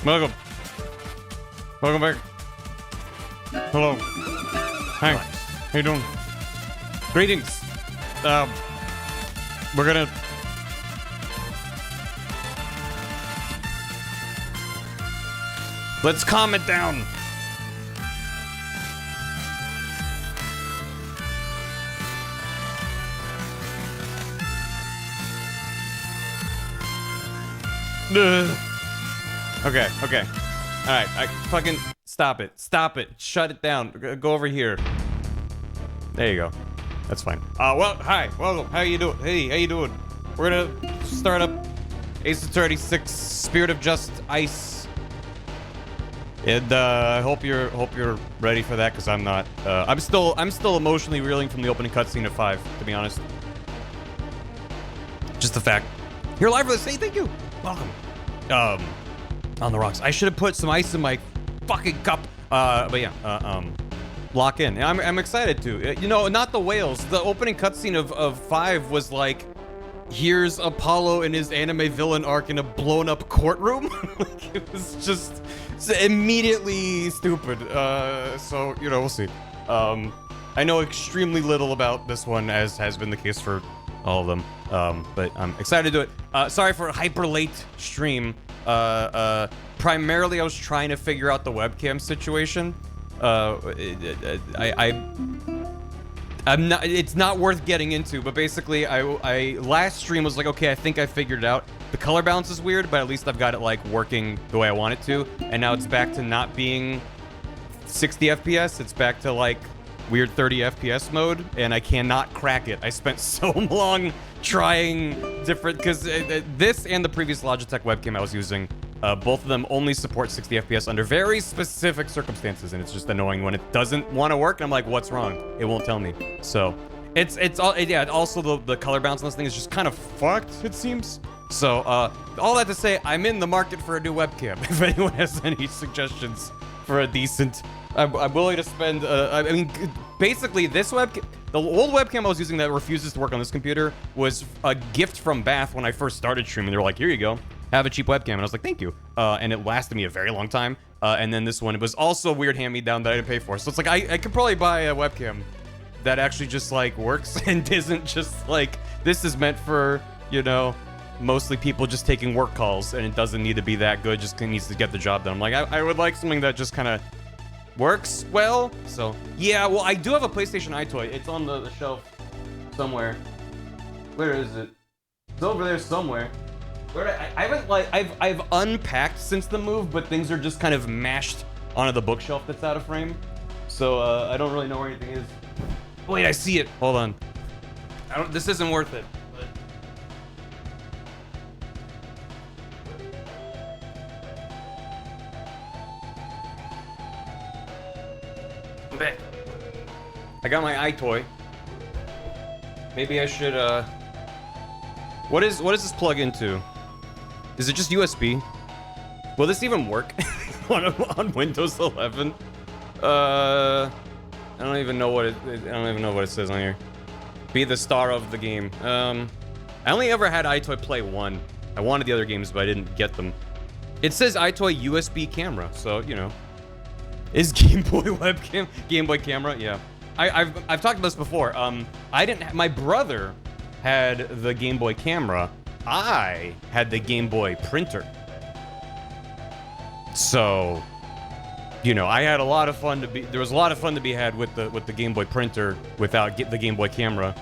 Welcome. Welcome back. Hello. Hi. How you doing? Greetings. We're gonna... Let's calm it down. Okay. Alright, fucking stop it. Stop it. Shut it down. Go over here. There you go. That's fine. Well, hi. Welcome. How you doing? Hey, how you doing? We're gonna start up Ace Attorney 6 Spirit of Just Ice. And I hope you're ready for that, because I'm not. I'm still emotionally reeling from the opening cutscene of 5, to be honest. Just the fact. You're alive for this. Hey, thank you. Welcome. On the rocks. I should have put some ice in my fucking cup. But yeah, lock in. I'm excited to. You know, not the whales. The opening cutscene of 5 was like, here's Apollo in his anime villain arc in a blown up courtroom. Like, it was just immediately stupid. So, you know, we'll see. I know extremely little about this one, as has been the case for all of them. But I'm excited to do it. Sorry for a hyper late stream. Primarily I was trying to figure out the webcam situation. I'm not, it's not worth getting into, but basically I last stream was like, okay, I think I figured it out. The color balance is weird, but at least I've got it like working the way I want it to. And now it's back to not being 60 FPS. It's back to like weird 30 FPS mode, and I cannot crack it. I spent so long trying different, because this and the previous Logitech webcam I was using, both of them only support 60 FPS under very specific circumstances, and it's just annoying when it doesn't want to work, and I'm like, what's wrong? It won't tell me. So, it's all, yeah, also the color balance on this thing is just kind of fucked, it seems. So, all that to say, I'm in the market for a new webcam. If anyone has any suggestions for a decent... I'm willing to spend, I mean, basically this webcam, the old webcam I was using that refuses to work on this computer was a gift from Bath when I first started streaming. They were like, here you go, have a cheap webcam. And I was like, thank you. And it lasted me a very long time. And then this one, it was also a weird hand-me-down that I didn't pay for. So it's like, I could probably buy a webcam that actually just like works and isn't just like, this is meant for, you know, mostly people just taking work calls, and it doesn't need to be that good, just needs to get the job done. I'm like, I would like something that just kind of works well. So yeah, well, I do have a PlayStation iToy. It's on the shelf somewhere. Where is it? It's over there somewhere. I haven't like I've unpacked since the move, but things are just kind of mashed onto the bookshelf that's out of frame. So I don't really know where anything is. Wait, I see it. Hold on. This isn't worth it. I got my iToy. Maybe I should, What does this plug into? Is it just USB? Will this even work on Windows 11? I don't even know what it says on here. Be the star of the game. I only ever had iToy Play 1. I wanted the other games, but I didn't get them. It says iToy USB camera, so, you know. Is Game Boy webcam? Game Boy camera? Yeah. I've talked about this before. My brother had the Game Boy camera. I had the Game Boy printer. So, you know, I had a lot of fun there was a lot of fun to be had with the Game Boy printer without the Game Boy camera.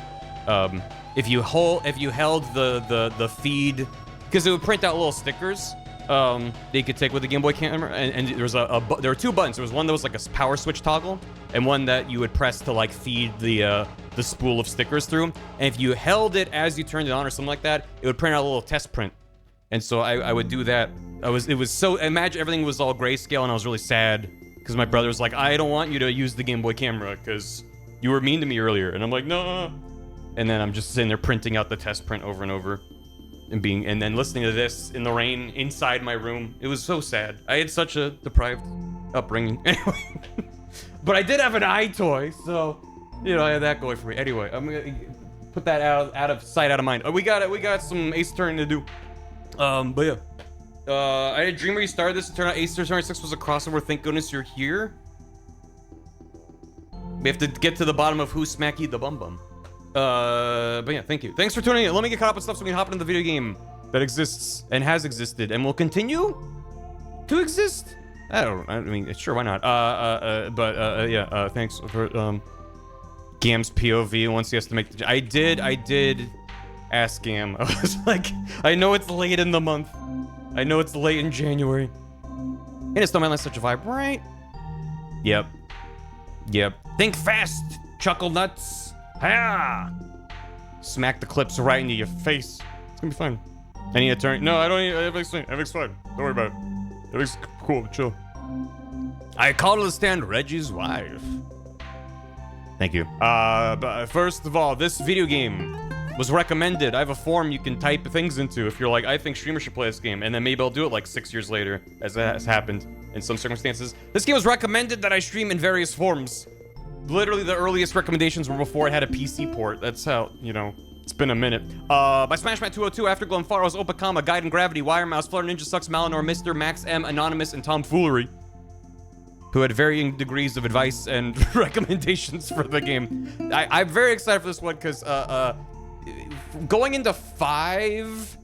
If you held the feed, because it would print out little stickers that you could take with the Game Boy camera, and there was there were two buttons. There was one that was like a power switch toggle, and one that you would press to like feed the spool of stickers through. And if you held it as you turned it on or something like that, it would print out a little test print. And so I would do that. It was so, imagine everything was all grayscale, and I was really sad because my brother was like, I don't want you to use the Game Boy camera because you were mean to me earlier. And I'm like, no. And then I'm just sitting there printing out the test print over and over. And then listening to this in the rain inside my room. It was so sad. I had such a deprived upbringing. Anyway. But I did have an iToy, so, you know, I had that going for me. Anyway, I'm gonna put that out of sight, out of mind. We got some Ace Attorney to do. But yeah. I had a dream where you started this and turned out Ace Attorney 6 was a crossover. Thank goodness you're here. We have to get to the bottom of who Smacky the Bum Bum. But yeah, thank you. Thanks for tuning in. Let me get caught up with stuff so we can hop into the video game that exists and has existed and will continue to exist. I mean, sure, why not? Yeah, thanks for, Gam's POV once he has to make the... I did ask Gam. I was like, I know it's late in the month. I know it's late in January. And it's not such a vibe, right? Yep. Think fast, chuckle nuts. Ha! Smack the clips right into your face. It's gonna be fine. Any attorney? No, I don't need... Everything's fine. Don't worry about it. Everything's cool, chill. I call to the stand Reggie's wife. Thank you. But first of all, this video game was recommended. I have a form you can type things into if you're like, I think streamers should play this game, and then maybe I'll do it like 6 years later, as that has happened in some circumstances. This game was recommended that I stream in various forms. Literally, the earliest recommendations were before it had a PC port. That's how, you know, it's been a minute. By Smashmat 202, Afterglow, Faros, Opakama, Guide and Gravity, Wire Mouse, Flutter Ninja Sucks, Malinor, Mr. Max M, Anonymous, and Tomfoolery, who had varying degrees of advice and recommendations for the game. I'm very excited for this one because going into 5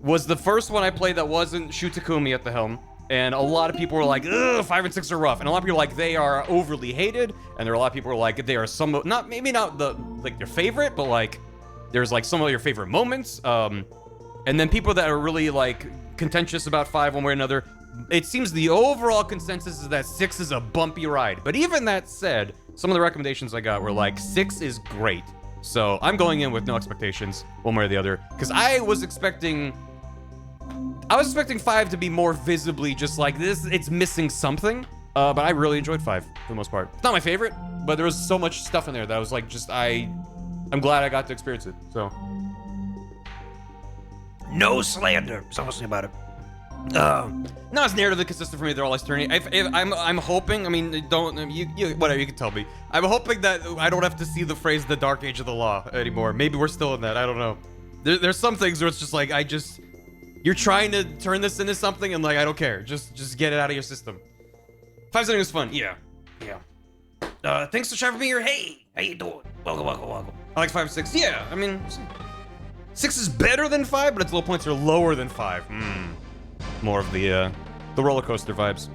was the first one I played that wasn't Shu Takumi at the helm. And a lot of people were like, ugh, 5 and 6 are rough. And a lot of people are like, they are overly hated. And there are a lot of people who are like, they are some, maybe not the, like, their favorite, but like, there's like some of your favorite moments. And then people that are really like contentious about 5 one way or another. It seems the overall consensus is that 6 is a bumpy ride. But even that said, some of the recommendations I got were like, 6 is great. So I'm going in with no expectations, one way or the other. Because I was expecting 5 to be more visibly just like this. It's missing something. But I really enjoyed 5 for the most part. It's not my favorite, but there was so much stuff in there that I was like, just, I'm glad I got to experience it, so. No slander. Someone say about it. Not as narratively consistent for me. They're all Eternity. I'm hoping. I mean, whatever. You can tell me. I'm hoping that I don't have to see the phrase "the Dark Age of the Law" anymore. Maybe we're still in that. I don't know. There's some things where it's just like you're trying to turn this into something, and like I don't care. Just get it out of your system. 5 setting was fun. Yeah. Thanks for having me here. Hey, how you doing? Welcome. I like 5, 6. Yeah. I mean, 6 is better than 5, but its low points are lower than 5. More of the roller coaster vibes.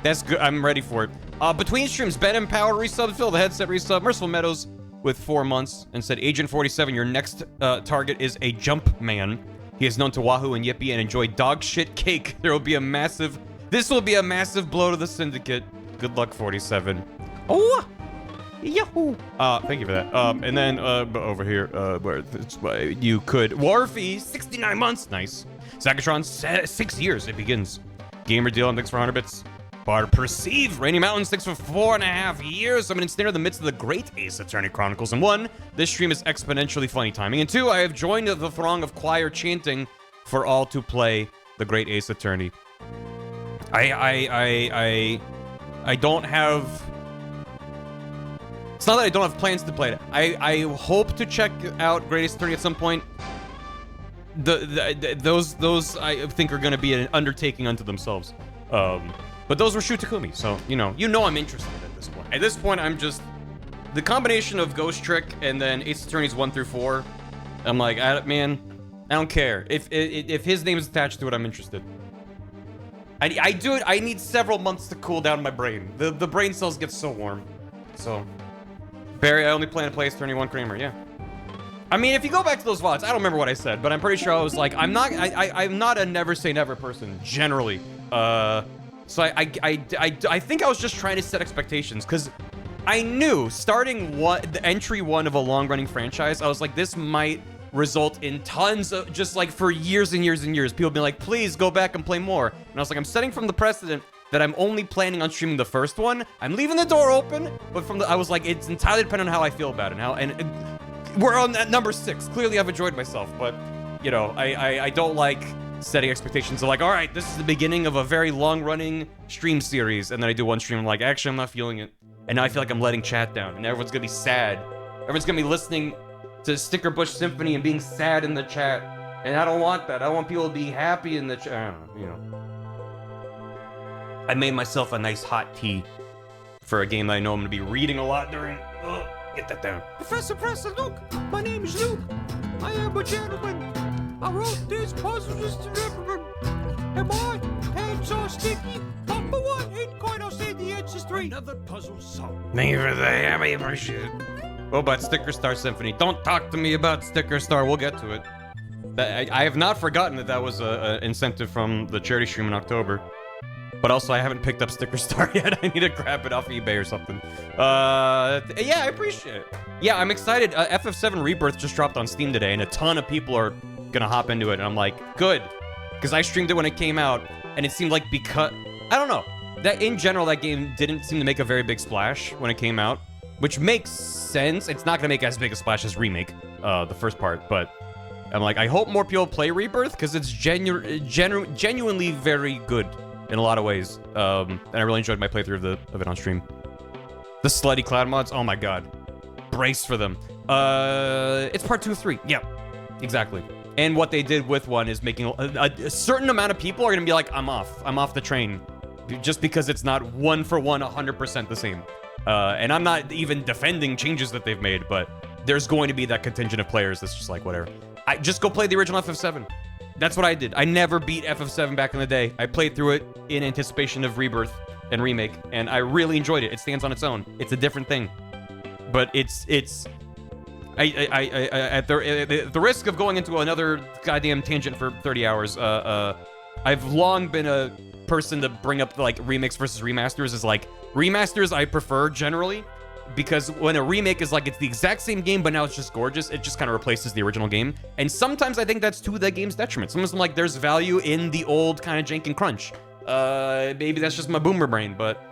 That's good. I'm ready for it. Between streams, Ben Empower resub, Phil the headset resub, Merciful Meadows with 4 months and said, Agent 47, your next target is a jump man. He is known to Wahoo and Yippee and enjoy dog shit cake. This will be a massive blow to the syndicate. Good luck, 47. Oh, yahoo! Thank you for that. And then over here, where you could Warfy, 69 months. Nice. Zakatron, 6 years. It begins. Gamer Deal, thanks for 100 bits. Bar Perceive, Rainy Mountains, thanks for 4.5 years. I'm in the midst of the great Ace Attorney Chronicles. And 1, this stream is exponentially funny timing. And 2, I have joined the throng of choir chanting for all to play the great Ace Attorney. I don't have... It's not that I don't have plans to play it. I hope to check out Great Ace Attorney at some point. Those I think are going to be an undertaking unto themselves. But those were Shu Takumi, so you know I'm interested at this point. At this point, I'm just the combination of Ghost Trick and then Ace Attorneys 1 through 4. I'm like, man, I don't care if his name is attached to it. I'm interested. I do it. I need several months to cool down my brain. The brain cells get so warm. So, Barry, I only plan to play Ace Attorney 1 Kramer. Yeah. I mean, if you go back to those VODs, I don't remember what I said, but I'm pretty sure I was like, I'm not a never say never person, generally. So I think I was just trying to set expectations, because I knew starting the entry 1 of a long-running franchise, I was like, this might result in tons of, just like for years and years and years, people being like, please go back and play more. And I was like, I'm setting from the precedent that I'm only planning on streaming the first one. I'm leaving the door open, but I was like, it's entirely dependent on how I feel about it. And we're on that number 6. Clearly, I've enjoyed myself, but, you know, I don't like setting expectations of like, all right, this is the beginning of a very long-running stream series, and then I do one stream, I'm like, actually, I'm not feeling it. And now I feel like I'm letting chat down, and everyone's gonna be sad. Everyone's gonna be listening to Sticker Bush Symphony and being sad in the chat, and I don't want that. I want people to be happy in the chat. I don't know, you know. I made myself a nice hot tea for a game that I know I'm gonna be reading a lot during. Get that down. Professor Luke, my name is Luke. I am a gentleman. I wrote these puzzles to remember. And my hands are sticky. Number one, ain't quite, I'll say the answer's 3. Another puzzle solved. Thank you for the I appreciate it. Oh, about Sticker Star Symphony. Don't talk to me about Sticker Star. We'll get to it. I have not forgotten that was an incentive from the charity stream in October. But also, I haven't picked up Sticker Star yet. I need to grab it off eBay or something. Yeah, I appreciate it. Yeah, I'm excited. FF7 Rebirth just dropped on Steam today, and a ton of people are gonna hop into it. And I'm like, good. Because I streamed it when it came out, and it seemed like because... I don't know. That in general, that game didn't seem to make a very big splash when it came out. Which makes sense. It's not gonna make as big a splash as Remake, the first part, but... I'm like, I hope more people play Rebirth, because it's genuinely very good. In a lot of ways, and I really enjoyed my playthrough of it on stream. The slutty cloud mods, oh my god. Brace for them. It's part 2 of 3, yeah, exactly. And what they did with 1 is making a certain amount of people are gonna be like, I'm off the train. Just because it's not 1 for 1, 100% the same. And I'm not even defending changes that they've made, but there's going to be that contingent of players that's just like, whatever. Just go play the original FF7. That's what I did. I never beat FF7 back in the day. I played through it in anticipation of Rebirth and Remake, and I really enjoyed it. It stands on its own. It's a different thing. But at the risk of going into another goddamn tangent for 30 hours, I've long been a person to bring up, like, remakes versus remasters. Is like, remasters I prefer, generally, because when a remake is like, it's the exact same game, but now it's just gorgeous, it just kind of replaces the original game. And sometimes I think that's to the game's detriment. Sometimes I'm like, there's value in the old kind of jank and crunch. Maybe that's just my boomer brain, but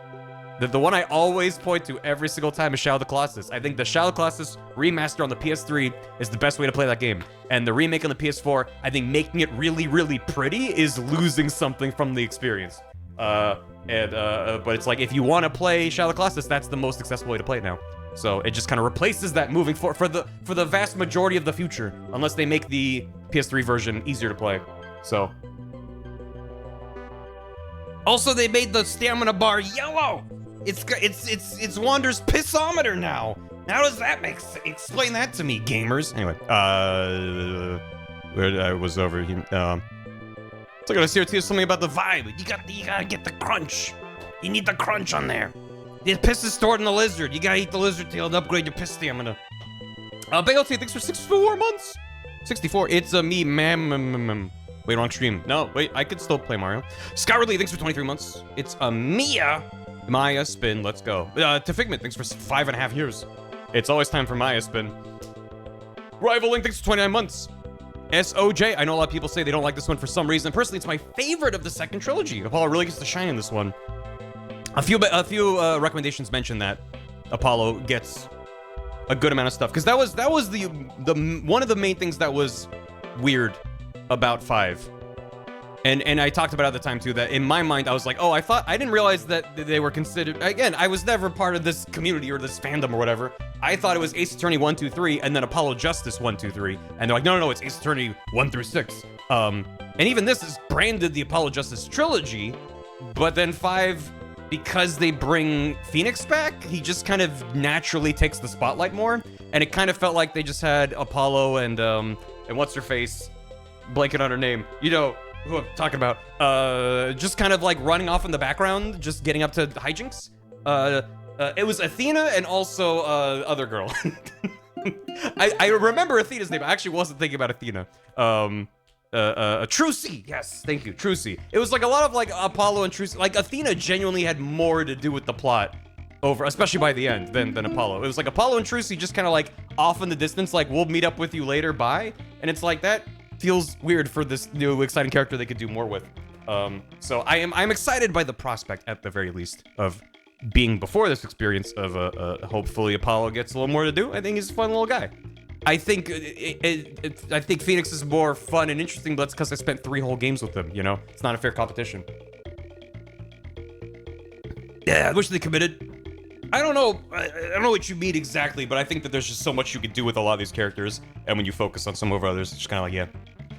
the one I always point to every single time is Shadow of the Colossus. I think the Shadow of the Colossus remaster on the PS3 is the best way to play that game. And the remake on the PS4, I think making it really, really pretty is losing something from the experience. But it's like, if you want to play Shadow of the Colossus, that's the most accessible way to play it now. So it just kind of replaces that moving forward for the vast majority of the future, unless they make the PS3 version easier to play. So. Also, they made the stamina bar yellow. It's Wander's pissometer now. How does that make sense? Explain that to me, gamers. Anyway, where I was over here. So I gotta see something about the vibe. You gotta get the crunch. You need the crunch on there. The piss is stored in the lizard. You gotta eat the lizard tail to upgrade your piss stamina. Big LT, thanks for 64 months. 64. It's a me, ma'am. Wait, wrong stream. No, wait, I could still play Mario. Skywardly, thanks for 23 months. It's a Maya spin. Let's go. To Figment, thanks for 5.5 years. It's always time for Maya spin. Rival Link, thanks for 29 months. SOJ, I know a lot of people say they don't like this one for some reason. Personally, it's my favorite of the second trilogy. Apollo really gets to shine in this one. A few recommendations mentioned that Apollo gets a good amount of stuff, because that was the one of the main things that was weird about 5. And I talked about it at the time too, that in my mind I was like, oh, I didn't realize that they were considered, again, I was never part of this community or this fandom or whatever. I thought it was Ace Attorney 1, 2, 3, and then Apollo Justice 1, 2, 3. And they're like, no, it's Ace Attorney 1 through 6. And even this is branded the Apollo Justice trilogy, but then 5, because they bring Phoenix back, he just kind of naturally takes the spotlight more. And it kind of felt like they just had Apollo and what's her face, blanket on her name, you know who I'm talking about, just kind of like running off in the background, just getting up to hijinks. It was Athena and also other girl. I remember Athena's name. I actually wasn't thinking about Athena. Trucy. Yes, thank you, Trucy. It was like a lot of like Apollo and Trucy. Like Athena genuinely had more to do with the plot, especially by the end, than Apollo. It was like Apollo and Trucy just kind of like off in the distance, like we'll meet up with you later, bye. And it's like that feels weird for this new exciting character they could do more with. So I'm excited by the prospect, at the very least, of being before this experience of hopefully Apollo gets a little more to do. I think he's a fun little guy. I think I think Phoenix is more fun and interesting, but that's because I spent 3 whole games with him, you know? It's not a fair competition. Yeah, I wish they committed. I don't know what you mean exactly, but I think that there's just so much you could do with a lot of these characters, and when you focus on some of others, it's just kind of like, yeah.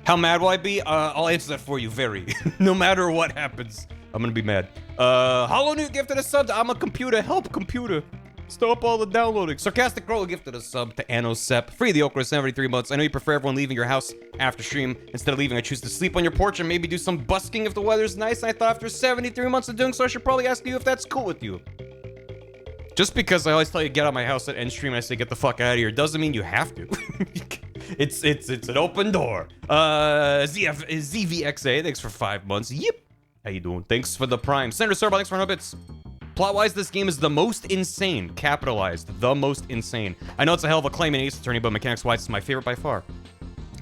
How mad will I be? I'll answer that for you, very. No matter what happens. I'm gonna be mad. Hollow Newt gifted a sub to I'm a Computer. Help, computer. Stop all the downloading. Sarcastic Crow gifted a sub to Anosep. Free the Okra 73 months. I know you prefer everyone leaving your house after stream. Instead of leaving, I choose to sleep on your porch and maybe do some busking if the weather's nice. And I thought after 73 months of doing so, I should probably ask you if that's cool with you. Just because I always tell you get out of my house at end stream and I say get the fuck out of here doesn't mean you have to. It's an open door. ZVXA, thanks for 5 months. Yep. How you doing? Thanks for the prime. Senator Sorba, thanks for 100 bits. Plot-wise, this game is the most insane. Capitalized. The most insane. I know it's a hell of a claim in Ace Attorney, but mechanics-wise, it's my favorite by far.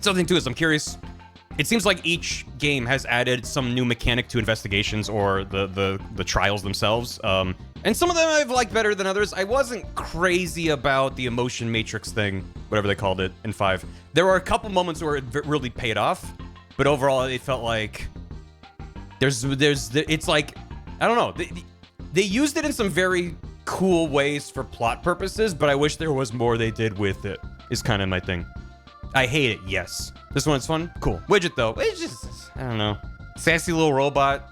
Something, too, is I'm curious. It seems like each game has added some new mechanic to investigations or the trials themselves. And some of them I've liked better than others. I wasn't crazy about the emotion matrix thing, whatever they called it, in 5. There were a couple moments where it really paid off, but overall, it felt like it's like, I don't know. They used it in some very cool ways for plot purposes, but I wish there was more they did with it, is kind of my thing. I hate it, yes. This one's fun? Cool. Widget, though. It's just, I don't know. Sassy little robot.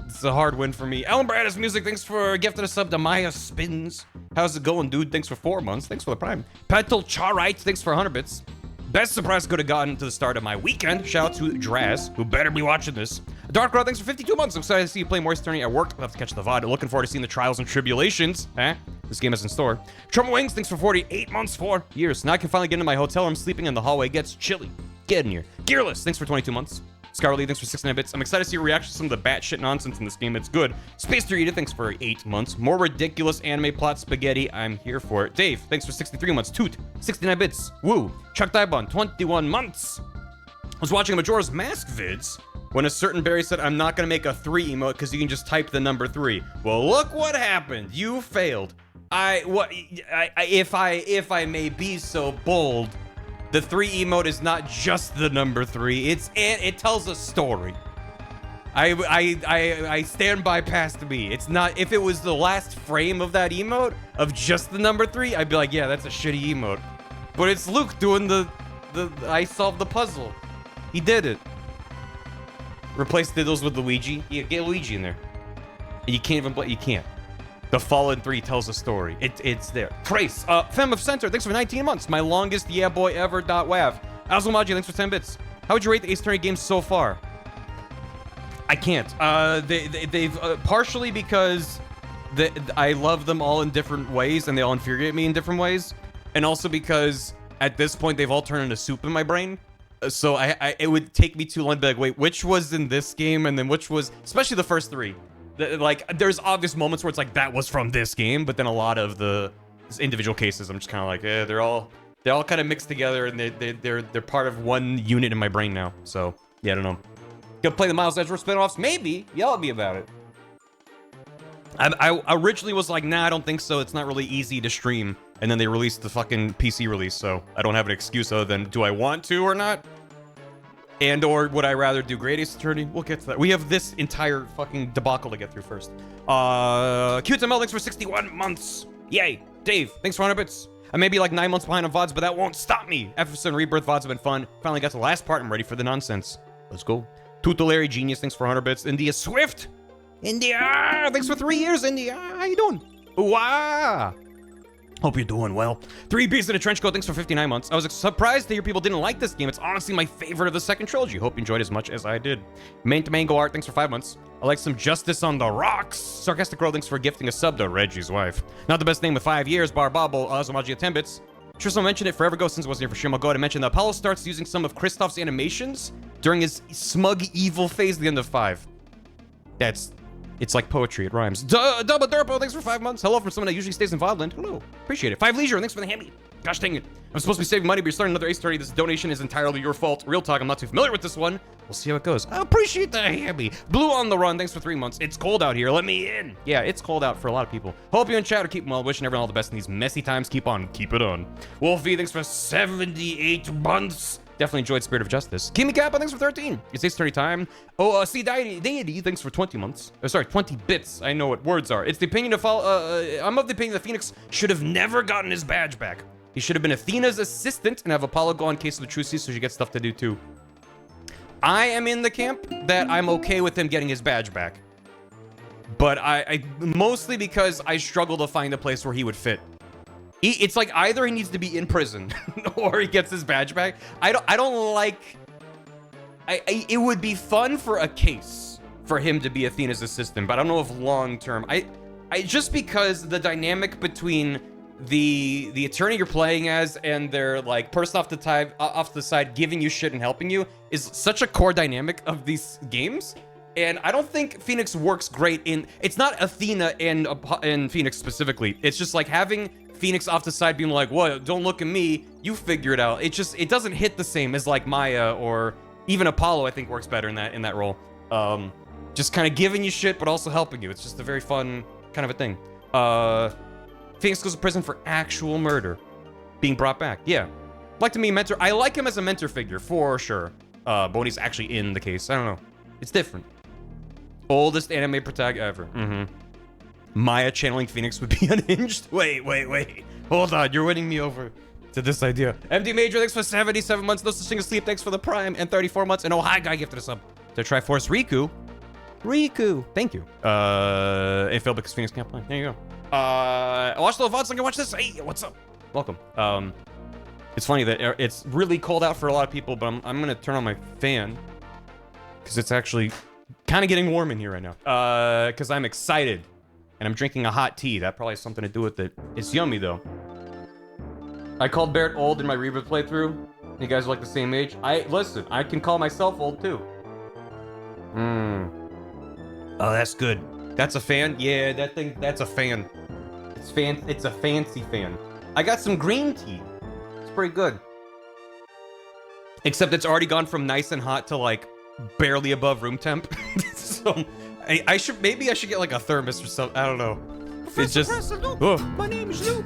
It's a hard win for me. Alan Bradis Music, thanks for gifting a sub to Maya Spins. How's it going, dude? Thanks for 4 months. Thanks for the prime. Petal Charite, thanks for 100 bits. Best surprise could have gotten to the start of my weekend. Shout out to Draz, who better be watching this. Dark Rod, thanks for 52 months. I'm excited to see you play more Attorney at work. I'll have to catch the VOD. Looking forward to seeing the trials and tribulations. This game is in store. Trouble Wings, thanks for 48 months, 4 years. Now I can finally get into my hotel room. Sleeping in the hallway gets chilly. Get in here. Gearless, thanks for 22 months. Scarlet, thanks for 69 bits. I'm excited to see your reaction to some of the batshit nonsense in this game. It's good. Space Dorita, thanks for 8 months. More ridiculous anime plot spaghetti. I'm here for it. Dave, thanks for 63 months. Toot, 69 bits. Woo. Chuck Dibon, 21 months. I was watching a Majora's Mask vids when a certain Barry said, I'm not going to make a 3 emote because you can just type the number 3. Well, look what happened. You failed. If I may be so bold, the 3 emote is not just the number 3. It tells a story. I stand by past me. It's not, if it was the last frame of that emote of just the number 3, I'd be like, yeah, that's a shitty emote. But it's Luke doing the I solved the puzzle. He did it. Replace Diddles with Luigi. Yeah, get Luigi in there. You can't even play. You can't. The Fallen 3 tells a story. It's there. Trace. Femme of Center, thanks for 19 months. My longest yeah boy ever. .wav. Azumaji, thanks for 10 bits. How would you rate the Ace Attorney games so far? I can't. They've partially because I love them all in different ways and they all infuriate me in different ways, and also because at this point they've all turned into soup in my brain. So it would take me too long to be like, wait, which was in this game and then which was, especially the first 3. Like, there's obvious moments where it's like that was from this game, but then a lot of the individual cases, I'm just kind of like, they're all kind of mixed together and they're part of one unit in my brain now. So yeah, I don't know. Gonna play the Miles Edgeworth spin-offs? Maybe. Yell at me about it. I originally was like, nah, I don't think so. It's not really easy to stream. And then they released the fucking PC release, so I don't have an excuse other than do I want to or not? And or would I rather do Great Ace Attorney? We'll get to that. We have this entire fucking debacle to get through first. QTML, thanks for 61 months. Yay. Dave, thanks for 100 bits. I may be like 9 months behind on VODs, but that won't stop me. Episode Rebirth VODs have been fun. Finally got to the last part. I'm ready for the nonsense. Let's go. Tutelary Genius, thanks for 100 bits. India Swift. India, thanks for 3 years, India. How you doing? Ooh-ah. Hope you're doing well. 3 Beasts in a Trench Coat, thanks for 59 months. I was surprised to hear people didn't like this game. It's honestly my favorite of the second trilogy. Hope you enjoyed as much as I did. Main to Mango Art, thanks for 5 months. I like some Justice on the Rocks. Sarcastic Girl, thanks for gifting a sub to Reggie's wife. Not the best name with 5 years. Barbabo, Azumaji at 10 bits. Tristan mentioned it forever ago since it wasn't here for stream. I'll go ahead and mention that Apollo starts using some of Kristoff's animations during his smug evil phase at the end of 5. It's like poetry, it rhymes. Double Durpo, thanks for 5 months. Hello from someone that usually stays in Vodland. Hello, appreciate it. 5 Leisure, thanks for the hammy. Gosh dang it. I'm supposed to be saving money, but you're starting another Ace Attorney. This donation is entirely your fault. Real talk, I'm not too familiar with this one. We'll see how it goes. I appreciate the hammy. Blue on the Run, thanks for 3 months. It's cold out here, let me in. Yeah, it's cold out for a lot of people. Hope you in chat are keeping well. Wishing everyone all the best in these messy times. Keep it on. Wolfie, thanks for 78 months. Definitely enjoyed Spirit of Justice. Kimi Kappa, thanks for 13. It's Ace Attorney time. Oh, C Deity, thanks for 20 months. Oh, sorry, 20 bits. I know what words are. It's the opinion of I'm of the opinion that Phoenix should have never gotten his badge back. He should have been Athena's assistant and have Apollo go in case of the Trucy so she gets stuff to do too. I am in the camp that I'm okay with him getting his badge back. but I mostly because I struggle to find a place where he would fit. It's like either he needs to be in prison or he gets his badge back. I don't like. It would be fun for a case for him to be Athena's assistant, but I don't know if long term. I just because the dynamic between the attorney you're playing as and their like person off the side giving you shit and helping you is such a core dynamic of these games. And I don't think Phoenix works great in. It's not Athena and Phoenix specifically. It's just like having Phoenix off the side being like, "What? Don't look at me. You figure it out." It doesn't hit the same as like Maya or even Apollo. I think works better in that role. Just kind of giving you shit but also helping you. It's just a very fun kind of a thing. Phoenix goes to prison for actual murder, being brought back. Yeah, like to me mentor. I like him as a mentor figure for sure. But when he's actually in the case, I don't know. It's different. Oldest anime protagonist ever. Maya channeling Phoenix would be unhinged. Wait. Hold on, you're winning me over to this idea. MD Major, thanks for 77 months. No such thing as sleep, thanks for the prime. And 34 months. And oh, hi, guy gifted us up to Triforce Riku. Thank you. It failed because Phoenix can't play. There you go. Watch the VODs, I can watch this. Hey, what's up? Welcome. It's funny that it's really cold out for a lot of people, but I'm gonna turn on my fan because it's actually kind of getting warm in here right now. Because I'm excited and I'm drinking a hot tea. That probably has something to do with it. It's yummy though. I called Barrett old in my Reba playthrough. You guys are like the same age. Listen, I can call myself old too. Oh, that's good. That's a fan? Yeah, that's a fan. It's a fancy fan. I got some green tea. It's pretty good. Except it's already gone from nice and hot to like barely above room temp. So I should get like a thermos or something. I don't know. It's just My name is Luke.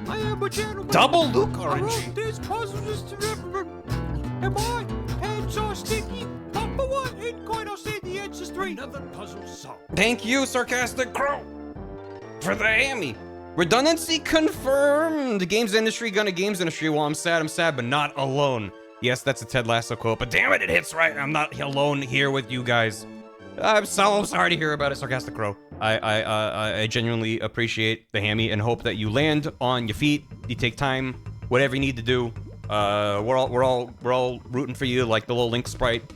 I am a gentleman. Double Luke I orange. wrote this puzzle just to remember. And my hands are sticky. Number one ain't quite. I'll say the answer's 3. Another puzzle solved. Thank you, Sarcastic Crow, for the hammy. Redundancy confirmed. Games industry gonna games industry. Well, I'm sad, but not alone. Yes, that's a Ted Lasso quote, but damn it, it hits right. I'm not alone here with you guys. I'm so sorry to hear about it, Sarcastic Crow. I genuinely appreciate the hammy and hope that you land on your feet. You take time, whatever you need to do. We're all rooting for you, like the little Link sprite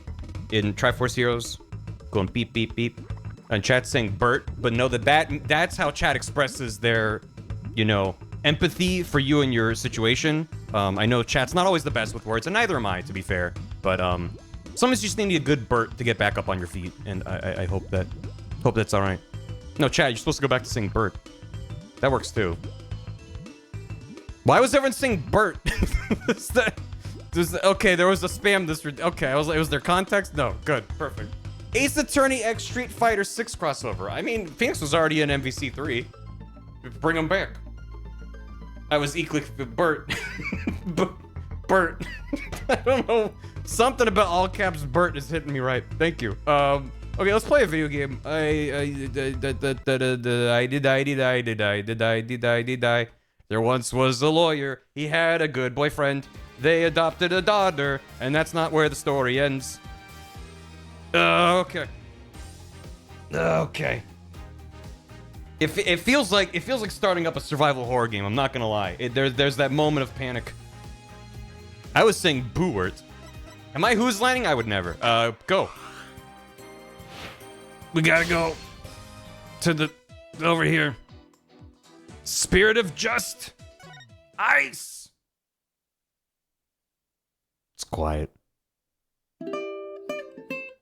in Triforce Heroes, going beep beep beep. And chat's saying Bert, but know that's how chat expresses their, empathy for you and your situation. I know chat's not always the best with words, and neither am I, to be fair. But sometimes you just need a good Bert to get back up on your feet, and I hope that's all right. No, chat, you're supposed to go back to saying Bert. That works too. Why was everyone saying Bert? Okay, there was a spam. Okay, it was their context. No, good, perfect. Ace Attorney X Street Fighter 6 crossover. I mean, Phoenix was already in MVC 3. Bring him back. I was equally Bert. Bert. I don't know. Something about all caps Bert is hitting me right. Thank you. Okay, let's play a video game. There once was a lawyer. He had a good boyfriend. They adopted a daughter, and that's not where the story ends. Okay. It feels like starting up a survival horror game. I'm not gonna lie. There's that moment of panic. I was saying Boowert. Am I who's landing? I would never. Go. We gotta go to over here. Spirit of Just Ice. It's quiet.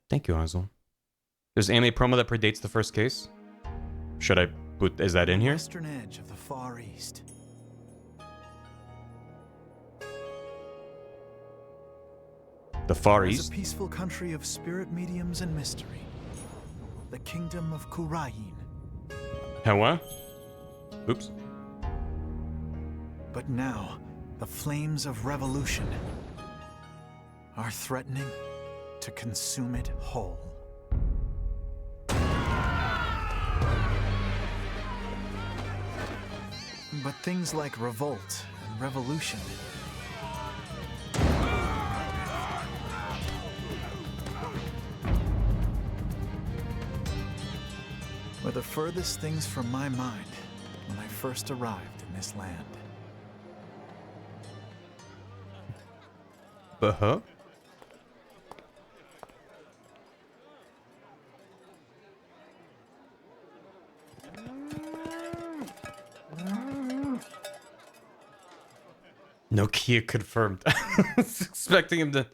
Thank you, Hazel. There's anime promo that predates the first case. Should I put? Is that in here? Western edge of the Far East. The Far It's East? a peaceful country of spirit mediums and mystery. The kingdom of Kurain. What? Oops. But now, the flames of revolution are threatening to consume it whole. But things like revolt and revolution But the furthest things from my mind when I first arrived in this land. Uh-huh. Nokia confirmed. I was expecting him to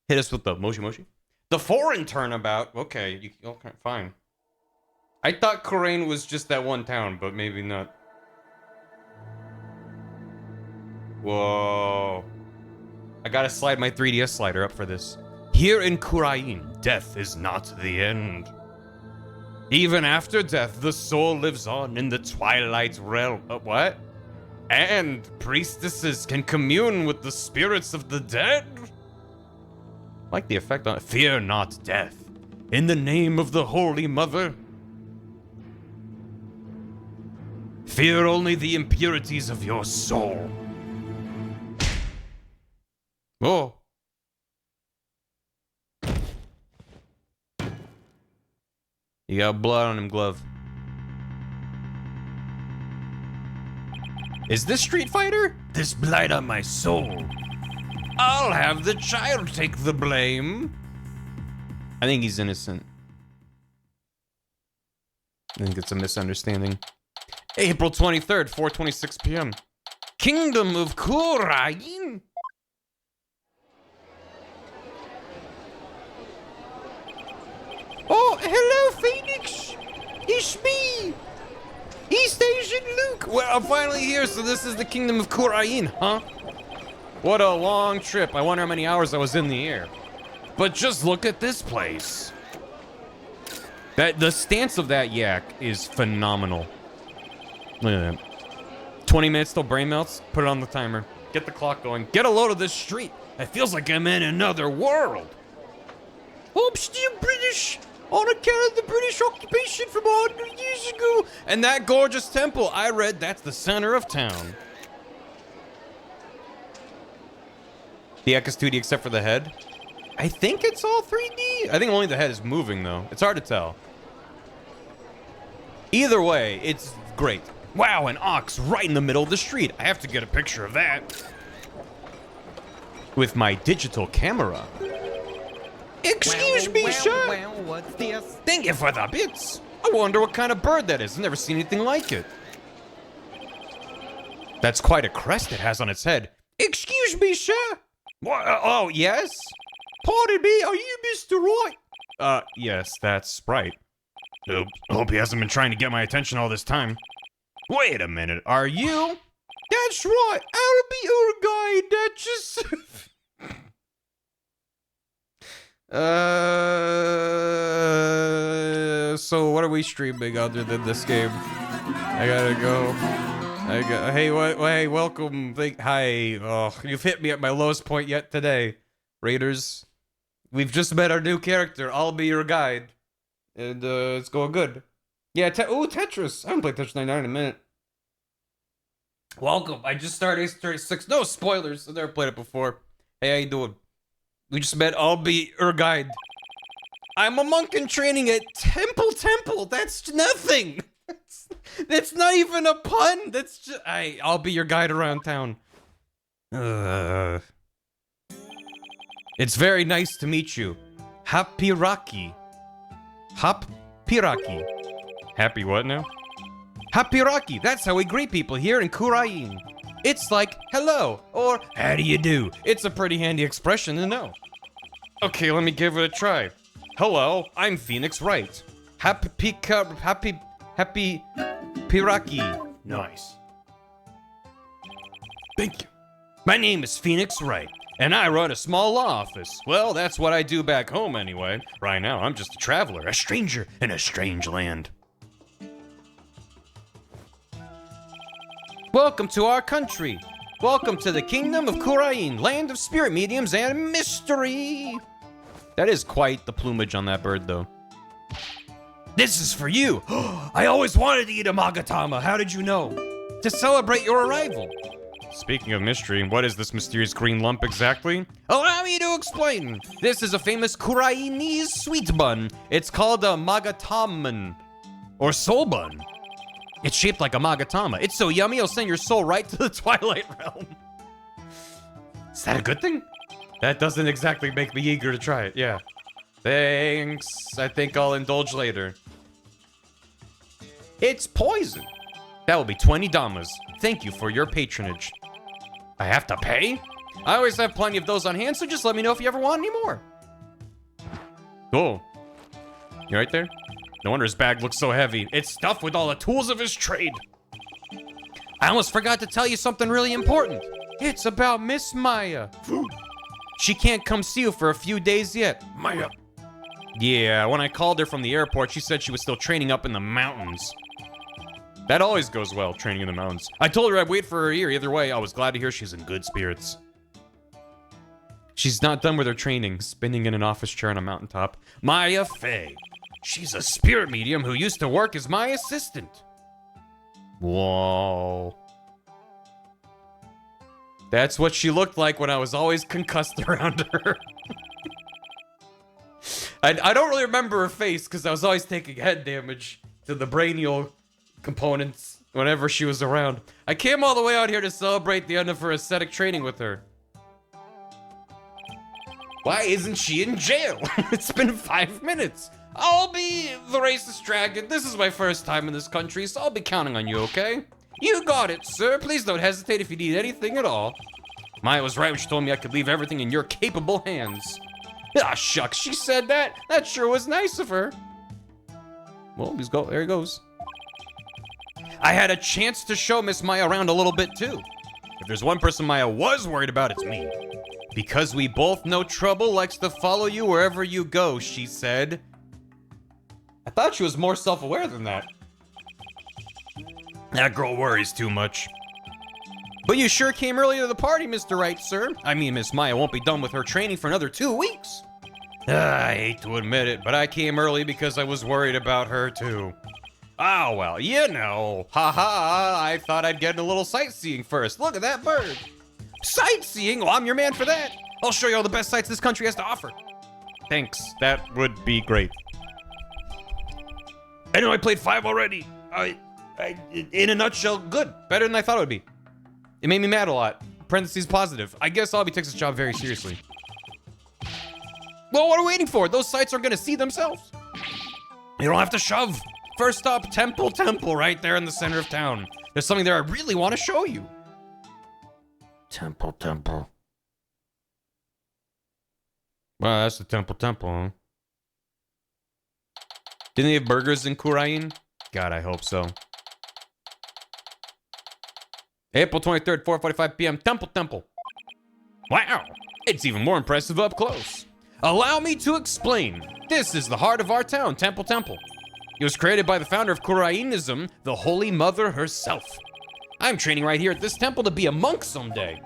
hit us with the Moshi Moshi. The foreign turnabout. Okay, okay, fine. I thought Korain was just that one town, but maybe not. Whoa. I gotta slide my 3DS slider up for this. Here in Kurain, death is not the end. Even after death, the soul lives on in the Twilight realm. What? And priestesses can commune with the spirits of the dead. I like the effect on it. Fear not death. In the name of the Holy Mother. Fear only the impurities of your soul. Oh. You got blood on him, glove. Is this Street Fighter? This blight on my soul. I'll have the child take the blame. I think he's innocent. I think it's a misunderstanding. April 23rd, 4:26 p.m. Kingdom of Kurain. Oh, hello, Phoenix. It's me, East Asian Luke. Well, I'm finally here, so this is the Kingdom of Kurain, huh? What a long trip. I wonder how many hours I was in the air. But just look at this place. The stance of that yak is phenomenal. Look at that. 20 minutes till brain melts. Put it on the timer. Get the clock going. Get a load of this street. It feels like I'm in another world. I'm still British on account of the British occupation from 100 years ago. And that gorgeous temple, I read that's the center of town. The Yak is 2D except for the head. I think it's all 3D. I think only the head is moving, though. It's hard to tell. Either way, it's great. Wow, an ox right in the middle of the street. I have to get a picture of that. With my digital camera. Excuse me, sir. Well, what's this? Thank you for the bits. I wonder what kind of bird that is. I've never seen anything like it. That's quite a crest it has on its head. Excuse me, sir. What? Oh, yes? Pardon me, are you Mr. Wright? Yes, that's right. Hope he hasn't been trying to get my attention all this time. Wait a minute, are you? That's right, I'll be your guide, Duchess. So what are we streaming other than this game? I gotta go. Hey, hey, welcome. Hi. Oh, you've hit me at my lowest point yet today, Raiders. We've just met our new character. I'll be your guide, and it's going good. Yeah. Tetris. I haven't played Tetris 99 in a minute. Welcome. I just started Ace 36. No spoilers. I've never played it before. Hey, how you doing? We just met. I'll be your guide. I'm a monk in training at Temple. That's nothing. That's not even a pun. That's just. I'll be your guide around town. It's very nice to meet you. Happiraki. Happiraki. Happy what now? Happiraki. That's how we greet people here in Kurain. It's like hello or how do you do. It's a pretty handy expression to know. Okay, let me give it a try. Hello, I'm Phoenix Wright. Happy Piraki. Nice. Thank you. My name is Phoenix Wright, and I run a small law office. Well, that's what I do back home anyway. Right now, I'm just a traveler, a stranger in a strange land. Welcome to our country. Welcome to the Kingdom of Kurain, land of spirit mediums and mystery. That is quite the plumage on that bird, though. This is for you. I always wanted to eat a magatama. How did you know? To celebrate your arrival. Speaking of mystery, what is this mysterious green lump exactly? Allow me to explain. This is a famous Kurainese sweet bun. It's called a magataman. Or soul bun. It's shaped like a magatama. It's so yummy, it'll send your soul right to the Twilight Realm. Is that a good thing? That doesn't exactly make me eager to try it, yeah. Thanks. I think I'll indulge later. It's poison. That will be 20 damas. Thank you for your patronage. I have to pay? I always have plenty of those on hand, so just let me know if you ever want any more. Cool. You right there? No wonder his bag looks so heavy. It's stuffed with all the tools of his trade. I almost forgot to tell you something really important. It's about Miss Maya. She can't come see you for a few days yet. Maya. Yeah, when I called her from the airport, she said she was still training up in the mountains. That always goes well, training in the mountains. I told her I'd wait for her here. Either way, I was glad to hear she's in good spirits. She's not done with her training, spinning in an office chair on a mountaintop. Maya Fey. She's a spirit medium who used to work as my assistant. Whoa. That's what she looked like when I was always concussed around her. I don't really remember her face because I was always taking head damage to the brainial components whenever she was around. I came all the way out here to celebrate the end of her ascetic training with her. Why isn't she in jail? It's been 5 minutes. I'll be the racist dragon. This is my first time in this country, so I'll be counting on you, okay? You got it, sir. Please don't hesitate if you need anything at all. Maya was right when she told me I could leave everything in your capable hands. Ah, shucks, she said that. That sure was nice of her. Well, there he goes. I had a chance to show Miss Maya around a little bit, too. If there's one person Maya was worried about, it's me. Because we both know trouble likes to follow you wherever you go, she said. I thought she was more self-aware than that. That girl worries too much. But you sure came early to the party, Mr. Wright, sir. I mean, Miss Maya won't be done with her training for another 2 weeks. I hate to admit it, but I came early because I was worried about her, too. Oh, well, you know. Ha-ha, I thought I'd get a little sightseeing first. Look at that bird. Sightseeing? Well, I'm your man for that. I'll show you all the best sights this country has to offer. Thanks, that would be great. I know I played 5 already. In a nutshell, good. Better than I thought it would be. It made me mad a lot. Parentheses positive. I guess Albie takes his job very seriously. Well, what are we waiting for? Those sites are gonna see themselves. You don't have to shove. First stop, Temple, right there in the center of town. There's something there I really want to show you. Temple. Wow, that's the Temple, huh? Didn't they have burgers in Kurain? God, I hope so. April 23rd, 4:45 p.m. Temple. Wow, it's even more impressive up close. Allow me to explain. This is the heart of our town, Temple. It was created by the founder of Kurainism, the Holy Mother herself. I'm training right here at this temple to be a monk someday.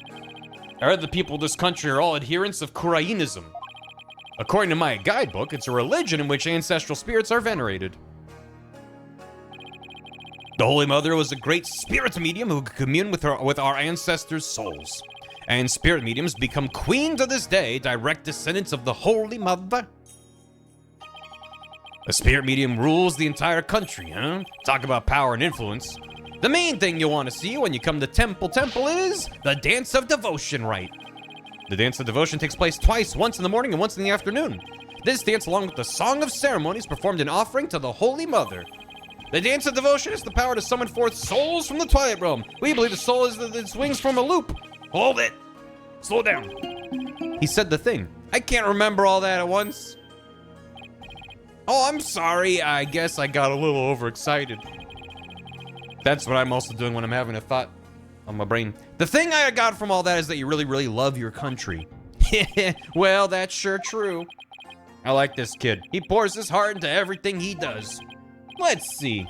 I heard the people of this country are all adherents of Kurainism. According to my guidebook, it's a religion in which ancestral spirits are venerated. The Holy Mother was a great spirit medium who could commune with our ancestors' souls. And spirit mediums become queen to this day, direct descendants of the Holy Mother. A spirit medium rules the entire country, huh? Talk about power and influence. The main thing you'll want to see when you come to Temple is the Dance of Devotion rite. The Dance of Devotion takes place twice, once in the morning and once in the afternoon. This dance, along with the Song of Ceremonies, performed in offering to the Holy Mother. The Dance of Devotion is the power to summon forth souls from the Twilight Realm. We believe the soul is its wings from a loop. Hold it. Slow down. He said the thing. I can't remember all that at once. Oh, I'm sorry. I guess I got a little overexcited. That's what I'm also doing when I'm having a thought on my brain. The thing I got from all that is that you really, really love your country. Well, that's sure true. I like this kid. He pours his heart into everything he does. Let's see.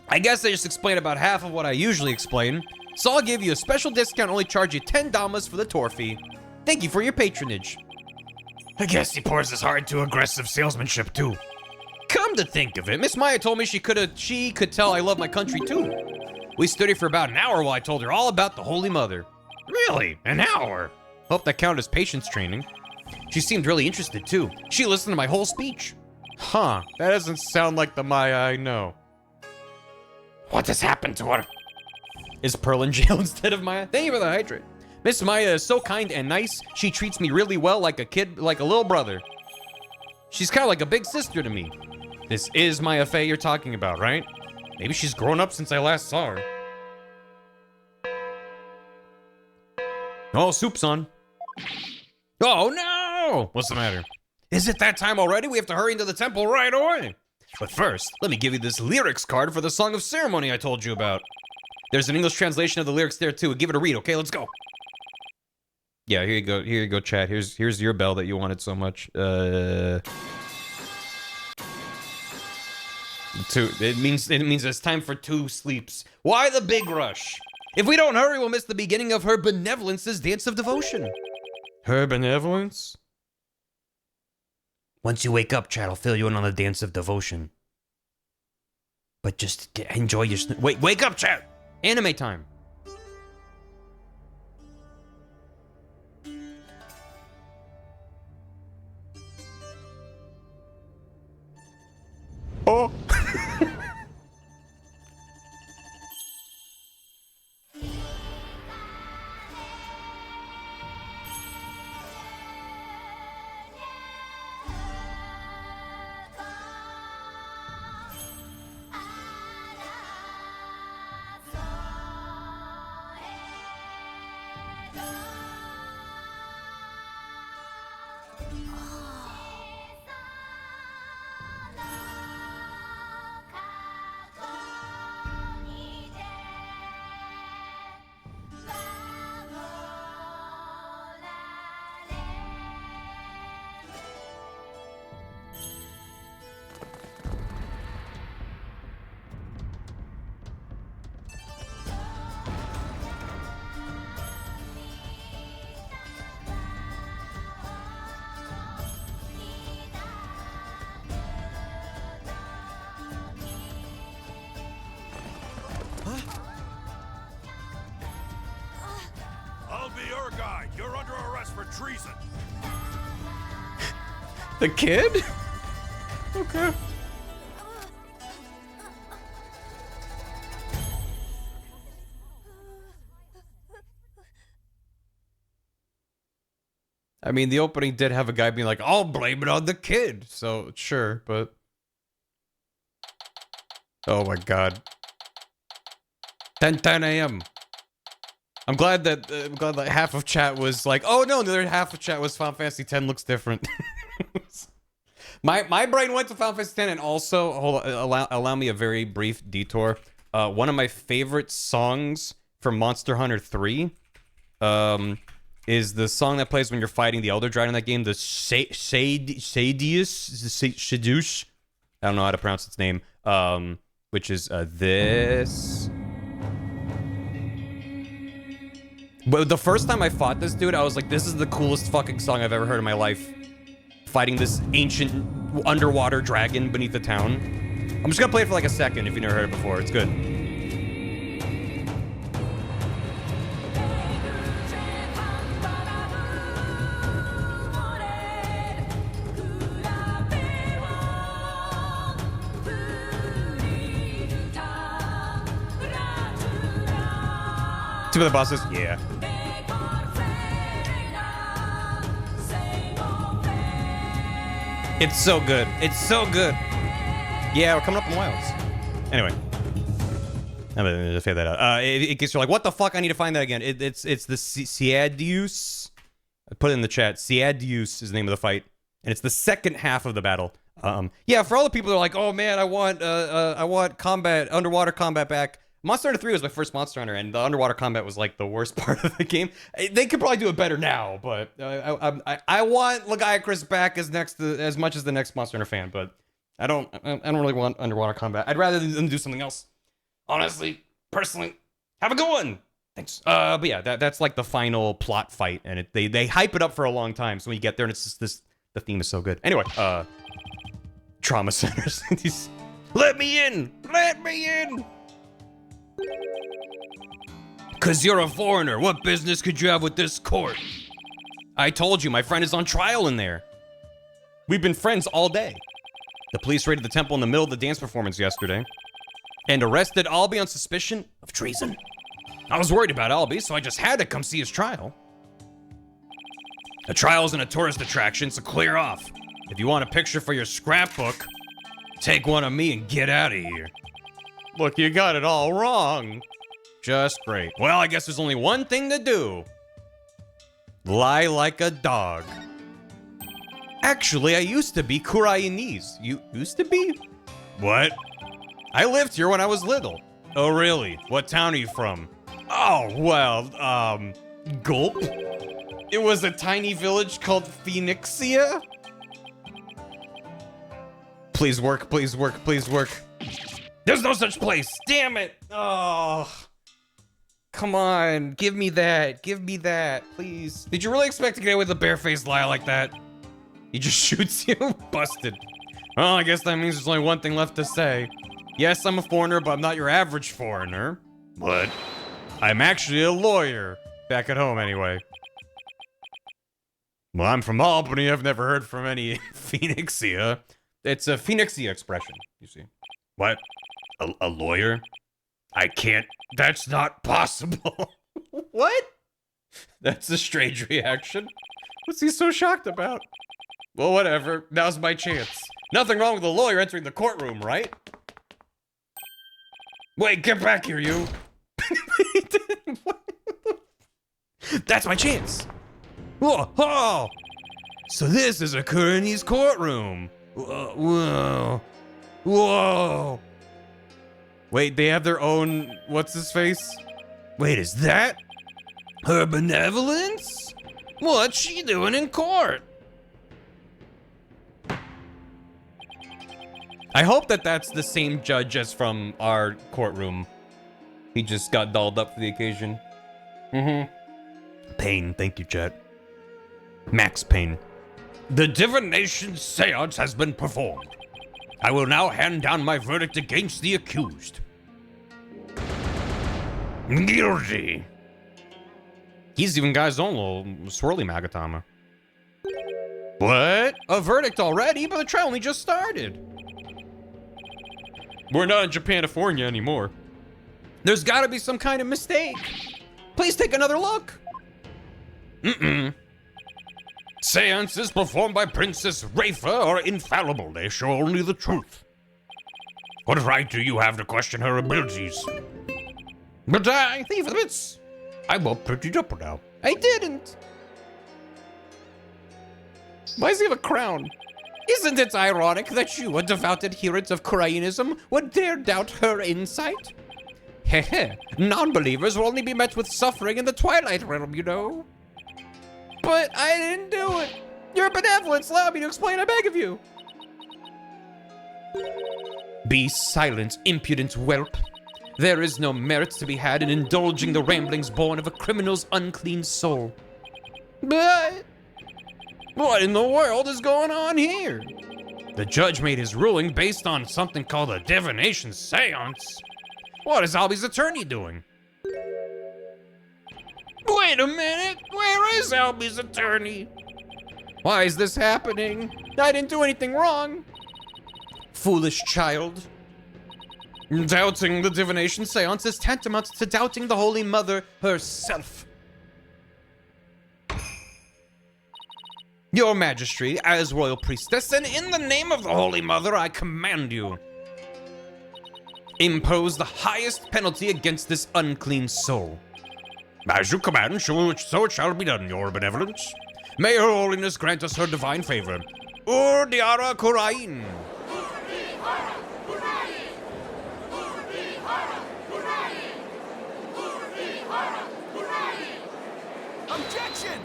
I guess I just explained about half of what I usually explain. So I'll give you a special discount, only charge you 10 damas for the tour fee. Thank you for your patronage. I guess he pours his heart into aggressive salesmanship too. Come to think of it, Miss Maya told me she could tell I love my country too. We stood here for about an hour while I told her all about the Holy Mother. Really? An hour? Hope that counted as patience training. She seemed really interested too. She listened to my whole speech. Huh, that doesn't sound like the Maya I know. What has happened to her? Is Pearl in jail instead of Maya? Thank you for the hydrate. Miss Maya is so kind and nice. She treats me really well, like a kid, like a little brother. She's kind of like a big sister to me. This is Maya Fey you're talking about, right? Maybe she's grown up since I last saw her. Oh, soup's on. Oh no! What's the matter? Is it that time already? We have to hurry into the temple right away. But first, let me give you this lyrics card for the Song of Ceremony I told you about. There's an English translation of the lyrics there too. Give it a read, okay? Let's go. Yeah, here you go. Here you go, chat. Here's your bell that you wanted so much. It means it's time for 2 sleeps. Why the big rush? If we don't hurry, we'll miss the beginning of her benevolence's dance of devotion. Her benevolence? Once you wake up, chat, I'll fill you in on the dance of devotion. But just enjoy your wake up, chat! Anime time. Oh! I'll be your guide. You're under arrest for treason. The kid? Okay. I mean, the opening did have a guy being like, I'll blame it on the kid. So, sure, but... Oh my god. 10 a.m. I'm glad that half of chat was like, oh no, the other half of chat was Final Fantasy X looks different. my brain went to Final Fantasy X, and also, allow me a very brief detour. One of my favorite songs from Monster Hunter 3 is the song that plays when you're fighting the Elder Dragon in that game, the Shadush. I don't know how to pronounce its name. Which is this. But the first time I fought this dude, I was like, this is the coolest fucking song I've ever heard in my life. Fighting this ancient underwater dragon beneath the town. I'm just gonna play it for like a second if you never heard it before. It's good. Two of the bosses? Yeah. It's so good. It's so good. Yeah, we're coming up in wilds. Anyway. I'm gonna fade that out. In case you're like, what the fuck? I need to find that again. It's the Siadius. I put it in the chat. Siadius is the name of the fight. And it's the second half of the battle. Yeah, for all the people that are like, oh man, I want combat, underwater combat back. Monster Hunter 3 was my first Monster Hunter, and the underwater combat was like the worst part of the game. They could probably do it better now, but I want Lagiacrus back as much as the next Monster Hunter fan, but I don't really want underwater combat. I'd rather them do something else. Honestly, personally, have a good one. Thanks. But yeah, that's like the final plot fight, and they hype it up for a long time. So when you get there, and it's just the theme is so good. Anyway, trauma centers. Let me in. Let me in. 'Cause you're a foreigner. What business could you have with this court? I told you, my friend is on trial in there. We've been friends all day. The police raided the temple in the middle of the dance performance yesterday and arrested Albie on suspicion of treason. I was worried about Albie, so I just had to come see his trial. The trial isn't a tourist attraction, so clear off. If you want a picture for your scrapbook, take one of me and get out of here. Look, you got it all wrong. Just great. Well, I guess there's only one thing to do. Lie like a dog. Actually, I used to be Kuraianese. You used to be? What? I lived here when I was little. Oh, really? What town are you from? Oh, well, Gulp? It was a tiny village called Phoenixia? Please work, please work, please work. There's no such place, damn it! Oh. Come on, give me that, please. Did you really expect to get away with a barefaced lie like that? He just shoots you? Busted. Well, I guess that means there's only one thing left to say. Yes, I'm a foreigner, but I'm not your average foreigner. What? I'm actually a lawyer. Back at home, anyway. Well, I'm from Albany. I've never heard from any Phoenixia. It's a Phoenixia expression, you see. What? A lawyer? I can't. That's not possible. What? That's a strange reaction. What's he so shocked about? Well, whatever. Now's my chance. Nothing wrong with a lawyer entering the courtroom, right? Wait, get back here, you. That's my chance. Whoa, oh. So this is a Kuranese courtroom. Whoa. Whoa. Wait, they have their own, what's his face? Wait, is that her benevolence? What's she doing in court? I hope that that's the same judge as from our courtroom. He just got dolled up for the occasion. Pain, thank you, Chet. Max Pain. The divination seance has been performed. I will now hand down my verdict against the accused. Guilty. He's even got his own little swirly Magatama. What? A verdict already? But the trial only just started. We're not in Japanifornia anymore. There's gotta be some kind of mistake. Please take another look. Seances performed by Princess Rafa are infallible. They show only the truth. What right do you have to question her abilities? But I think it's... I'm all prettied up now. I didn't. Why does he have a crown? Isn't it ironic that you, a devout adherent of Kuraianism, would dare doubt her insight? Heh, non-believers will only be met with suffering in the Twilight Realm, you know. But I didn't do it. Your benevolence allowed me to explain, I beg of you. Be silent, impudent whelp. There is no merit to be had in indulging the ramblings born of a criminal's unclean soul. But what in the world is going on here? The judge made his ruling based on something called a divination seance. What is Albie's attorney doing? Wait a minute, where is Albie's attorney? Why is this happening? I didn't do anything wrong. Foolish child. Doubting the divination seance is tantamount to doubting the Holy Mother herself. Your Majesty, as royal priestess, and in the name of the Holy Mother, I command you. Impose the highest penalty against this unclean soul. As you command, so it shall be done, your benevolence. May her holiness grant us her divine favor. Urdiara Kurain. Objection!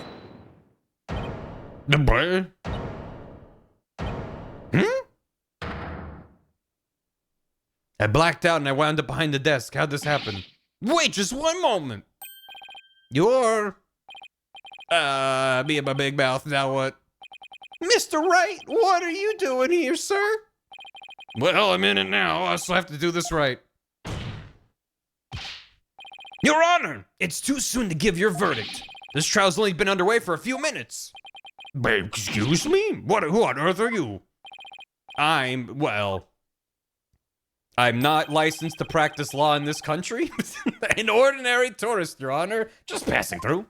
The boy? I blacked out and I wound up behind the desk. How'd this happen? Wait, just one moment. You're... me and my big mouth, now what? Mr. Wright, what are you doing here, sir? Well, I'm in it now. I still have to do this right. Your Honor, it's too soon to give your verdict. This trial's only been underway for a few minutes. Excuse me? Who on earth are you? well, I'm not licensed to practice law in this country. An ordinary tourist, Your Honor, just passing through.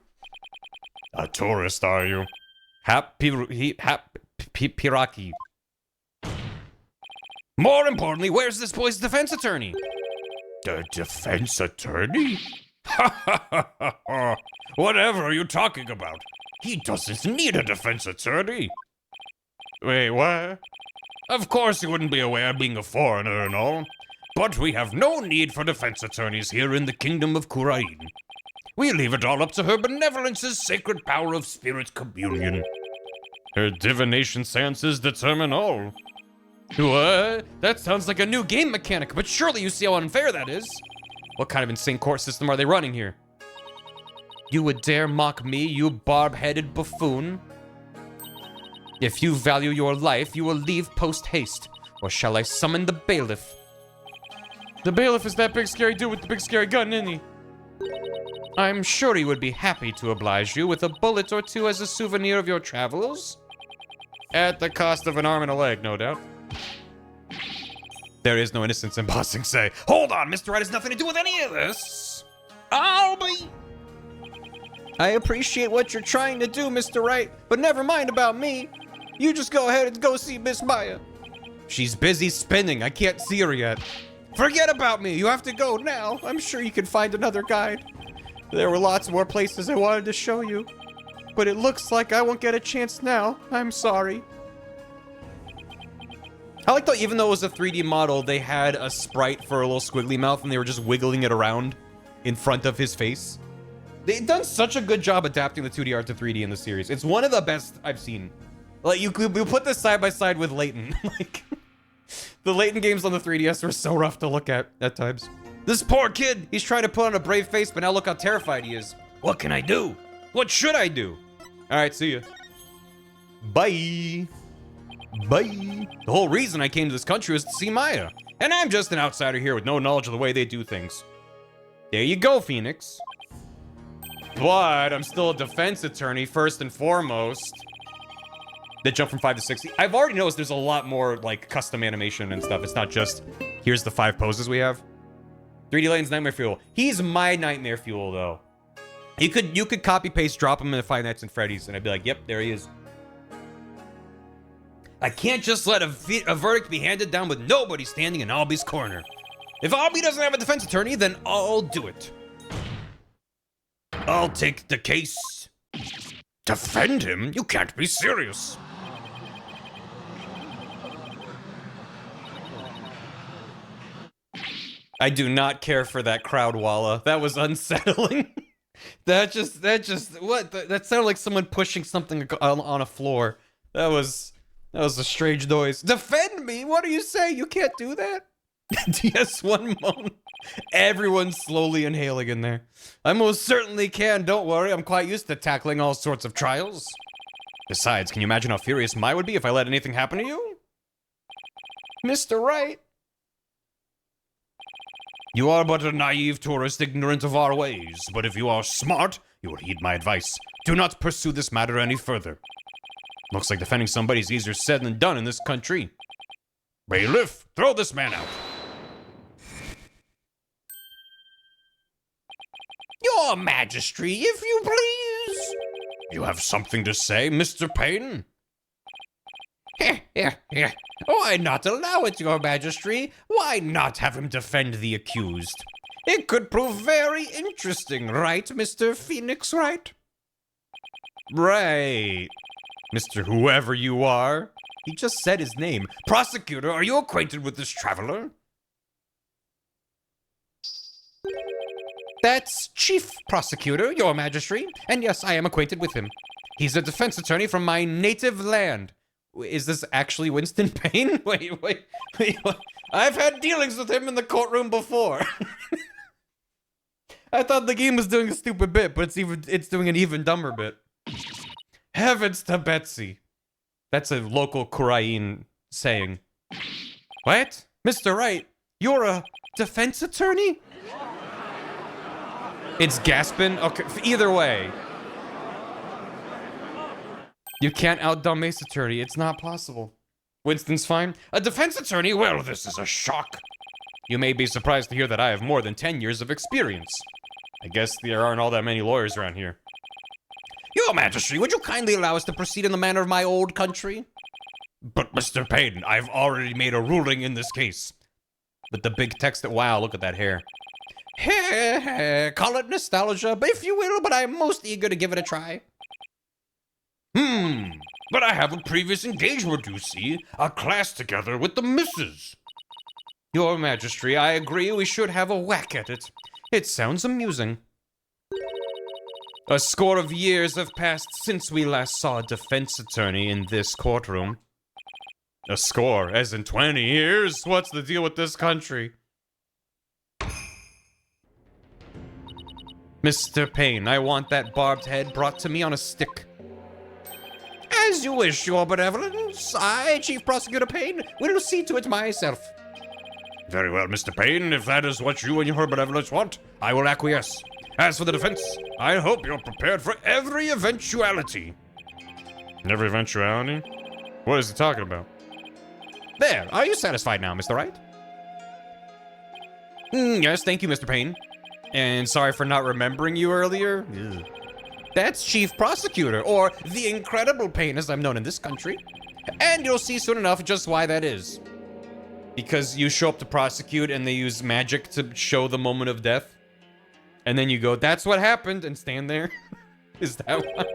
A tourist, are you? Piraki. More importantly, where's this boy's defense attorney? The defense attorney? Whatever are you talking about? He doesn't need a defense attorney. Wait, what? Of course you wouldn't be aware, being a foreigner and all. But we have no need for defense attorneys here in the kingdom of Kurain. We leave it all up to her benevolence's sacred power of spirit communion. Her divination seances determine all. What? That sounds like a new game mechanic, but surely you see how unfair that is. What kind of insane court system are they running here? You would dare mock me, you barb-headed buffoon? If you value your life, you will leave post-haste. Or shall I summon the bailiff? The bailiff is that big scary dude with the big scary gun, isn't he? I'm sure he would be happy to oblige you with a bullet or two as a souvenir of your travels. At the cost of an arm and a leg, no doubt. There is no innocence in bossing, say. Hold on, Mr. Wright has nothing to do with any of this. I'll be... I appreciate what you're trying to do, Mr. Wright, but never mind about me. You just go ahead and go see Miss Maya. She's busy spinning. I can't see her yet. Forget about me. You have to go now. I'm sure you can find another guide. There were lots more places I wanted to show you, but it looks like I won't get a chance now. I'm sorry. I like though, even though it was a 3D model, they had a sprite for a little squiggly mouth and they were just wiggling it around in front of his face. They've done such a good job adapting the 2D art to 3D in the series. It's one of the best I've seen. Like, you put this side by side with Layton. Like, the Layton games on the 3DS were so rough to look at times. This poor kid, he's trying to put on a brave face, but now look how terrified he is. What can I do? What should I do? All right, see ya. Bye. Bye. The whole reason I came to this country was to see Maya. And I'm just an outsider here with no knowledge of the way they do things. There you go, Phoenix. But I'm still a defense attorney, first and foremost. They jump from 5 to 60. I've already noticed there's a lot more, like, custom animation and stuff. It's not just, here's the 5 poses we have. 3D Layton's Nightmare Fuel. He's my Nightmare Fuel, though. You could copy-paste, drop him in the Five Nights at Freddy's, and I'd be like, yep, there he is. I can't just let a verdict be handed down with nobody standing in Albie's corner. If Albie doesn't have a defense attorney, then I'll do it. I'll take the case. Defend him? You can't be serious. I do not care for that crowd, Walla. That was unsettling. That sounded like someone pushing something on a floor. That was a strange noise. Defend me? What do you say? You can't do that? DS1 moan. Everyone's slowly inhaling in there. I most certainly can, don't worry. I'm quite used to tackling all sorts of trials. Besides, can you imagine how furious Mai would be if I let anything happen to you? Mr. Wright. You are but a naive tourist ignorant of our ways, but if you are smart, you will heed my advice. Do not pursue this matter any further. Looks like defending somebody is easier said than done in this country. Bailiff, throw this man out. Your Majesty, if you please. You have something to say, Mr. Payne? Why not allow it, Your Majesty? Why not have him defend the accused? It could prove very interesting, right, Mr. Phoenix Wright? Right. Mr. Whoever you are. He just said his name. Prosecutor, are you acquainted with this traveler? That's Chief Prosecutor, Your Majesty. And yes, I am acquainted with him. He's a defense attorney from my native land. Is this actually Winston Payne? Wait. I've had dealings with him in the courtroom before. I thought the game was doing a stupid bit, but it's doing an even dumber bit. Heavens to Betsy. That's a local Korean saying. What? Mr. Wright, you're a defense attorney? It's Gaspin? Okay, either way. You can't outdumb Mace Attorney. It's not possible. Winston's fine. A defense attorney? Well, this is a shock. You may be surprised to hear that I have more than 10 years of experience. I guess there aren't all that many lawyers around here. Your Majesty, would you kindly allow us to proceed in the manner of my old country? But, Mr. Payne, I've already made a ruling in this case. With the big text, wow, look at that hair. Call it nostalgia, but if you will, but I'm most eager to give it a try. But I have a previous engagement, you see. A class together with the missus. Your Majesty, I agree we should have a whack at it. It sounds amusing. A score of years have passed since we last saw a defense attorney in this courtroom. A score, as in 20 years? What's the deal with this country? Mr. Payne, I want that barbed head brought to me on a stick. As you wish, your benevolence. I, Chief Prosecutor Payne, will see to it myself. Very well, Mr. Payne. If that is what you and your benevolence want, I will acquiesce. As for the defense, I hope you're prepared for every eventuality. Every eventuality? What is he talking about? There, are you satisfied now, Mr. Wright? Yes, thank you, Mr. Payne. And sorry for not remembering you earlier. Ugh. That's Chief Prosecutor, or the Incredible Payne as I'm known in this country. And you'll see soon enough just why that is. Because you show up to prosecute and they use magic to show the moment of death. And then you go, that's what happened, and stand there. Is that why?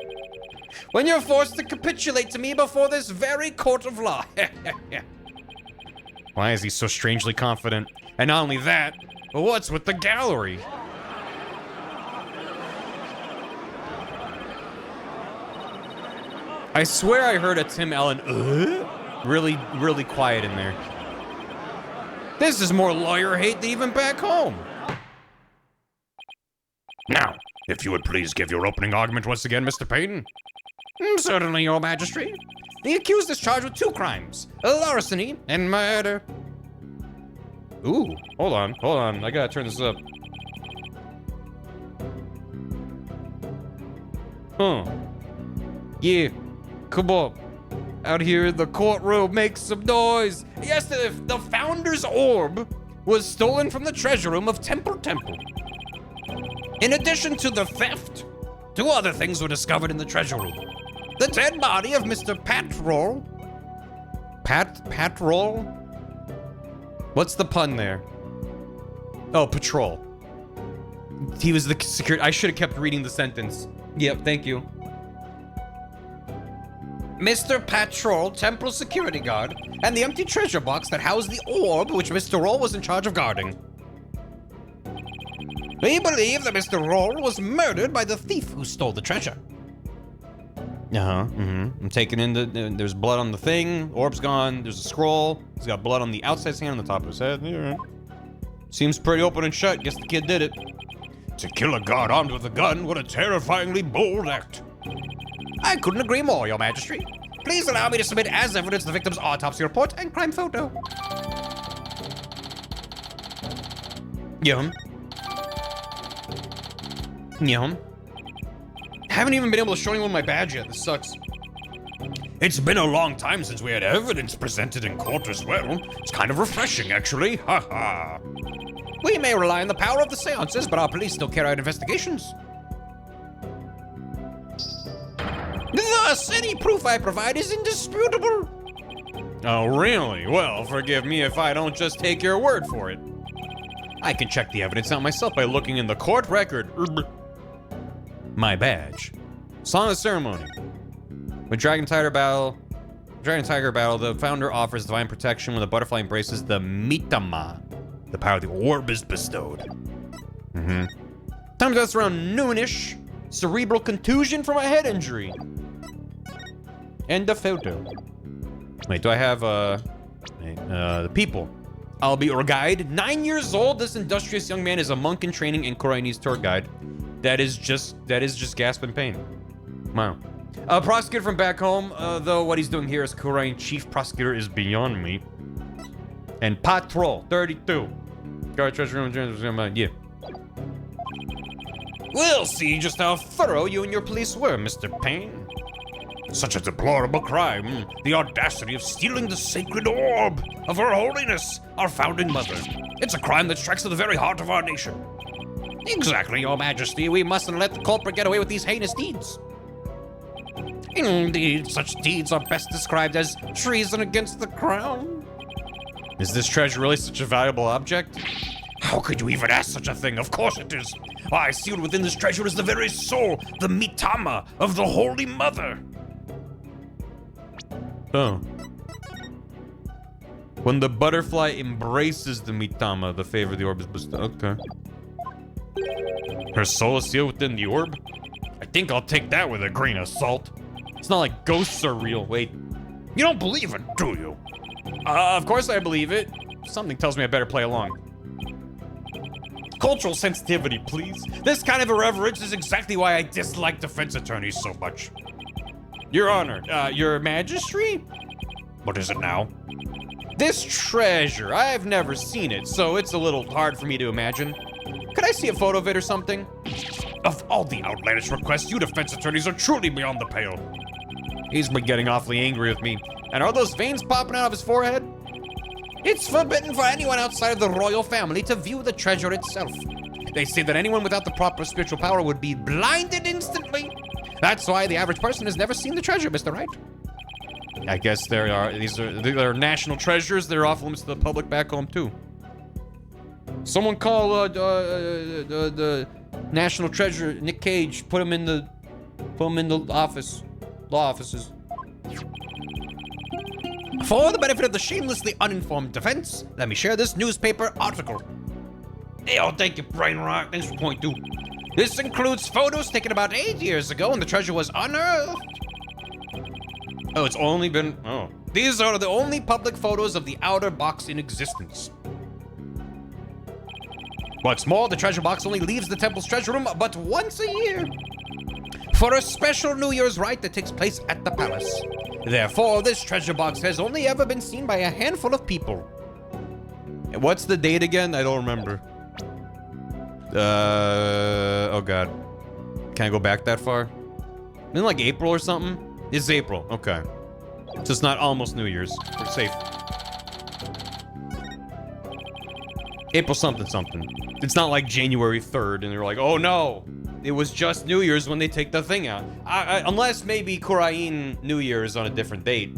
When you're forced to capitulate to me before this very court of law. Why is he so strangely confident? And not only that, but what's with the gallery? I swear I heard a Tim Allen, really, really quiet in there. This is more lawyer hate than even back home. Now, if you would please give your opening argument once again, Mr. Payne. Certainly, Your Majesty. The accused is charged with 2 crimes, larceny and murder. Ooh, hold on. I gotta turn this up. Yeah, come on. Out here in the courtroom, make some noise. Yes, the Founder's Orb was stolen from the treasure room of Temple. In addition to the theft, 2 other things were discovered in the treasure room. The dead body of Mr. Patrol. Patrol? What's the pun there? Oh, patrol. He was the security. I should have kept reading the sentence. Yep, thank you. Mr. Patrol, Temple security guard, and the empty treasure box that housed the orb which Mr. Roll was in charge of guarding. We believe that Mr. Roll was murdered by the thief who stole the treasure. I'm taking in there's blood on the thing, orb's gone, there's a scroll, he's got blood on the outside hand on the top of his head. Yeah, right. Seems pretty open and shut, guess the kid did it. To kill a guard armed with a gun, what a terrifyingly bold act. I couldn't agree more, Your Majesty. Please allow me to submit as evidence the victim's autopsy report and crime photo. Yum. Haven't even been able to show anyone my badge yet. This sucks. It's been a long time since we had evidence presented in court as well. It's kind of refreshing, actually. Ha ha. We may rely on the power of the seances, but our police still carry out investigations. Thus, any proof I provide is indisputable. Oh, really? Well, forgive me if I don't just take your word for it. I can check the evidence out myself by looking in the court record. My badge. Song of Ceremony. With Dragon Tiger Battle, the founder offers divine protection when the butterfly embraces the Mitama. The power of the orb is bestowed. Time to dust around noonish. Cerebral contusion from a head injury. And a photo. Wait, do I have the people? I'll be your guide. 9 years old, this industrious young man is a monk in training and Koreanese tour guide. That is just gasp and pain. Wow. A prosecutor from back home, though what he's doing here as Korean chief prosecutor is beyond me. And Patrol, 32. Guard treasure room, yeah. We'll see just how thorough you and your police were, Mr. Payne. Such a deplorable crime. The audacity of stealing the sacred orb of Her Holiness, our founding mother. It's a crime that strikes to the very heart of our nation. Exactly, Your Majesty. We mustn't let the culprit get away with these heinous deeds. Indeed, such deeds are best described as treason against the crown. Is this treasure really such a valuable object? How could you even ask such a thing? Of course it is. Why, sealed within this treasure is the very soul, the mitama of the Holy Mother. Oh. When the butterfly embraces the mitama, the favor of the orb is bestowed. Okay. Her soul is sealed within the orb? I think I'll take that with a grain of salt. It's not like ghosts are real. Wait. You don't believe it, do you? Of course I believe it. Something tells me I better play along. Cultural sensitivity, please. This kind of irreverence is exactly why I dislike defense attorneys so much. Your Honor, Your Majesty? What is it now? This treasure, I've never seen it, so it's a little hard for me to imagine. Could I see a photo of it or something? Of all the outlandish requests, you defense attorneys are truly beyond the pale. He's been getting awfully angry with me. And are those veins popping out of his forehead? It's forbidden for anyone outside of the royal family to view the treasure itself. They say that anyone without the proper spiritual power would be blinded instantly. That's why the average person has never seen the treasure, Mr. Wright. I guess these are national treasures. They're off limits to the public back home too. Someone call the national treasure Nick Cage. Put him in the office, law offices. For the benefit of the shamelessly uninformed defense, let me share this newspaper article. Hey, I'll take your brain rot. Thanks for point two. This includes photos taken about 8 years ago when the treasure was unearthed. Oh, it's only been... Oh. These are the only public photos of the outer box in existence. What's more, the treasure box only leaves the temple's treasure room but once a year, for a special New Year's rite that takes place at the palace. Therefore, this treasure box has only ever been seen by a handful of people. What's the date again? I don't remember. Oh god. Can I go back that far? Isn't it like April or something? It's April, okay. So it's not almost New Year's. We're safe. April something something. It's not like January 3rd and they're like, oh no, it was just New Year's when they take the thing out. Unless maybe Korean New Year is on a different date.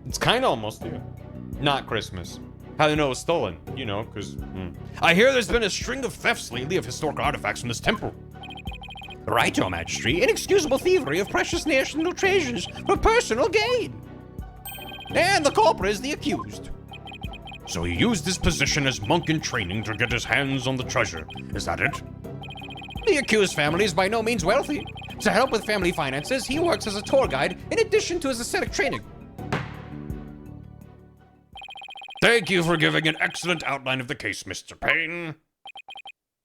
It's kind of almost there. Not Christmas. How do they know it was stolen? You know, because... I hear there's been a string of thefts lately of historic artifacts from this temple. Right, Your Majesty. Inexcusable thievery of precious national treasures for personal gain. And the culprit is the accused. So he used his position as monk in training to get his hands on the treasure. Is that it? The accused family is by no means wealthy. To help with family finances, he works as a tour guide in addition to his ascetic training. Thank you for giving an excellent outline of the case, Mr. Payne.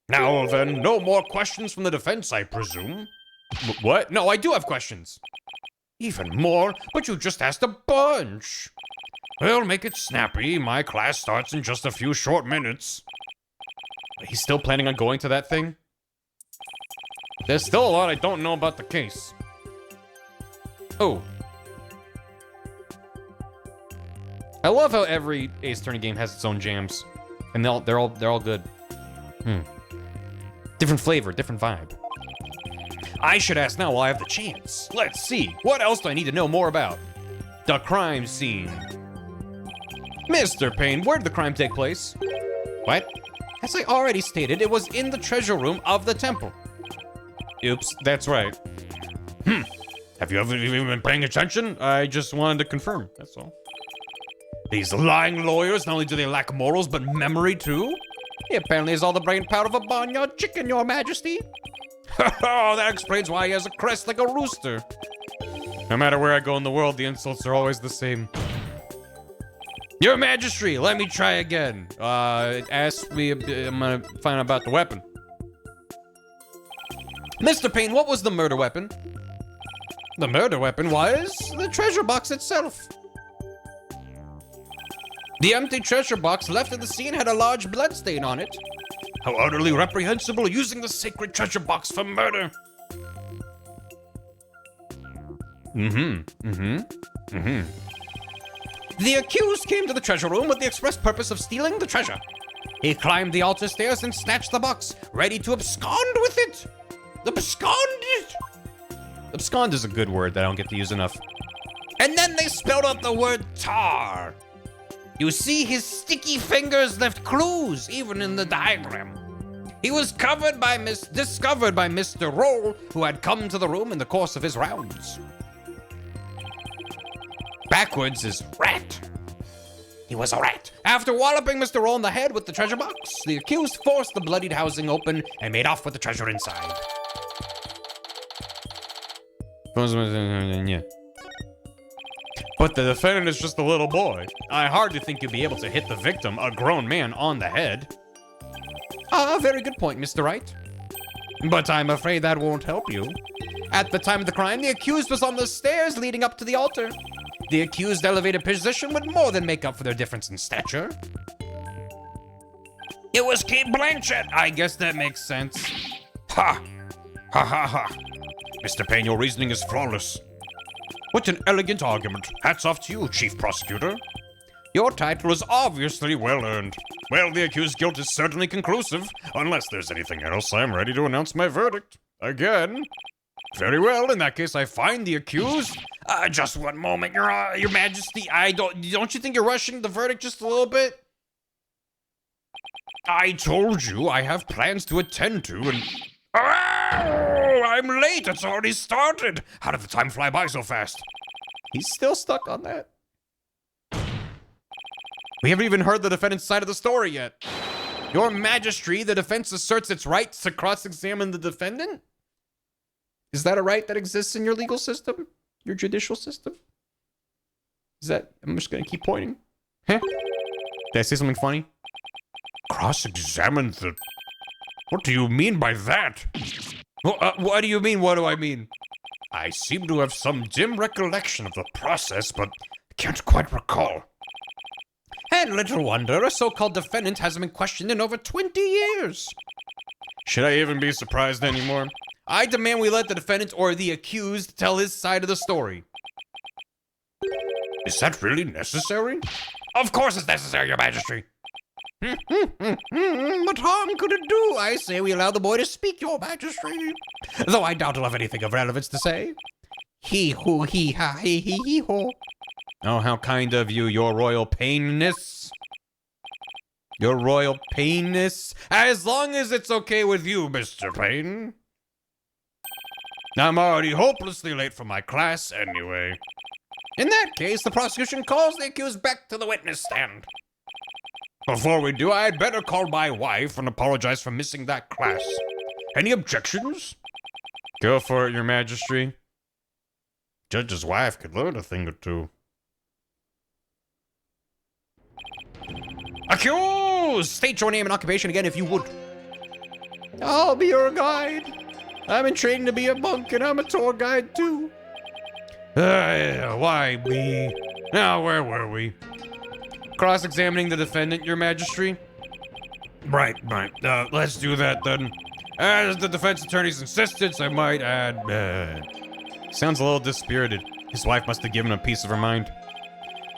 Now then, no more questions from the defense, I presume? What? No, I do have questions. Even more? But you just asked a bunch. Well, make it snappy. My class starts in just a few short minutes. He's still planning on going to that thing? There's still a lot I don't know about the case. Oh. I love how every Ace Attorney game has its own jams. And they're all good. Different flavor, different vibe. I should ask now while I have the chance. Let's see. What else do I need to know more about? The crime scene. Mr. Payne, where did the crime take place? What? As I already stated, it was in the treasure room of the temple. Oops, that's right. Have you ever even been paying attention? I just wanted to confirm, that's all. These lying lawyers, not only do they lack morals, but memory too? He apparently has all the brain power of a barnyard chicken, Your Majesty. Oh, that explains why he has a crest like a rooster. No matter where I go in the world, the insults are always the same. Your Majesty, let me try again. Ask me, I'm gonna find out about the weapon. Mr. Payne, what was the murder weapon? The murder weapon was the treasure box itself. The empty treasure box left at the scene had a large blood stain on it. How utterly reprehensible, using the sacred treasure box for murder. The accused came to the treasure room with the express purpose of stealing the treasure. He climbed the altar stairs and snatched the box, ready to abscond with it. Absconded? Abscond is a good word that I don't get to use enough. And then they spelled out the word tar. You see, his sticky fingers left clues, even in the diagram. He was discovered by Mr. Roll, who had come to the room in the course of his rounds. Backwards is rat. He was a rat. After walloping Mr. Roll in the head with the treasure box, the accused forced the bloodied housing open and made off with the treasure inside. But the defendant is just a little boy. I hardly think you'd be able to hit the victim, a grown man, on the head. Ah, very good point, Mr. Wright. But I'm afraid that won't help you. At the time of the crime, the accused was on the stairs leading up to the altar. The accused elevated position would more than make up for their difference in stature. It was Kate Blanchett. I guess that makes sense. Ha! Ha ha ha. Mr. Payne, your reasoning is flawless. What an elegant argument. Hats off to you, Chief Prosecutor. Your title is obviously well earned. Well, the accused's guilt is certainly conclusive. Unless there's anything else, I'm ready to announce my verdict. Again. Very well, in that case, I find the accused. Just one moment, Your Majesty. Don't you think you're rushing the verdict just a little bit? I told you I have plans to attend to and... Oh, I'm late. It's already started. How did the time fly by so fast? He's still stuck on that. We haven't even heard the defendant's side of the story yet. Your Majesty, the defense asserts its rights to cross-examine the defendant? Is that a right that exists in your legal system? Your judicial system? Is that... I'm just gonna keep pointing. Huh? Did I say something funny? Cross-examine the... What do you mean by that? What do you mean? What do I mean? I seem to have some dim recollection of the process, but can't quite recall. And little wonder, a so-called defendant hasn't been questioned in over 20 years. Should I even be surprised anymore? I demand we let the defendant or the accused tell his side of the story. Is that really necessary? Of course it's necessary, Your Majesty. What harm could it do? I say we allow the boy to speak, Your Majesty. Though I doubt he'll have anything of relevance to say. He-hoo, he-ha, he-he-he-ho. Oh, how kind of you, your royal painness. Your royal painness. As long as it's okay with you, Mr. Payne. I'm already hopelessly late for my class anyway. In that case, the prosecution calls the accused back to the witness stand. Before we do, I'd better call my wife and apologize for missing that class. Any objections? Go for it, Your Majesty. Judge's wife could learn a thing or two. Accused! State your name and occupation again if you would. I'll be your guide. I'm in training to be a monk and I'm a tour guide too. Why me? Now, where were we? Cross-examining the defendant, Your Majesty. Right. Let's do that then. As the defense attorneys insisted, I might add, Sounds a little dispirited. His wife must have given him a piece of her mind.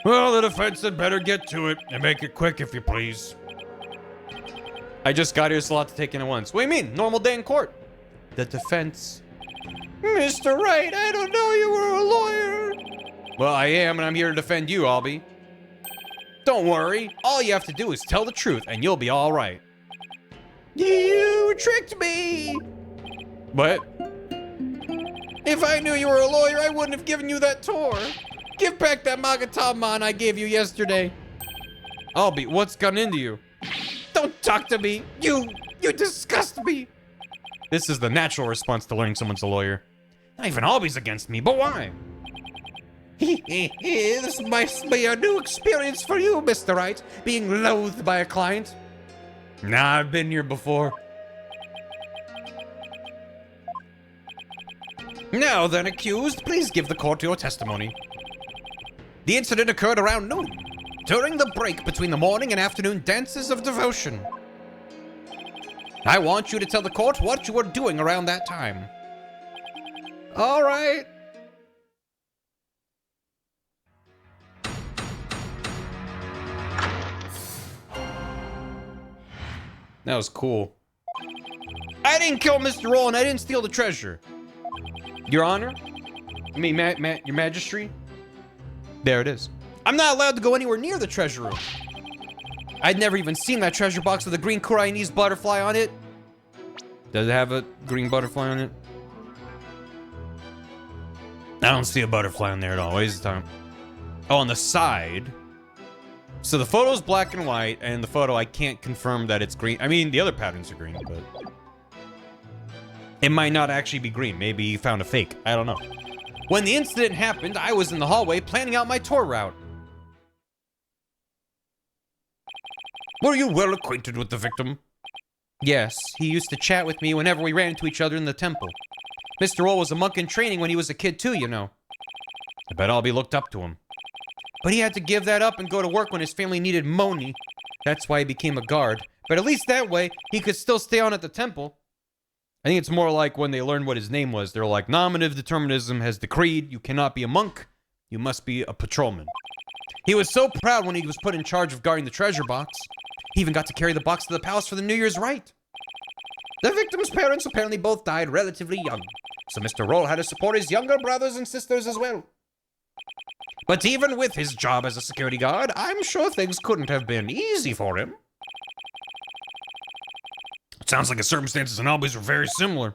Well, the defense had better get to it, and make it quick if you please. I just got here, so a lot to take in at once. What do you mean? Normal day in court. The defense. Mr. Wright, I don't know you were a lawyer. Well, I am, and I'm here to defend you, Albie. Don't worry. All you have to do is tell the truth, and you'll be all right. You tricked me. What? If I knew you were a lawyer, I wouldn't have given you that tour. Give back that Magatamon I gave you yesterday. Albie, what's gotten into you? Don't talk to me. You disgust me. This is the natural response to learning someone's a lawyer. Not even Albie's against me, but why? This must be a new experience for you, Mr. Wright, being loathed by a client. Nah, I've been here before. Now then, accused, please give the court your testimony. The incident occurred around noon, during the break between the morning and afternoon dances of devotion. I want you to tell the court what you were doing around that time. All right. That was cool. I didn't kill Mr. Roll and I didn't steal the treasure. Your Honor? I mean, your Majesty? There it is. I'm not allowed to go anywhere near the treasure room. I'd never even seen that treasure box with a green Koreanese butterfly on it. Does it have a green butterfly on it? I don't see a butterfly on there at all. Waste of time. Oh, on the side. So the photo's black and white, and the photo, I can't confirm that it's green. I mean, the other patterns are green, but... it might not actually be green. Maybe you found a fake. I don't know. When the incident happened, I was in the hallway planning out my tour route. Were you well acquainted with the victim? Yes, he used to chat with me whenever we ran into each other in the temple. Mr. Roll was a monk in training when he was a kid too, you know. I bet I'll be looked up to him. But he had to give that up and go to work when his family needed money. That's why he became a guard. But at least that way, he could still stay on at the temple. I think it's more like when they learned what his name was. They're like, nominative determinism has decreed you cannot be a monk. You must be a patrolman. He was so proud when he was put in charge of guarding the treasure box. He even got to carry the box to the palace for the New Year's rite. The victim's parents apparently both died relatively young. So Mr. Roll had to support his younger brothers and sisters as well. But even with his job as a security guard, I'm sure things couldn't have been easy for him. It sounds like his circumstances and hobbies were very similar.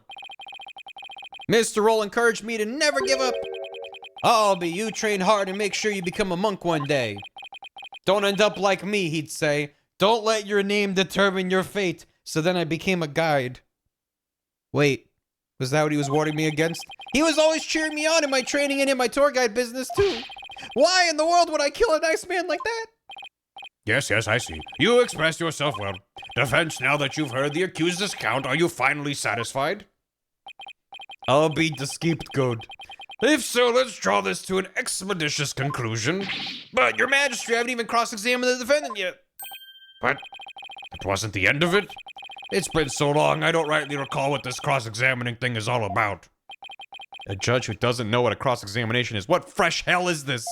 Mr. Roll encouraged me to never give up. Albie, you train hard and make sure you become a monk one day. Don't end up like me, he'd say. Don't let your name determine your fate. So then I became a guide. Wait, was that what he was warning me against? He was always cheering me on in my training and in my tour guide business too. Why in the world would I kill a nice man like that? Yes, I see. You expressed yourself well. Defense, now that you've heard the accused's account, are you finally satisfied? I'll be the scapegoat. If so, let's draw this to an expeditious conclusion. But, Your Majesty, I haven't even cross-examined the defendant yet. What? That wasn't the end of it? It's been so long, I don't rightly recall what this cross-examining thing is all about. A judge who doesn't know what a cross-examination is. What fresh hell is this?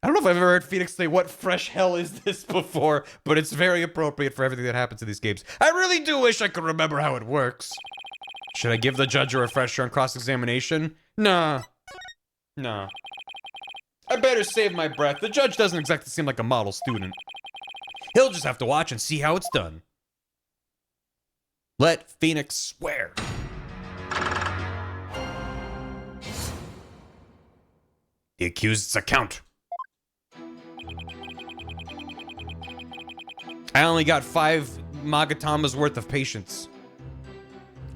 I don't know if I've ever heard Phoenix say, what fresh hell is this before, but it's very appropriate for everything that happens in these games. I really do wish I could remember how it works. Should I give the judge a refresher on cross-examination? Nah. I better save my breath. The judge doesn't exactly seem like a model student. He'll just have to watch and see how it's done. Let Phoenix swear. The accused's account. I only got 5 Magatamas worth of patience.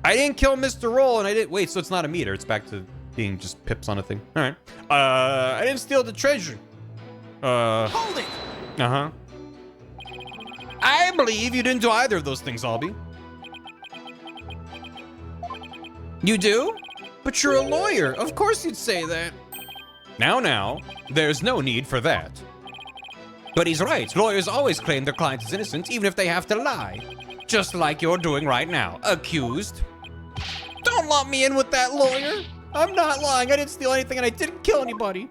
I didn't kill Mr. Roll, and I didn't... Wait, so it's not a meter. It's back to being just pips on a thing. All right. I didn't steal the treasure. Hold it! Uh-huh. I believe you didn't do either of those things, Albie. You do? But you're a lawyer. Of course you'd say that. Now, there's no need for that. But he's right. Lawyers always claim their client is innocent, even if they have to lie. Just like you're doing right now. Accused. Don't lump me in with that, lawyer. I'm not lying. I didn't steal anything and I didn't kill anybody.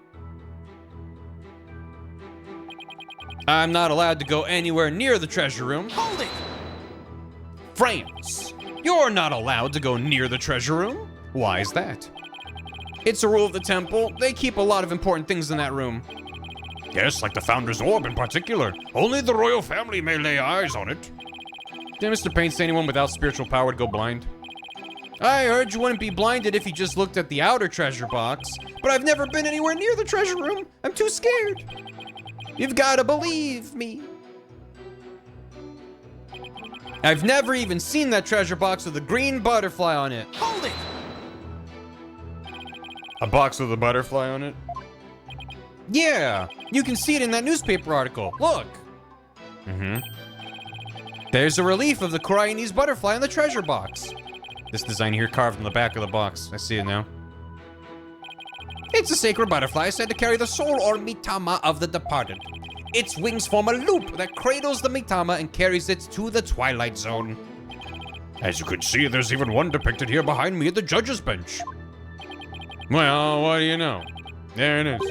I'm not allowed to go anywhere near the treasure room. Hold it! France, you're not allowed to go near the treasure room. Why is that? It's a rule of the temple. They keep a lot of important things in that room. Yes, like the Founder's Orb in particular. Only the royal family may lay eyes on it. Did Mr. Payne say anyone without spiritual power would go blind? I heard you wouldn't be blinded if you just looked at the outer treasure box, but I've never been anywhere near the treasure room. I'm too scared. You've got to believe me. I've never even seen that treasure box with a green butterfly on it. Hold it! A box with a butterfly on it? Yeah, you can see it in that newspaper article. Look. There's a relief of the Koreanese butterfly on the treasure box. This design here carved on the back of the box. I see it now. It's a sacred butterfly said to carry the soul or mitama of the departed. Its wings form a loop that cradles the mitama and carries it to the Twilight Zone. As you can see, there's even one depicted here behind me at the judge's bench. Well, what do you know? There it is.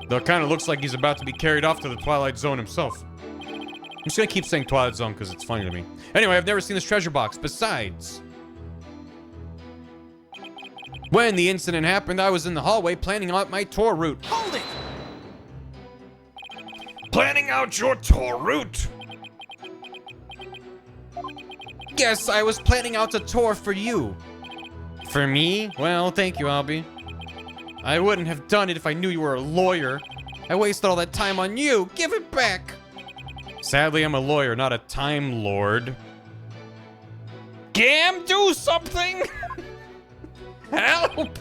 Though it kind of looks like he's about to be carried off to the Twilight Zone himself. just gonna keep saying Twilight Zone because it's funny to me. Anyway, I've never seen this treasure box. Besides, when the incident happened, I was in the hallway planning out my tour route. Hold it! Planning out your tour route? Yes, I was planning out a tour for you. For me? Well, thank you, Albie. I wouldn't have done it if I knew you were a lawyer. I wasted all that time on you. Give it back. Sadly, I'm a lawyer, not a time lord. Gam, do something! Help!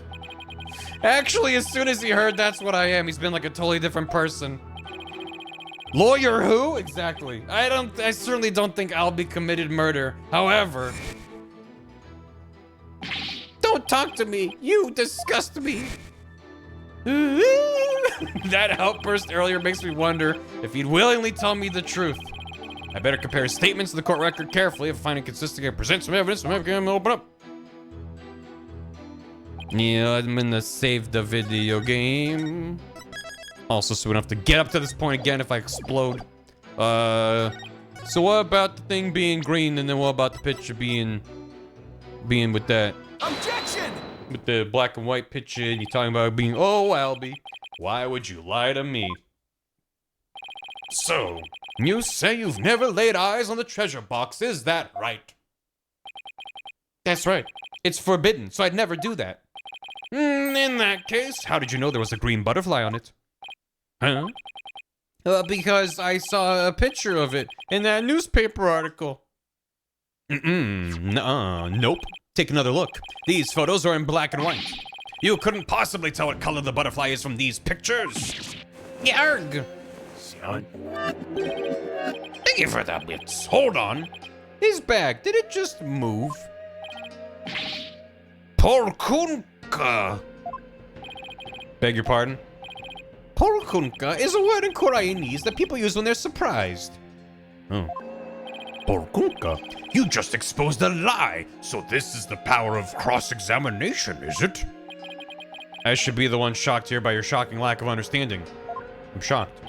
Actually, as soon as he heard that's what I am, he's been like a totally different person. Lawyer who? Exactly. I certainly don't think Albie committed murder. However, don't talk to me. You disgust me. That outburst earlier makes me wonder if he'd willingly tell me the truth. I better compare his statements to the court record carefully. If I find it consistent, I present some evidence. I'm gonna open up. Yeah, I'm gonna save the video game. Also, so we don't have to get up to this point again if I explode. So what about the thing being green, and then what about the picture being with that? Objection! With the black and white picture, and you're talking about being, oh, Albie, why would you lie to me? So, you say you've never laid eyes on the treasure box, is that right? That's right. It's forbidden, so I'd never do that. In that case, how did you know there was a green butterfly on it? Huh? Because I saw a picture of it in that newspaper article. Nope. Take another look. These photos are in black and white. You couldn't possibly tell what color the butterfly is from these pictures. Yarg! Thank you for that, Wits. Hold on. His bag, did it just move? Porkunka. Beg your pardon? Porkunka is a word in Koreanese that people use when they're surprised. Oh. Porkunka? You just exposed a lie. So this is the power of cross-examination, is it? I should be the one shocked here by your shocking lack of understanding. I'm shocked.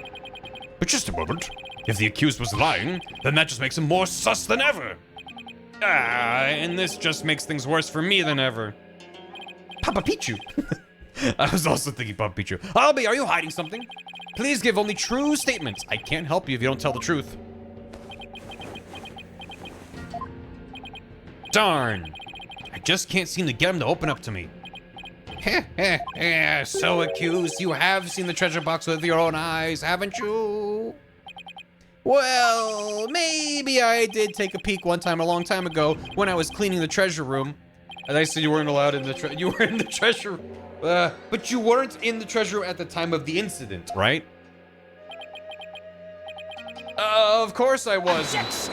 But just a moment. If the accused was lying, then that just makes him more sus than ever. And this just makes things worse for me than ever. Papa Pichu. I was also thinking Papa Pichu. Albie, are you hiding something? Please give only true statements. I can't help you if you don't tell the truth. Darn. I just can't seem to get him to open up to me. So accused, you have seen the treasure box with your own eyes, haven't you? Well, maybe I did take a peek one time a long time ago when I was cleaning the treasure room. And I said you weren't allowed in the you were in the treasure but you weren't in the treasure room at the time of the incident, right? Of course I wasn't.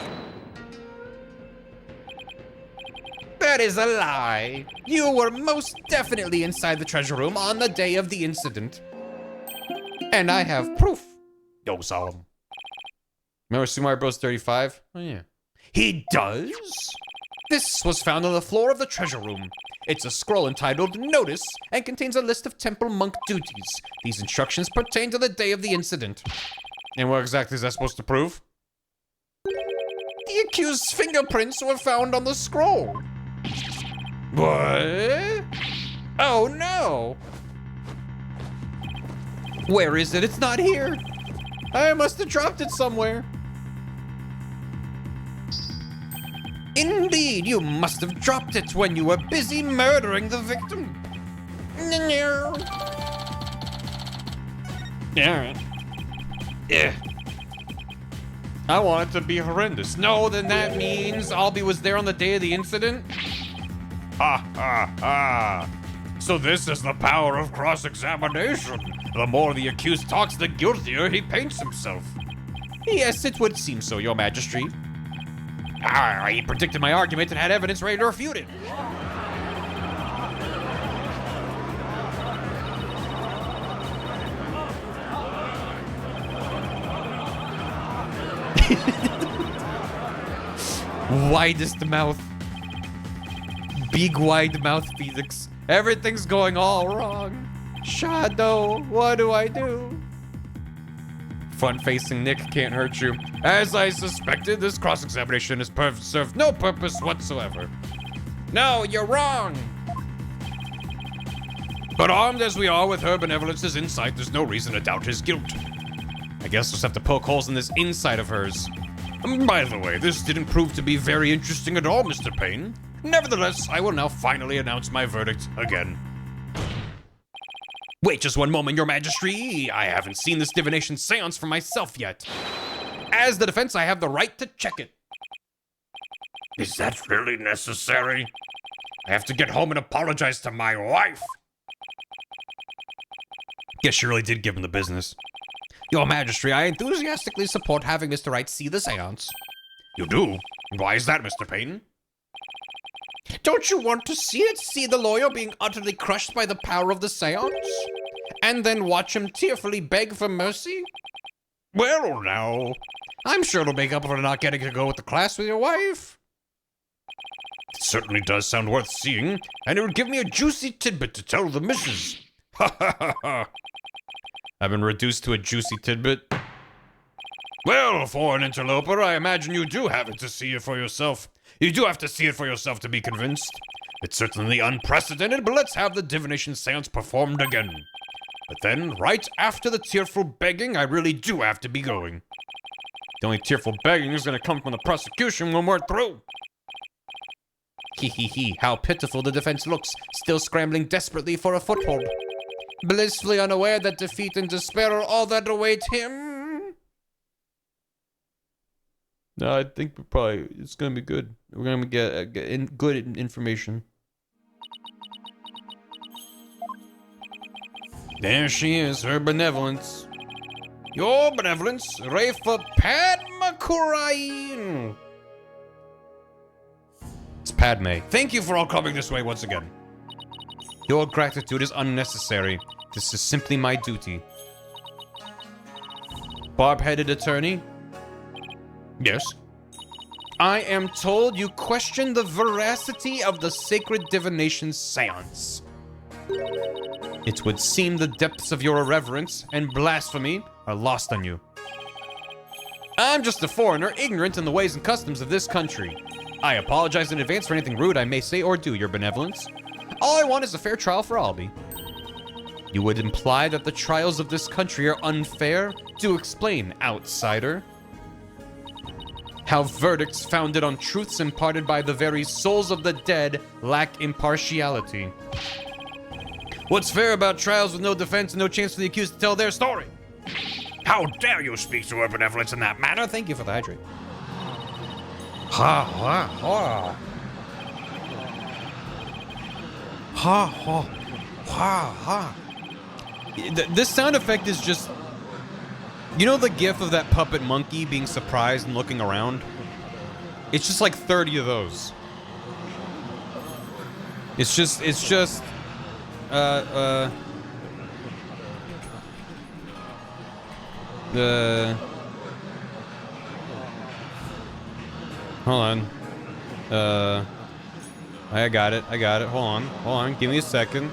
That is a lie. You were most definitely inside the treasure room on the day of the incident. And I have proof. Yo, Solemn. Remember Super Mario Bros. 35? Oh, yeah. He does? This was found on the floor of the treasure room. It's a scroll entitled Notice and contains a list of temple monk duties. These instructions pertain to the day of the incident. And what exactly is that supposed to prove? The accused's fingerprints were found on the scroll. What? Oh no! Where is it? It's not here. I must have dropped it somewhere. Indeed, you must have dropped it when you were busy murdering the victim. Yeah. I want it to be horrendous. No, then that means Albie was there on the day of the incident? Ha ha ha. So this is the power of cross-examination. The more the accused talks, the guiltier he paints himself. Yes, it would seem so, Your Majesty. He predicted my argument and had evidence ready to refute it. Widest mouth. Big wide mouth Phoenix. Everything's going all wrong. Shadow, what do I do? Front-facing Nick can't hurt you. As I suspected, this cross-examination has served no purpose whatsoever. No, you're wrong. But armed as we are with her benevolence's insight, there's no reason to doubt his guilt. I guess we'll just have to poke holes in this inside of hers. By the way, this didn't prove to be very interesting at all, Mr. Payne. Nevertheless, I will now finally announce my verdict again. Wait just one moment, Your Majesty. I haven't seen this divination seance for myself yet. As the defense, I have the right to check it. Is that really necessary? I have to get home and apologize to my wife. Guess you really did give him the business. Your Majesty, I enthusiastically support having Mr. Wright see the seance. You do? Why is that, Mr. Payne? Don't you want to see it? See the lawyer being utterly crushed by the power of the seance? And then watch him tearfully beg for mercy? Well, now. I'm sure it'll make up for not getting to go with the class with your wife. It certainly does sound worth seeing, and it would give me a juicy tidbit to tell the missus. Ha ha ha ha. I've been reduced to a juicy tidbit. Well, for an interloper, I imagine you do have it to see it for yourself. You do have to see it for yourself to be convinced. It's certainly unprecedented, but let's have the divination seance performed again. But then, right after the tearful begging, I really do have to be going. The only tearful begging is gonna come from the prosecution when we're through. Hee hee hee, how pitiful the defense looks, still scrambling desperately for a foothold. Blissfully unaware that defeat and despair are all that await him. No, I think it's gonna be good. We're gonna get good information. There she is, her benevolence. Your benevolence, Rafa Padmakurain. It's Padme. Thank you for all coming this way once again. Your gratitude is unnecessary. This is simply my duty. Barb-headed attorney? Yes? I am told you question the veracity of the sacred divination seance. It would seem the depths of your irreverence and blasphemy are lost on you. I'm just a foreigner, ignorant in the ways and customs of this country. I apologize in advance for anything rude I may say or do, Your Benevolence. All I want is a fair trial for Albie. You would imply that the trials of this country are unfair? Do explain, outsider. How verdicts founded on truths imparted by the very souls of the dead lack impartiality. What's fair about trials with no defense and no chance for the accused to tell their story? How dare you speak to her benevolence in that manner? Thank you for the hydrate. Ha ha ha. Ha ha ha ha. This sound effect is just... You know the gif of that puppet monkey being surprised and looking around? It's just like 30 of those. It's just... Hold on. I got it. Hold on. Give me a second.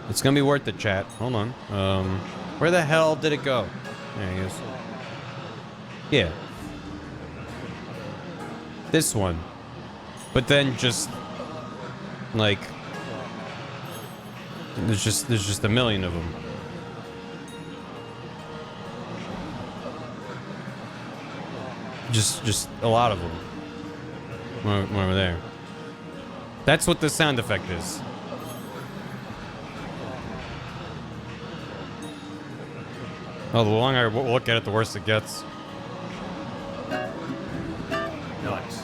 It's gonna be worth it, chat. Hold on. Where the hell did it go? There he is. Yeah. This one. But then just like there's just a million of them. Just a lot of them. Over there. That's what the sound effect is. Oh, the longer I look at it, the worse it gets. Nice.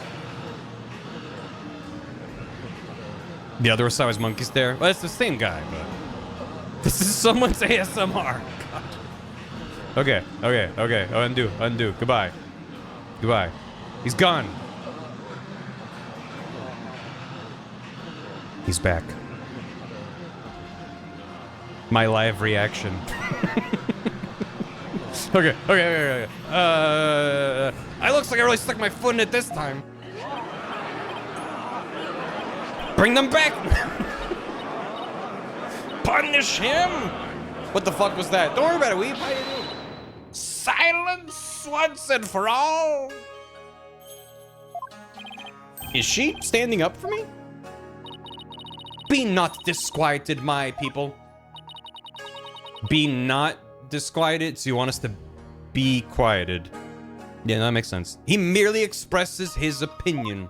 The other size monkey's there. Well, it's the same guy, but this is someone's ASMR. God. Okay. Oh, undo. Goodbye. He's gone. He's back. My live reaction. Okay. I looks like I really stuck my foot in it this time. Bring them back! punish him. What the fuck was that? Don't worry about it, Weeb. How you doing? Silence once and for all. Is she standing up for me? Be not disquieted, my people. Be not disquieted, so you want us to be quieted. Yeah, that makes sense. He merely expresses his opinion.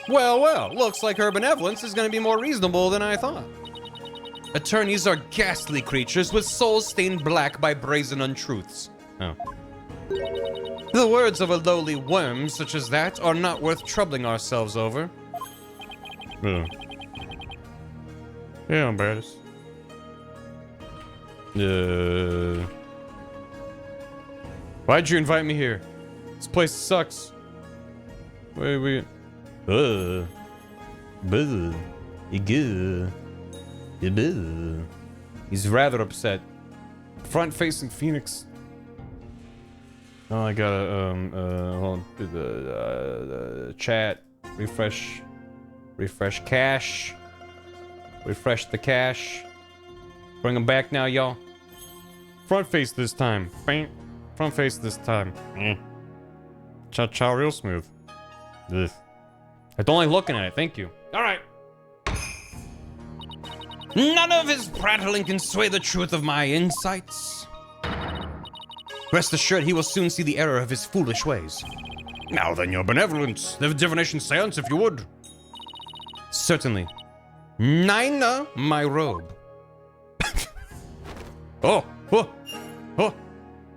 Well, looks like her benevolence is gonna be more reasonable than I thought. Attorneys are ghastly creatures with souls stained black by brazen untruths. Oh. The words of a lowly worm such as that are not worth troubling ourselves over. Yeah, embarrassed. Why'd you invite me here? This place sucks. Wait. He's rather upset. Front-facing Phoenix. Oh, I gotta, hold on. Chat. Refresh cache. Refresh the cache. Bring him back now, y'all. Front face this time. Bam. Front face this time. Cha-cha real smooth. Ugh. I don't like looking at it, thank you. Alright. None of his prattling can sway the truth of my insights. Rest assured, he will soon see the error of his foolish ways. Now then, your benevolence. The divination seance, if you would. Certainly. Nina, my robe. Oh.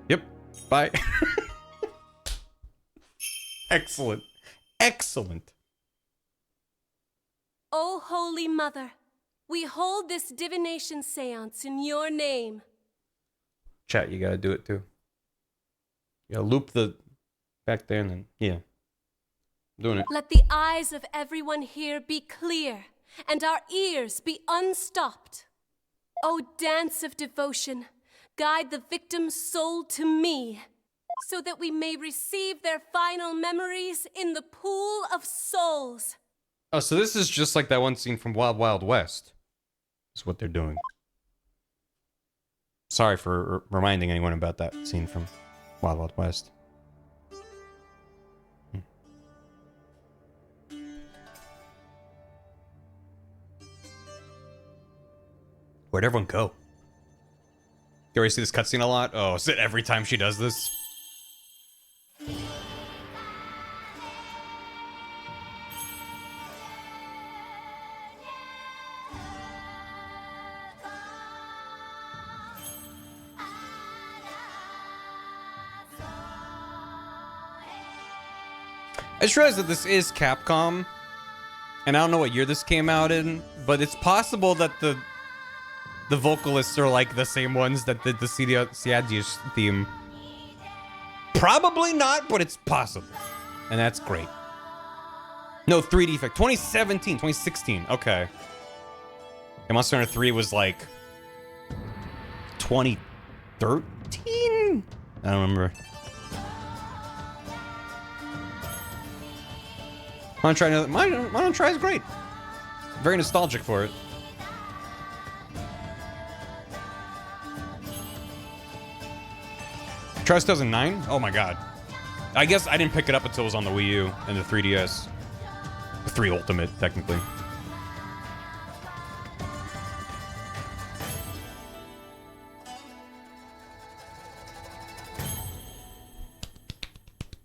Yep. Bye. Excellent. O Holy Mother, we hold this divination seance in your name. Chat, you gotta do it too. You gotta loop the back there and then, yeah. I'm doing it. Let the eyes of everyone here be clear and our ears be unstopped. O dance of devotion, guide the victim's soul to me, so that we may receive their final memories in the pool of souls. Oh, so this is just like that one scene from Wild Wild West. Is what they're doing. Sorry for reminding anyone about that scene from Wild Wild West. Where'd everyone go? You already see this cutscene a lot? Oh, is it every time she does this? I just realized that this is Capcom, and I don't know what year this came out in, but it's possible that the vocalists are like the same ones that did the Siadius theme. Probably not, but it's possible. And that's great. No, 3D effect. 2017, 2016. Okay. And Monster Hunter 3 was like 2013? I don't remember. Want to try another? Why don't try is great. Very nostalgic for it. Try 2009? Oh my god. I guess I didn't pick it up until it was on the Wii U and the 3DS. The 3 Ultimate, technically.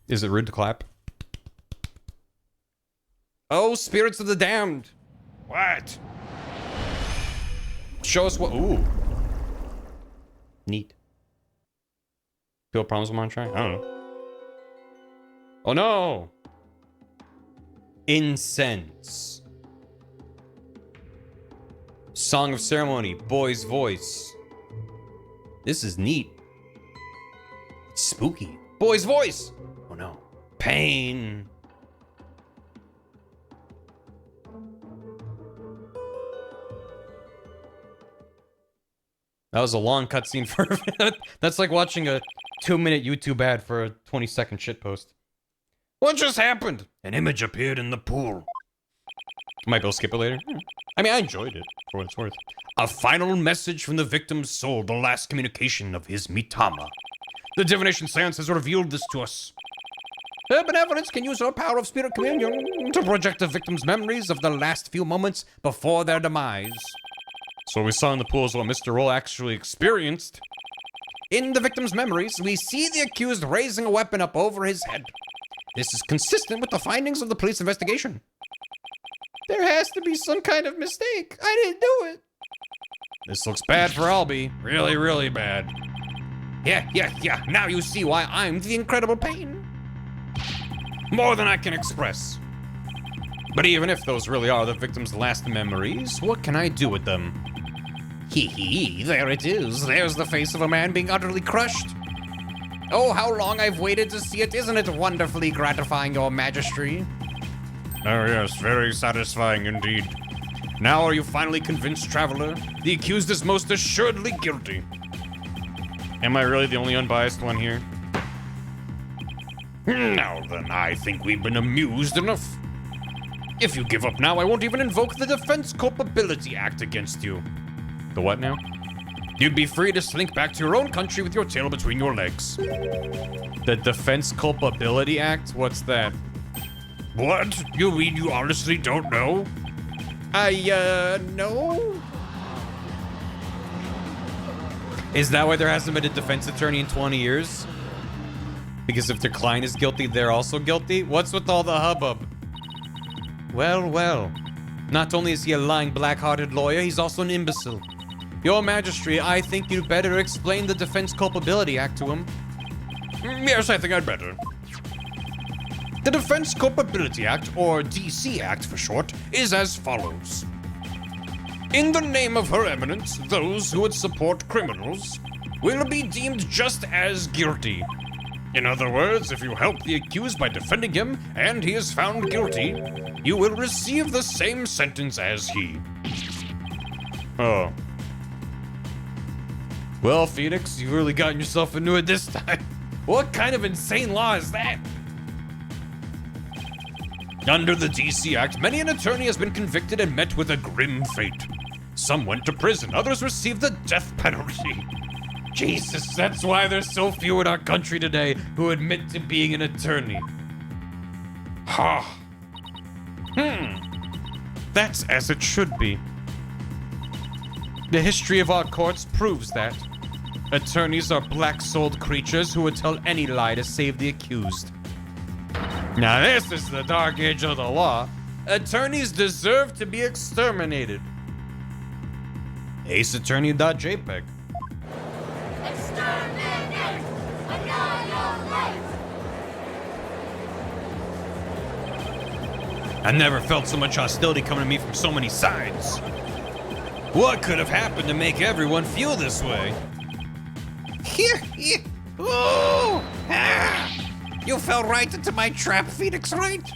Is it rude to clap? Oh, spirits of the damned. What? Show us what. Ooh. Neat. Feel problems with Monterey? I don't know. Oh no! Incense. Song of Ceremony. Boy's voice. This is neat. Spooky. Boy's voice! Oh no. Pain. That was a long cutscene for that's like watching a 2-minute YouTube ad for a 20-second shitpost. What just happened? An image appeared in the pool. Might be able to skip it later. I mean, I enjoyed it, for what it's worth. A final message from the victim's soul, the last communication of his Mitama. The divination seance has revealed this to us. Their benevolence can use her power of spirit communion to project the victim's memories of the last few moments before their demise. So we saw in the pool is what Mr. Roll actually experienced. In the victim's memories, we see the accused raising a weapon up over his head. This is consistent with the findings of the police investigation. There has to be some kind of mistake. I didn't do it. This looks bad for Albie. Really, really bad. Yeah. Now you see why I'm the incredible pain. More than I can express. But even if those really are the victim's last memories, what can I do with them? Hee, there it is. There's the face of a man being utterly crushed. Oh, how long I've waited to see it. Isn't it wonderfully gratifying, your majesty? Oh yes, very satisfying indeed. Now are you finally convinced, traveler? The accused is most assuredly guilty. Am I really the only unbiased one here? Now then, I think we've been amused enough. If you give up now, I won't even invoke the Defense Culpability Act against you. The what now? You'd be free to slink back to your own country with your tail between your legs. The Defense Culpability Act? What's that? What? You mean you honestly don't know? No? Is that why there hasn't been a defense attorney in 20 years? Because if their client is guilty, they're also guilty? What's with all the hubbub? Well. Not only is he a lying, black-hearted lawyer, he's also an imbecile. Your Majesty, I think you'd better explain the Defense Culpability Act to him. Yes, I think I'd better. The Defense Culpability Act, or DC Act for short, is as follows. In the name of Her Eminence, those who would support criminals will be deemed just as guilty. In other words, if you help the accused by defending him and he is found guilty, you will receive the same sentence as he. Oh. Well, Phoenix, you've really gotten yourself into it this time. What kind of insane law is that? Under the DC Act, many an attorney has been convicted and met with a grim fate. Some went to prison, others received the death penalty. Jesus, that's why there's so few in our country today who admit to being an attorney. Ha! That's as it should be. The history of our courts proves that. Attorneys are black-souled creatures who would tell any lie to save the accused. Now this is the dark age of the law. Attorneys deserve to be exterminated. AceAttorney.jpg. Exterminate! Annihilate! I never felt so much hostility coming to me from so many sides. What could have happened to make everyone feel this way? You fell right into my trap, Phoenix Wright.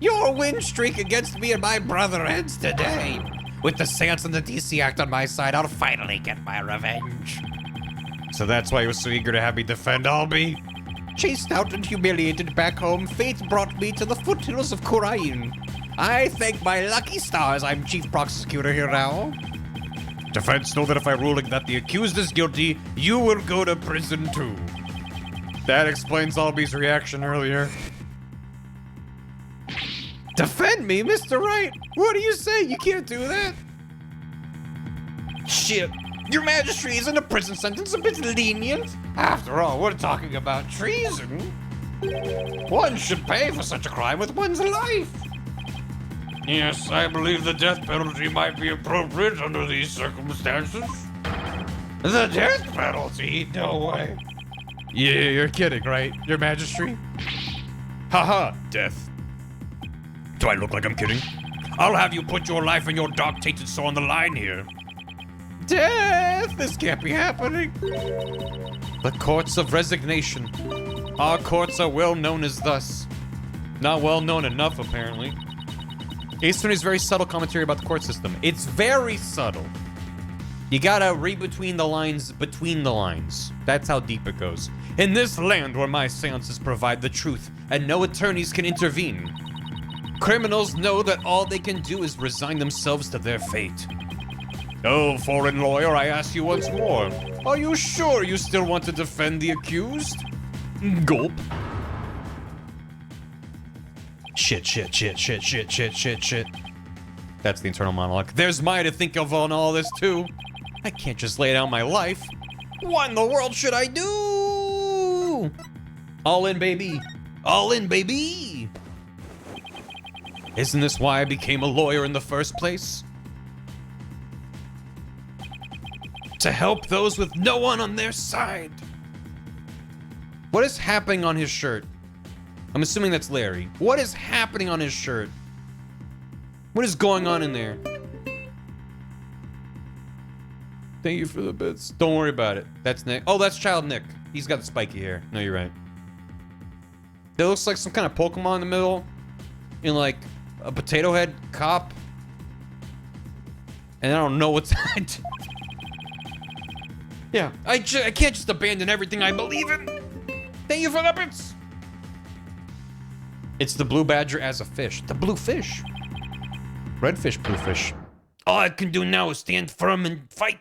Your win streak against me and my brother ends today. With the seance and the DC Act on my side, I'll finally get my revenge. So that's why you were so eager to have me defend Albie? Chased out and humiliated back home, fate brought me to the foothills of Kurain. I thank my lucky stars I'm chief prosecutor here now. Defense know that if I rule that the accused is guilty, you will go to prison too. That explains Albie's reaction earlier. Defend me, Mr. Wright? What do you say? You can't do that. Shit, your majesty isn't a prison sentence a bit lenient? After all, we're talking about treason. One should pay for such a crime with one's life. Yes, I believe the death penalty might be appropriate under these circumstances. The death penalty? No way. Yeah, you're kidding, right? Your Majesty? Haha, death. Do I look like I'm kidding? I'll have you put your life and your dark tainted soul on the line here. Death! This can't be happening. The courts of resignation. Our courts are well known as thus. Not well known enough, apparently. Ace Attorney's very subtle commentary about the court system. It's very subtle. You gotta read between the lines. That's how deep it goes. In this land where my seances provide the truth and no attorneys can intervene, criminals know that all they can do is resign themselves to their fate. Oh, foreign lawyer, I ask you once more. Are you sure you still want to defend the accused? Gulp. Shit. That's the internal monologue. There's Maya to think of on all this too. I can't just lay down my life. What in the world should I do? All in, baby. All in, baby. Isn't this why I became a lawyer in the first place? To help those with no one on their side. What is happening on his shirt? I'm assuming that's Larry. What is happening on his shirt? What is going on in there? Thank you for the bits. Don't worry about it. That's Nick. Oh, that's Child Nick. He's got the spiky hair. No, you're right. There looks like some kind of Pokemon in the middle. In like a potato head cop. And I don't know what's that. Yeah, I can't just abandon everything I believe in. Thank you for the bits. It's the blue badger as a fish. The blue fish. Red fish, blue fish. All I can do now is stand firm and fight.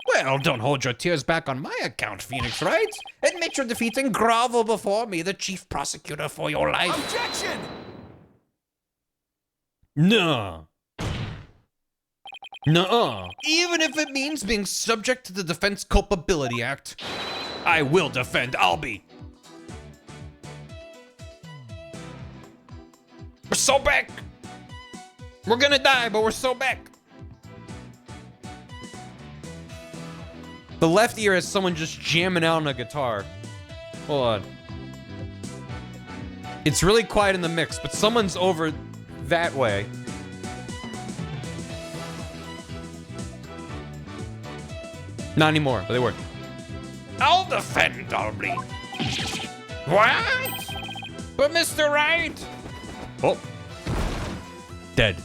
Well, don't hold your tears back on my account, Phoenix Wright. Admit your defeat and grovel before me, the chief prosecutor for your life. Objection! No. Nuh-uh. Even if it means being subject to the Defense Culpability Act, I will defend Albie. We're so back. We're gonna die, but we're so back. the left ear has someone just jamming out on a guitar. Hold on. It's really quiet in the mix, but someone's over that way. Not anymore, but they were. I'll defend Albie. What? But Mr. Wright? Oh. Dead.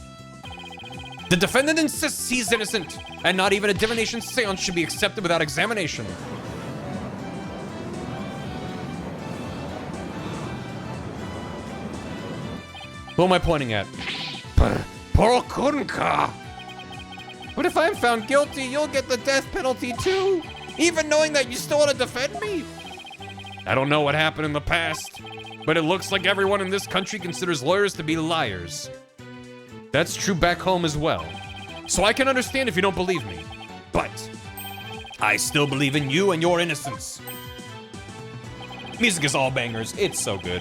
The defendant insists he's innocent, and not even a divination seance should be accepted without examination. Who am I pointing at? Porkunka. What if I'm found guilty? You'll get the death penalty too, even knowing that you still want to defend me? I don't know what happened in the past, but it looks like everyone in this country considers lawyers to be liars. That's true back home as well. So I can understand if you don't believe me, but I still believe in you and your innocence. Music is all bangers. It's so good.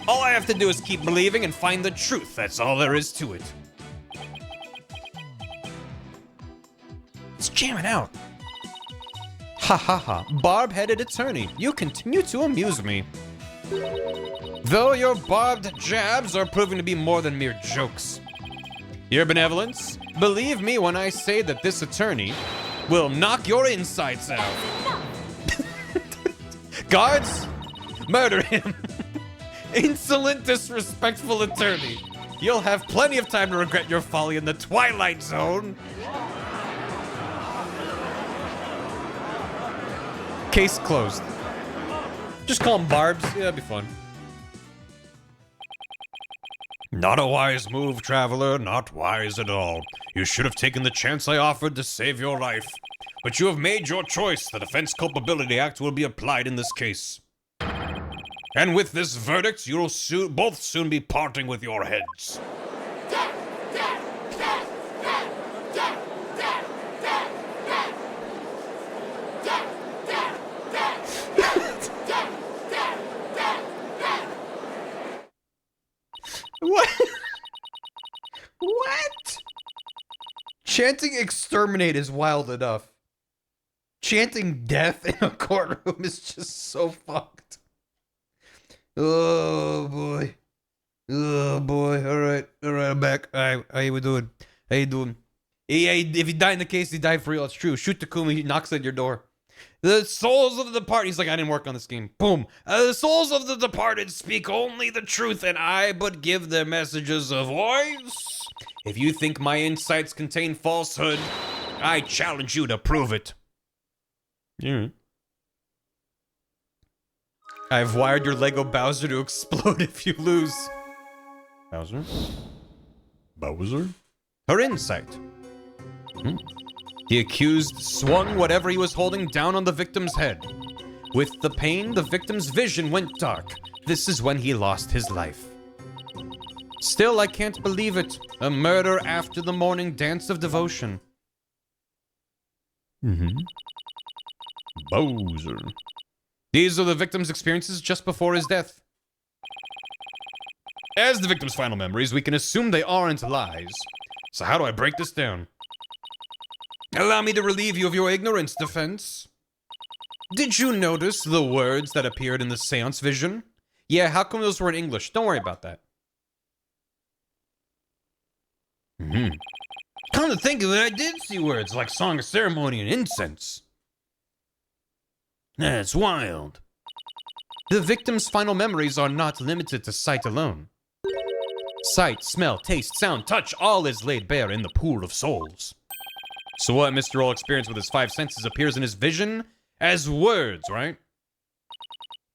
All I have to do is keep believing and find the truth. That's all there is to it. It's jamming out. Ha ha ha. Barb-headed attorney, you continue to amuse me. Though your barbed jabs are proving to be more than mere jokes. Your benevolence, believe me when I say that this attorney will knock your insides out. Guards, murder him. Insolent, disrespectful attorney. You'll have plenty of time to regret your folly in the Twilight Zone. Case closed. Just call him Barbs. Yeah, that'd be fun. Not a wise move, traveler, not wise at all. You should have taken the chance I offered to save your life. But you have made your choice. The Defense Culpability Act will be applied in this case. And with this verdict, you'll both soon be parting with your heads. What? What? Chanting exterminate is wild enough. Chanting death in a courtroom is just so fucked. Oh boy. Oh boy. Alright, I'm back. Alright, how you doing? How you doing? Yeah, if you die in the case, you die for real. It's true. Shoot Takumi, he knocks at your door. The souls of the departed. He's like, I didn't work on this game. Boom. The souls of the departed speak only the truth, and I but give their messages of voice. If you think my insights contain falsehood, I challenge you to prove it. Yeah. I've wired your Lego Bowser to explode if you lose. Bowser? Bowser? Her insight. The accused swung whatever he was holding down on the victim's head. With the pain, the victim's vision went dark. This is when he lost his life. Still, I can't believe it. A murder after the morning dance of devotion. Bowser. These are the victim's experiences just before his death. As the victim's final memories, we can assume they aren't lies. So how do I break this down? Allow me to relieve you of your ignorance, defense. Did you notice the words that appeared in the seance vision? Yeah, how come those were in English? Don't worry about that. Come to think of it, I did see words like Song of Ceremony and Incense. That's wild. The victim's final memories are not limited to sight alone. Sight, smell, taste, sound, touch, all is laid bare in the pool of souls. So what Mr. Roll experienced with his 5 senses appears in his vision as words, right?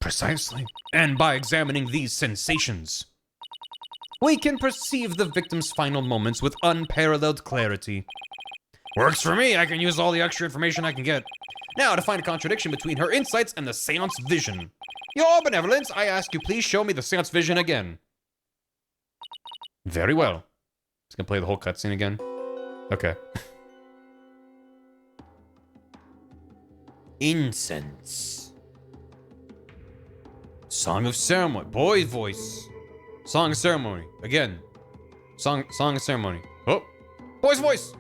Precisely. And by examining these sensations, we can perceive the victim's final moments with unparalleled clarity. Works for me. I can use all the extra information I can get. Now, to find a contradiction between her insights and the seance vision. Your benevolence, I ask you please show me the seance vision again. Very well. It's gonna play the whole cutscene again. Okay. Incense. Song of Ceremony. Boy's voice. Song of Ceremony. Again. Song of Ceremony. Oh. Boy's voice.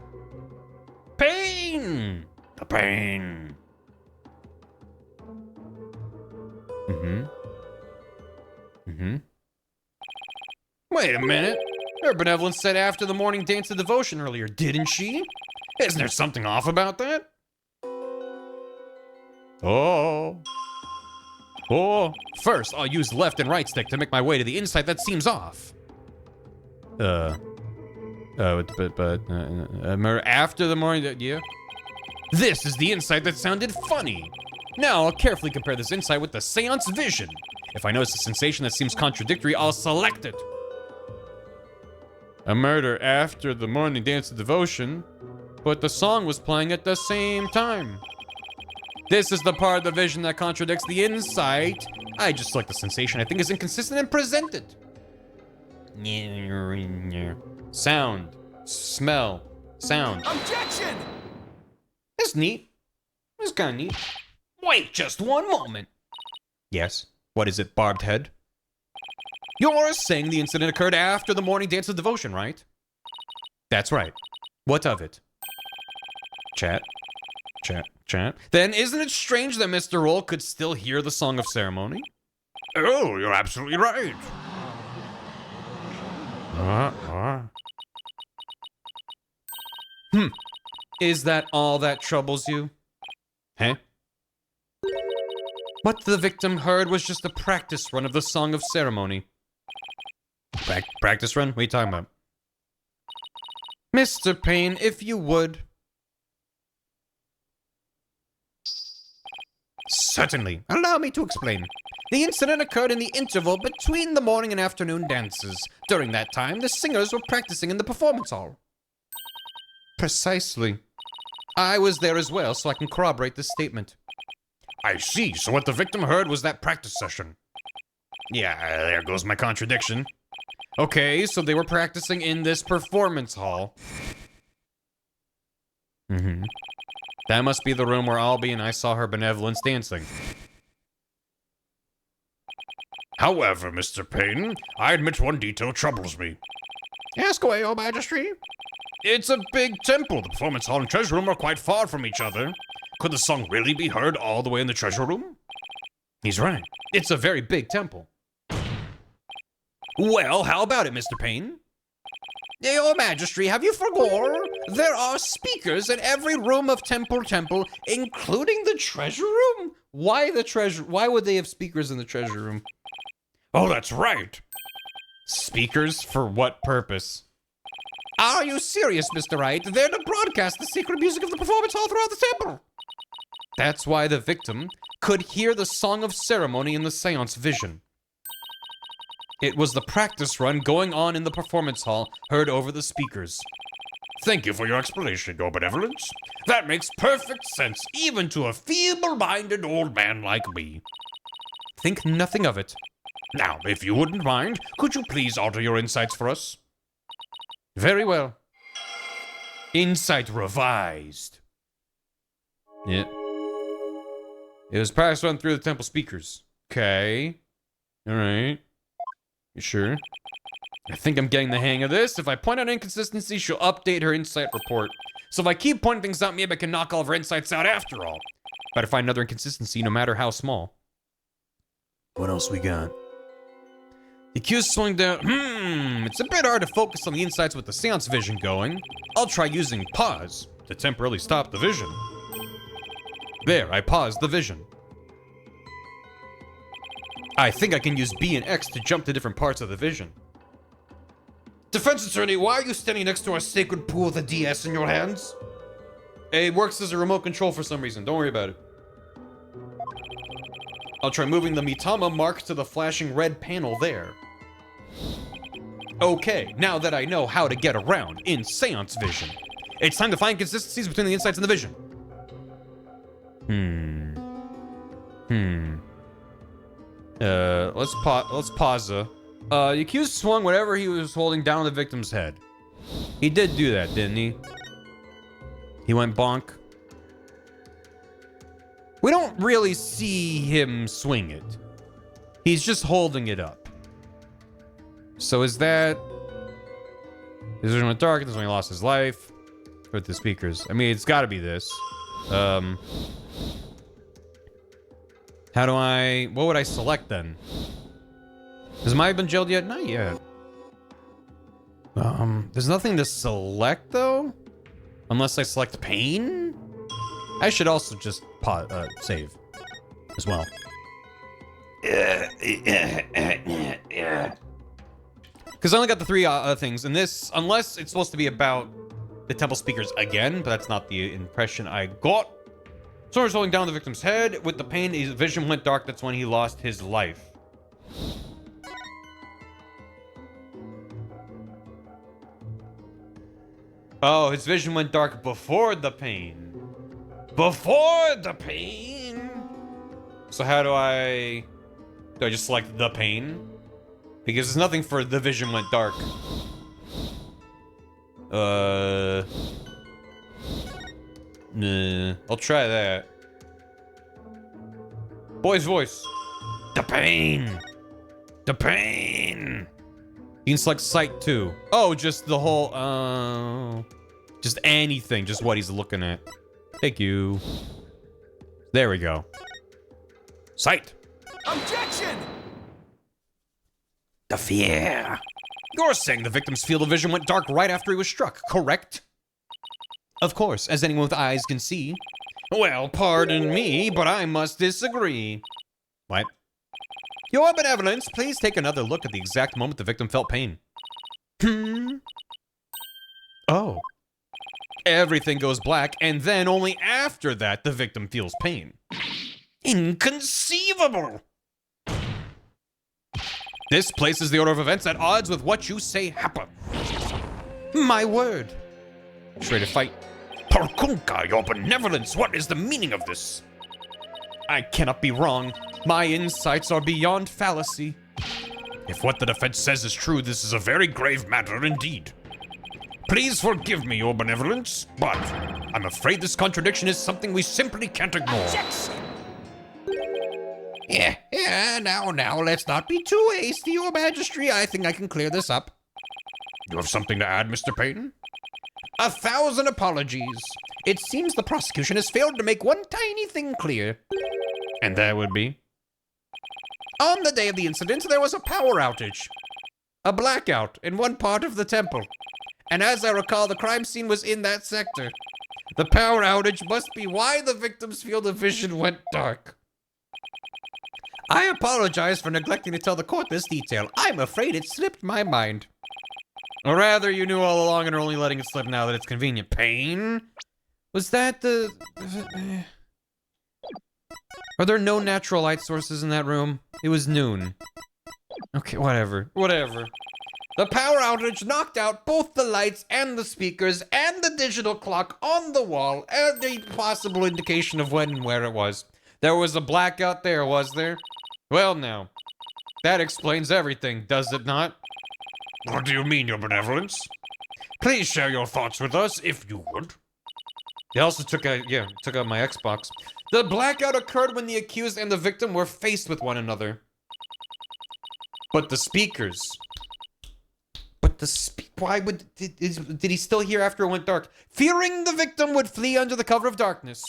Pain. The pain. Wait a minute. Her benevolence said after the morning dance of devotion earlier, didn't she? Isn't there something off about that? Oh. First, I'll use left and right stick to make my way to the insight that seems off. After the morning, yeah. This is the insight that sounded funny. Now I'll carefully compare this insight with the seance vision. If I notice a sensation that seems contradictory, I'll select it. A murder after the morning dance of devotion, but the song was playing at the same time. This is the part of the vision that contradicts the insight. I just select the sensation I think is inconsistent and present it. Sound. Smell. Sound. Objection! It's neat. It's kind of neat. Wait just one moment. Yes? What is it, barbed head? You're saying the incident occurred after the morning dance of devotion, right? That's right. What of it? Chat. Then isn't it strange that Mr. Roll could still hear the Song of Ceremony? Oh, you're absolutely right. Is that all that troubles you? Huh? What the victim heard was just a practice run of the Song of Ceremony. Practice run? What are you talking about? Mr. Payne, if you would. Certainly. Allow me to explain. The incident occurred in the interval between the morning and afternoon dances. During that time, the singers were practicing in the performance hall. Precisely. I was there as well, so I can corroborate this statement. I see. So what the victim heard was that practice session. Yeah, there goes my contradiction. Okay, so they were practicing in this performance hall. That must be the room where Albie and I saw her benevolence dancing. However, Mr. Payne, I admit one detail troubles me. Ask away, Your Majesty. It's a big temple. The performance hall and treasure room are quite far from each other. Could the song really be heard all the way in the treasure room? He's right. It's a very big temple. Well, how about it, Mr. Payne? Your Majesty, have you forgot? There are speakers in every room of Temple, including the treasure room? Why the treasure? Why would they have speakers in the treasure room? Oh, that's right. Speakers for what purpose? Are you serious, Mr. Wright? They're to broadcast the secret music of the performance hall throughout the temple. That's why the victim could hear the Song of Ceremony in the seance vision. It was the practice run going on in the performance hall, heard over the speakers. Thank you for your explanation, Your Benevolence. That makes perfect sense, even to a feeble-minded old man like me. Think nothing of it. Now, if you wouldn't mind, could you please alter your insights for us? Very well. Insight revised. Yeah. It was passed on through the temple speakers. Okay. Alright. You sure? I think I'm getting the hang of this. If I point out inconsistency, she'll update her insight report. So if I keep pointing things out, maybe I can knock all of her insights out after all. Better find another inconsistency, no matter how small. What else we got? The cue's slowing down. It's a bit hard to focus on the insights with the seance vision going. I'll try using pause to temporarily stop the vision. There, I paused the vision. I think I can use B and X to jump to different parts of the vision. Defense attorney, why are you standing next to our sacred pool with a DS in your hands? It works as a remote control for some reason. Don't worry about it. I'll try moving the Mitama mark to the flashing red panel there. Okay, now that I know how to get around in seance vision, it's time to find consistencies between the insights and the vision. Let's pause. The accused swung whatever he was holding down on the victim's head. He did do that, didn't he? He went bonk. We don't really see him swing it. He's just holding it up. So is that... His vision went dark, that's when he lost his life. With the speakers. I mean, it's gotta be this. How do I... What would I select then? Has Maya been jailed yet? Not yet. There's nothing to select though? Unless I select pain? I should also just save as well. Because I only got the three things, and this, unless it's supposed to be about the temple speakers again, but that's not the impression I got. Someone's holding down the victim's head. With the pain, his vision went dark. That's when he lost his life. Oh, his vision went dark before the pain. Before the pain? So how do I just select the pain? Because there's nothing for the vision went dark. Nah, I'll try that. Boy's voice. The pain. The pain. You can select sight too. Oh, just the whole, just anything, just what he's looking at. Thank you. There we go. Sight. Objection! The fear. You're saying the victim's field of vision went dark right after he was struck, correct? Of course, as anyone with eyes can see. Well, pardon me, but I must disagree. What? Your Benevolence, please take another look at the exact moment the victim felt pain. Oh. Everything goes black, and then only after that the victim feels pain. Inconceivable! This places the order of events at odds with what you say happened. My word. Ready to fight. Parkunka, Your Benevolence, what is the meaning of this? I cannot be wrong. My insights are beyond fallacy. If what the defense says is true, this is a very grave matter indeed. Please forgive me, Your Benevolence, but I'm afraid this contradiction is something we simply can't ignore. Now, let's not be too hasty, Your Majesty. I think I can clear this up. You have something to add, Mr. Payton? 1,000 apologies. It seems the prosecution has failed to make one tiny thing clear. And that would be? On the day of the incident, there was a power outage. A blackout in one part of the temple. And as I recall, the crime scene was in that sector. The power outage must be why the victim's field of vision went dark. I apologize for neglecting to tell the court this detail. I'm afraid it slipped my mind. Or rather, you knew all along and are only letting it slip now that it's convenient. Pain? Was that the... Are there no natural light sources in that room? It was noon. Okay, whatever. Whatever. The power outage knocked out both the lights and the speakers and the digital clock on the wall, and a possible indication of when and where it was. There was a blackout there, was there? Well, now, that explains everything, does it not? What do you mean, Your Benevolence? Please share your thoughts with us, if you would. They also took out my Xbox. The blackout occurred when the accused and the victim were faced with one another. But the speakers... Why would... Did he still hear after it went dark? Fearing the victim would flee under the cover of darkness,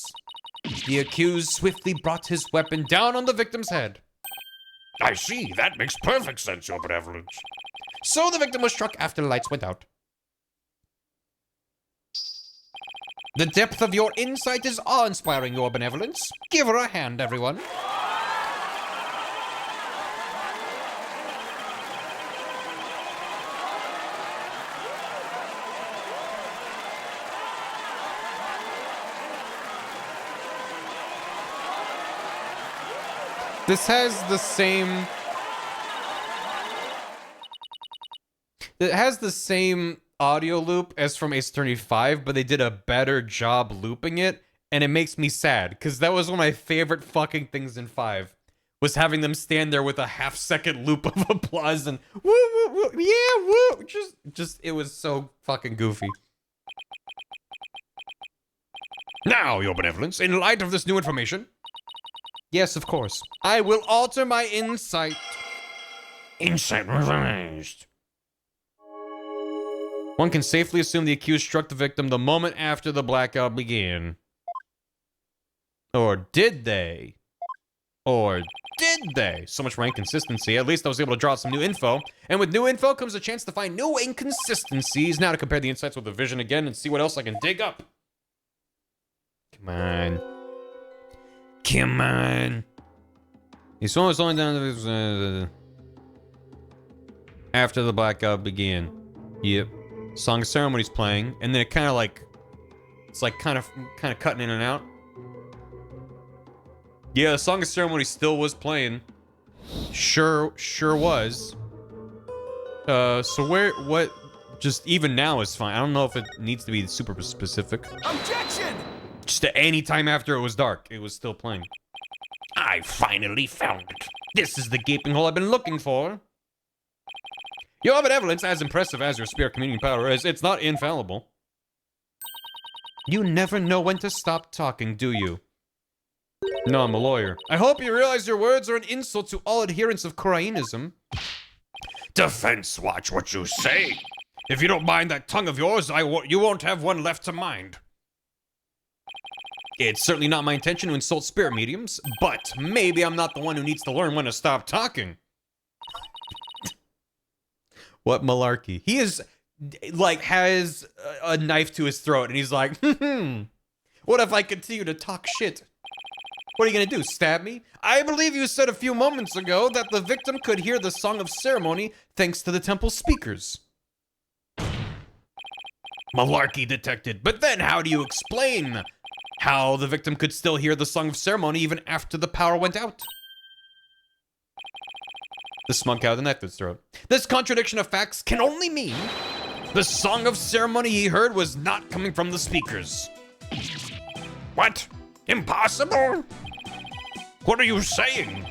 the accused swiftly brought his weapon down on the victim's head. I see. That makes perfect sense, Your Benevolence. So the victim was struck after the lights went out. The depth of your insight is awe-inspiring, Your Benevolence. Give her a hand, everyone. This has the same... It has the same audio loop as from Ace Attorney 5, but they did a better job looping it, and it makes me sad, because that was one of my favorite fucking things in 5, was having them stand there with a half-second loop of applause and woo, woo, woo, yeah, woo, just, it was so fucking goofy. Now, Your Benevolence, in light of this new information... Yes, of course. I will alter my insight. Insight revised. One can safely assume the accused struck the victim the moment after the blackout began. Or did they? Or did they? So much for my inconsistency. At least I was able to draw out some new info. And with new info comes a chance to find new inconsistencies. Now to compare the insights with the vision again and see what else I can dig up. Come on. Come on. He saw us only down after the blackout began. Yep. Song of Ceremony's playing, and then it kind of like, it's like kind of cutting in and out. Yeah, the Song of Ceremony still was playing. Sure was. So what? Just even now is fine. I don't know if it needs to be super specific. Objection! Just at any time after it was dark, it was still playing. I finally found it. This is the gaping hole I've been looking for. Your benevolence, as impressive as your spirit communion power is, it's not infallible. You never know when to stop talking, do you? No, I'm a lawyer. I hope you realize your words are an insult to all adherents of Korainism. Defense, watch what you say. If you don't mind that tongue of yours, you won't have one left to mind. It's certainly not my intention to insult spirit mediums, but maybe I'm not the one who needs to learn when to stop talking. What malarkey? He is, like, has a knife to his throat, and he's like, what if I continue to talk shit? What are you gonna do, stab me? I believe you said a few moments ago that the victim could hear the Song of Ceremony thanks to the temple speakers. Malarkey detected, but then how do you explain how the victim could still hear the Song of Ceremony even after the power went out? The smug out of the knife to his throat. This contradiction of facts can only mean the Song of Ceremony he heard was not coming from the speakers. What? Impossible? What are you saying?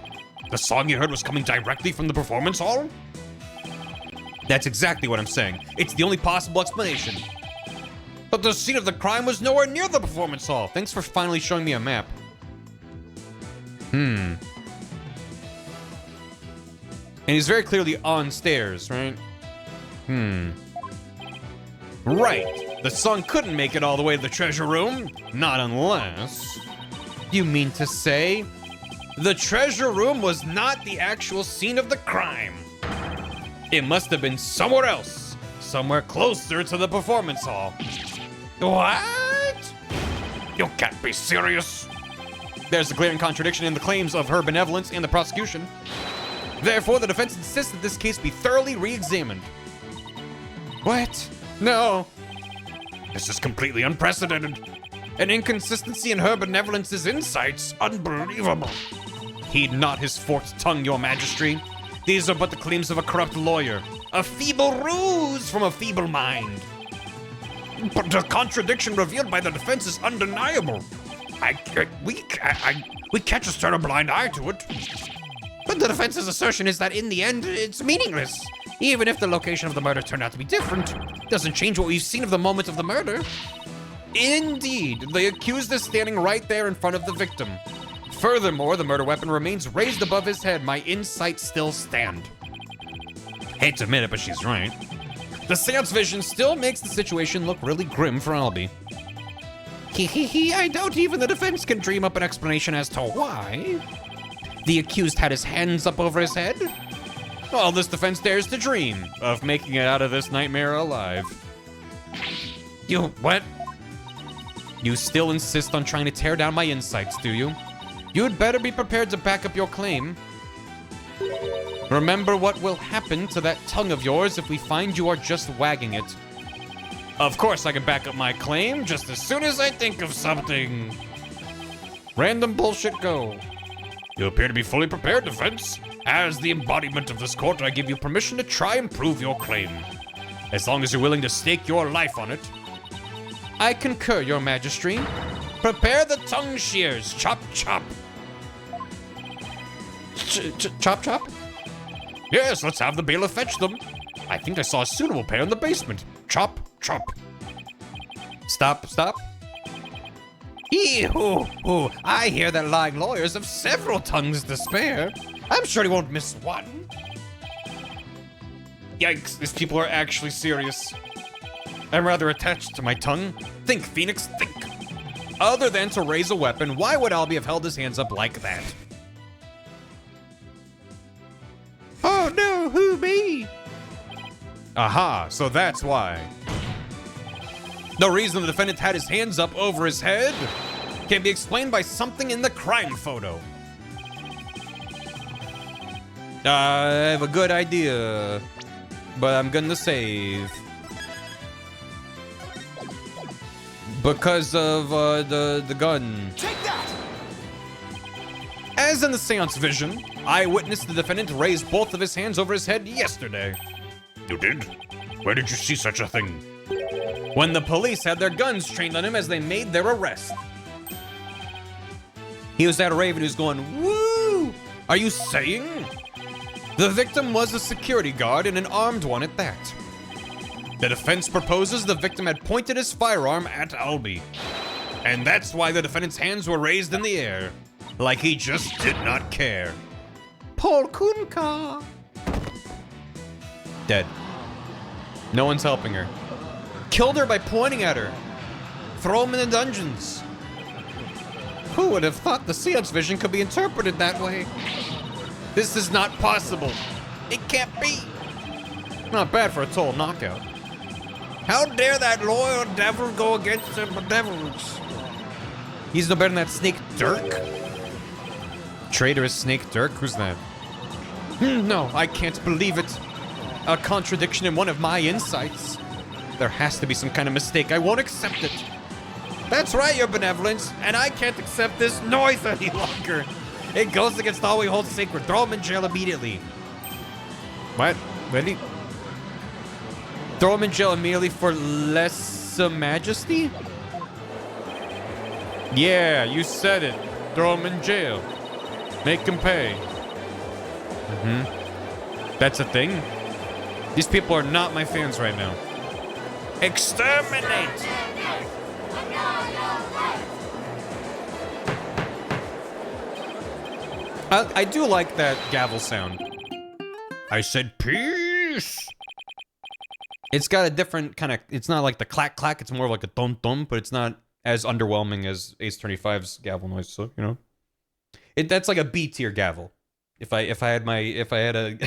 The song you heard was coming directly from the performance hall? That's exactly what I'm saying. It's the only possible explanation. But the scene of the crime was nowhere near the performance hall. Thanks for finally showing me a map. And he's very clearly on stairs, right? Right. The song couldn't make it all the way to the treasure room. Not unless... You mean to say... The treasure room was not the actual scene of the crime. It must have been somewhere else. Somewhere closer to the performance hall. What? You can't be serious. There's a glaring contradiction in the claims of her benevolence and the prosecution. Therefore, the defense insists that this case be thoroughly re-examined. What? No. This is completely unprecedented. An inconsistency in her benevolence's insights. Unbelievable. Heed not his forked tongue, your majesty. These are but the claims of a corrupt lawyer. A feeble ruse from a feeble mind. But the contradiction revealed by the defense is undeniable. We can't just turn a blind eye to it. But the defense's assertion is that in the end, it's meaningless. Even if the location of the murder turned out to be different, doesn't change what we've seen of the moment of the murder. Indeed, the accused is standing right there in front of the victim. Furthermore, the murder weapon remains raised above his head. My insights still stand. Hate to admit it, but she's right. The seance vision still makes the situation look really grim for Albie. I doubt even the defense can dream up an explanation as to why the accused had his hands up over his head. Well, this defense dares to dream of making it out of this nightmare alive. You, what? You still insist on trying to tear down my insights, do you? You'd better be prepared to back up your claim. Remember what will happen to that tongue of yours if we find you are just wagging it. Of course I can back up my claim just as soon as I think of something. Random bullshit go. You appear to be fully prepared, defense. As the embodiment of this court, I give you permission to try and prove your claim. As long as you're willing to stake your life on it. I concur, your majesty. Prepare the tongue shears. Chop, chop. Chop, chop? Yes, let's have the bailiff fetch them. I think I saw a suitable pair in the basement. Chop, chop. Stop, stop. Ew, I hear that lying lawyers have several tongues to spare. I'm sure he won't miss one. Yikes, these people are actually serious. I'm rather attached to my tongue. Think, Phoenix, think. Other than to raise a weapon, why would Albie have held his hands up like that? Oh no, who me? Aha, so that's why. The reason the defendant had his hands up over his head can be explained by something in the crime photo. I have a good idea, but I'm gonna save. Because of the gun. Take that! As in the seance vision, I witnessed the defendant raise both of his hands over his head yesterday. You did? Where did you see such a thing? When the police had their guns trained on him as they made their arrest. He was at a rave and he was going, woo! Are you saying? The victim was a security guard and an armed one at that. The defense proposes the victim had pointed his firearm at Albie. And that's why the defendant's hands were raised in the air. Like he just did not care. Paul Kunka. Dead. No one's helping her. Killed her by pointing at her. Throw him in the dungeons. Who would have thought the seance vision could be interpreted that way? This is not possible. It can't be. Not bad for a total knockout. How dare that loyal devil go against the benevolence? He's no better than that Snake Dirk. Traitorous Snake Dirk? Who's that? No, I can't believe it. A contradiction in one of my insights. There has to be some kind of mistake. I won't accept it. That's right, your benevolence, and I can't accept this noise any longer. It goes against all we hold sacred. Throw him in jail immediately. What? Really? Throw him in jail immediately for less majesty? Yeah, you said it. Throw him in jail. Make him pay. That's a thing? These people are not my fans right now. Exterminate! I do like that gavel sound. I said peace! It's got a different kind of, it's not like the clack clack, it's more like a thump thump, but it's not as underwhelming as Ace 35's gavel noise, so, you know. That's like a B tier gavel. If I had a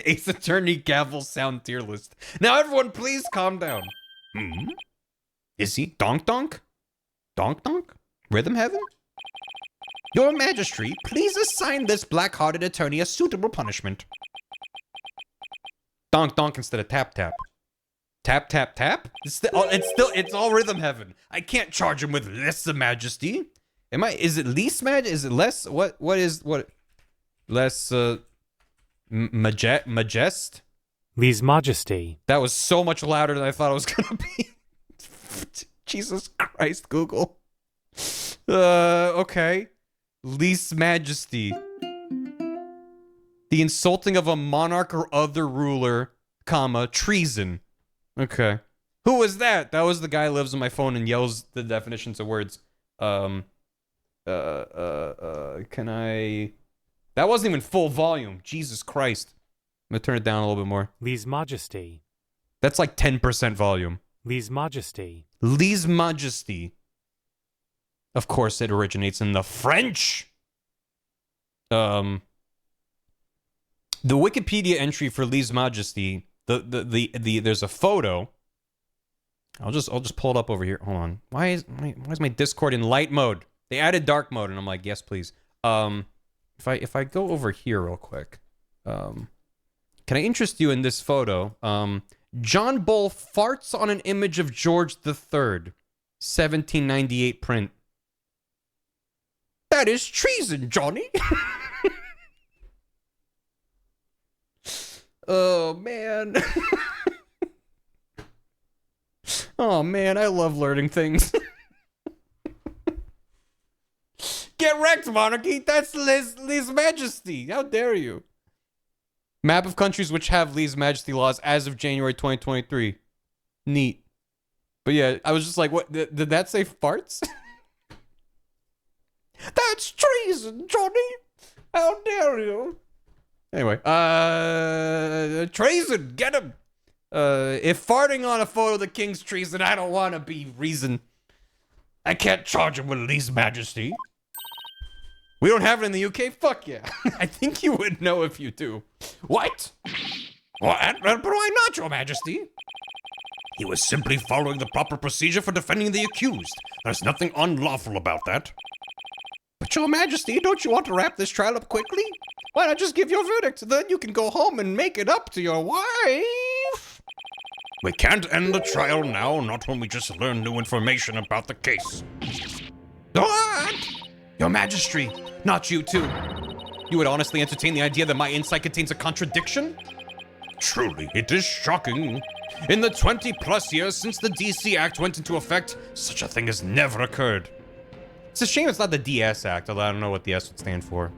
Ace Attorney gavel sound tier list. Now everyone please calm down. Is he donk donk? Donk donk? Rhythm heaven? Your Majesty, please assign this black-hearted attorney a suitable punishment. Donk donk instead of tap tap. Tap tap tap? It's all rhythm heaven. I can't charge him with less majesty. Is it least is it less? What is less majest? Lese Majesty. That was so much louder than I thought it was gonna be. Jesus Christ, Google. Okay. Lese Majesty. The insulting of a monarch or other ruler, comma, treason. Okay. Who was that? That was the guy who lives on my phone and yells the definitions of words. Can I... That wasn't even full volume. Jesus Christ. I'm gonna turn it down a little bit more. Lese Majesty. That's like 10% volume. Lese Majesty. Lese Majesty. Of course, it originates in the French. The Wikipedia entry for Lese Majesty. There's a photo. I'll just pull it up over here. Hold on. Why is my Discord in light mode? They added dark mode, and I'm like, yes, please. If I go over here real quick, can I interest you in this photo? John Bull farts on an image of George III, 1798 print. That is treason, Johnny. Oh, man. Oh, man, I love learning things. Get wrecked, monarchy. That's Lese Majesty. How dare you? Map of countries which have Lese Majesty laws as of January 2023. Neat. But yeah, I was just like, what? Did that say farts? That's treason, Johnny. How dare you? Anyway, treason, get him. If farting on a photo of the king's treason, I don't want to be reason. I can't charge him with Lese Majesty. We don't have it in the UK? Fuck yeah. I think you would know if you do. What? What? But why not, Your Majesty? He was simply following the proper procedure for defending the accused. There's nothing unlawful about that. But Your Majesty, don't you want to wrap this trial up quickly? Why not just give your verdict? Then you can go home and make it up to your wife. We can't end the trial now, not when we just learned new information about the case. What? Your Majesty, not you too. You would honestly entertain the idea that my insight contains a contradiction? Truly, it is shocking. In the 20+ years since the DC Act went into effect, Such a thing has never occurred. it's a shame it's not the DS Act, although I don't know what the S would stand for.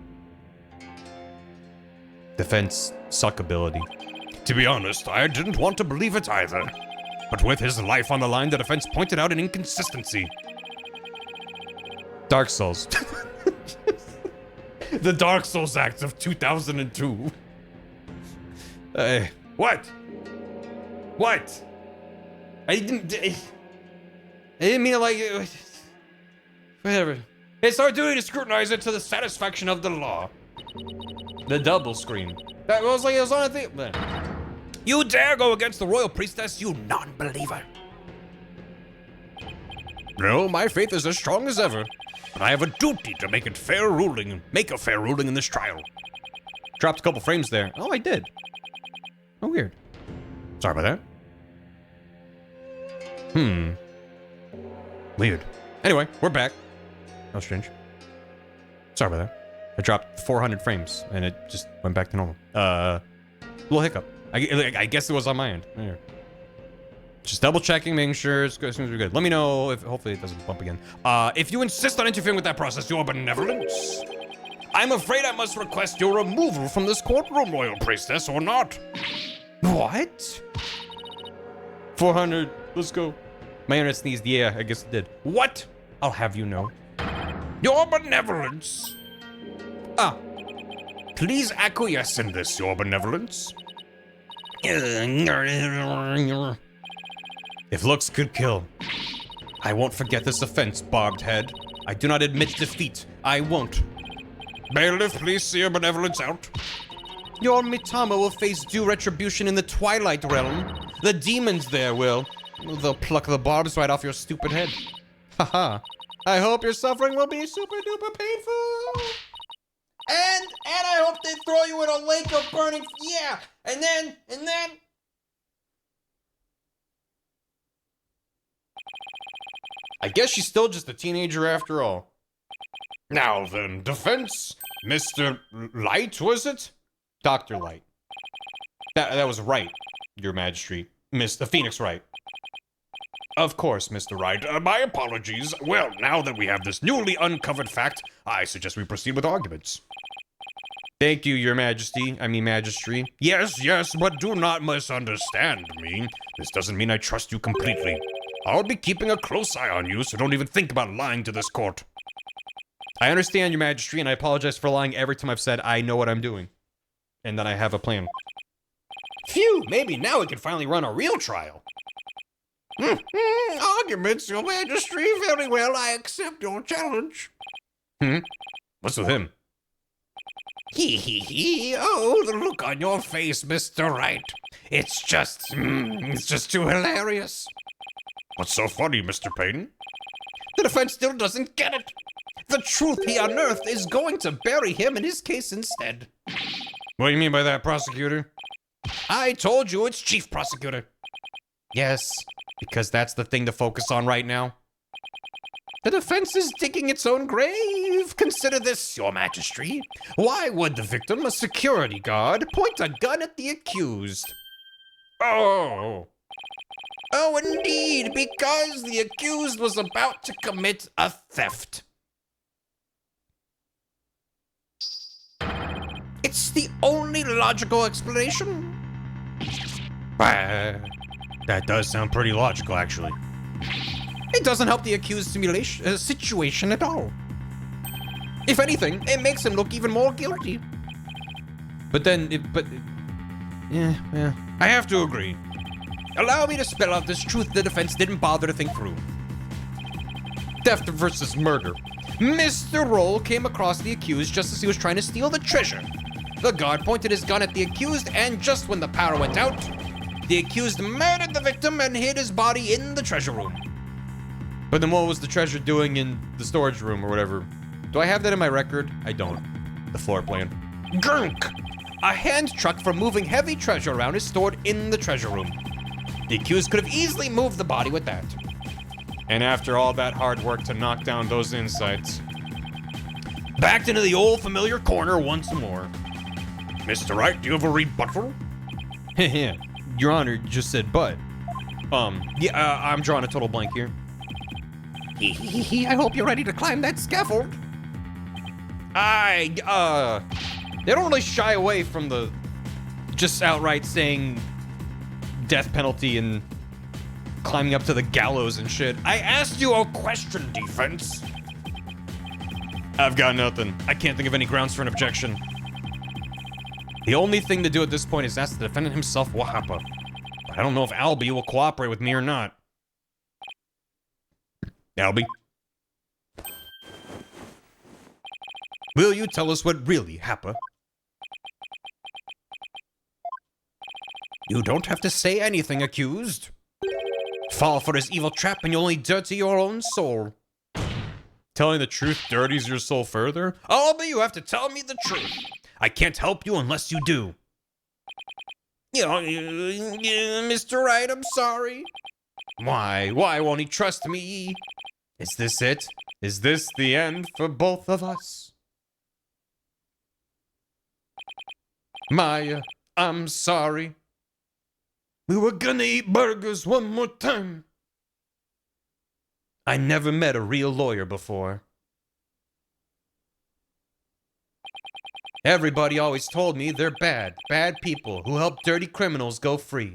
Defense suckability. To be honest, I didn't want to believe it either. But with his life on the line, the defense pointed out an inconsistency. Dark Souls. The Dark Souls Act of 2002. What? What? I didn't mean to like... Whatever. It's our duty to scrutinize it to the satisfaction of the law. The double screen. That was like, it was on a thing. You dare go against the royal priestess, you non-believer. No, my faith is as strong as ever. But I have a duty to make a fair ruling in this trial. Dropped a couple frames there. Oh, I did. Oh, weird. Sorry about that. Weird. Anyway, we're back. How strange. Sorry about that. I dropped 400 frames, and it just went back to normal. Little hiccup. I guess it was on my end. Here. Just double checking, making sure it's good. We're good. Let me know if hopefully it doesn't bump again. If you insist on interfering with that process, your benevolence, I'm afraid I must request your removal from this courtroom, royal priestess, or not. What? 400. Let's go. My internet sneezed. Yeah, I guess it did. What? I'll have you know. Your benevolence. Please acquiesce in this, your benevolence. If looks could kill, I won't forget this offense, barbed head. I do not admit defeat. I won't. Bailiff, please see your benevolence out. Your Mitama will face due retribution in the Twilight Realm. The demons there will. They'll pluck the barbs right off your stupid head. Haha. I hope your suffering will be super duper painful. And I hope they throw you in a lake of burning, yeah. And then. I guess she's still just a teenager after all. Now then, defense, Mr. Light, was it? Dr. Light. That was Wright. Your Majesty. Mr. Phoenix Wright. Of course, Mr. Wright. My apologies. Well, now that we have this newly uncovered fact, I suggest we proceed with arguments. Thank you, Your Majesty. I mean, Magistry. Yes, but do not misunderstand me. This doesn't mean I trust you completely. I'll be keeping a close eye on you, so don't even think about lying to this court. I understand, Your Majesty, and I apologize for lying every time I've said I know what I'm doing. And that I have a plan. Phew, maybe now we can finally run a real trial. Arguments, Your Majesty. Very well, I accept your challenge. What's with him? Hee. Oh, the look on your face, Mr. Wright. It's just too hilarious. What's so funny, Mr. Payton? The defense still doesn't get it. The truth he unearthed is going to bury him in his case instead. What do you mean by that, prosecutor? I told you it's Chief Prosecutor. Yes, because that's the thing to focus on right now. The defense is digging its own grave. Consider this, Your Majesty. Why would the victim, a security guard, point a gun at the accused? Oh, Indeed, because the accused was about to commit a theft. It's the only logical explanation. That does sound pretty logical, actually. It doesn't help the accused situation at all. If anything, it makes him look even more guilty. Yeah. I have to agree. Allow me to spell out this truth the defense didn't bother to think through. Theft versus murder. Mr. Roll came across the accused just as he was trying to steal the treasure. The guard pointed his gun at the accused, and just when the power went out, the accused murdered the victim and hid his body in the treasure room. But then what was the treasure doing in the storage room or whatever? Do I have that in my record? I don't. The floor plan. Gunk! A hand truck for moving heavy treasure around is stored in the treasure room. The accused could have easily moved the body with that. And after all that hard work to knock down those insights, Backed into the old familiar corner once more. Mr. Wright, do you have a rebuttal? Your Honor just said but. I'm drawing a total blank here. I hope you're ready to climb that scaffold. They don't really shy away from the just outright saying death penalty and climbing up to the gallows and shit. I asked you a question, defense. I've got nothing. I can't think of any grounds for an objection. The only thing to do at this point is ask the defendant himself what happened. But I don't know if Albie will cooperate with me or not. Albie? Will you tell us what really happened? You don't have to say anything, accused. Fall for his evil trap and you'll only dirty your own soul. Telling the truth dirties your soul further? Albie, you have to tell me the truth. I can't help you unless you do. Mr. Wright, I'm sorry. Why won't he trust me? Is this it? Is this the end for both of us? Maya, I'm sorry. We were gonna eat burgers one more time. I never met a real lawyer before. Everybody always told me they're bad people who help dirty criminals go free.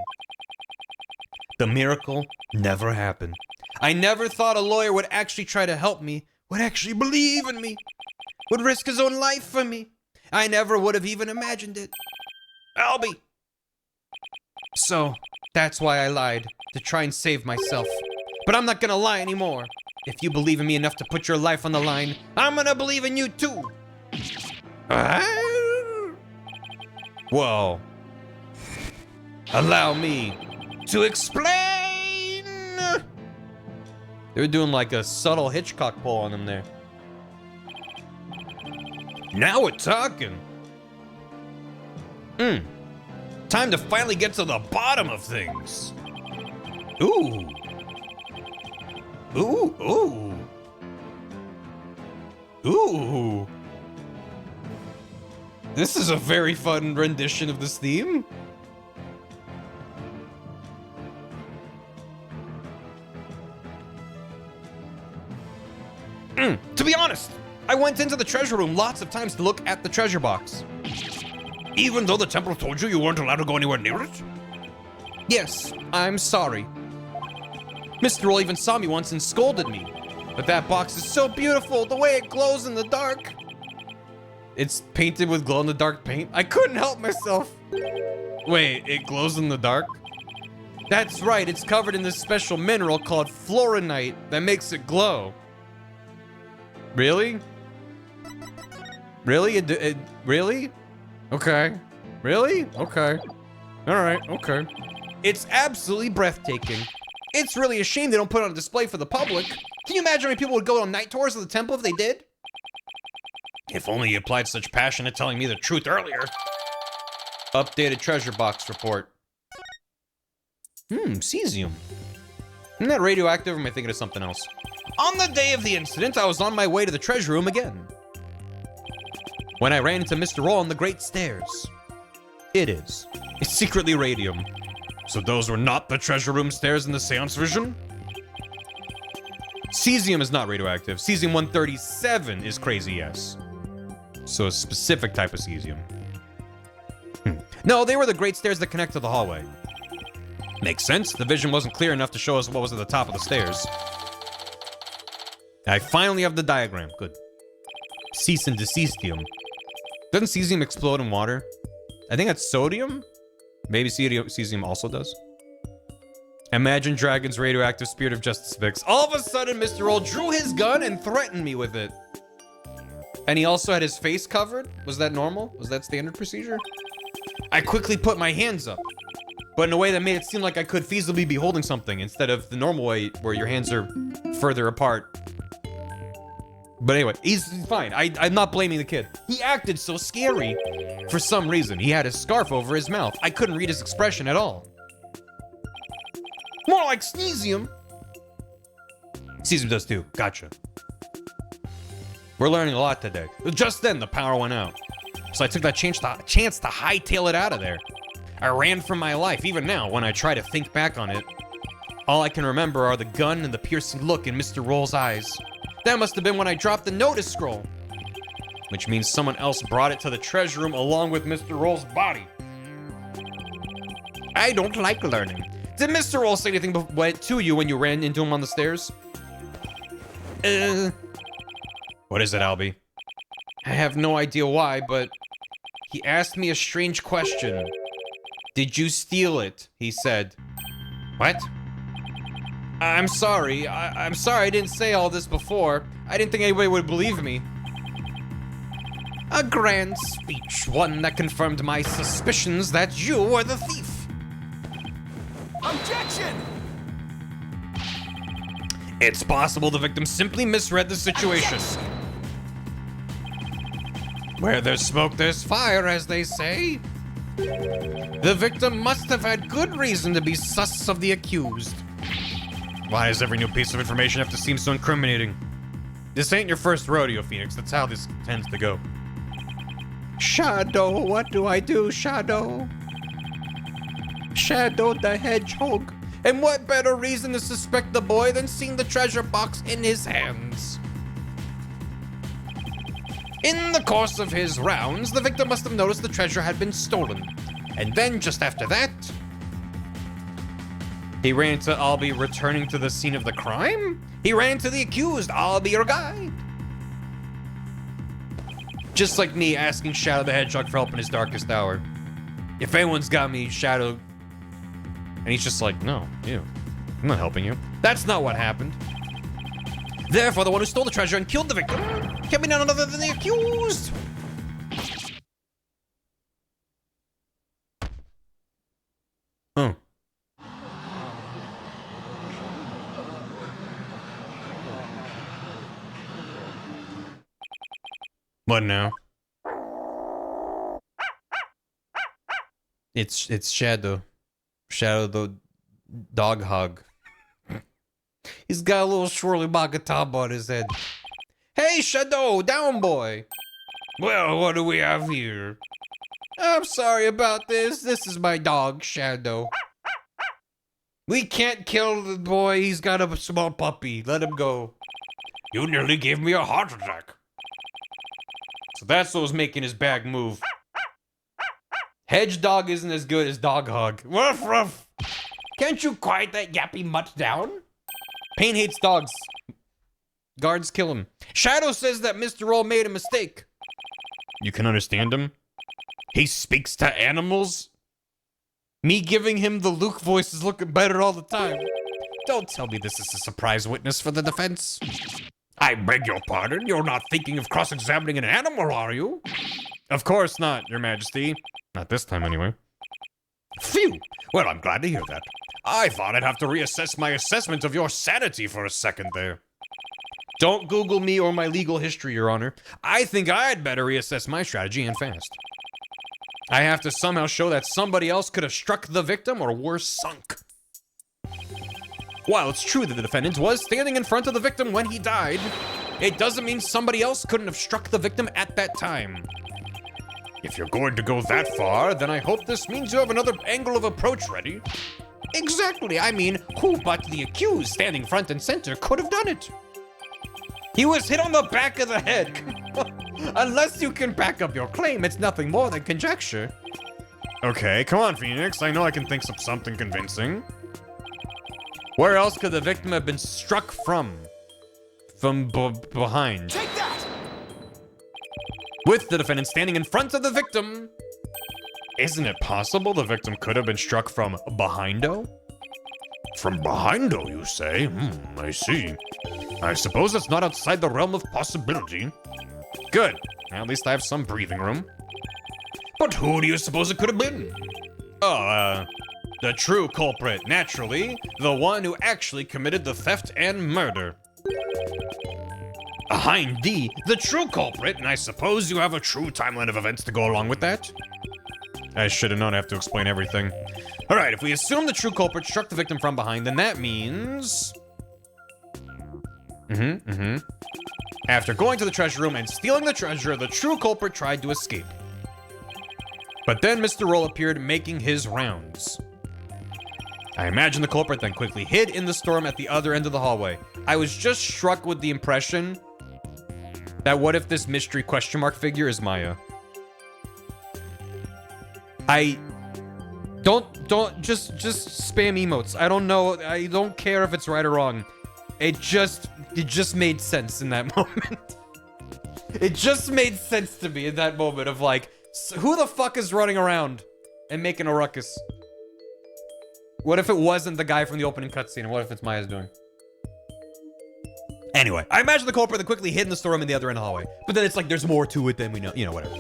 The miracle never happened. I never thought a lawyer would actually try to help me, would actually believe in me, would risk his own life for me. I never would have even imagined it. Albie! So, that's why I lied, to try and save myself. But I'm not gonna lie anymore. If you believe in me enough to put your life on the line, I'm gonna believe in you too. Whoa. Allow me to explain. They were doing like a subtle Hitchcock pull on them there. Now we're talking. Time to finally get to the bottom of things. Ooh. This is a very fun rendition of this theme. To be honest, I went into the treasure room lots of times to look at the treasure box. Even though the temple told you you weren't allowed to go anywhere near it? Yes, I'm sorry. Mr. Roll even saw me once and scolded me. But that box is so beautiful, the way it glows in the dark. It's painted with glow-in-the-dark paint? I couldn't help myself. Wait, it glows in the dark? That's right, it's covered in this special mineral called fluorinite that makes it glow. Really? Really? Really? Okay. Really? Okay. Alright, okay. It's absolutely breathtaking. It's really a shame they don't put it on display for the public. Can you imagine how many people would go on night tours of the temple if they did? If only you applied such passion to telling me the truth earlier. Updated treasure box report. Cesium. Isn't that radioactive or am I thinking of something else? On the day of the incident, I was on my way to the treasure room again, when I ran into Mr. Roll on the Great Stairs. It is. It's secretly radium. So those were not the treasure room stairs in the seance vision? Cesium is not radioactive. Cesium-137 is crazy, yes. So a specific type of cesium. No, they were the Great Stairs that connect to the hallway. Makes sense. The vision wasn't clear enough to show us what was at the top of the stairs. I finally have the diagram. Good. Cease and desestium. Doesn't cesium explode in water? I think that's sodium? Maybe cesium also does. Imagine Dragon's radioactive spirit of justice fix. All of a sudden, Mr. Roll drew his gun and threatened me with it. And he also had his face covered? Was that normal? Was that standard procedure? I quickly put my hands up, but in a way that made it seem like I could feasibly be holding something instead of the normal way where your hands are further apart. But anyway, he's fine. I'm not blaming the kid. He acted so scary for some reason. He had his scarf over his mouth. I couldn't read his expression at all. More like sneesium. Cesium does too. Gotcha. We're learning a lot today. Just then, the power went out. So I took that chance to hightail it out of there. I ran for my life. Even now, when I try to think back on it, all I can remember are the gun and the piercing look in Mr. Roll's eyes. That must have been when I dropped the notice scroll. Which means someone else brought it to the treasure room along with Mr. Roll's body. I don't like learning. Did Mr. Roll say anything to you when you ran into him on the stairs? What is it, Albie? I have no idea why, but he asked me a strange question. Did you steal it? He said. What? I'm sorry. I'm sorry I didn't say all this before. I didn't think anybody would believe me. A grand speech, one that confirmed my suspicions that you were the thief. Objection! It's possible the victim simply misread the situation. Where there's smoke, there's fire, as they say. The victim must have had good reason to be sus of the accused. Why does every new piece of information have to seem so incriminating? This ain't your first rodeo, Phoenix. That's how this tends to go. Shadow, what do I do, Shadow? Shadow the Hedgehog. And what better reason to suspect the boy than seeing the treasure box in his hands? In the course of his rounds, the victim must have noticed the treasure had been stolen. And then, just after that, he ran into Albie returning to the scene of the crime? He ran into the accused, Albie your guide. Just like me asking Shadow the Hedgehog for help in his darkest hour. If anyone's got me, Shadow... And he's just like, no, you. I'm not helping you. That's not what happened. Therefore, the one who stole the treasure and killed the victim can be none other than the accused. Oh. What now? It's Shadow. Shadow the dog hog. He's got a little swirly bagataba on his head. Hey, Shadow, down boy. Well, what do we have here? I'm sorry about this. This is my dog, Shadow. We can't kill the boy. He's got a small puppy. Let him go. You nearly gave me a heart attack. So that's what was making his bag move. Hedge dog isn't as good as dog hog. Ruff, ruff. Can't you quiet that yappy mutt down? Pain hates dogs. Guards kill him. Shadow says that Mr. Roll made a mistake. You can understand him? He speaks to animals? Me giving him the Luke voice is looking better all the time. Don't tell me this is a surprise witness for the defense. I beg your pardon, you're not thinking of cross-examining an animal, are you? Of course not, Your Majesty. Not this time, anyway. Phew! Well, I'm glad to hear that. I thought I'd have to reassess my assessment of your sanity for a second there. Don't Google me or my legal history, Your Honor. I think I'd better reassess my strategy and fast. I have to somehow show that somebody else could have struck the victim or worse, sunk. While it's true that the defendant was standing in front of the victim when he died, it doesn't mean somebody else couldn't have struck the victim at that time. If you're going to go that far, then I hope this means you have another angle of approach ready. Exactly. I mean, who but the accused standing front and center could have done it? He was hit on the back of the head. Unless you can back up your claim, it's nothing more than conjecture. Okay, come on, Phoenix. I know I can think of something convincing. Where else could the victim have been struck from? From behind. Take that! With the defendant standing in front of the victim. Isn't it possible the victim could have been struck from behindo? From behindo, you say? I see. I suppose it's not outside the realm of possibility. Good. At least I have some breathing room. But who do you suppose it could have been? Oh, the true culprit, naturally. The one who actually committed the theft and murder. Hindy, the true culprit, and I suppose you have a true timeline of events to go along with that? I should have known I have to explain everything. All right, if we assume the true culprit struck the victim from behind, then that means... After going to the treasure room and stealing the treasure, the true culprit tried to escape. But then Mr. Roll appeared making his rounds. I imagine the culprit then quickly hid in the storm at the other end of the hallway. I was just struck with the impression that what if this mystery question mark figure is Maya? Don't just spam emotes. I don't know. I don't care if it's right or wrong. It just made sense in that moment. It just made sense to me in that moment of like, who the fuck is running around and making a ruckus? What if it wasn't the guy from the opening cutscene? And what if it's Maya's doing? Anyway, I imagine the culprit that quickly hid in the storeroom in the other end of the hallway. But then it's like, there's more to it than we know. You know, whatever.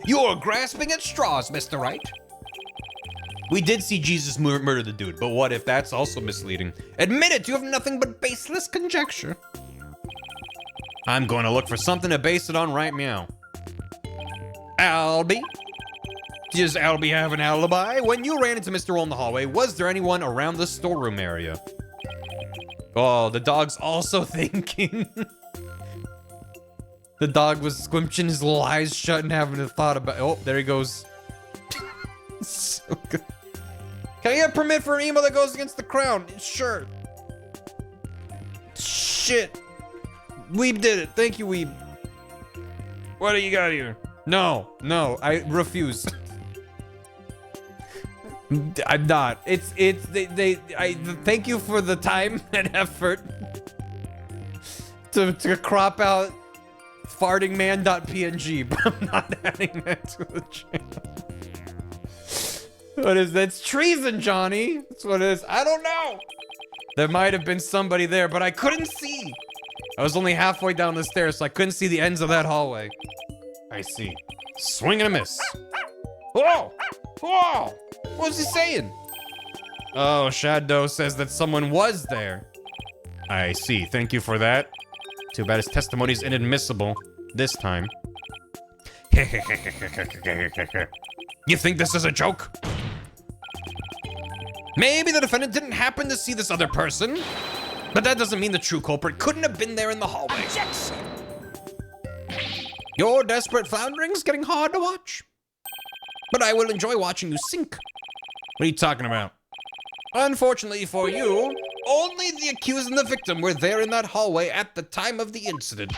You're grasping at straws, Mr. Wright. We did see Jesus murder the dude, but what if that's also misleading? Admit it, you have nothing but baseless conjecture. I'm going to look for something to base it on right meow. Albie? Does Albie have an alibi? When you ran into Mr. Roll in the hallway, was there anyone around the storeroom area? Oh, the dog's also thinking. The dog was squinching his little eyes shut and having a thought about... Oh, there he goes. So good. Can I get permit for an email that goes against the crown? Sure. Shit. Weeb did it. Thank you, Weeb. What do you got here? No, I refuse. I'm not. I thank you for the time and effort to crop out fartingman.png, but I'm not adding that to the channel. What is that? It's treason, Johnny. That's what it is. I don't know. There might have been somebody there, but I couldn't see. I was only halfway down the stairs, so I couldn't see the ends of that hallway. I see. Swing and a miss. Whoa! Whoa! What's he saying? Oh, Shadow says that someone was there. I see. Thank you for that. Too bad his testimony is inadmissible this time. You think this is a joke? Maybe the defendant didn't happen to see this other person, but that doesn't mean the true culprit couldn't have been there in the hallway. Objection! Your desperate floundering's getting hard to watch. But I will enjoy watching you sink. What are you talking about? Unfortunately for you, only the accused and the victim were there in that hallway at the time of the incident.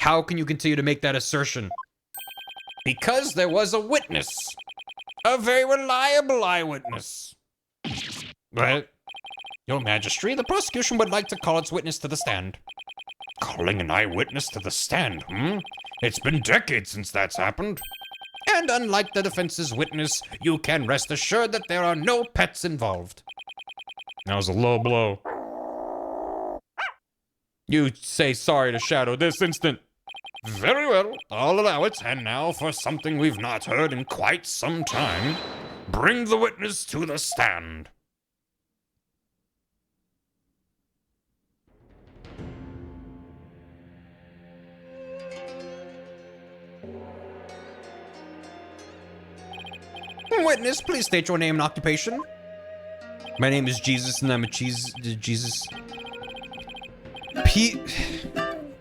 How can you continue to make that assertion? Because there was a witness. A very reliable eyewitness. Right? Your Majesty, the prosecution would like to call its witness to the stand. Calling an eyewitness to the stand, It's been decades since that's happened. And unlike the defense's witness, you can rest assured that there are no pets involved. That was a low blow. You say sorry to Shadow this instant. Very well, I'll allow it. And now for something we've not heard in quite some time. Bring the witness to the stand. Witness, please state your name and occupation. My name is Jesus, and I'm a Jesus.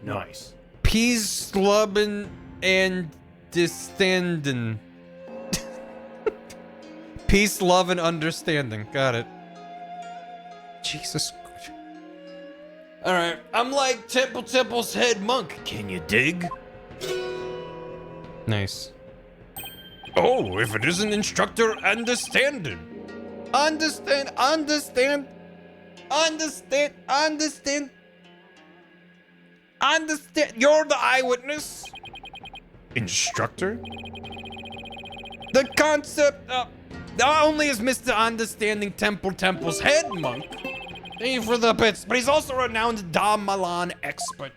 Nice. Peas, Lubbin, and Distandin. Peace, love, and understanding. Got it. Jesus. Alright, I'm like Temple's head monk. Can you dig? Nice. Oh, if it isn't instructor understanding. Understand. You're the eyewitness? Instructor? The concept of... Not only is Mr. Understanding Temple's head monk, Thank you for the bits, but he's also a renowned Dom Malan expert.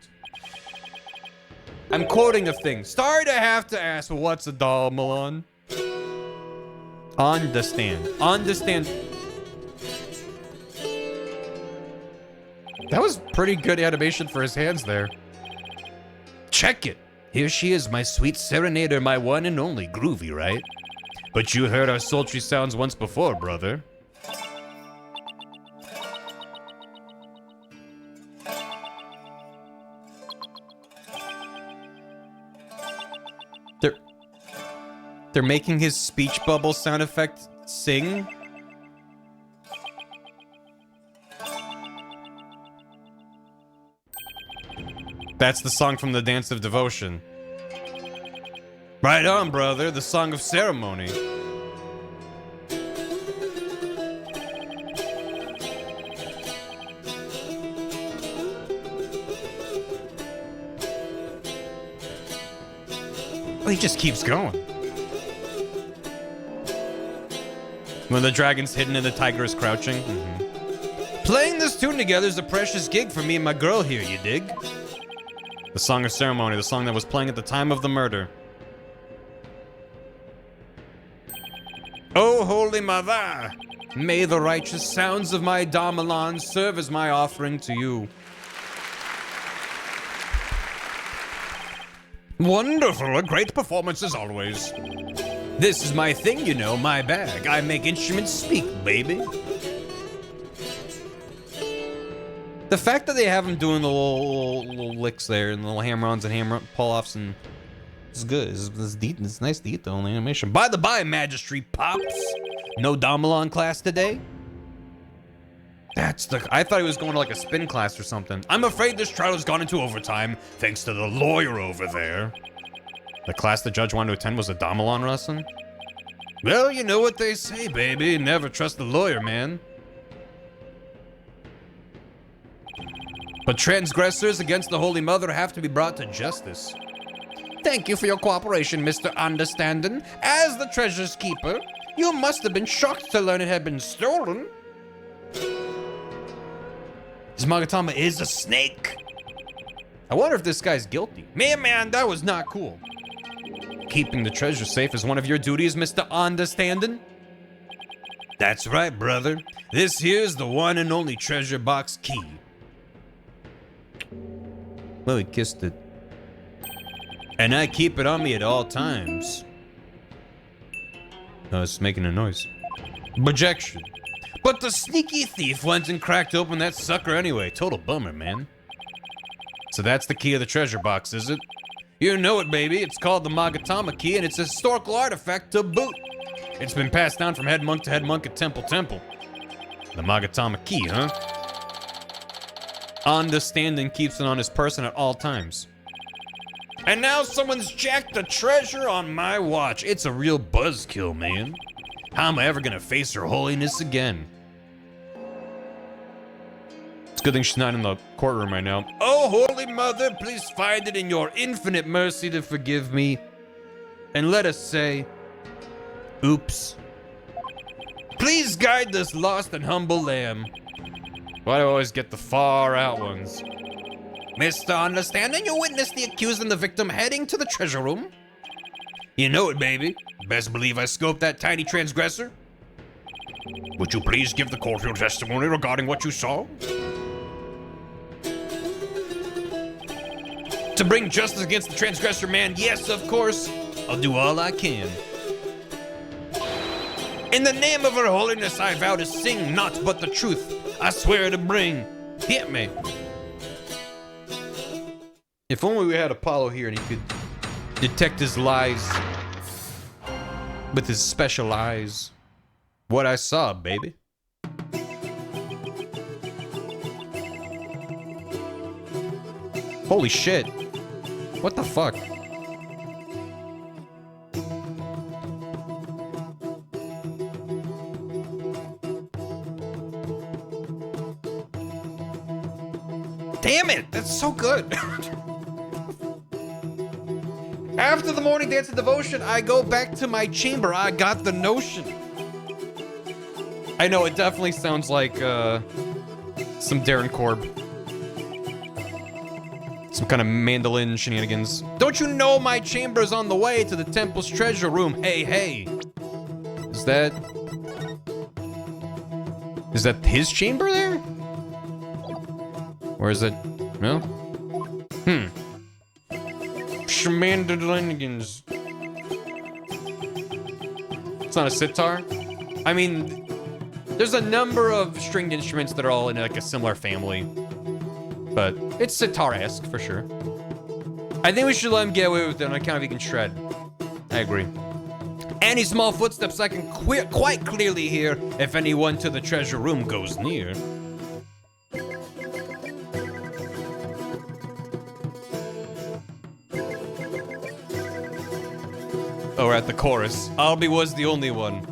I'm quoting a thing. Sorry to have to ask, but what's a Dom Malan? Understand. That was pretty good animation for his hands there. Check it. Here she is, my sweet serenader, my one and only Groovy, right? But you heard our sultry sounds once before, brother. They're making his speech bubble sound effect sing? That's the song from the Dance of Devotion. Right on, brother. The Song of Ceremony. Well, he just keeps going. When the dragon's hidden and the tiger is crouching. Playing this tune together is a precious gig for me and my girl here, you dig? The Song of Ceremony, the song that was playing at the time of the murder. Oh, Holy Mother, may the righteous sounds of my Damalan serve as my offering to you. Wonderful, a great performance as always. This is my thing, you know, my bag. I make instruments speak, baby. The fact that they have him doing the little licks there and the little hammer-ons and hammer pull-offs and it's good. It's nice detail in the animation. By the by, Magistry Pops. No Damalan class today? I thought he was going to like a spin class or something. I'm afraid this trial has gone into overtime thanks to the lawyer over there. The class the judge wanted to attend was a Damalan lesson? Well, you know what they say, baby. Never trust the lawyer, man. But transgressors against the Holy Mother have to be brought to justice. Thank you for your cooperation, Mr. Understanding. As the treasure's keeper, you must have been shocked to learn it had been stolen. His Magatama is a snake. I wonder if this guy's guilty. Man, that was not cool. Keeping the treasure safe is one of your duties, Mr. Understanding? That's right, brother. This here's the one and only treasure box key. Well, he kissed it. And I keep it on me at all times. Oh, it's making a noise. Projection. But the sneaky thief went and cracked open that sucker anyway. Total bummer, man. So that's the key of the treasure box, is it? You know it, baby. It's called the Magatama key, and it's a historical artifact to boot. It's been passed down from head monk to head monk at Temple. The Magatama key, huh? Understanding keeps it on his person at all times. And now someone's jacked a treasure on my watch. It's a real buzzkill, man. How am I ever gonna face Her Holiness again? It's a good thing she's not in the courtroom right now. Oh, Holy Mother, please find it in your infinite mercy to forgive me. And let us say, oops. Please guide this lost and humble lamb. Why do I always get the far out ones? Mr. Understanding, you witnessed the accused and the victim heading to the treasure room. You know it, baby. Best believe I scoped that tiny transgressor. Would you please give the court your testimony regarding what you saw? To bring justice against the transgressor, man, yes, of course. I'll do all I can. In the name of Her Holiness, I vow to sing naught but the truth. I swear to bring. Hit me. If only we had Apollo here and he could detect his lies with his special eyes. What I saw, baby. Holy shit. What the fuck? Damn it, that's so good. After the morning dance of devotion, I go back to my chamber. I got the notion. I know, it definitely sounds like some Darren Korb. Some kind of mandolin shenanigans. Don't you know my chamber's on the way to the temple's treasure room? Hey, hey. Is that his chamber there? Or is it? No? Shenanigans. It's not a sitar? I mean, there's a number of stringed instruments that are all in like a similar family. But it's sitar-esque for sure. I think we should let him get away with it on account of he can shred. I agree. Any small footsteps I can quite clearly hear if anyone to the treasure room goes near. Oh, we're at the chorus. Albie was the only one.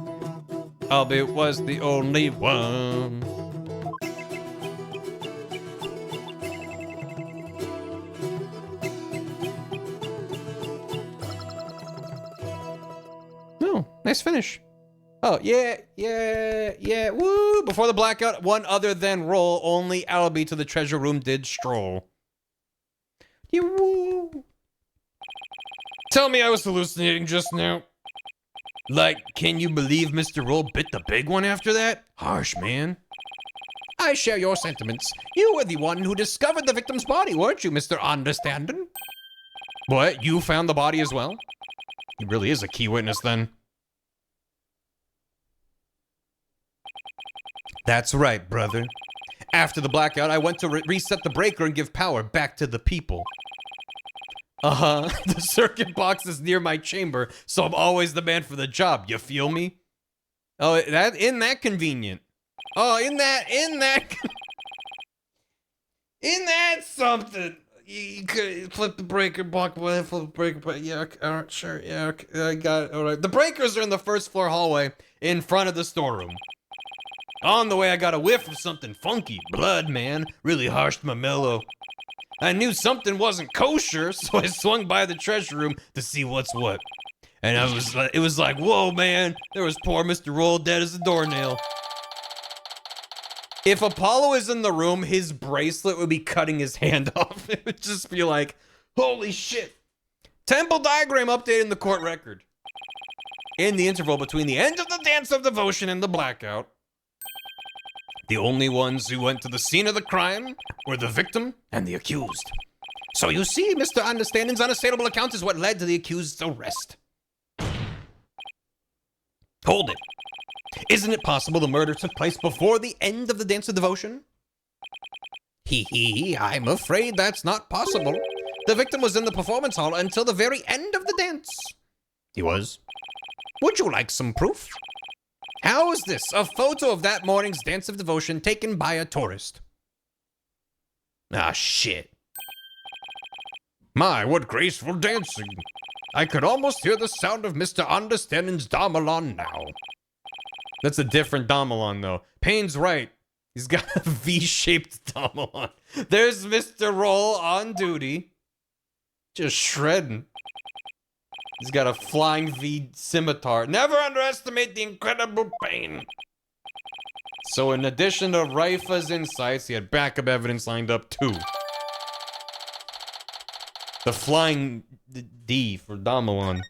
Albie was the only one. Oh, nice finish. Oh, yeah, woo! Before the blackout, one other than roll, only Albie to the treasure room did stroll. Yeah, woo! Tell me I was hallucinating just now. Like, can you believe Mr. Roll bit the big one after that? Harsh, man. I share your sentiments. You were the one who discovered the victim's body, weren't you, Mr. Understanding? What? You found the body as well? He really is a key witness then. That's right, brother. After the blackout, I went to reset the breaker and give power back to the people. The circuit box is near my chamber, so I'm always the man for the job. You feel me? Oh, isn't that convenient? Oh, isn't that something? You could flip the breaker, block away, flip the breaker, yeah, all right, sure, yeah, okay, I got it, all right. The breakers are in the first floor hallway in front of the storeroom. On the way, I got a whiff of something funky. Blood, man. Really harshed my mellow. I knew something wasn't kosher, so I swung by the treasure room to see what's what. And it was like, whoa, man. There was poor Mr. Roll dead as a doornail. If Apollo is in the room, his bracelet would be cutting his hand off. It would just be like, holy shit. Temple diagram update in the court record. In the interval between the end of the dance of devotion and the blackout, the only ones who went to the scene of the crime were the victim and the accused. So you see, Mr. Understanding's unassailable account is what led to the accused's arrest. Hold it. Isn't it possible the murder took place before the end of the dance of devotion? I'm afraid that's not possible. The victim was in the performance hall until the very end of the dance. He was. Would you like some proof? How is this? A photo of that morning's dance of devotion taken by a tourist. Ah, shit. My, what graceful dancing. I could almost hear the sound of Mr. Understanding's Damalon now. That's a different Damalon, though. Payne's right. He's got a V-shaped Damalon. There's Mr. Roll on duty. Just shredding. He's got a flying V scimitar. Never underestimate the incredible Payne. So in addition to Rifa's insights, he had backup evidence lined up too. The flying D for Damalon.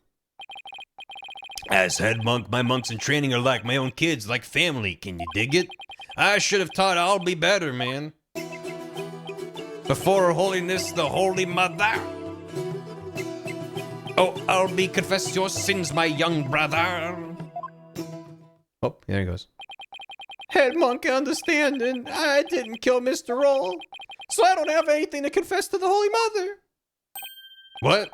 As head monk, my monks in training are like my own kids, like family. Can you dig it? I should have taught I'll be better, man. Before Her Holiness, the Holy Mother. Oh, I'll be confess your sins, my young brother. Oh, there he goes. Head monk understanding, I didn't kill Mr. Roll, so I don't have anything to confess to the Holy Mother. What?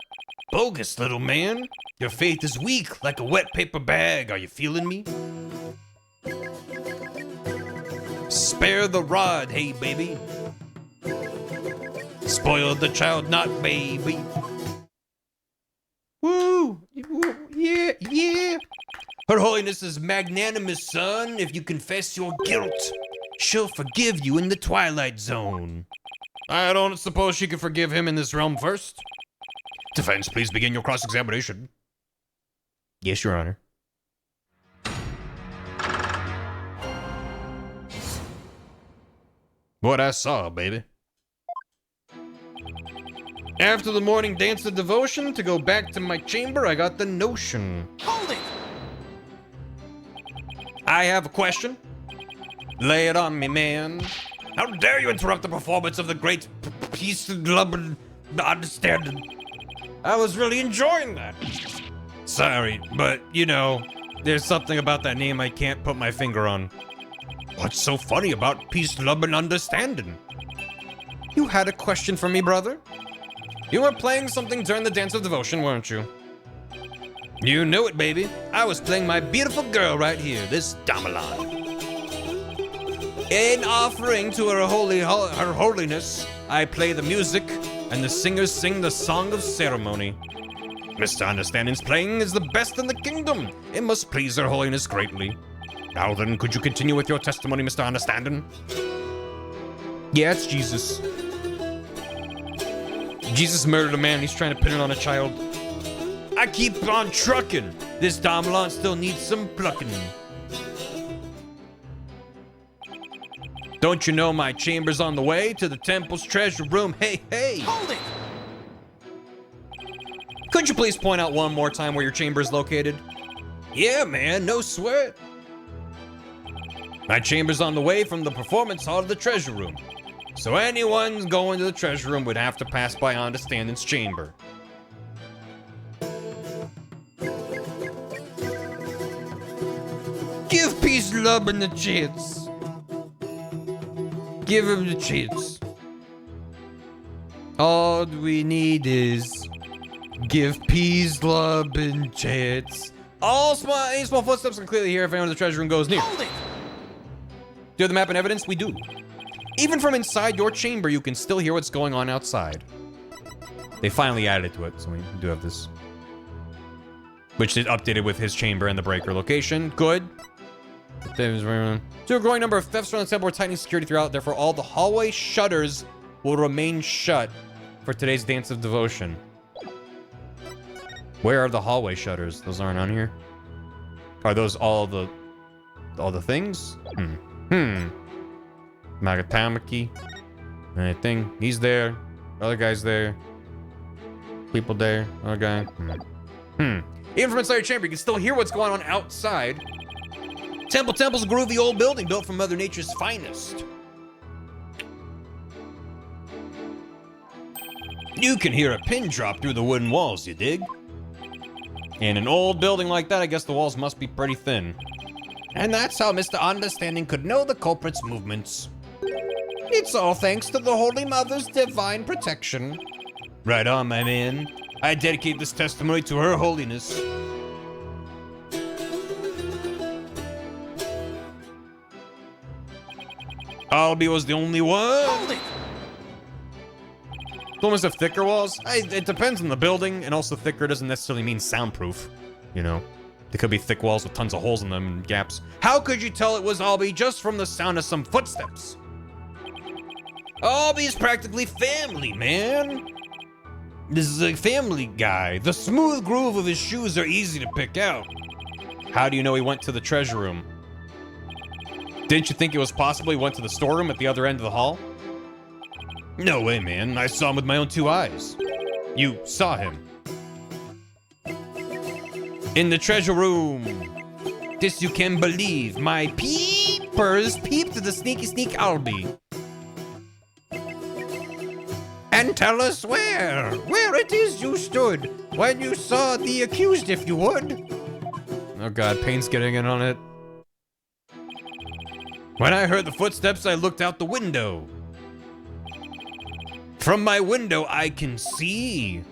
Bogus, little man. Your faith is weak, like a wet paper bag. Are you feeling me? Spare the rod, hey, baby. Spoil the child not, baby. Woo! Yeah, yeah. Her Holiness is magnanimous, son. If you confess your guilt, she'll forgive you in the Twilight Zone. I don't suppose she could forgive him in this realm first? Defense, please begin your cross-examination. Yes, Your Honor. What I saw, baby. After the morning dance of devotion, to go back to my chamber, I got the notion. Hold it! I have a question. Lay it on me, man. How dare you interrupt the performance of the great peace and love and understanding? I was really enjoying that. Sorry, but you know, there's something about that name I can't put my finger on. What's so funny about peace, love, and understanding? You had a question for me, brother? You were playing something during the dance of devotion, weren't you? You knew it, baby. I was playing my beautiful girl right here, this Damalon. In offering to her holiness, I play the music, and the singers sing the song of ceremony. Mr. Understanding's playing is the best in the kingdom. It must please Her Holiness greatly. Now then, could you continue with your testimony, Mr. Understanding? Yeah, it's Jesus. Jesus murdered a man. He's trying to pin it on a child. I keep on trucking. This Damalon still needs some plucking. Don't you know my chamber's on the way to the temple's treasure room? Hey, hey! Hold it! Could you please point out one more time where your chamber is located? Yeah, man, no sweat. My chamber's on the way from the performance hall to the treasure room. So anyone going to the treasure room would have to pass by Understanding's chamber. Give peace, love, and the chance. Give him the chance. All we need is give peace, love, and chance. Any small footsteps are clearly here if anyone in the treasure room goes near. Hold it! Do you have the map and evidence? We do. Even from inside your chamber, you can still hear what's going on outside. They finally added it to it, so we do have this. Which is updated with his chamber and the breaker location. Good. To a growing number of thefts from the temple, we're tightening security throughout. Therefore, all the hallway shutters will remain shut for today's dance of devotion. Where are the hallway shutters? Those aren't on here. Are those all the things? Magatamaki. Anything? He's there. Other guy's there. People there. Other guy. Even from inside your chamber, you can still hear what's going on outside. Temple's a groovy old building built from Mother Nature's finest. You can hear a pin drop through the wooden walls, you dig? In an old building like that, I guess the walls must be pretty thin. And that's how Mr. Understanding could know the culprit's movements. It's all thanks to the Holy Mother's divine protection. Right on, my man. I dedicate this testimony to Her Holiness. Albie was the only one. Hold it! Almost have thicker walls. It depends on the building, and also thicker doesn't necessarily mean soundproof. You know, they could be thick walls with tons of holes in them and gaps. How could you tell it was Albie just from the sound of some footsteps? Albie's practically family, man. This is a family guy. The smooth groove of his shoes are easy to pick out. How do you know he went to the treasure room? Didn't you think it was possible he went to the storeroom at the other end of the hall? No way, man. I saw him with my own 2 eyes. You saw him. In the treasure room. This you can believe. My peepers peeped the sneaky sneak Albie. And tell us where it is you stood when you saw the accused, if you would. Oh God, Payne's getting in on it. When I heard the footsteps, I looked out the window. From my window, I can see.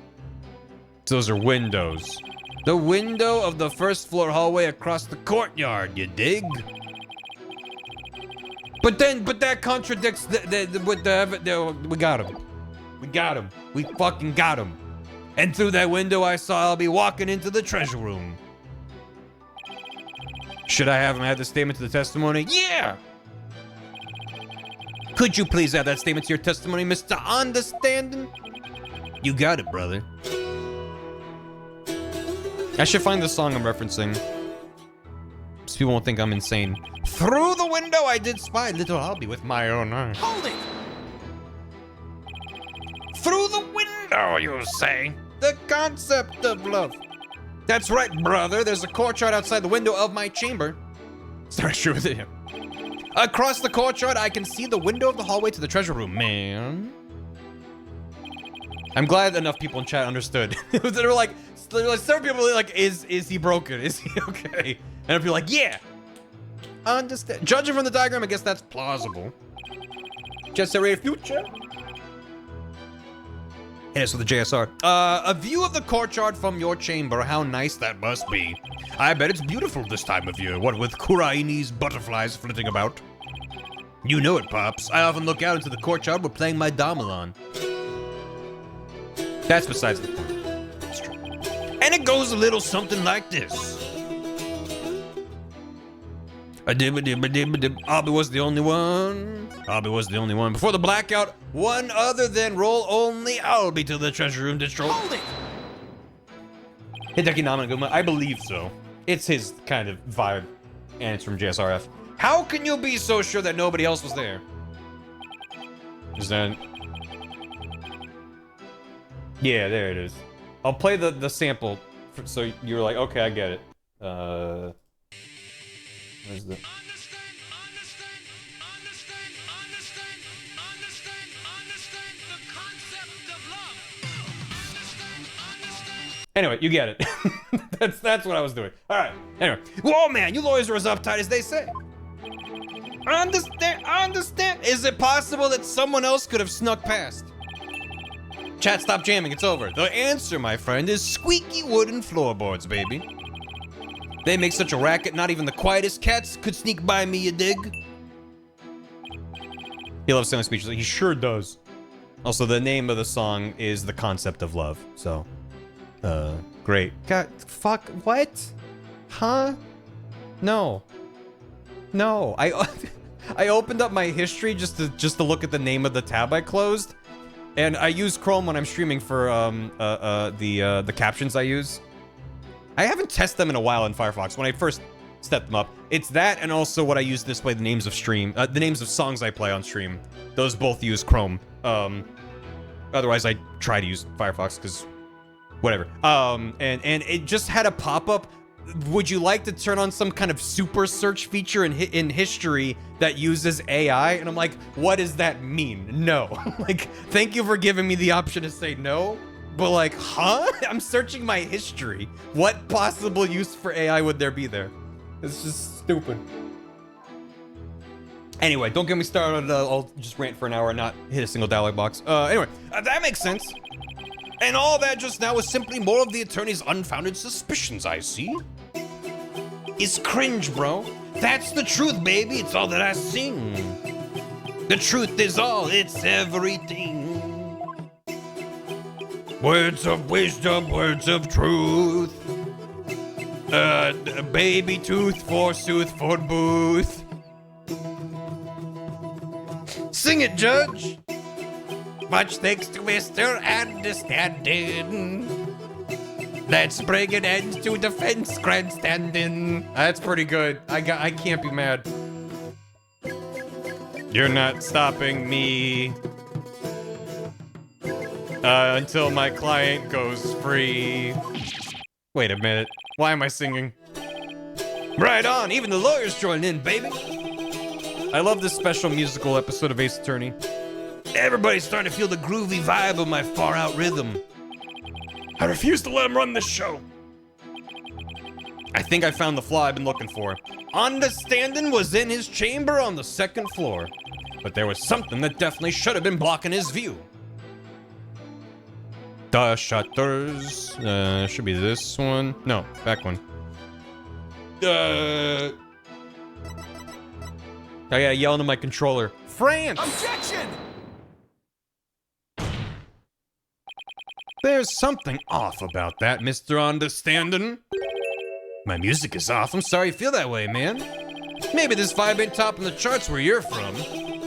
Those are windows. The window of the first floor hallway across the courtyard, you dig? But that contradicts we got him. We got him. We fucking got him. And through that window, I saw Albie walking into the treasure room. Should I have him add the statement to the testimony? Yeah! Could you please add that statement to your testimony, Mr. Understanding? You got it, brother. I should find the song I'm referencing, so people won't think I'm insane. Through the window, I did spy little Albie with my own eyes. Hold it! Through the window, you say? The concept of love. That's right, brother. There's a courtyard outside the window of my chamber. Start sure with it. Across the courtyard, I can see the window of the hallway to the treasure room, man. I'm glad enough people in chat understood. They're like, several people are like, is he broken? Is he okay? And if you're like, yeah. Understand. Judging from the diagram, I guess that's plausible. Just a future. Yeah, so the JSR. A view of the courtyard from your chamber. How nice that must be. I bet it's beautiful this time of year. What with Kurai's butterflies flitting about. You know it, Pops. I often look out into the courtyard. We're playing my Damelon. That's besides the point. That's true. And it goes a little something like this. Albie was the only one. Albie was the only one. Before the blackout, one other than roll only Albie to the treasure room distro. Hold it! Hideki Namaguma, I believe so. It's his kind of vibe, and it's from JSRF. How can you be so sure that nobody else was there? Is that... Yeah, there it is. I'll play the sample, so you're like, okay, I get it. Where's the... Anyway, you get it. that's what I was doing. All right. Anyway, whoa, man, you lawyers are as uptight as they say. Understand. Is it possible that someone else could have snuck past? Chat, stop jamming. It's over. The answer, my friend, is squeaky wooden floorboards, baby. They make such a racket, not even the quietest cats could sneak by me, you dig? He loves silent speeches. He sure does. Also, the name of the song is The Concept of Love, so... great. God, fuck, what? Huh? No. No, I opened up my history just to look at the name of the tab I closed, and I use Chrome when I'm streaming for, the captions I use. I haven't tested them in a while in Firefox. When I first set them up, it's that, and also what I use to display the names of the names of songs I play on stream. Those both use Chrome. Otherwise I try to use Firefox, because whatever. And it just had a pop-up. Would you like to turn on some kind of super search feature in history that uses AI? And I'm like, what does that mean? No. Like, thank you for giving me the option to say no. But like, huh? I'm searching my history. What possible use for AI would there be there? It's just stupid. Anyway, don't get me started. I'll just rant for an hour and not hit a single dialogue box. Anyway, that makes sense. And all that just now is simply more of the attorney's unfounded suspicions, I see. It's cringe, bro. That's the truth, baby. It's all that I sing. The truth is all, it's everything. Words of wisdom, words of truth. Baby tooth, forsooth, for booth. Sing it, Judge. Much thanks to Mr. Understanding. Let's bring an end to defense grandstanding. That's pretty good. I can't be mad. You're not stopping me until my client goes free. Wait a minute. Why am I singing? Right on, even the lawyers join in, baby. I love this special musical episode of Ace Attorney. Everybody's starting to feel the groovy vibe of my far-out rhythm. I refuse to let him run this show. I think I found the flaw I've been looking for. Understanding was in his chamber on the 2nd floor, but there was something that definitely should have been blocking his view. The shutters. Should be this one. No, back one. I gotta yell into my controller. France! Objection! There's something off about that, Mr. Understanding. My music is off. I'm sorry you feel that way, man. Maybe this vibe ain't topping the charts where you're from.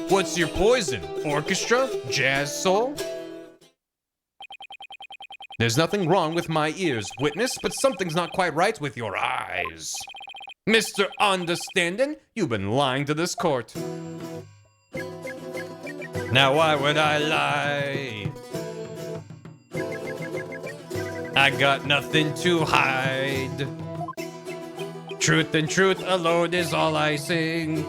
What's your poison? Orchestra? Jazz soul? There's nothing wrong with my ears, witness, but something's not quite right with your eyes. Mr. Understanding, you've been lying to this court. Now why would I lie? I got nothing to hide. Truth and truth alone is all I sing.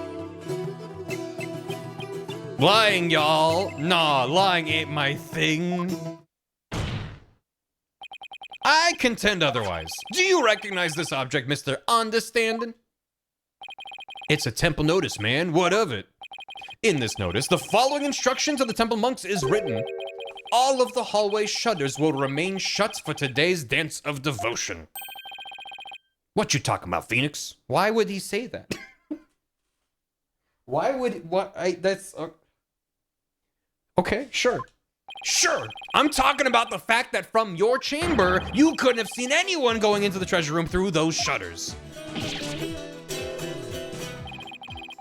Lying, y'all. Nah, lying ain't my thing. I contend otherwise. Do you recognize this object, Mr. Understanding? It's a temple notice, man. What of it? In this notice, the following instruction to the temple monks is written. All of the hallway shutters will remain shut for today's dance of devotion. What you talking about, Phoenix? Why would he say that? Why would that's okay, sure. Sure. I'm talking about the fact that from your chamber, you couldn't have seen anyone going into the treasure room through those shutters.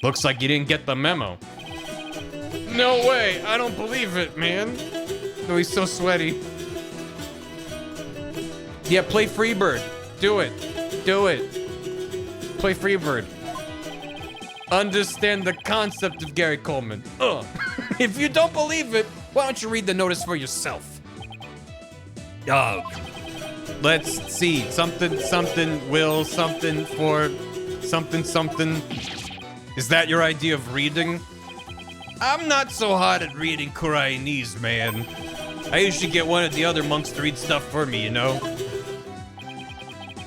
Looks like you didn't get the memo. No way. I don't believe it, man. Oh, he's so sweaty. Yeah, play Freebird. Do it. Do it. Play Freebird. Understand the concept of Gary Coleman. Ugh. If you don't believe it, why don't you read the notice for yourself? Let's see. Something, something, will, something, for, something, something. Is that your idea of reading? I'm not so hot at reading Koreanese, man. I usually get one of the other monks to read stuff for me, you know?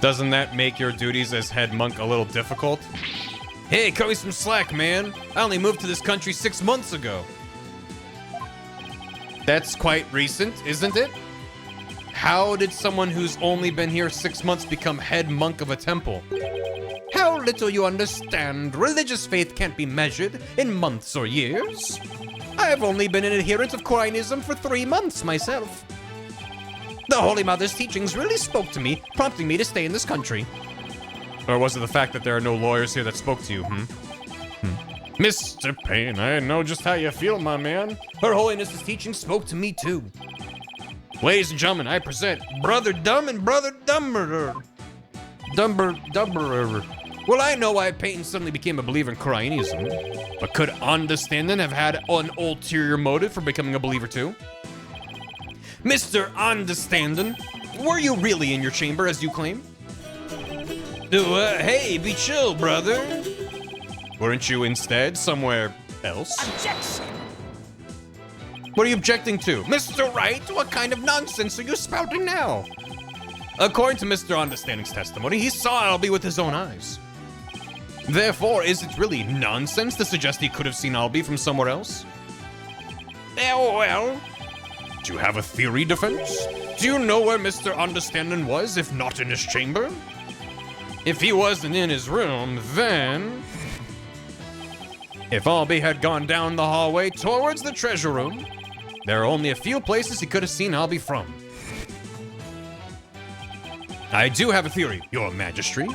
Doesn't that make your duties as head monk a little difficult? Hey, cut me some slack, man. I only moved to this country 6 months ago. That's quite recent, isn't it? How did someone who's only been here 6 months become head monk of a temple? How little you understand. Religious faith can't be measured in months or years. I have only been an adherent of Koreanism for 3 months myself. The Holy Mother's teachings really spoke to me, prompting me to stay in this country. Or was it the fact that there are no lawyers here that spoke to you, Mr. Payne, I know just how you feel, my man. Her Holiness's teaching spoke to me too. Ladies and gentlemen, I present Brother Dumb and Brother Dumberer. Dumberer. Well, I know why Peyton suddenly became a believer in Koreanism, but could Understanding have had an ulterior motive for becoming a believer too? Mr. Understanding, were you really in your chamber as you claim? Hey, be chill, brother. Weren't you instead somewhere else? Objection! What are you objecting to? Mr. Wright, what kind of nonsense are you spouting now? According to Mr. Understanding's testimony, he saw Albie with his own eyes. Therefore, is it really nonsense to suggest he could have seen Albie from somewhere else? Well, do you have a theory, defense? Do you know where Mr. Understanding was, if not in his chamber? If he wasn't in his room, then... If Albie had gone down the hallway towards the treasure room, there are only a few places he could have seen Albie from. I do have a theory, Your Majesty.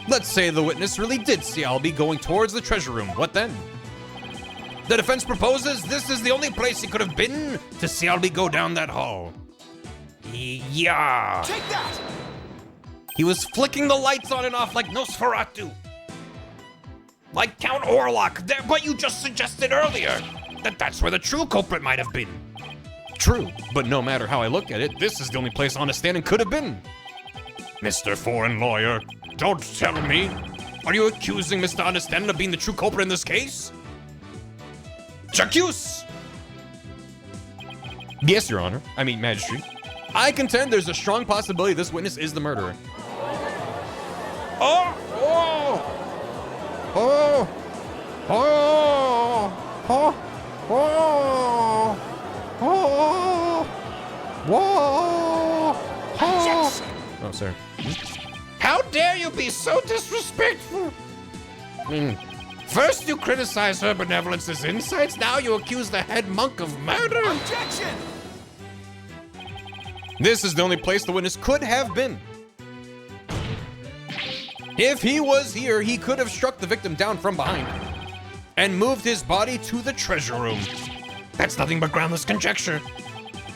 Let's say the witness really did see Albie going towards the treasure room. What then? The defense proposes this is the only place he could have been to see Albie go down that hall. Yeah. Take that! He was flicking the lights on and off like Nosferatu. Like Count Orlok, but you just suggested earlier that that's where the true culprit might have been. True, but no matter how I look at it, this is the only place Honest Standing could have been. Mr. Foreign Lawyer, don't tell me. Are you accusing Mr. Understanding of being the true culprit in this case? J'accuse! Yes, Your Honor. I mean, Majesty. I contend there's a strong possibility this witness is the murderer. Oh! Oh! Oh! Oh! Oh! Oh! Oh! Whoa! Oh, sorry. How dare you be so disrespectful? First you criticize her benevolence's insights, now you accuse the head monk of murder? Objection! This is the only place the witness could have been. If he was here, he could have struck the victim down from behind and moved his body to the treasure room. That's nothing but groundless conjecture.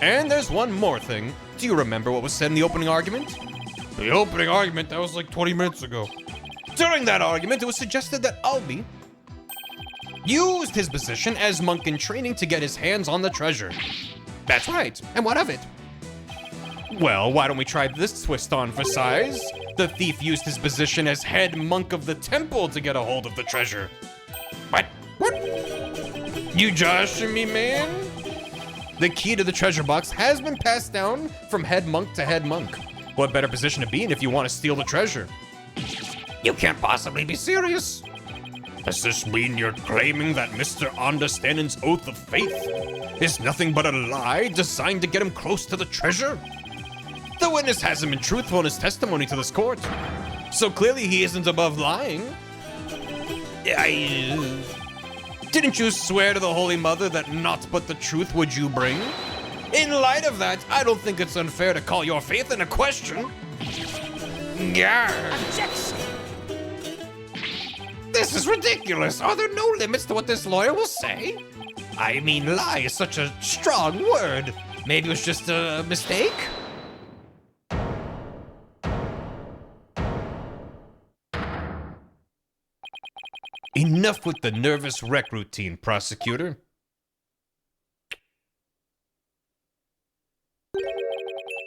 And there's one more thing. Do you remember what was said in the opening argument? The opening argument, that was like 20 minutes ago. During that argument, it was suggested that Albie used his position as monk in training to get his hands on the treasure. That's right. And what of it? Well, why don't we try this twist on for size? The thief used his position as head monk of the temple to get a hold of the treasure. What? What? You joshing me, man? The key to the treasure box has been passed down from head monk to head monk. What better position to be in if you want to steal the treasure? You can't possibly be serious. Does this mean you're claiming that Mr. Understanding's oath of faith is nothing but a lie designed to get him close to the treasure? The witness hasn't been truthful in his testimony to this court, so clearly he isn't above lying. Didn't you swear to the Holy Mother that naught but the truth would you bring? In light of that, I don't think it's unfair to call your faith into question. Yeah. This is ridiculous. Are there no limits to what this lawyer will say? I mean, lie is such a strong word. Maybe it was just a mistake? Enough with the nervous wreck routine, prosecutor.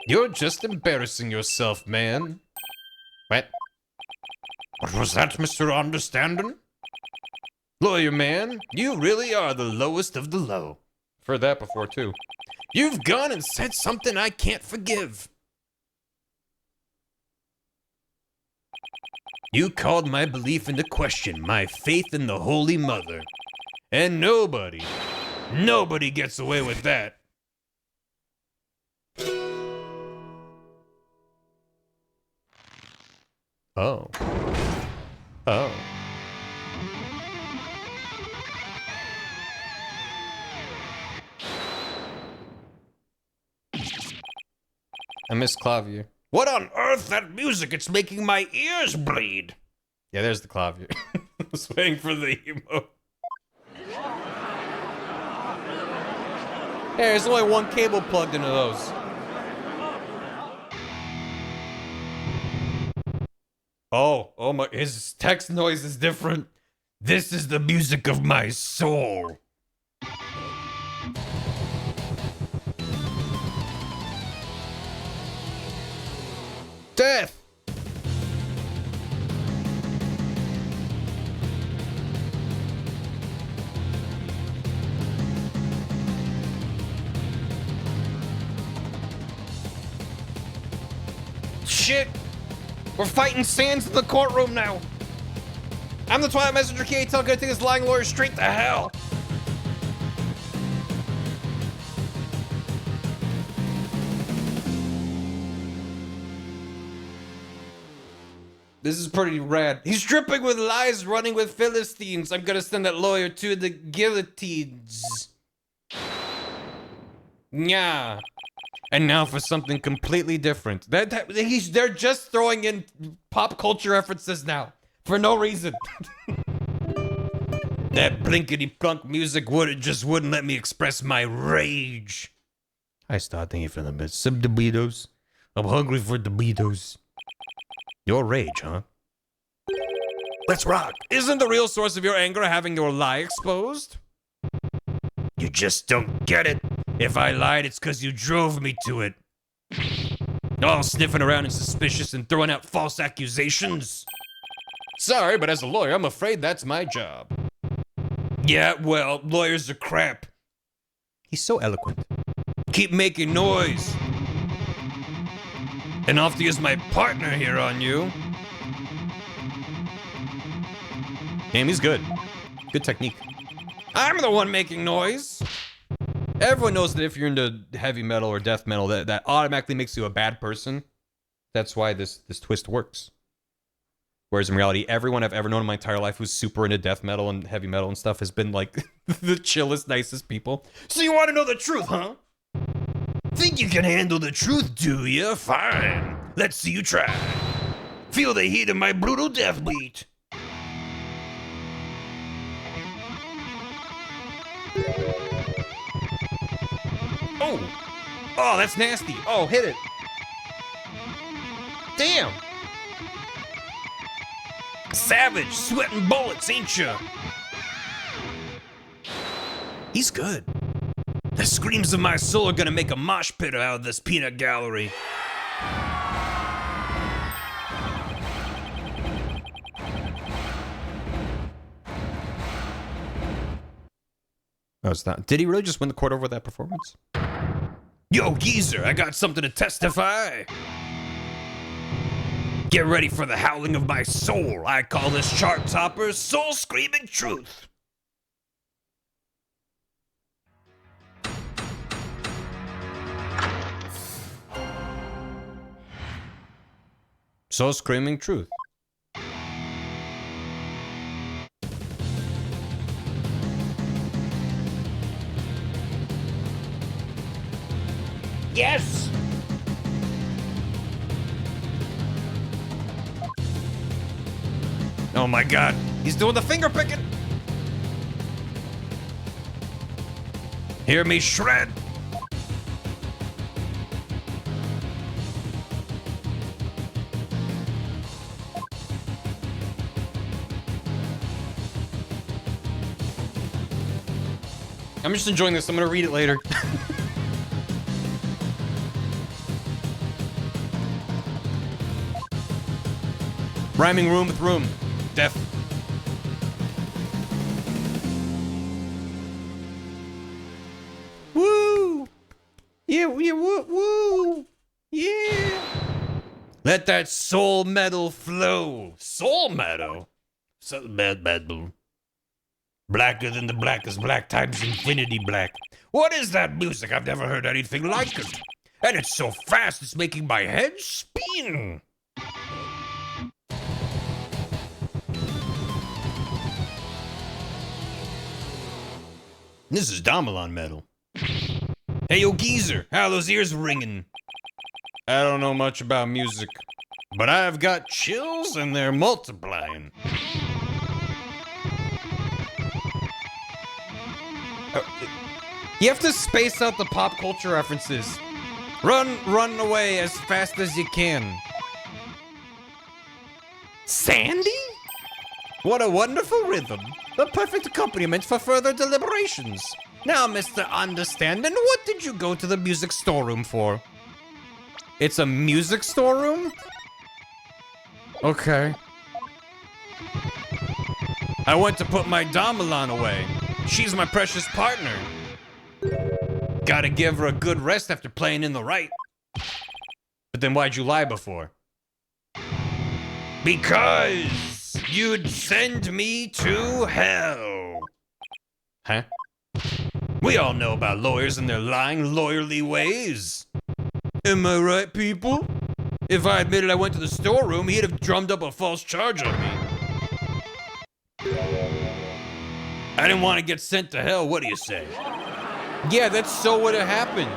You're just embarrassing yourself, man. What? What was that, Mr. Understanding? Lawyer man, you really are the lowest of the low. Heard that before, too. You've gone and said something I can't forgive. You called my belief into question, my faith in the Holy Mother. And nobody gets away with that. Oh. Oh. I miss clavier. What on earth, that music? It's making my ears bleed. Yeah, there's the clavier. I was waiting for the emo. Hey, there's only one cable plugged into those. Oh my, his text noise is different. This is the music of my soul. Death! Shit! We're fighting Sands in the courtroom now. I'm the Twilight Messenger K-8 gonna take this lying lawyer straight to hell. This is pretty rad. He's dripping with lies, running with Philistines. I'm gonna send that lawyer to the guillotines. Yeah. And now for something completely different. They're just throwing in pop culture references now for no reason. That blinkety-plunk music wouldn't let me express my rage. I start thinking for them. Some Doritos. I'm hungry for Doritos. Your rage, huh? Let's rock. Isn't the real source of your anger having your lie exposed? You just don't get it. If I lied, it's because you drove me to it. All sniffing around and suspicious and throwing out false accusations. Sorry, but as a lawyer, I'm afraid that's my job. Yeah, well, lawyers are crap. He's so eloquent. Keep making noise. And I'll have to use my partner here on you. Damn, he's good. Good technique. I'm the one making noise. Everyone knows that if you're into heavy metal or death metal, that automatically makes you a bad person. That's why this twist works. Whereas in reality, everyone I've ever known in my entire life who's super into death metal and heavy metal and stuff has been like the chillest, nicest people. So you want to know the truth, huh? Think you can handle the truth, do you? Fine. Let's see you try. Feel the heat of my brutal death beat. Oh, that's nasty. Oh, hit it. Damn. Savage, sweating bullets, ain't ya? He's good. The screams of my soul are gonna make a mosh pit out of this peanut gallery. Oh, it's not. Did he really just win the court over that performance? Yo, geezer, I got something to testify. Get ready for the howling of my soul. I call this chart topper soul screaming truth. Soul screaming truth. Yes! Oh my god, he's doing the finger picking! Hear me shred! I'm just enjoying this. I'm gonna read it later. Rhyming room with room. Death. Woo! Yeah, woo! Yeah! Let that soul metal flow. Soul metal? So metal. Blacker than the blackest black times infinity black. What is that music? I've never heard anything like it. And it's so fast, it's making my head spin. This is Damelon metal. Hey, yo, geezer, how are those ears ringing? I don't know much about music, But I've got chills and they're multiplying. You have to space out the pop culture references. Run away as fast as you can. Sandy? What a wonderful rhythm. The perfect accompaniment for further deliberations. Now, Mr. Understanding, what did you go to the music storeroom for? It's a music storeroom? Okay. I went to put my Damelon away. She's my precious partner. Gotta give her a good rest after playing in the Wright. But then why'd you lie before? Because you'd send me to hell. Huh? We all know about lawyers and their lying, lawyerly ways. Am I right, people? If I admitted I went to the storeroom, he'd have drummed up a false charge on me. I didn't want to get sent to hell, what do you say? Yeah, that's so what happened.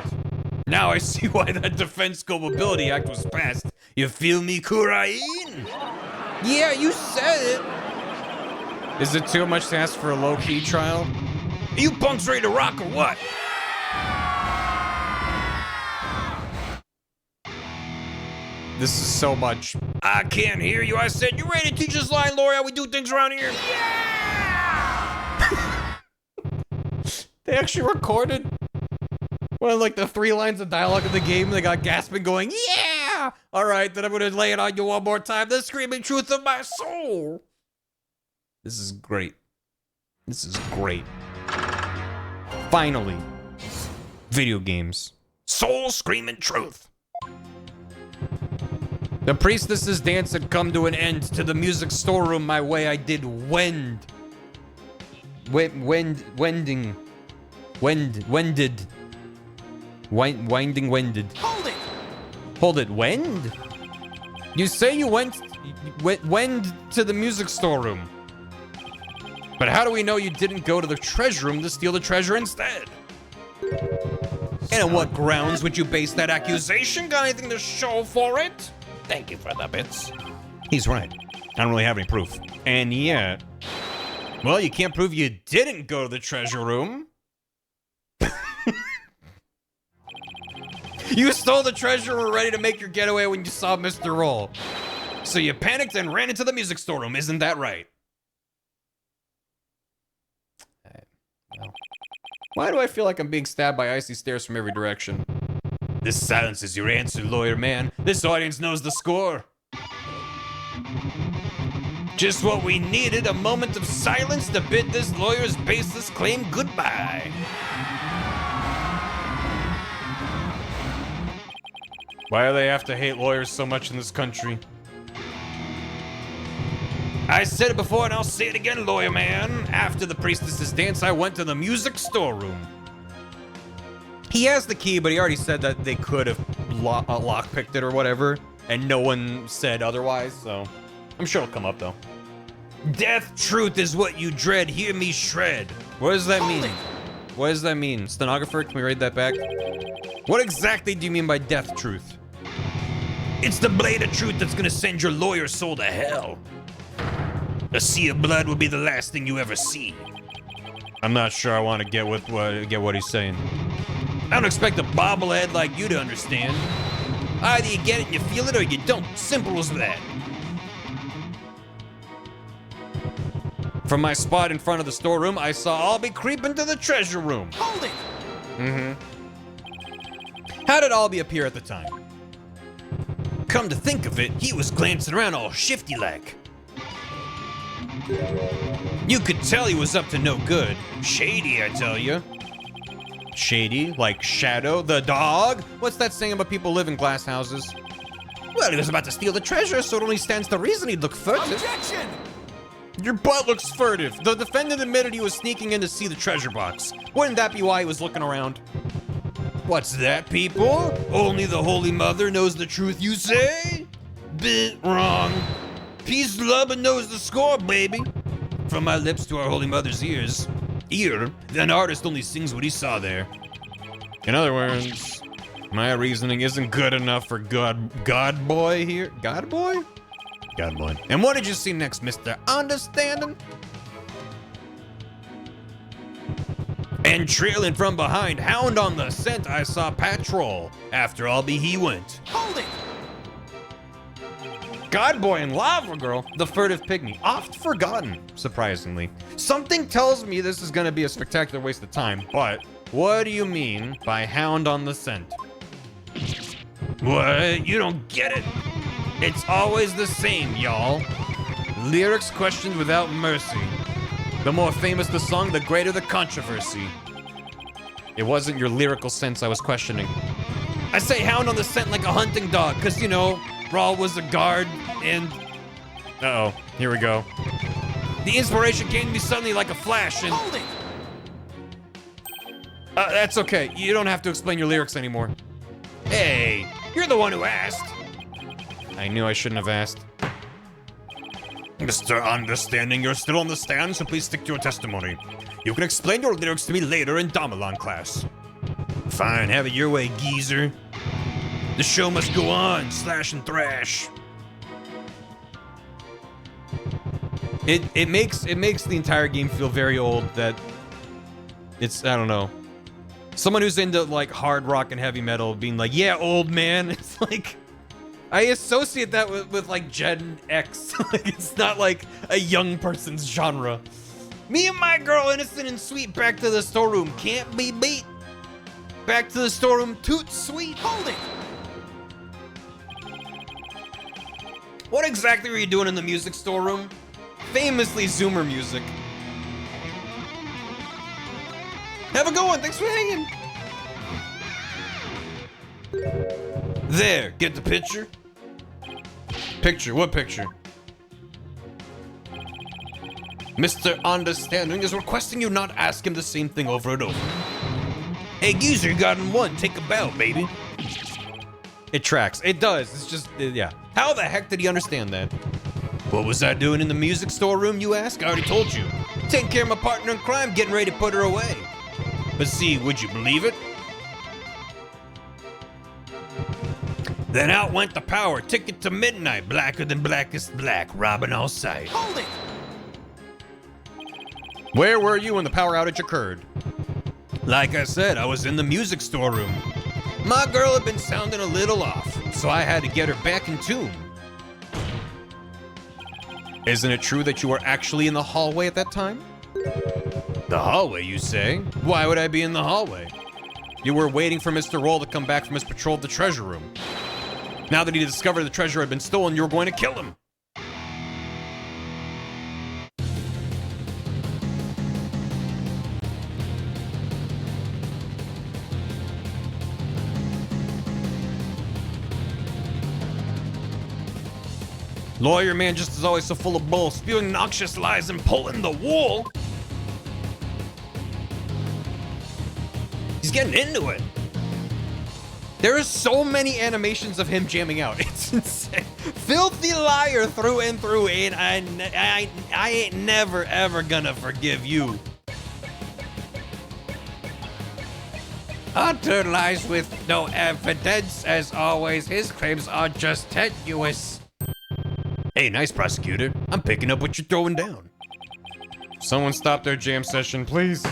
Now I see why that Defense Scope-Ability Act was passed. You feel me, Kurain? Yeah, you said it. Is it too much to ask for a low-key trial? Are you punks ready to rock or what? This is so much. I can't hear you. I said, you ready to teach this line, Lori, how we do things around here? They actually recorded one of like the 3 lines of dialogue of the game. They got gasping going, yeah! All right, then I'm gonna lay it on you one more time. The screaming truth of my soul. This is great. This is great. Finally. Video games. Soul screaming truth. The priestess's dance had come to an end. To the music storeroom my way I did wended. Winding. Hold it, wend? You say you went to the music storeroom. But how do we know you didn't go to the treasure room to steal the treasure instead? And on what grounds would you base that accusation? Got anything to show for it? Thank you for the bits. He's right. I don't really have any proof. And yet, well, you can't prove you didn't go to the treasure room. You stole the treasure and were ready to make your getaway when you saw Mr. Roll. So you panicked and ran into the music storeroom, isn't that right? Why do I feel like I'm being stabbed by icy stares from every direction? This silence is your answer, lawyer man. This audience knows the score. Just what we needed, a moment of silence to bid this lawyer's baseless claim goodbye. Why do they have to hate lawyers so much in this country? I said it before and I'll say it again, lawyer man. After the priestess's dance, I went to the music storeroom. He has the key, but he already said that they could have lockpicked it or whatever, and no one said otherwise, so I'm sure it'll come up, though. Death truth is what you dread, hear me shred. What does that mean? What does that mean? Stenographer, can we read that back? What exactly do you mean by death truth? It's the blade of truth that's gonna send your lawyer's soul to hell. A sea of blood will be the last thing you ever see. I'm not sure I want to get what he's saying. I don't expect a bobblehead like you to understand. Either you get it and you feel it or you don't. Simple as that. From my spot in front of the storeroom, I saw Albie creep into the treasure room. Hold it! Mm-hmm. How did Albie appear at the time? Come to think of it, he was glancing around all shifty-like. You could tell he was up to no good. Shady, I tell you. Shady? Like Shadow the dog? What's that saying about people live in glass houses? Well, he was about to steal the treasure, so it only stands to reason he'd look furtive. Objection! Your butt looks furtive. The defendant admitted he was sneaking in to see the treasure box. Wouldn't that be why he was looking around? What's that, people? Only the Holy Mother knows the truth, you say? Bit wrong. Peace, love, and knows the score, baby. From my lips to our Holy Mother's ears. Ear, an artist only sings what he saw there. In other words, my reasoning isn't good enough for God Boy here. God Boy? God Boy. And what did you see next, Mr. Understanding? And trailing from behind, hound on the scent, I saw Patrol. After Albie, he went. Hold it! God Boy and Lava Girl, the furtive pygmy, oft forgotten, surprisingly. Something tells me this is gonna be a spectacular waste of time, but what do you mean by hound on the scent? What? You don't get it? It's always the same, y'all. Lyrics questioned without mercy. The more famous the song, the greater the controversy. It wasn't your lyrical sense I was questioning. I say hound on the scent like a hunting dog, cause you know, Rawl was a guard and... Uh-oh, here we go. The inspiration came to me suddenly like a flash and... Hold it! That's okay, you don't have to explain your lyrics anymore. Hey, you're the one who asked. I knew I shouldn't have asked. Mr. Understanding, you're still on the stand, so please stick to your testimony. You can explain your lyrics to me later in Damelon class. Fine, have it your way, geezer. The show must go on, slash and thrash. It makes the entire game feel very old. That it's, I don't know. Someone who's into like hard rock and heavy metal being like, yeah, old man. It's like, I associate that with like Gen X. Like, it's not like a young person's genre. Me and my girl, innocent and sweet, back to the storeroom. Can't be beat. Back to the storeroom, toot sweet. Hold it. What exactly were you doing in the music storeroom? Famously Zoomer music. Have a good one. Thanks for hanging. There, get the picture? Picture, what picture? Mr. Understanding is requesting you not ask him the same thing over and over. Hey, geezer, you got in one. Take a bow, baby. It tracks. It does. It's just, yeah. How the heck did he understand that? What was I doing in the music storeroom, you ask? I already told you. Taking care of my partner in crime, getting ready to put her away. But see, would you believe it? Then out went the power, ticket to midnight, blacker than blackest black, robbing all sight. Hold it! Where were you when the power outage occurred? Like I said, I was in the music storeroom. My girl had been sounding a little off, so I had to get her back in tune. Isn't it true that you were actually in the hallway at that time? The hallway, you say? Why would I be in the hallway? You were waiting for Mr. Roll to come back from his patrol of the treasure room. Now that he discovered the treasure had been stolen, you were going to kill him. Lawyer man just is always so full of bull, spewing noxious lies and pulling the wool. He's getting into it. There are so many animations of him jamming out. It's insane. Filthy liar through and through, and I ain't never ever gonna forgive you. Utter lies with no evidence. As always, his claims are just tenuous. Hey, nice prosecutor. I'm picking up what you're throwing down. Someone stop their jam session, please.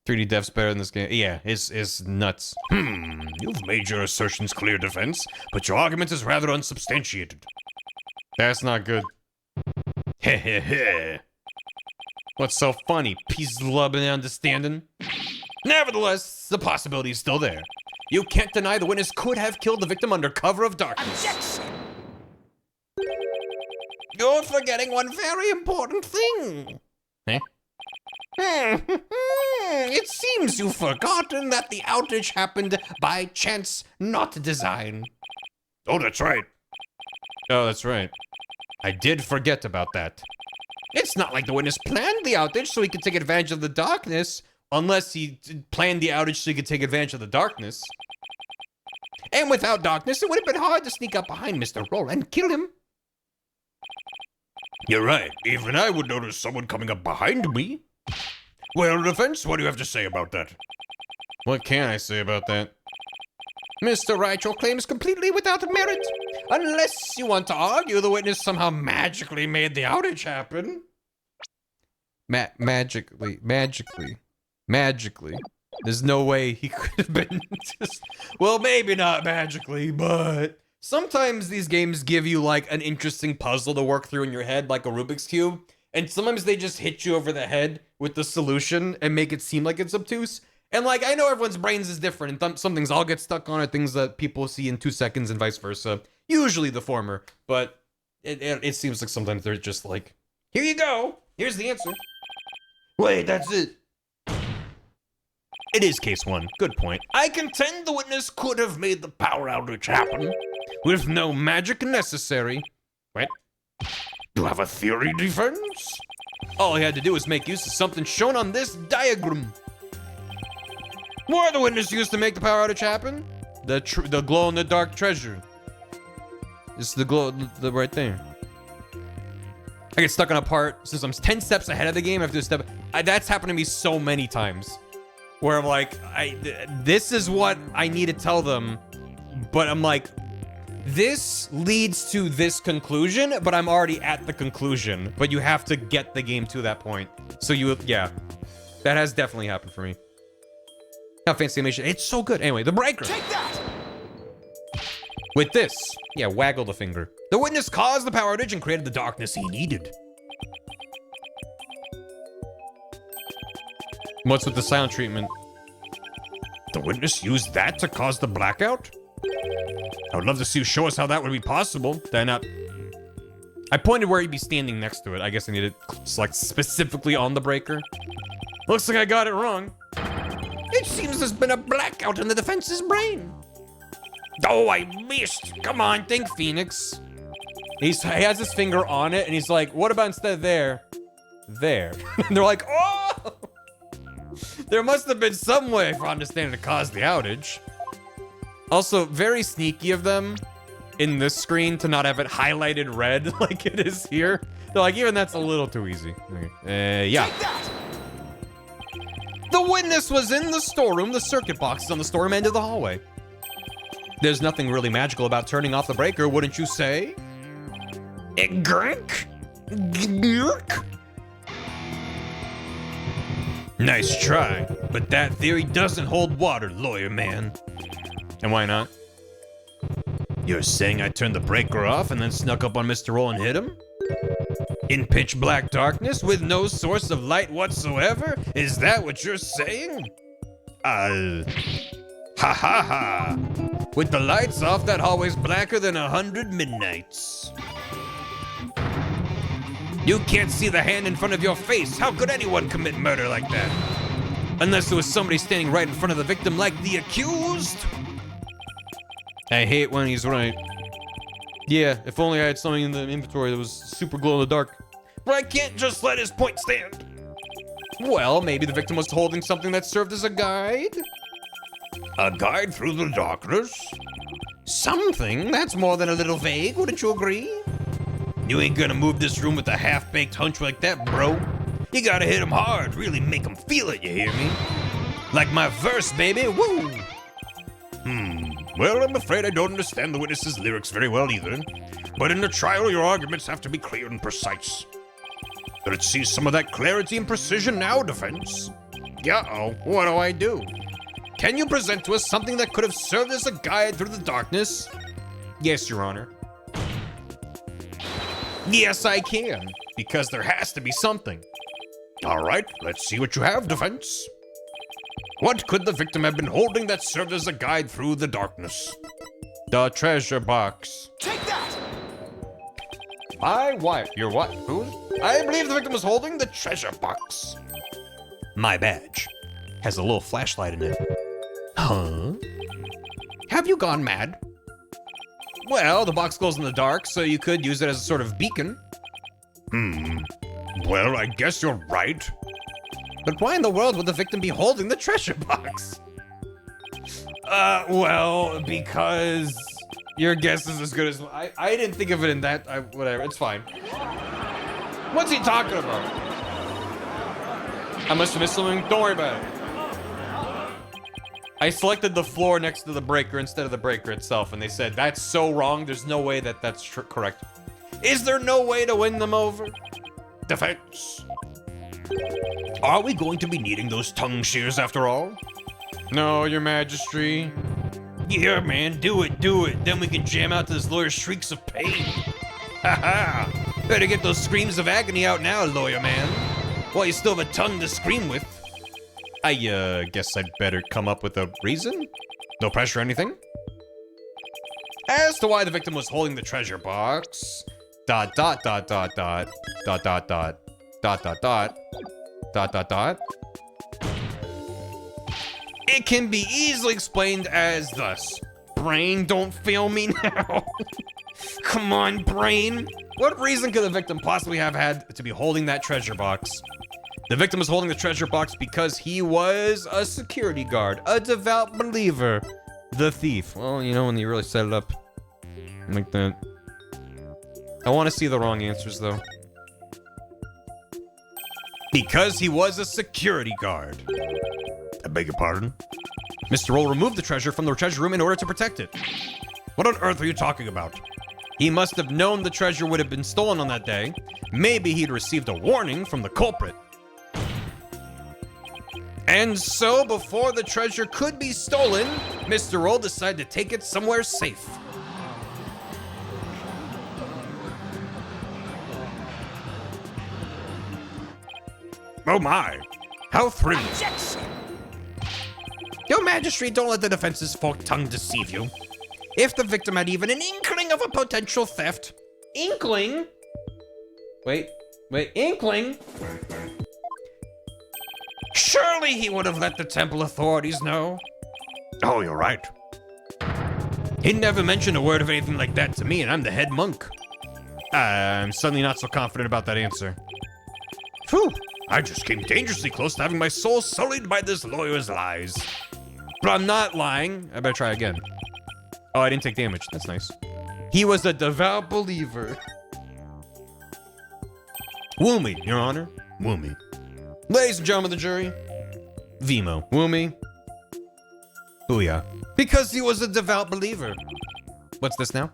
3D dev's better than this game. Yeah, it's nuts. You've made your assertions clear, defense, but your argument is rather unsubstantiated. That's not good. Heh heh heh. What's so funny? Peace, love, and understanding? Nevertheless, the possibility is still there. You can't deny the witness could have killed the victim under cover of darkness. Objection! You're forgetting one very important thing. Eh? It seems you've forgotten that the outage happened by chance, not design. Oh, that's right. Oh, that's right. I did forget about that. It's not like the witness planned the outage so he could take advantage of the darkness, unless he planned the outage so he could take advantage of the darkness. And without darkness, it would have been hard to sneak up behind Mr. Roll and kill him. You're right. Even I would notice someone coming up behind me. Well, defense, what do you have to say about that? What can I say about that? Mr. Wright, your claim is completely without merit. Unless you want to argue the witness somehow magically made the outage happen. Magically. There's no way he could have been just... Well, maybe not magically, but... Sometimes these games give you, like, an interesting puzzle to work through in your head, like a Rubik's Cube. And sometimes they just hit you over the head with the solution and make it seem like it's obtuse. And, like, I know everyone's brains is different, and some things I'll get stuck on are things that people see in 2 seconds and vice versa. Usually the former, but it seems like sometimes they're just like, here you go, here's the answer. Wait, that's it. It is case 1, good point. I contend the witness could have made the power outage happen with no magic necessary. What? You have a theory, defense? All he had to do was make use of something shown on this diagram. What the witness used to make the power outage happen? The glow-in-the-dark treasure. It's the right there. I get stuck on a part since I'm 10 steps ahead of the game. I have to step. That's happened to me so many times. where I'm like, this is what I need to tell them, but I'm like, this leads to this conclusion, but I'm already at the conclusion. But you have to get the game to that point. So yeah, that has definitely happened for me. Not fancy animation. It's so good. Anyway, the breaker. Take that! With this, yeah, waggle the finger. The witness caused the power outage and created the darkness he needed. What's with the silent treatment? The witness used that to cause the blackout? I would love to see you show us how that would be possible. Did I not? I pointed where he'd be standing next to it. I guess I need to select specifically on the breaker. Looks like I got it wrong. It seems there's been a blackout in the defense's brain. Oh, I missed. Come on, think, Phoenix. He has his finger on it, and he's like, what about instead of there? There. And they're like, oh! There must have been some way for understanding to cause the outage. Also, very sneaky of them in this screen to not have it highlighted red like it is here. They're like, even that's a little too easy. Okay. Yeah. The witness was in the storeroom. The circuit box is on the storeroom end of the hallway. There's nothing really magical about turning off the breaker, wouldn't you say? Grink? Grink? Nice try, but that theory doesn't hold water, lawyer man. And why not? You're saying I turned the breaker off and then snuck up on Mr. Roll and hit him? In pitch black darkness with no source of light whatsoever? Is that what you're saying? Ha ha ha! With the lights off, that hallway's blacker than 100 midnights. You can't see the hand in front of your face. How could anyone commit murder like that? Unless there was somebody standing right in front of the victim like the accused? I hate when he's right. Yeah, if only I had something in the inventory that was super glow in the dark. But I can't just let his point stand. Well, maybe the victim was holding something that served as a guide? A guide through the darkness? Something? That's more than a little vague, wouldn't you agree? You ain't gonna move this room with a half-baked hunch like that, bro. You gotta hit him hard, really make him feel it, you hear me? Like my verse, baby, woo! Well, I'm afraid I don't understand the witness's lyrics very well either. But in the trial, your arguments have to be clear and precise. Let's see some of that clarity and precision now, defense. Uh-oh, what do I do? Can you present to us something that could have served as a guide through the darkness? Yes, Your Honor. Yes, I can, because there has to be something. All right, let's see what you have, defense. What could the victim have been holding that served as a guide through the darkness? The treasure box. Take that! My wife. Your what? Who? I believe the victim was holding the treasure box. My badge has a little flashlight in it. Huh? Have you gone mad? Well, the box glows in the dark, so you could use it as a sort of beacon. Well, I guess you're right. But why in the world would the victim be holding the treasure box? Well, because your guess is as good as I didn't think of it in that. Whatever, it's fine. What's he talking about? I must have missed something. Don't worry about it. I selected the floor next to the breaker instead of the breaker itself, and they said, that's so wrong. There's no way that that's correct. Is there no way to win them over? Defense. Are we going to be needing those tongue shears after all? No, Your Majesty. Yeah, man, do it. Then we can jam out to this lawyer's shrieks of pain. Ha ha! Better get those screams of agony out now, lawyer man. While you still have a tongue to scream with. I guess I'd better come up with a reason? No pressure or anything? As to why the victim was holding the treasure box. ... It can be easily explained as thus. Brain, don't fail me now. Come on, brain. What reason could the victim possibly have had to be holding that treasure box? The victim was holding the treasure box because he was a security guard, a devout believer, the thief. Well, you know, when you really set it up like that. I want to see the wrong answers, though. Because he was a security guard. I beg your pardon? Mr. Roll removed the treasure from the treasure room in order to protect it. What on earth are you talking about? He must have known the treasure would have been stolen on that day. Maybe he'd received a warning from the culprit. And so, before the treasure could be stolen, Mr. Roll decided to take it somewhere safe. Oh my, how thrilling. Your Majesty, don't let the defense's forked tongue deceive you. If the victim had even an inkling of a potential theft... Inkling? Wait, inkling? Surely he would have let the temple authorities know. Oh, you're right. He never mentioned a word of anything like that to me, and I'm the head monk. I'm suddenly not so confident about that answer. Phew, I just came dangerously close to having my soul sullied by this lawyer's lies. But I'm not lying. I better try again. Oh, I didn't take damage. That's nice. He was a devout believer. Woo me, Your Honor. Woo me. Ladies and gentlemen of the jury, Vimo. Woo me. Booyah. Because he was a devout believer. What's this now?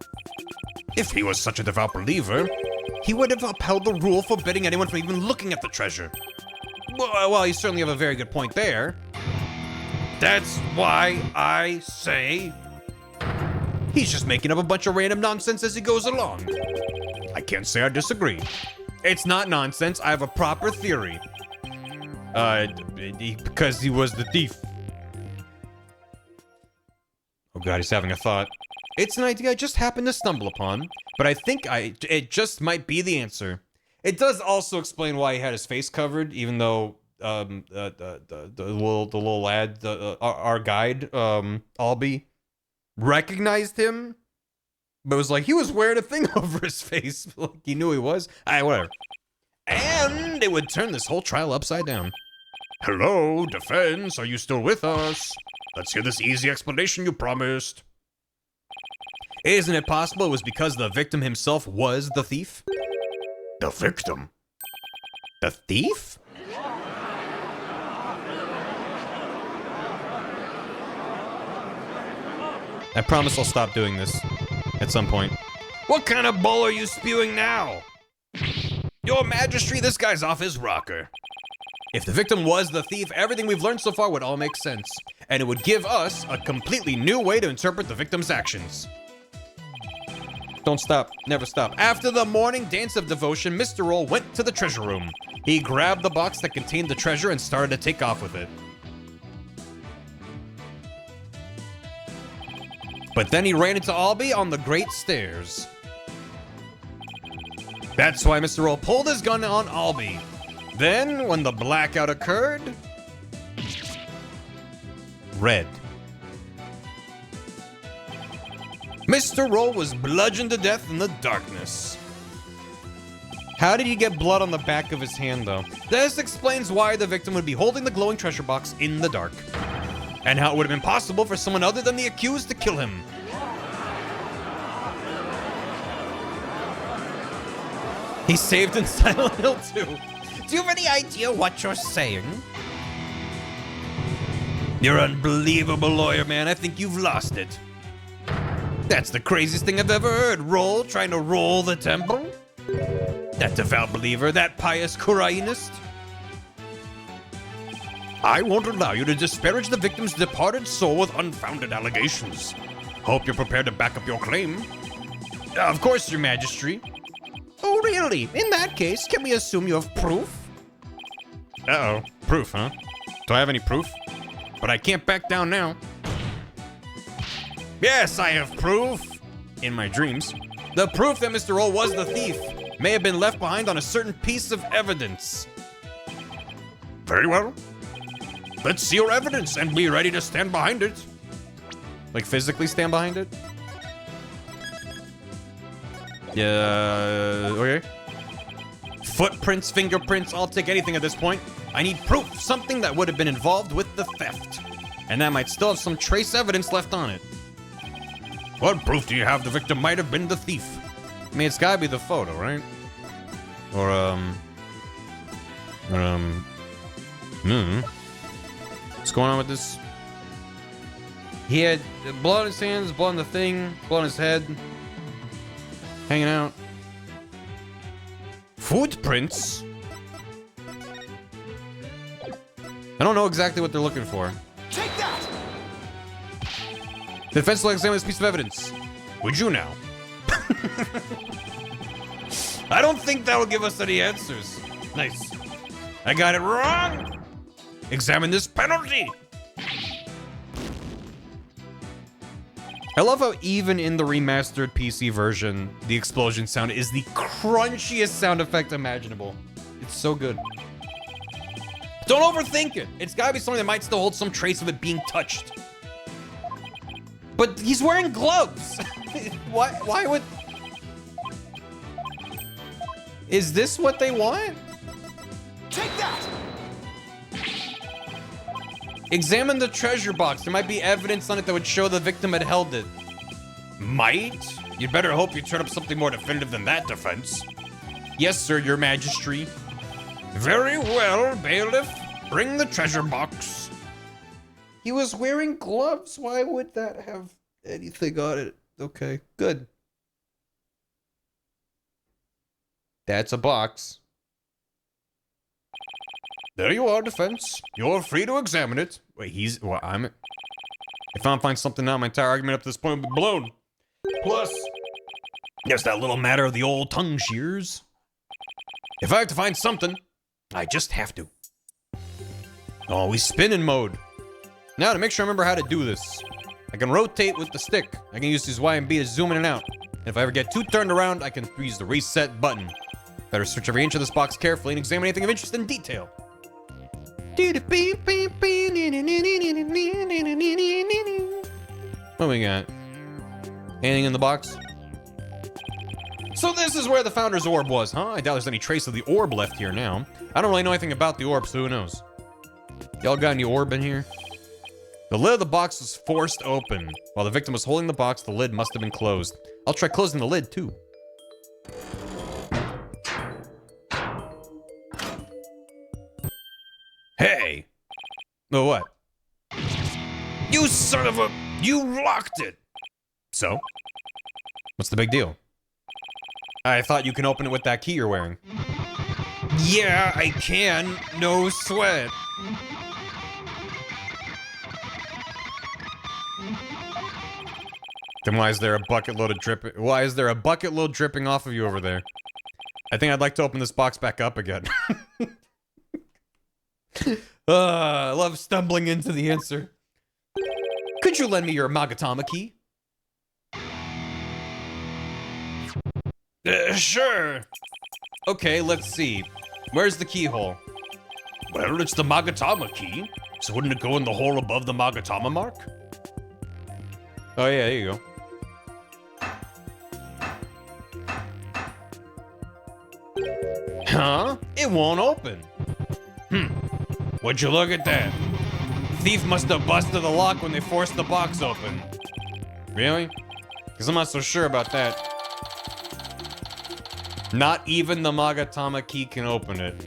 If he was such a devout believer, He would have upheld the rule forbidding anyone from even looking at the treasure. Well, you certainly have a very good point there. That's why I say he's just making up a bunch of random nonsense as he goes along. I can't say I disagree. It's not nonsense. I have a proper theory. Because he was the thief. Oh god, he's having a thought. It's an idea I just happened to stumble upon, but I think it just might be the answer. It does also explain why he had his face covered, even though the little lad, our guide, Albie, recognized him, but was like, he was wearing a thing over his face. Like he knew he was. Whatever. And it would turn this whole trial upside down. Hello, defense, are you still with us? Let's hear this easy explanation you promised. Isn't it possible it was because the victim himself was the thief? The victim? The thief? I promise I'll stop doing this at some point. What kind of bull are you spewing now? Your Majesty, this guy's off his rocker. If the victim was the thief, everything we've learned so far would all make sense, and it would give us a completely new way to interpret the victim's actions. Don't stop. Never stop. After the morning dance of devotion, Mr. Roll went to the treasure room. He grabbed the box that contained the treasure and started to take off with it. But then he ran into Albie on the great stairs. That's why Mr. Roll pulled his gun on Albie. Then, when the blackout occurred... red. Mr. Roll was bludgeoned to death in the darkness. How did he get blood on the back of his hand, though? This explains why the victim would be holding the glowing treasure box in the dark. And how it would have been possible for someone other than the accused to kill him. He's saved in Silent Hill 2. Do you have any idea what you're saying? You're unbelievable, lawyer man. I think you've lost it. That's the craziest thing I've ever heard. Roll, trying to roll the temple? That devout believer, that pious Koreanist? I won't allow you to disparage the victim's departed soul with unfounded allegations. Hope you're prepared to back up your claim. Of course, Your Majesty. Oh, really? In that case, can we assume you have proof? Uh-oh. Proof, huh? Do I have any proof? But I can't back down now. Yes, I have proof. In my dreams. The proof that Mr. Roll was the thief may have been left behind on a certain piece of evidence. Very well. Let's see your evidence and be ready to stand behind it. Like physically stand behind it? Yeah, okay. Footprints, fingerprints, I'll take anything at this point. I need proof, something that would have been involved with the theft. And that might still have some trace evidence left on it. What proof do you have the victim might have been the thief? I mean, it's gotta be the photo, right? Or, What's going on with this? He had blood on his hands, blood on the thing, blood on his head. Hanging out. Footprints? I don't know exactly what they're looking for. Take that! The defense will examine this piece of evidence. Would you now? I don't think that'll give us any answers. Nice. I got it wrong. Examine this penalty. I love how even in the remastered PC version, the explosion sound is the crunchiest sound effect imaginable. It's so good. Don't overthink it. It's gotta be something that might still hold some trace of it being touched. But he's wearing gloves. Why would... Is this what they want? Take that! Examine the treasure box. There might be evidence on it that would show the victim had held it. Might? You'd better hope you turn up something more definitive than that, defense. Yes, sir, your majesty. Very well, bailiff. Bring the treasure box. He was wearing gloves. Why would that have anything on it? Okay, good. That's a box. There you are, defense. You're free to examine it. Wait, he's... Well, I'm... If I don't find something out, my entire argument up to this point would be blown. Plus, there's that little matter of the old tongue shears. If I have to find something, I just have to. Always spin in mode. Now, to make sure I remember how to do this, I can rotate with the stick. I can use these Y and B to zoom in and out. And if I ever get too turned around, I can use the reset button. Better search every inch of this box carefully and examine anything of interest in detail. What do we got? Anything in the box? So this is where the Founder's Orb was, huh? I doubt there's any trace of the orb left here now. I don't really know anything about the orb, so who knows? Y'all got any orb in here? The lid of the box was forced open. While the victim was holding the box, the lid must have been closed. I'll try closing the lid, too. Hey! Oh, what? You son of a... You locked it! So? What's the big deal? I thought you can open it with that key you're wearing. Yeah, I can. No sweat. Then why is there a bucket load of dripping? Why is there a bucket load dripping off of you over there? I think I'd like to open this box back up again. I love stumbling into the answer. Could you lend me your Magatama key? Sure. Okay, let's see. Where's the keyhole? Well, it's the Magatama key. So wouldn't it go in the hole above the Magatama mark? Oh yeah, there you go. Huh? It won't open. Would you look at that? Thief must have busted the lock when they forced the box open. Really? Because I'm not so sure about that. Not even the Magatama key can open it.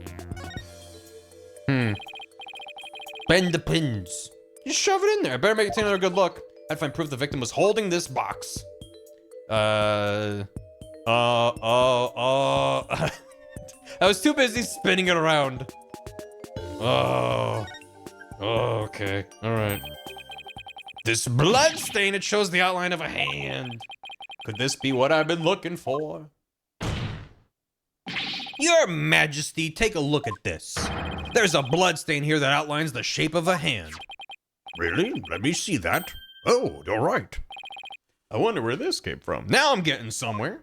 Bend the pins. Just shove it in there. I better make it take another good look. I'd find proof the victim was holding this box. I was too busy spinning it around. Oh, okay. All right. This blood stain, it shows the outline of a hand. Could this be what I've been looking for? Your Majesty, take a look at this. There's a blood stain here that outlines the shape of a hand. Really? Let me see that. Oh, you're right. I wonder where this came from. Now I'm getting somewhere.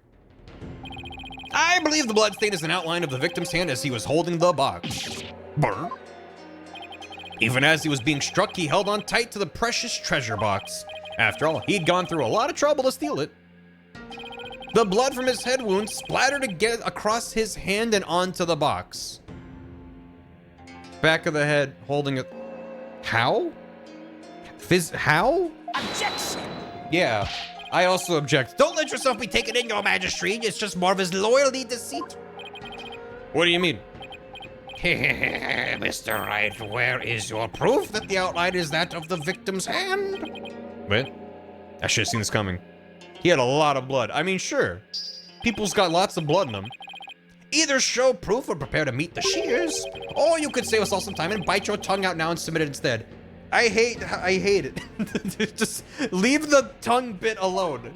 I believe the blood stain is an outline of the victim's hand as he was holding the box. Brr. Even as he was being struck, he held on tight to the precious treasure box. After all, he'd gone through a lot of trouble to steal it. The blood from his head wound splattered again across his hand and onto the box. Back of the head, holding it. How? How? Objection! Yeah, I also object. Don't let yourself be taken in, your majesty. It's just more of his loyalty deceit. What do you mean? Mr. Wright, where is your proof that the outline is that of the victim's hand? Wait. I should have seen this coming. He had a lot of blood. I mean, sure. People's got lots of blood in them. Either show proof or prepare to meet the shears, or you could save us all some time and bite your tongue out now and submit it instead. I hate it. Just leave the tongue bit alone.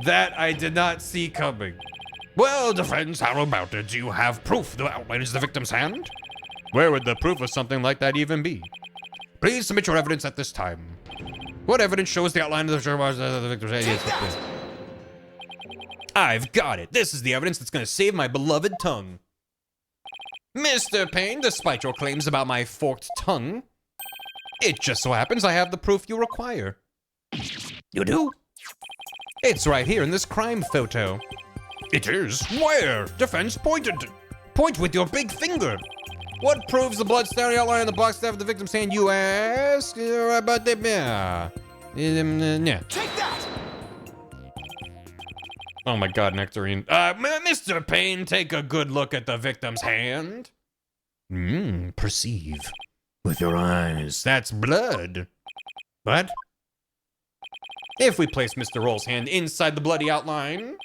That I did not see coming. Well, defense, how about it? Do you have proof the outline is the victim's hand? Where would the proof of something like that even be? Please submit your evidence at this time. What evidence shows the outline of the victim's hand? Yes, I've got it. This is the evidence that's going to save my beloved tongue. Mr. Payne, despite your claims about my forked tongue, it just so happens I have the proof you require. you do? It's right here in this crime photo. It is. Where? Defense pointed. Point with your big finger. What proves the blood-stained outline on the box staff of the victim's hand, you ask? About the... Yeah. Take that! Oh my god, Nectarine. Mr. Payne, take a good look at the victim's hand. Perceive. With your eyes. That's blood. What? If we place Mr. Roll's hand inside the bloody outline,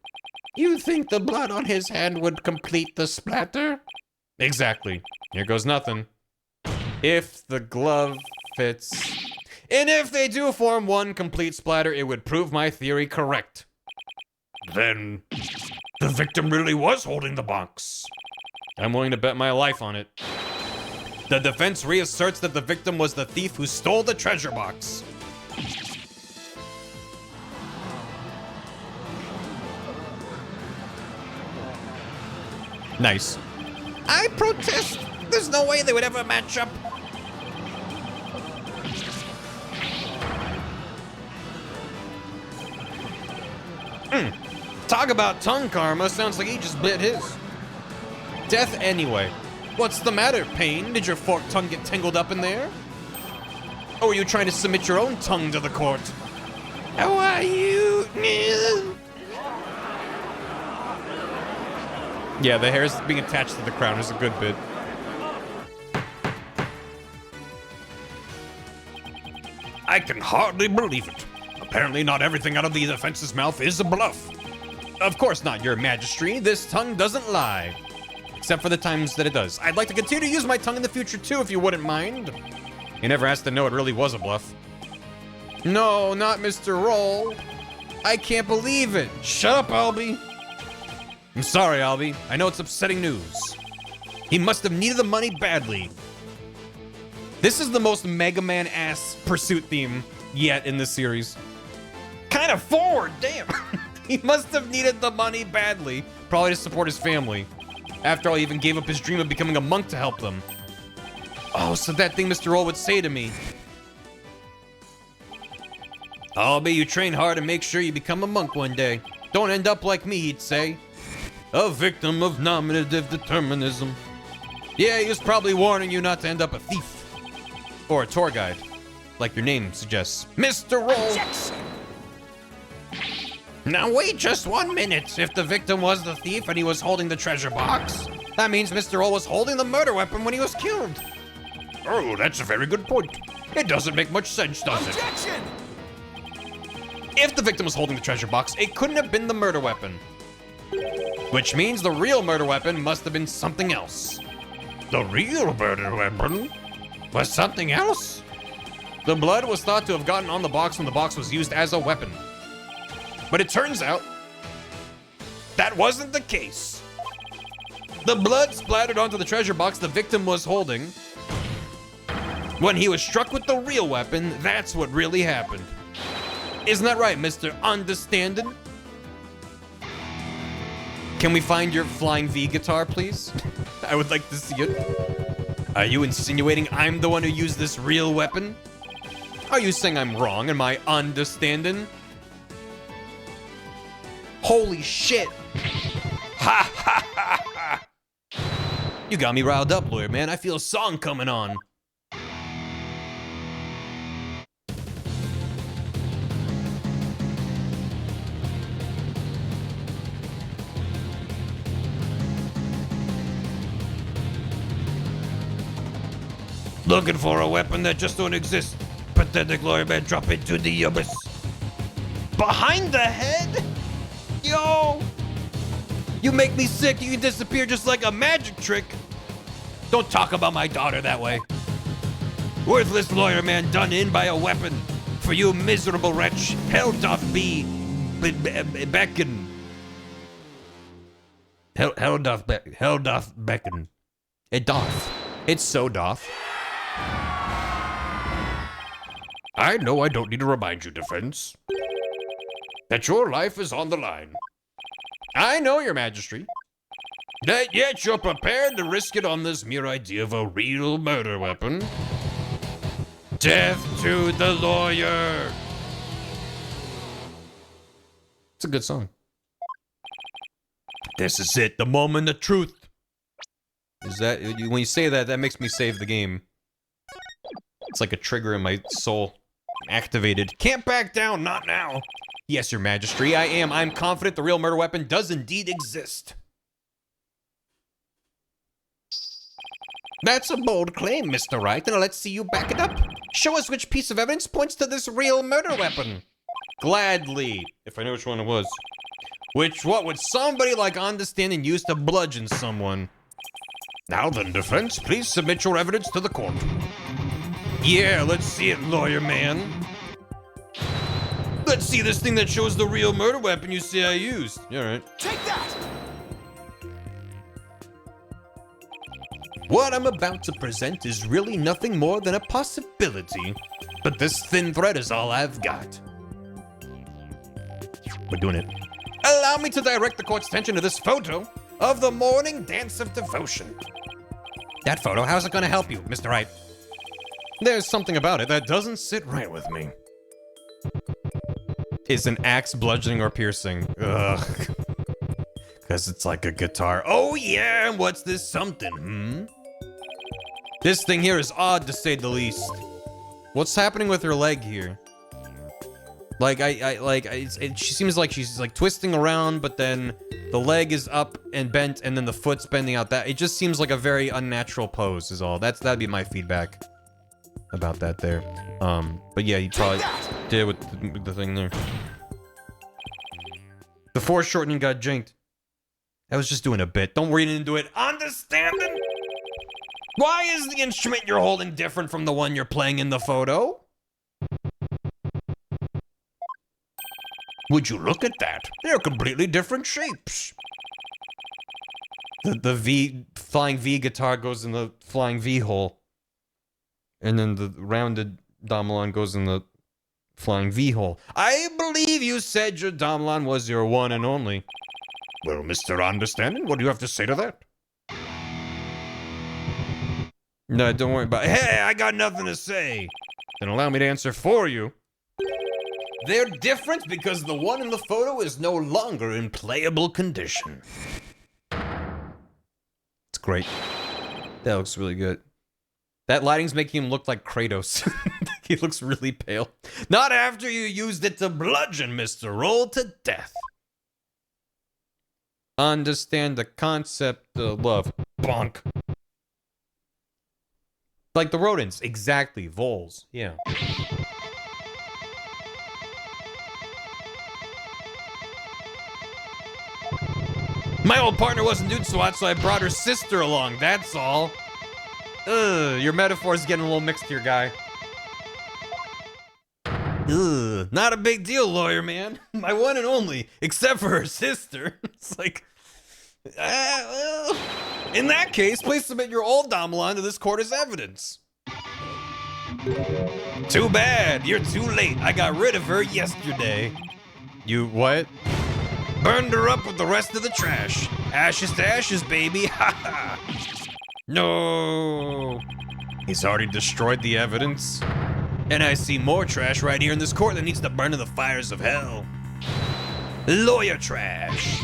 You think the blood on his hand would complete the splatter? exactly. Here goes nothing. If the glove fits, and if they do form one complete splatter, it would prove my theory correct. Then the victim really was holding the box. I'm willing to bet my life on it. The defense reasserts that the victim was the thief who stole the treasure box. Nice. I protest. There's no way they would ever match up. Talk about tongue karma, sounds like he just bit his. Death anyway. What's the matter, Payne? Did your forked tongue get tangled up in there? Or were you trying to submit your own tongue to the court? How are you? Yeah, the hairs being attached to the crown is a good bit. I can hardly believe it. Apparently not everything out of the defense's mouth is a bluff. Of course not, Your Majesty. This tongue doesn't lie. Except for the times that it does. I'd like to continue to use my tongue in the future too, if you wouldn't mind. He never has to know it really was a bluff. No, not Mr. Roll. I can't believe it. Shut up, Albie. I'm sorry, Albie. I know it's upsetting news. He must have needed the money badly. This is the most Mega Man-ass pursuit theme yet in this series. Kind of forward, damn. He must have needed the money badly, probably to support his family. After all, he even gave up his dream of becoming a monk to help them. Oh, so that thing Mr. Roll would say to me. Albie, you train hard and make sure you become a monk one day. Don't end up like me, he'd say. A victim of nominative determinism. Yeah, he was probably warning you not to end up a thief. Or a tour guide, like your name suggests. Mr. Roll! Now wait just 1 minute. If the victim was the thief and he was holding the treasure box, That means Mr. Roll was holding the murder weapon when he was killed. oh, that's a very good point. It doesn't make much sense, does it? Objection! If the victim was holding the treasure box, it couldn't have been the murder weapon. Which means the real murder weapon must have been something else. The real murder weapon was something else? The blood was thought to have gotten on the box when the box was used as a weapon. But it turns out that wasn't the case. The blood splattered onto the treasure box the victim was holding. When he was struck with the real weapon, that's what really happened. Isn't that right, Mr. Understanding? Can we find your flying V guitar, please? I would like to see it. Are you insinuating I'm the one who used this real weapon? Are you saying I'm wrong in my understanding? Holy shit! Ha ha ha ha! You got me riled up, lawyer man. I feel a song coming on. Looking for a weapon that just don't exist. Pathetic lawyer man, drop into the abyss. Behind the head? Yo! You make me sick. You can disappear just like a magic trick. Don't talk about my daughter that way. Worthless lawyer man done in by a weapon. For you miserable wretch, hell doth be beckon. Hell doth beckon. It doth. It so doth. I know I don't need to remind you, Defense, that your life is on the line. I know, Your Majesty. That yet you're prepared to risk it on this mere idea of a real murder weapon. Death to the lawyer. It's a good song. This is it, the moment of truth. Is that, when you say that, that makes me save the game. It's like a trigger in my soul. Activated. Can't back down, not now. Yes, Your Majesty, I am. I'm confident the real murder weapon does indeed exist. That's a bold claim, Mr. Wright, and let's see you back it up. Show us which piece of evidence points to this real murder weapon. Gladly, if I know which one it was. What would somebody like understanding use to bludgeon someone? Now then, Defense, please submit your evidence to the court. Yeah, let's see it, lawyer man. Let's see this thing that shows the real murder weapon you say I used. Yeah, right. Take that! What I'm about to present is really nothing more than a possibility. But this thin thread is all I've got. We're doing it. Allow me to direct the court's attention to this photo of the morning dance of devotion. That photo, how's it gonna help you, Mr. Wright? There's something about it that doesn't sit right with me. Is an axe bludgeoning or piercing? Ugh. Because it's like a guitar. Oh yeah, what's this something, This thing here is odd to say the least. What's happening with her leg here? Like, she seems like she's like twisting around, but then the leg is up and bent, and then the foot's bending out. It just seems like a very unnatural pose is all. That'd be my feedback about that there. But yeah, you probably did with the thing there. The foreshortening got jinked. I was just doing a bit. Don't read into it. Understanding? Why is the instrument you're holding different from the one you're playing in the photo? Would you look at that? They're completely different shapes. The flying V guitar goes in the flying V hole. And then the rounded Domlon goes in the flying V hole. I believe you said your Domlon was your one and only. Well, Mr. Understanding, what do you have to say to that? No, don't worry about it. Hey, I got nothing to say. Then allow me to answer for you. They're different because the one in the photo is no longer in playable condition. It's great. That looks really good. That lighting's making him look like Kratos. He looks really pale. Not after you used it to bludgeon Mr. Roll to death. Understand the concept of love. Bonk. Like the rodents. Exactly. Voles. Yeah. My old partner wasn't doing SWAT, so I brought her sister along. That's all. Ugh, your metaphor's getting a little mixed here, guy. Ugh, not a big deal, lawyer man. My one and only, except for her sister. It's like, well, in that case, please submit your old Domlon to this court as evidence. Too bad, you're too late. I got rid of her yesterday. You what? Burned her up with the rest of the trash. Ashes to ashes, baby. Ha ha. No. He's already destroyed the evidence. And I see more trash right here in this court that needs to burn in the fires of hell. Lawyer trash.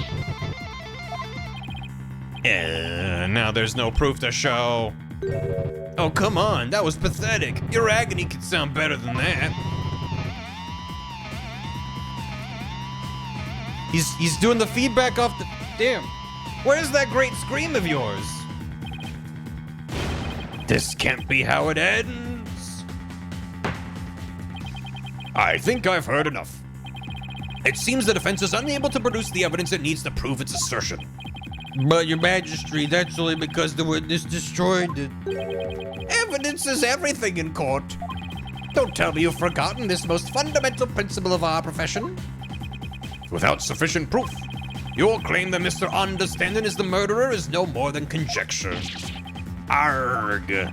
Now there's no proof to show. Oh, come on. That was pathetic. Your agony could sound better than that. He's doing the feedback off the... Damn. Where's that great scream of yours? This can't be how it ends. I think I've heard enough. It seems the defense is unable to produce the evidence it needs to prove its assertion. But your majesty, that's only because the witness destroyed it. Evidence is everything in court. Don't tell me you've forgotten this most fundamental principle of our profession. Without sufficient proof, your claim that Mr. Understanding is the murderer is no more than conjecture. Arg.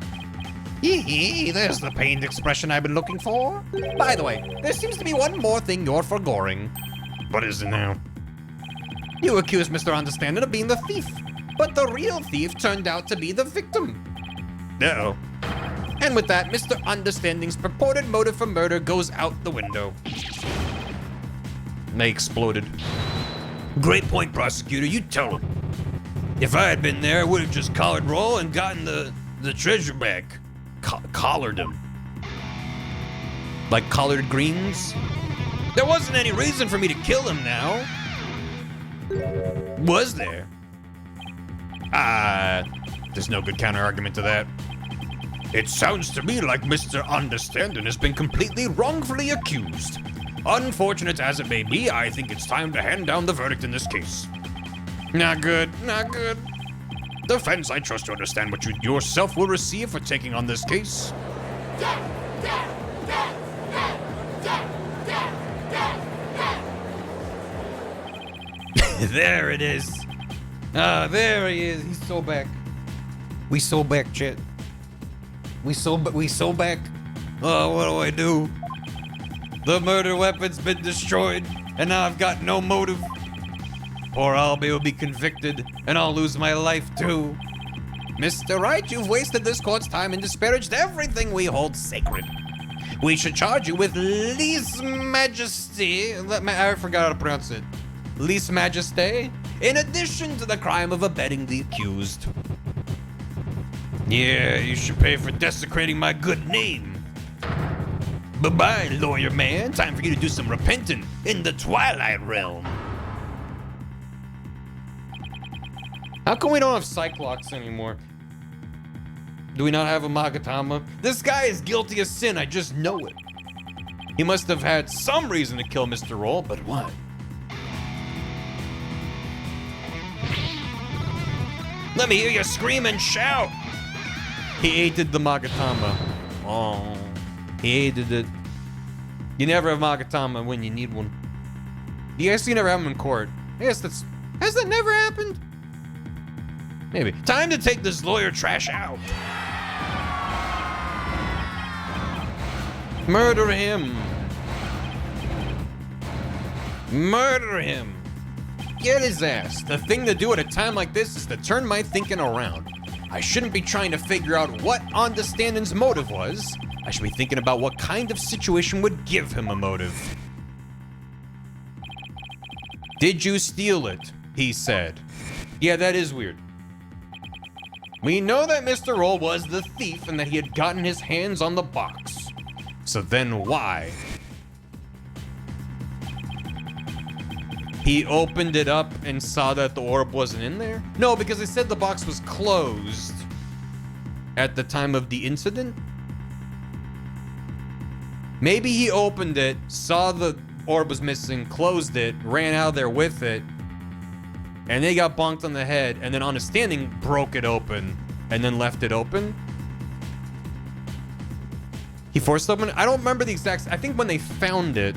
Hee, there's the pained expression I've been looking for. By the way, there seems to be one more thing you're forgoing. What is it now? You accuse Mr. Understanding of being the thief, but the real thief turned out to be the victim. Uh-oh. And with that, Mr. Understanding's purported motive for murder goes out the window. They exploded. Great point, prosecutor. You tell him. If I had been there, I would have just collared Roll and gotten the treasure back. Collared him. Like collard greens? There wasn't any reason for me to kill him now. Was there? There's no good counter-argument to that. It sounds to me like Mr. Understanding has been completely wrongfully accused. Unfortunate as it may be, I think it's time to hand down the verdict in this case. Not good, not good. Defense, I trust you understand what you yourself will receive for taking on this case. There it is. There he is. He's so back. We so back, chat. We so back. Oh, what do I do? The murder weapon's been destroyed, and now I've got no motive. Poor Albie will be convicted, and I'll lose my life too. Mr. Wright, you've wasted this court's time and disparaged everything we hold sacred. We should charge you with lese majesty. I forgot how to pronounce it. Lese majesty, in addition to the crime of abetting the accused. Yeah, you should pay for desecrating my good name. Bye-bye, lawyer man. Time for you to do some repenting in the Twilight Realm. How come we don't have Cyclops anymore? Do we not have a Magatama? This guy is guilty of sin, I just know it. He must have had some reason to kill Mr. Roll, but what? Let me hear you scream and shout. He hated the Magatama. Oh, he hated it. You never have Magatama when you need one. You guys never have him in court. Yes, has that never happened? Maybe. Time to take this lawyer trash out. Murder him. Murder him. Get his ass. The thing to do at a time like this is to turn my thinking around. I shouldn't be trying to figure out what Understanding's motive was. I should be thinking about what kind of situation would give him a motive. Did you steal it? He said. Yeah, that is weird. We know that Mr. Roll was the thief and that he had gotten his hands on the box. So then why? He opened it up and saw that the orb wasn't in there? No, because they said the box was closed at the time of the incident. Maybe he opened it, saw the orb was missing, closed it, ran out there with it, and they got bonked on the head, and then Understanding broke it open and then left it open. He forced open. I don't remember the exact. I think when they found it,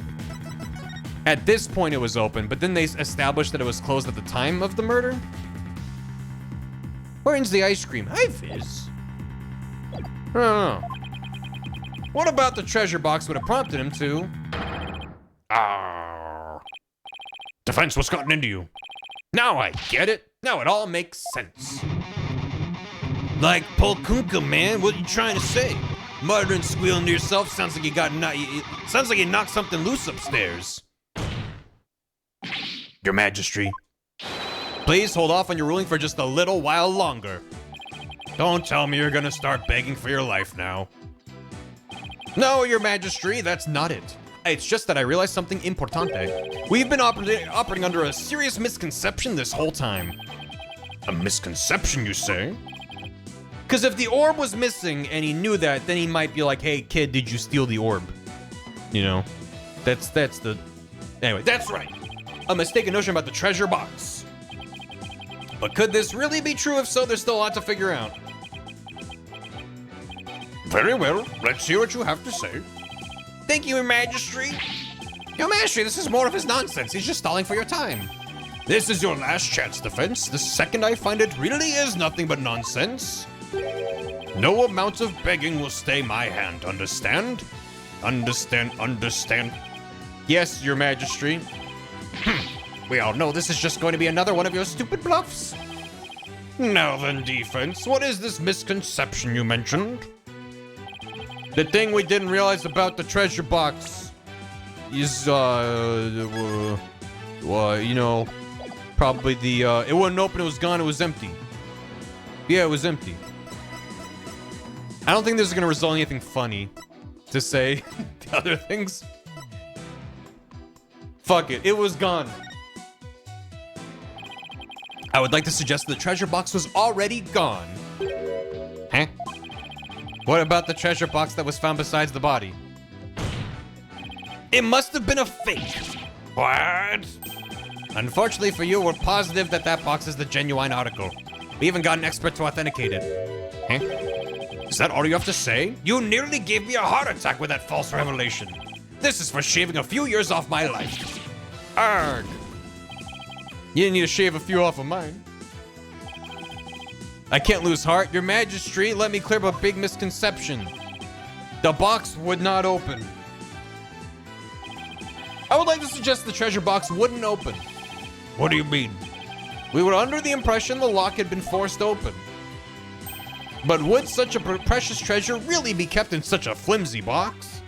at this point it was open, but then they established that it was closed at the time of the murder. Where's the ice cream? Hi, Fizz. I don't know. What about the treasure box would have prompted him to? Defense, what's gotten into you? Now I get it. Now it all makes sense. Like Polkunka, man. What are you trying to say? Muttering, squealing to yourself sounds like sounds like you knocked something loose upstairs. Your Majesty. Please hold off on your ruling for just a little while longer. Don't tell me you're gonna start begging for your life now. No, Your Majesty, that's not it. It's just that I realized something importante. We've been operating under a serious misconception this whole time. A misconception, you say? Because if the orb was missing and he knew that, then he might be like, hey, kid, did you steal the orb? You know? That's the... Anyway, that's right. A mistaken notion about the treasure box. But could this really be true? If so, there's still a lot to figure out. Very well, let's hear what you have to say. Thank you, Your Majesty. Your Majesty, this is more of his nonsense. He's just stalling for your time. This is your last chance, defense. The second I find it really is nothing but nonsense, no amount of begging will stay my hand, understand? Understand? Yes, Your Majesty. We all know this is just going to be another one of your stupid bluffs. Now then, defense, what is this misconception you mentioned? The thing we didn't realize about the treasure box is, you know, probably the, it wouldn't open, it was gone, it was empty. Yeah, it was empty. I don't think this is gonna result in anything funny to say. The other things. Fuck it, it was gone. I would like to suggest the treasure box was already gone. Huh? What about the treasure box that was found besides the body? It must have been a fake. What? Unfortunately for you, we're positive that that box is the genuine article. We even got an expert to authenticate it. Huh? Is that all you have to say? You nearly gave me a heart attack with that false revelation. This is for shaving a few years off my life. Arg. You didn't need to shave a few off of mine. I can't lose heart. Your Majesty, let me clear up a big misconception. The box would not open. I would like to suggest the treasure box wouldn't open. What do you mean? We were under the impression the lock had been forced open. But would such a precious treasure really be kept in such a flimsy box?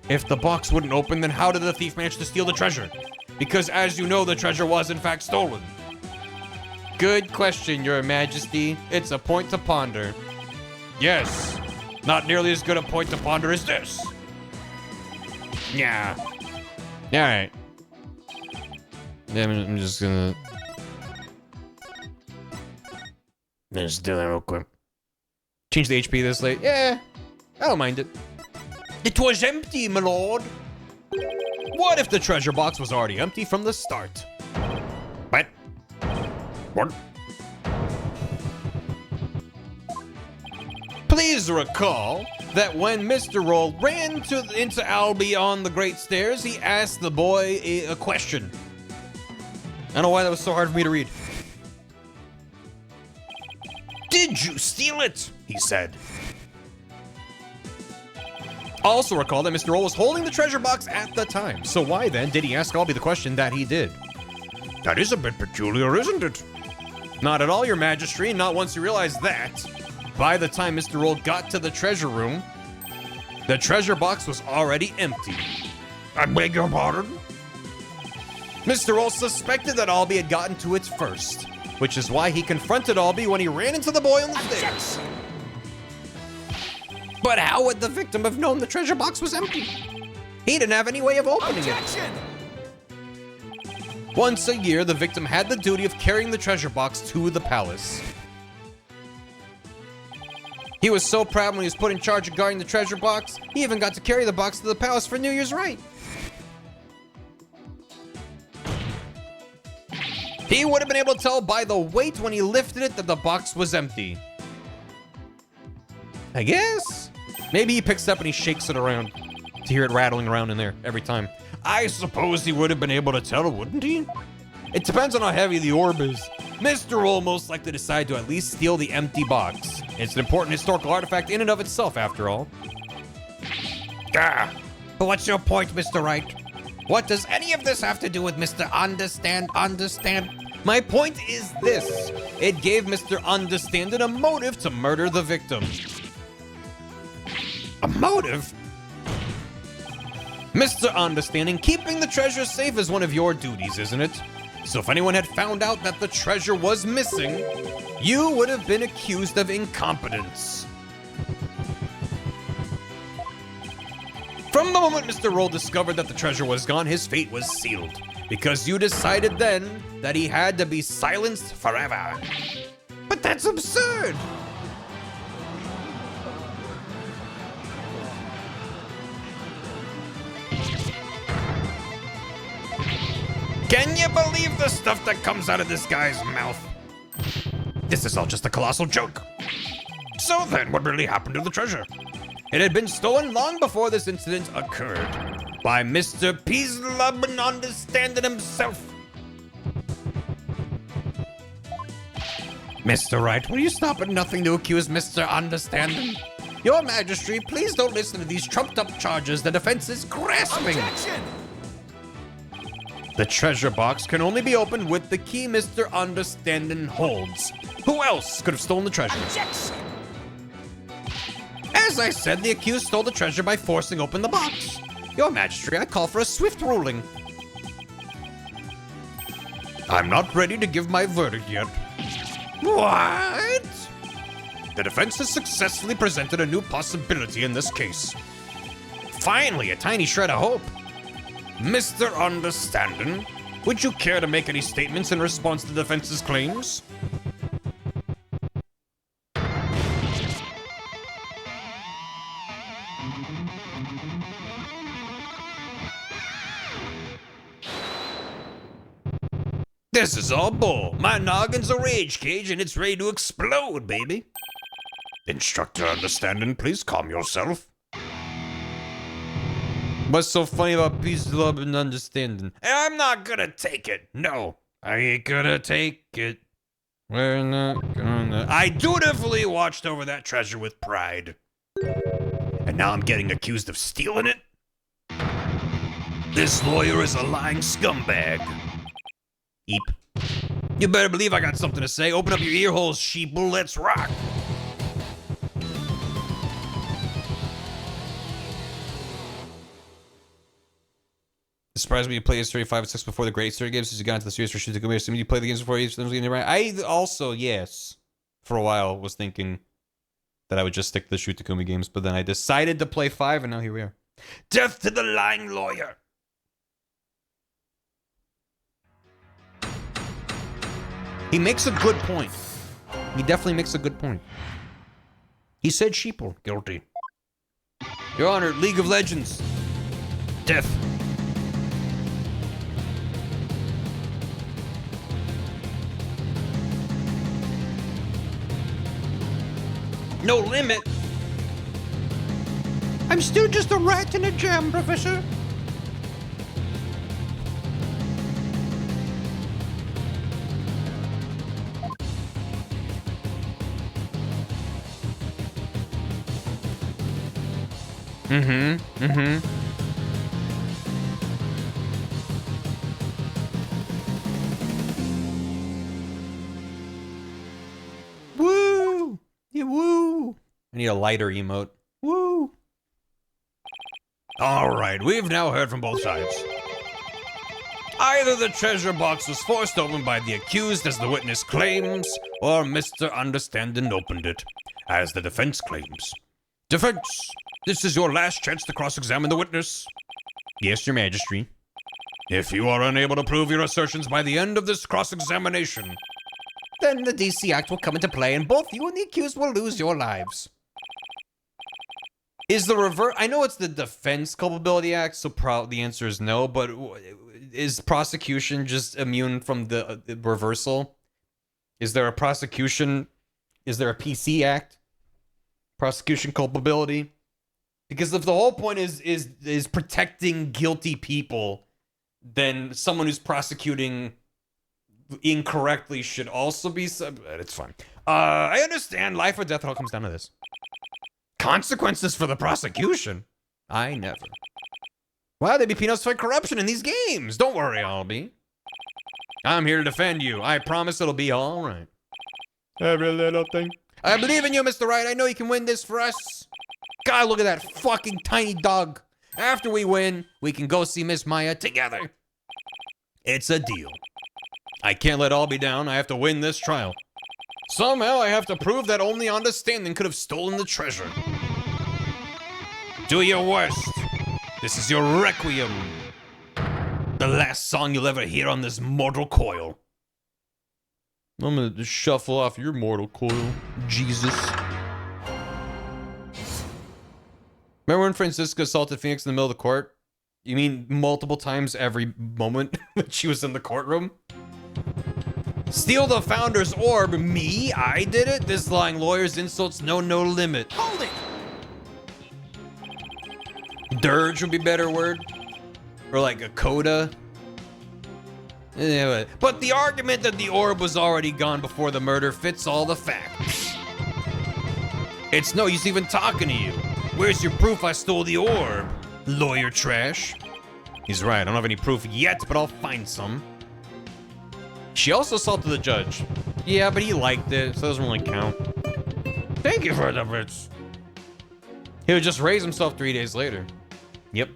If the box wouldn't open, then how did the thief manage to steal the treasure? Because as you know, the treasure was in fact stolen. Good question, Your Majesty. It's a point to ponder. Yes. Not nearly as good a point to ponder as this. Yeah. Alright. Yeah, I'm just gonna... Let's do that real quick. Change the HP this late. Yeah, I don't mind it. It was empty, my lord. What if the treasure box was already empty from the start? What? What? Please recall that when Mr. Roll ran into Albie on the Great Stairs, he asked the boy a question. I don't know why that was so hard for me to read. Did you steal it? He said. Also recall that Mr. Roll was holding the treasure box at the time. So why then did he ask Albie the question that he did? That is a bit peculiar, isn't it? Not at all, Your Majesty, not once you realize that. By the time Mr. Roll got to the treasure room, the treasure box was already empty. I beg your pardon? Mr. Roll suspected that Albie had gotten to it first, which is why he confronted Albie when he ran into the boy on the stairs. But how would the victim have known the treasure box was empty? He didn't have any way of opening it. Once a year, the victim had the duty of carrying the treasure box to the palace. He was so proud when he was put in charge of guarding the treasure box, he even got to carry the box to the palace for New Year's Right. He would have been able to tell by the weight when he lifted it that the box was empty. I guess. Maybe he picks it up and he shakes it around to hear it rattling around in there every time. I suppose he would have been able to tell, wouldn't he? It depends on how heavy the orb is. Mr. Roll most likely decided to at least steal the empty box. It's an important historical artifact in and of itself, after all. But what's your point, Mr. Wright? What does any of this have to do with Mr. Understand? My point is this. It gave Mr. Understanding a motive to murder the victim. A motive? Mr. Understanding, keeping the treasure safe is one of your duties, isn't it? So if anyone had found out that the treasure was missing, you would have been accused of incompetence. From the moment Mr. Roll discovered that the treasure was gone, his fate was sealed. Because you decided then that he had to be silenced forever. But that's absurd. Can you believe the stuff that comes out of this guy's mouth? This is all just a colossal joke. So then, what really happened to the treasure? It had been stolen long before this incident occurred by Mr. Peaslub and Understanding himself. Mr. Wright, will you stop at nothing to accuse Mr. Understanding? Your Majesty, please don't listen to these trumped-up charges the defense is grasping. Objection! The treasure box can only be opened with the key Mr. Understanding holds. Who else could have stolen the treasure? Objection! As I said, the accused stole the treasure by forcing open the box. Your Majesty, I call for a swift ruling. I'm not ready to give my verdict yet. What? The defense has successfully presented a new possibility in this case. Finally, a tiny shred of hope. Mr. Understanding, would you care to make any statements in response to the defense's claims? This is all bull. My noggin's a rage cage and it's ready to explode, baby. Instructor Understanding, please calm yourself. What's so funny about peace, love, and understanding? I'm not gonna take it. No, I ain't gonna take it. We're not gonna. I dutifully watched over that treasure with pride. And now I'm getting accused of stealing it? This lawyer is a lying scumbag. Eep. You better believe I got something to say. Open up your ear holes, sheeple. Let's rock. It surprised me you play History 5 and 6 before the great story games since you got into the series for Shoot the Gumi. Assuming you play the games before each of them getting right. I also, yes, for a while was thinking that I would just stick to the Shoot the Gumi games, but then I decided to play 5 and now here we are. Death to the lying lawyer. He makes a good point. He definitely makes a good point. He said sheeple. Guilty. Your Honor, League of Legends. Death. No limit. I'm still just a rat in a jam, Professor. Woo! Yeah, woo! I need a lighter emote. Woo! All right, we've now heard from both sides. Either the treasure box was forced open by the accused, as the witness claims, or Mr. Understanding opened it, as the defense claims. Defense, this is your last chance to cross-examine the witness. Yes, Your Majesty. If you are unable to prove your assertions by the end of this cross-examination, then the DC Act will come into play and both you and the accused will lose your lives. Is the revert? I know it's the Defense Culpability Act, so the answer is no. But is prosecution just immune from the reversal? Is there a prosecution? Is there a PC Act? Prosecution culpability? Because if the whole point is protecting guilty people, then someone who's prosecuting incorrectly should also be. It's fine. I understand life or death. It all comes down to this. Consequences for the prosecution? I never. Wow, they'd be peanuts for corruption in these games. Don't worry, I'll be. I'm here to defend you. I promise it'll be all right. Every little thing. I believe in you, Mr. Wright. I know you can win this for us. God, look at that fucking tiny dog. After we win, we can go see Miss Maya together. It's a deal. I can't let all be down. I have to win this trial. Somehow I have to prove that only Understanding could have stolen the treasure. Do your worst. This is your requiem. The last song you'll ever hear on this mortal coil. I'm gonna just shuffle off your mortal coil, Jesus. Remember when Francisco assaulted Phoenix in the middle of the court? You mean multiple times every moment that she was in the courtroom? Steal the founder's orb? Me? I did it? This lying lawyer's insults know no limit. Hold it! Dirge would be a better word. Or like a coda. Yeah, but the argument that the orb was already gone before the murder fits all the facts. It's no use even talking to you. Where's your proof I stole the orb? Lawyer trash. He's right, I don't have any proof yet, but I'll find some. She also assaulted the judge. Yeah, but he liked it, so it doesn't really count. Thank you for the bits. He would just raise himself 3 days later. Yep,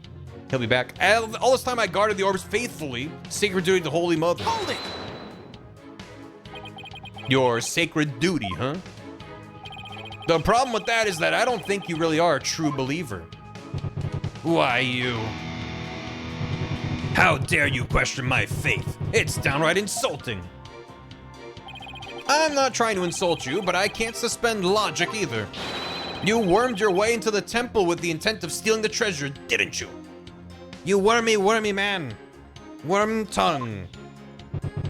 he'll be back. All this time I guarded the orbs faithfully. Sacred duty to Holy Mother. Hold it! Your sacred duty, huh? The problem with that is that I don't think you really are a true believer. Why, you? How dare you question my faith? It's downright insulting. I'm not trying to insult you, but I can't suspend logic either. You wormed your way into the temple with the intent of stealing the treasure, didn't you? You wormy man. Worm tongue.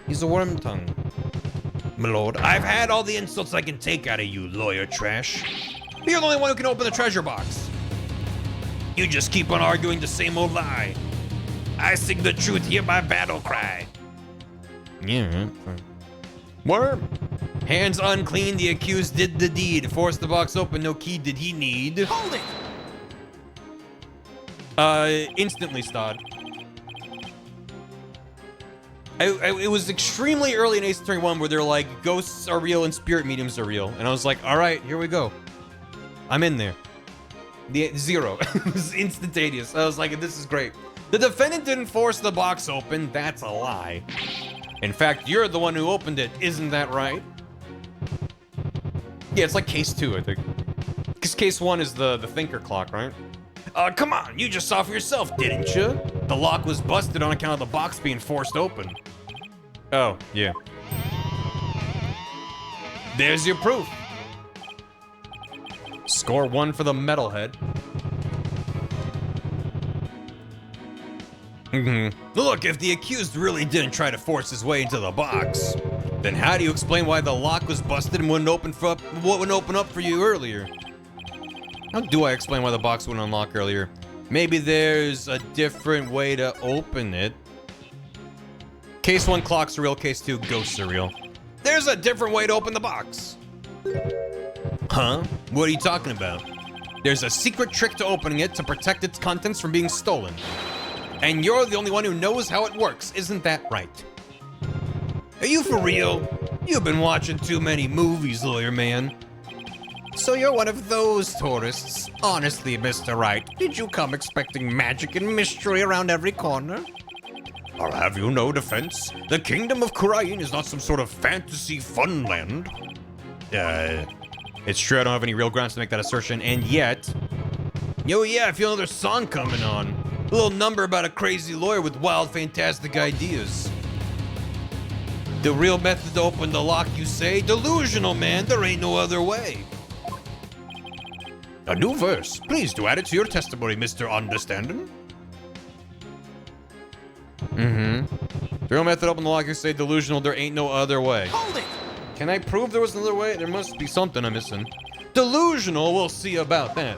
He's a worm tongue. My lord, I've had all the insults I can take out of you, lawyer trash. You're the only one who can open the treasure box. You just keep on arguing the same old lie. I sing the truth, hear my battle cry. Yeah, right. Worm. Hands unclean, the accused did the deed. Forced the box open, no key did he need. Hold it! Instantly, Stod. It was extremely early in Ace Attorney 1 where they're like, ghosts are real and spirit mediums are real. And I was like, all right, here we go. I'm in there. The zero. It was instantaneous. I was like, this is great. The defendant didn't force the box open. That's a lie. In fact, you're the one who opened it. Isn't that right? Yeah, it's like case 2, I think. Because case 1 is the thinker clock, right? Come on, you just saw for yourself, didn't you? The lock was busted on account of the box being forced open. Oh, yeah. There's your proof. Score 1 for the metalhead. Look, if the accused really didn't try to force his way into the box, then how do you explain why the lock was busted and wouldn't open up for you earlier? How do I explain why the box wouldn't unlock earlier? Maybe there's a different way to open it. Case 1 clocks are real, case 2 ghosts are real. There's a different way to open the box. Huh? What are you talking about? There's a secret trick to opening it to protect its contents from being stolen. And you're the only one who knows how it works, isn't that right? Are you for real? You've been watching too many movies, lawyer man. So you're one of those tourists. Honestly, Mr. Wright, did you come expecting magic and mystery around every corner? I'll have you no defense. The kingdom of Kurain is not some sort of fantasy fun land. It's true I don't have any real grounds to make that assertion, and yet... Yo, yeah, I feel another song coming on. A little number about a crazy lawyer with wild, fantastic ideas. The real method to open the lock, you say? Delusional, man. There ain't no other way. A new verse. Please do add it to your testimony, Mr. Understanding. The real method to open the lock, you say? Delusional. There ain't no other way. Hold it! Can I prove there was another way? There must be something I'm missing. Delusional. We'll see about that.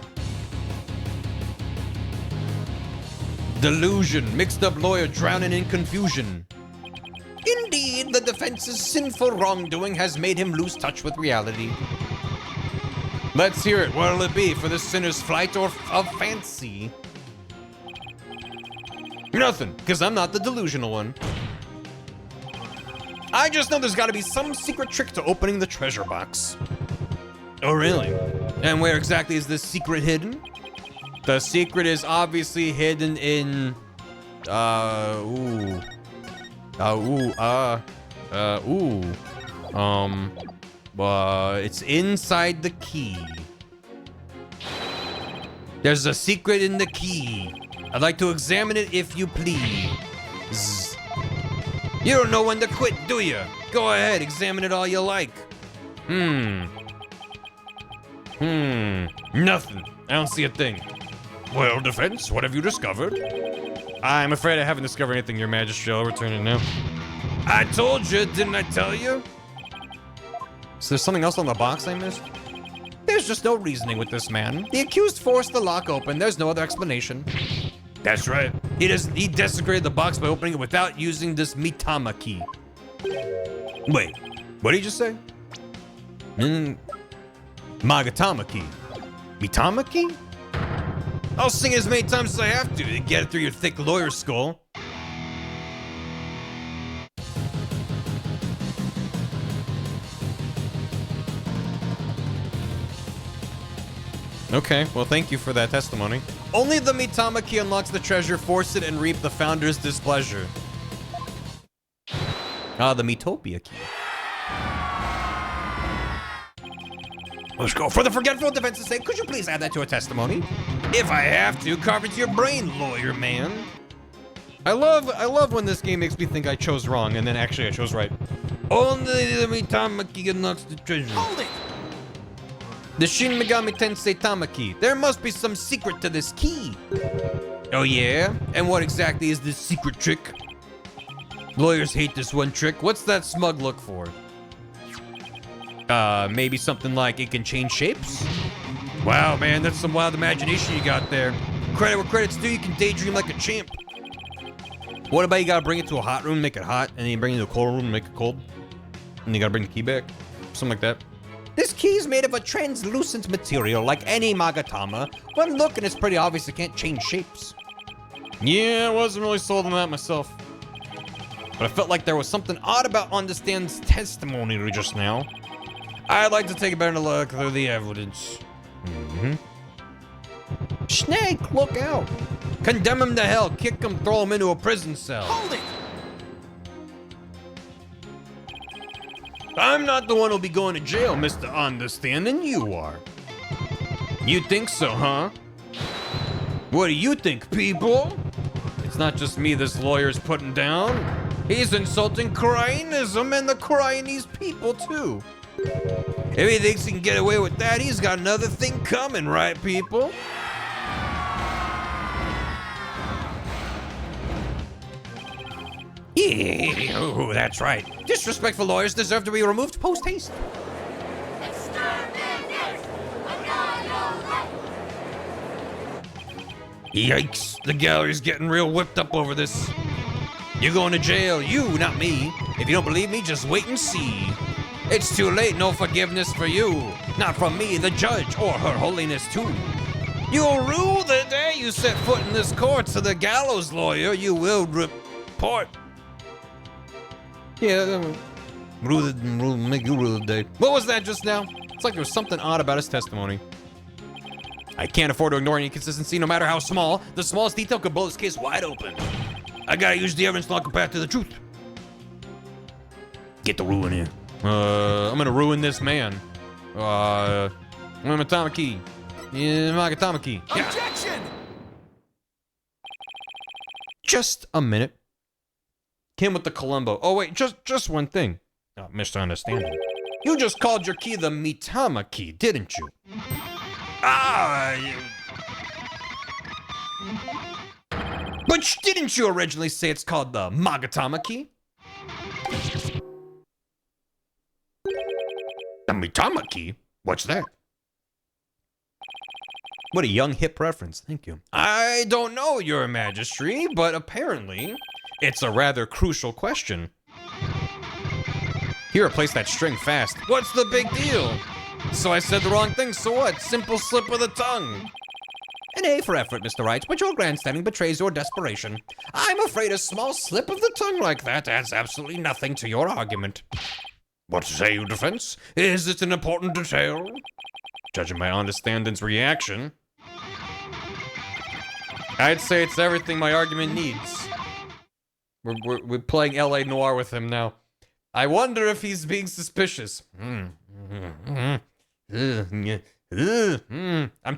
Delusion. Mixed up lawyer drowning in confusion. Indeed, the defense's sinful wrongdoing has made him lose touch with reality. Let's hear it. What'll it be? For the sinner's flight or of fancy? Nothing, because I'm not the delusional one. I just know there's got to be some secret trick to opening the treasure box. Oh, really? And where exactly is this secret hidden? The secret is obviously hidden in... it's inside the key. There's a secret in the key. I'd like to examine it if you please. You don't know when to quit, do you? Go ahead, examine it all you like. Nothing. I don't see a thing. Well, defense, what have you discovered? I'm afraid I haven't discovered anything, Your Majesty. I'll return it now. I told you, didn't I tell you? Is there something else on the box I missed? There's just no reasoning with this man. The accused forced the lock open. There's no other explanation. That's right. He desecrated the box by opening it without using this Mitama key. Wait, what did you just say? Magatama key. Mitama key? I'll sing it as many times as I have to get it through your thick lawyer skull. Okay, well, thank you for that testimony. Only the Mitama key unlocks the treasure. Force it and reap the founder's displeasure. Ah, the Metopia key. Let's go. For the forgetful defense's sake, could you please add that to a testimony? If I have to, carve into your brain, lawyer man. I love when this game makes me think I chose wrong, and then actually I chose right. Only the Mitama key unlocks the treasure. Hold it! The Shin Megami Tensei Tamaki. There must be some secret to this key. Oh yeah? And what exactly is this secret trick? Lawyers hate this one trick. What's that smug look for? Maybe something like it can change shapes? Wow, man, that's some wild imagination you got there. Credit where credit's due, you can daydream like a champ. What about you gotta bring it to a hot room, make it hot, and then you bring it to a cold room, make it cold? And you gotta bring the key back? Something like that. This key's made of a translucent material like any Magatama. One look and it's pretty obvious it can't change shapes. Yeah, I wasn't really sold on that myself. But I felt like there was something odd about Understand's testimony just now. I'd like to take a better look through the evidence. Snake, look out. Condemn him to hell, kick him, throw him into a prison cell. Hold it! I'm not the one who'll be going to jail, Mr. Understanding, you are. You think so, huh? What do you think, people? It's not just me this lawyer's putting down. He's insulting Koreanism and the Koreanese people, too. If he thinks he can get away with that, he's got another thing coming, right, people? Yeah, oh, that's right. Disrespectful lawyers deserve to be removed post-haste. Yikes, the gallery's getting real whipped up over this. You're going to jail, you, not me. If you don't believe me, just wait and see. It's too late, no forgiveness for you. Not from me, the judge, or her holiness too. You'll rue the day you set foot in this court, so the gallows lawyer you will report. Yeah, make you rule the day. What was that just now? It's like there was something odd about his testimony. I can't afford to ignore any inconsistency, no matter how small. The smallest detail could blow this case wide open. I gotta use the evidence to lock a path to the truth. Get the ruin here. I'm gonna ruin this man. Magatama-key. Yeah, Magatama-key. Objection! Just a minute. Came with the Columbo. Oh wait, just one thing. Oh, misunderstanding. You just called your key the Mitama key, didn't you? But didn't you originally say it's called the Magatama key? The Mitama key? What's that? What a young hip reference. Thank you. I don't know, Your Majesty, but apparently it's a rather crucial question. He replaced that string fast. What's the big deal? So I said the wrong thing, so what? Simple slip of the tongue. An A for effort, Mr. Wright, but your grandstanding betrays your desperation. I'm afraid a small slip of the tongue like that adds absolutely nothing to your argument. What say you, defense? Is it an important detail? Judging by Understanding's reaction, I'd say it's everything my argument needs. We're playing LA Noire with him now. I wonder if he's being suspicious. I'm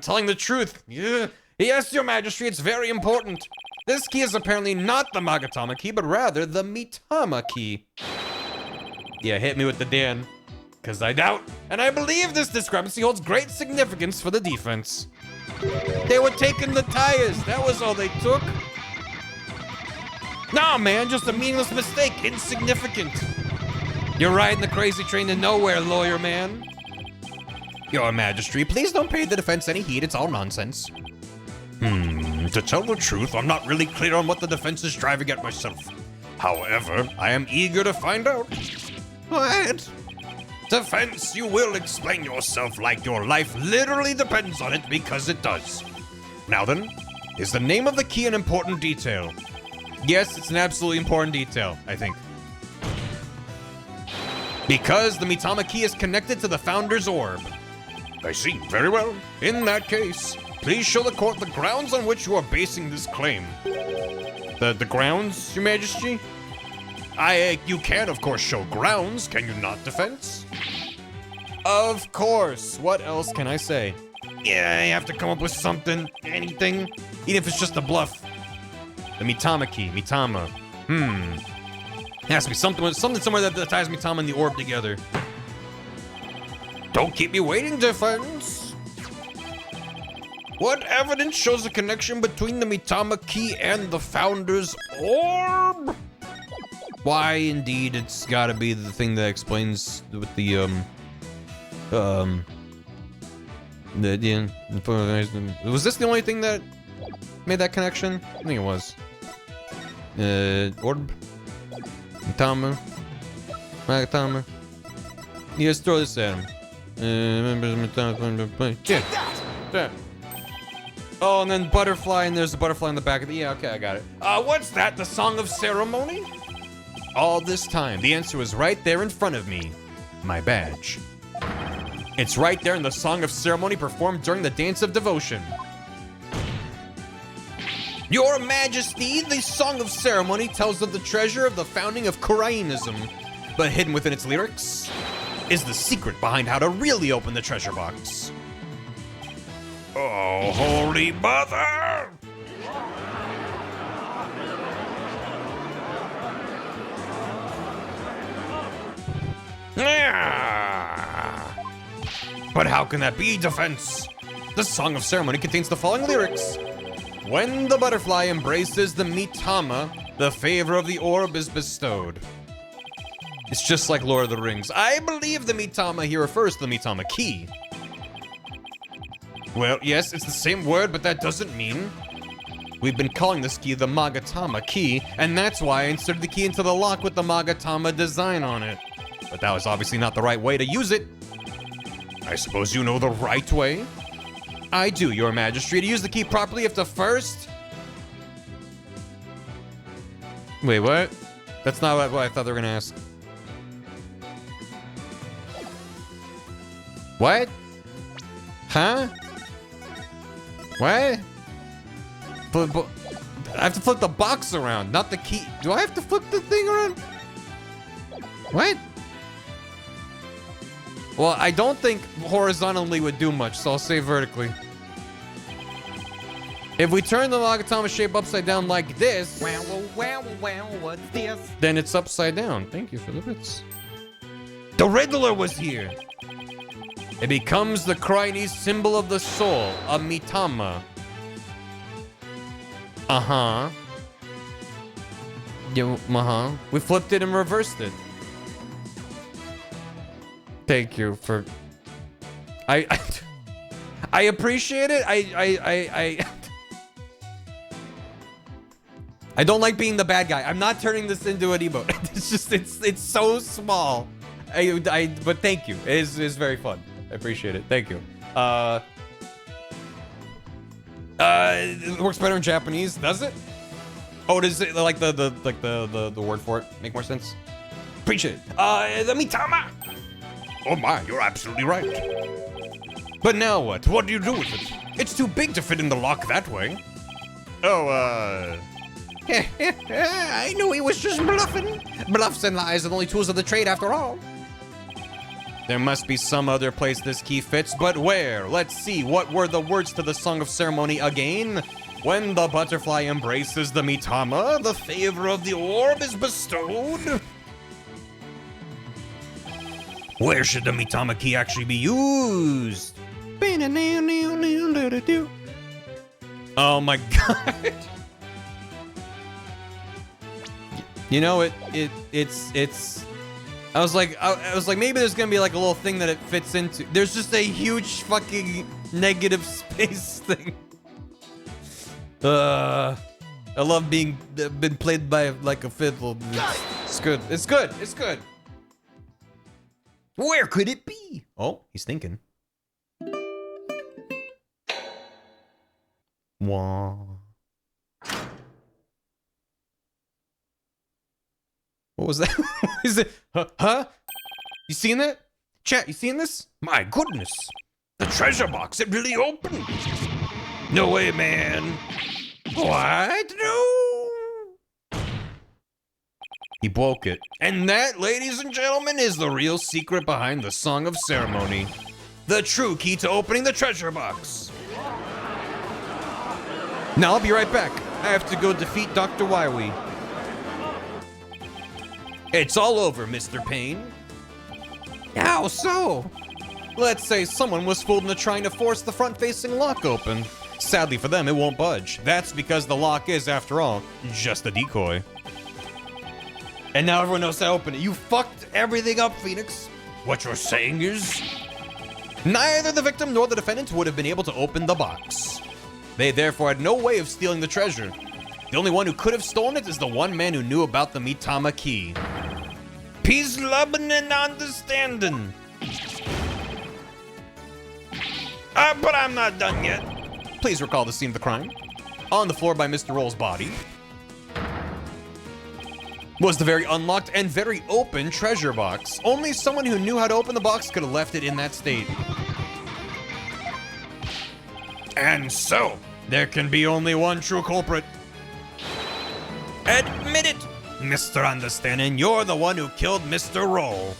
telling the truth. Yes, Your Majesty, it's very important. This key is apparently not the Magatama key, but rather the Mitama key. Yeah, hit me with the Dan. Because I doubt, and I believe this discrepancy holds great significance for the defense. They were taking the tires, that was all they took. Nah, man, just a meaningless mistake. Insignificant. You're riding the crazy train to nowhere, lawyer man. Your Majesty, please don't pay the defense any heed. It's all nonsense. To tell the truth, I'm not really clear on what the defense is driving at myself. However, I am eager to find out. What? Defense, you will explain yourself like your life literally depends on it, because it does. Now then, is the name of the key an important detail? Yes, it's an absolutely important detail, I think. Because the Mitama key is connected to the Founder's Orb. I see. Very well. In that case, please show the court the grounds on which you are basing this claim. The grounds, Your Majesty? You can, of course, show grounds, can you not, defense? Of course. What else can I say? Yeah, you have to come up with something, anything, even if it's just a bluff. The Mitama key, Mitama. It has to be something somewhere that ties Mitama and the orb together. Don't keep me waiting, defense. What evidence shows a connection between the Mitama key and the Founder's Orb? Why, indeed, it's gotta be the thing that explains with the, was this the only thing that made that connection? I think it was. Orb. Mitama. Magatama. You guys throw this at him. Yeah. Oh, and then butterfly, and there's a butterfly in the back of the... Yeah, okay, I got it. What's that? The Song of Ceremony? All this time, the answer was right there in front of me. My badge. It's right there in the Song of Ceremony performed during the Dance of Devotion. Your Majesty, the Song of Ceremony tells of the treasure of the founding of Korainism, but hidden within its lyrics is the secret behind how to really open the treasure box. Oh, Holy Mother! But how can that be, defense? The Song of Ceremony contains the following lyrics. When the butterfly embraces the Mitama, the favor of the orb is bestowed. It's just like Lord of the Rings. I believe the Mitama here refers to the Mitama key. Well, yes, it's the same word, but that doesn't mean. We've been calling this key the Magatama key, and that's why I inserted the key into the lock with the Magatama design on it. But that was obviously not the right way to use it. I suppose you know the right way? I do, Your Majesty. To use the key properly, you have to first... Wait, what? That's not what I thought they were gonna ask. What? Huh? What? I have to flip the box around, not the key. Do I have to flip the thing around? What? Well, I don't think horizontally would do much, so I'll say vertically. If we turn the Magatama shape upside down like this, What's this? then it's upside down. Thank you for the bits. The Riddler was here. It becomes the Chinese symbol of the soul, a Mitama. Uh-huh. Yeah, uh-huh. We flipped it and reversed it. Thank you for... I appreciate it. I don't like being the bad guy. I'm not turning this into an emote. It's just, it's so small. But thank you. It is very fun. I appreciate it. Thank you. It works better in Japanese, does it? Oh, does it like the word for it make more sense? Appreciate it. The Mitama. Oh my, you're absolutely right. But now what? What do you do with it? It's too big to fit in the lock that way. Oh, I knew he was just bluffing. Bluffs and lies are the only tools of the trade after all. There must be some other place this key fits, but where? Let's see, what were the words to the Song of Ceremony again? When the butterfly embraces the Mitama, the favor of the orb is bestowed. Where should the Mitama key actually be used? Oh my god. You know, it's. I was like, maybe there's gonna be like a little thing that it fits into. There's just a huge fucking negative space thing. I love being been played by like a fiddle. It's good. It's good. It's good. Where could it be? Oh, he's thinking. Wah. What was that? Is it? Huh? You seen that? Chat, you seen this? My goodness. The treasure box, it really opened. No way, man. What? No. He broke it. And that, ladies and gentlemen, is the real secret behind the Song of Ceremony. The true key to opening the treasure box. Now, I'll be right back. I have to go defeat Dr. Wywee. It's all over, Mr. Payne. How so? Let's say someone was fooled into trying to force the front-facing lock open. Sadly for them, it won't budge. That's because the lock is, after all, just a decoy. And now everyone knows how to open it. You fucked everything up, Phoenix. What you're saying is? Neither the victim nor the defendant would have been able to open the box. They therefore had no way of stealing the treasure. The only one who could have stolen it is the one man who knew about the Mitama key. Peace, loving, and understanding. But I'm not done yet. Please recall the scene of the crime. On the floor by Mr. Roll's body was the very unlocked and very open treasure box. Only someone who knew how to open the box could have left it in that state. And so, there can be only one true culprit. Admit it, Mr. Understanding. You're the one who killed Mr. Roll.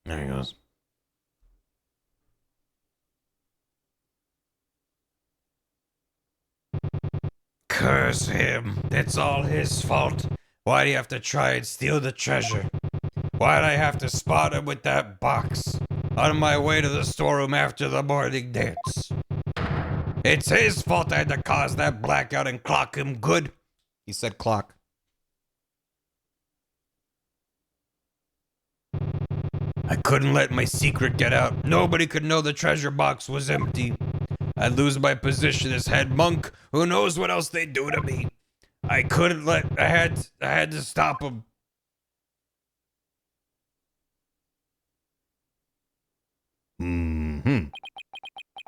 There he goes. Curse him. It's all his fault. Why do you have to try and steal the treasure? Why'd I have to spot him with that box on my way to the storeroom after the morning dance? It's his fault I had to cause that blackout and clock him good. He said clock. I couldn't let my secret get out. Nobody could know the treasure box was empty. I'd lose my position as head monk. Who knows what else they'd do to me? I couldn't let... I had to stop them.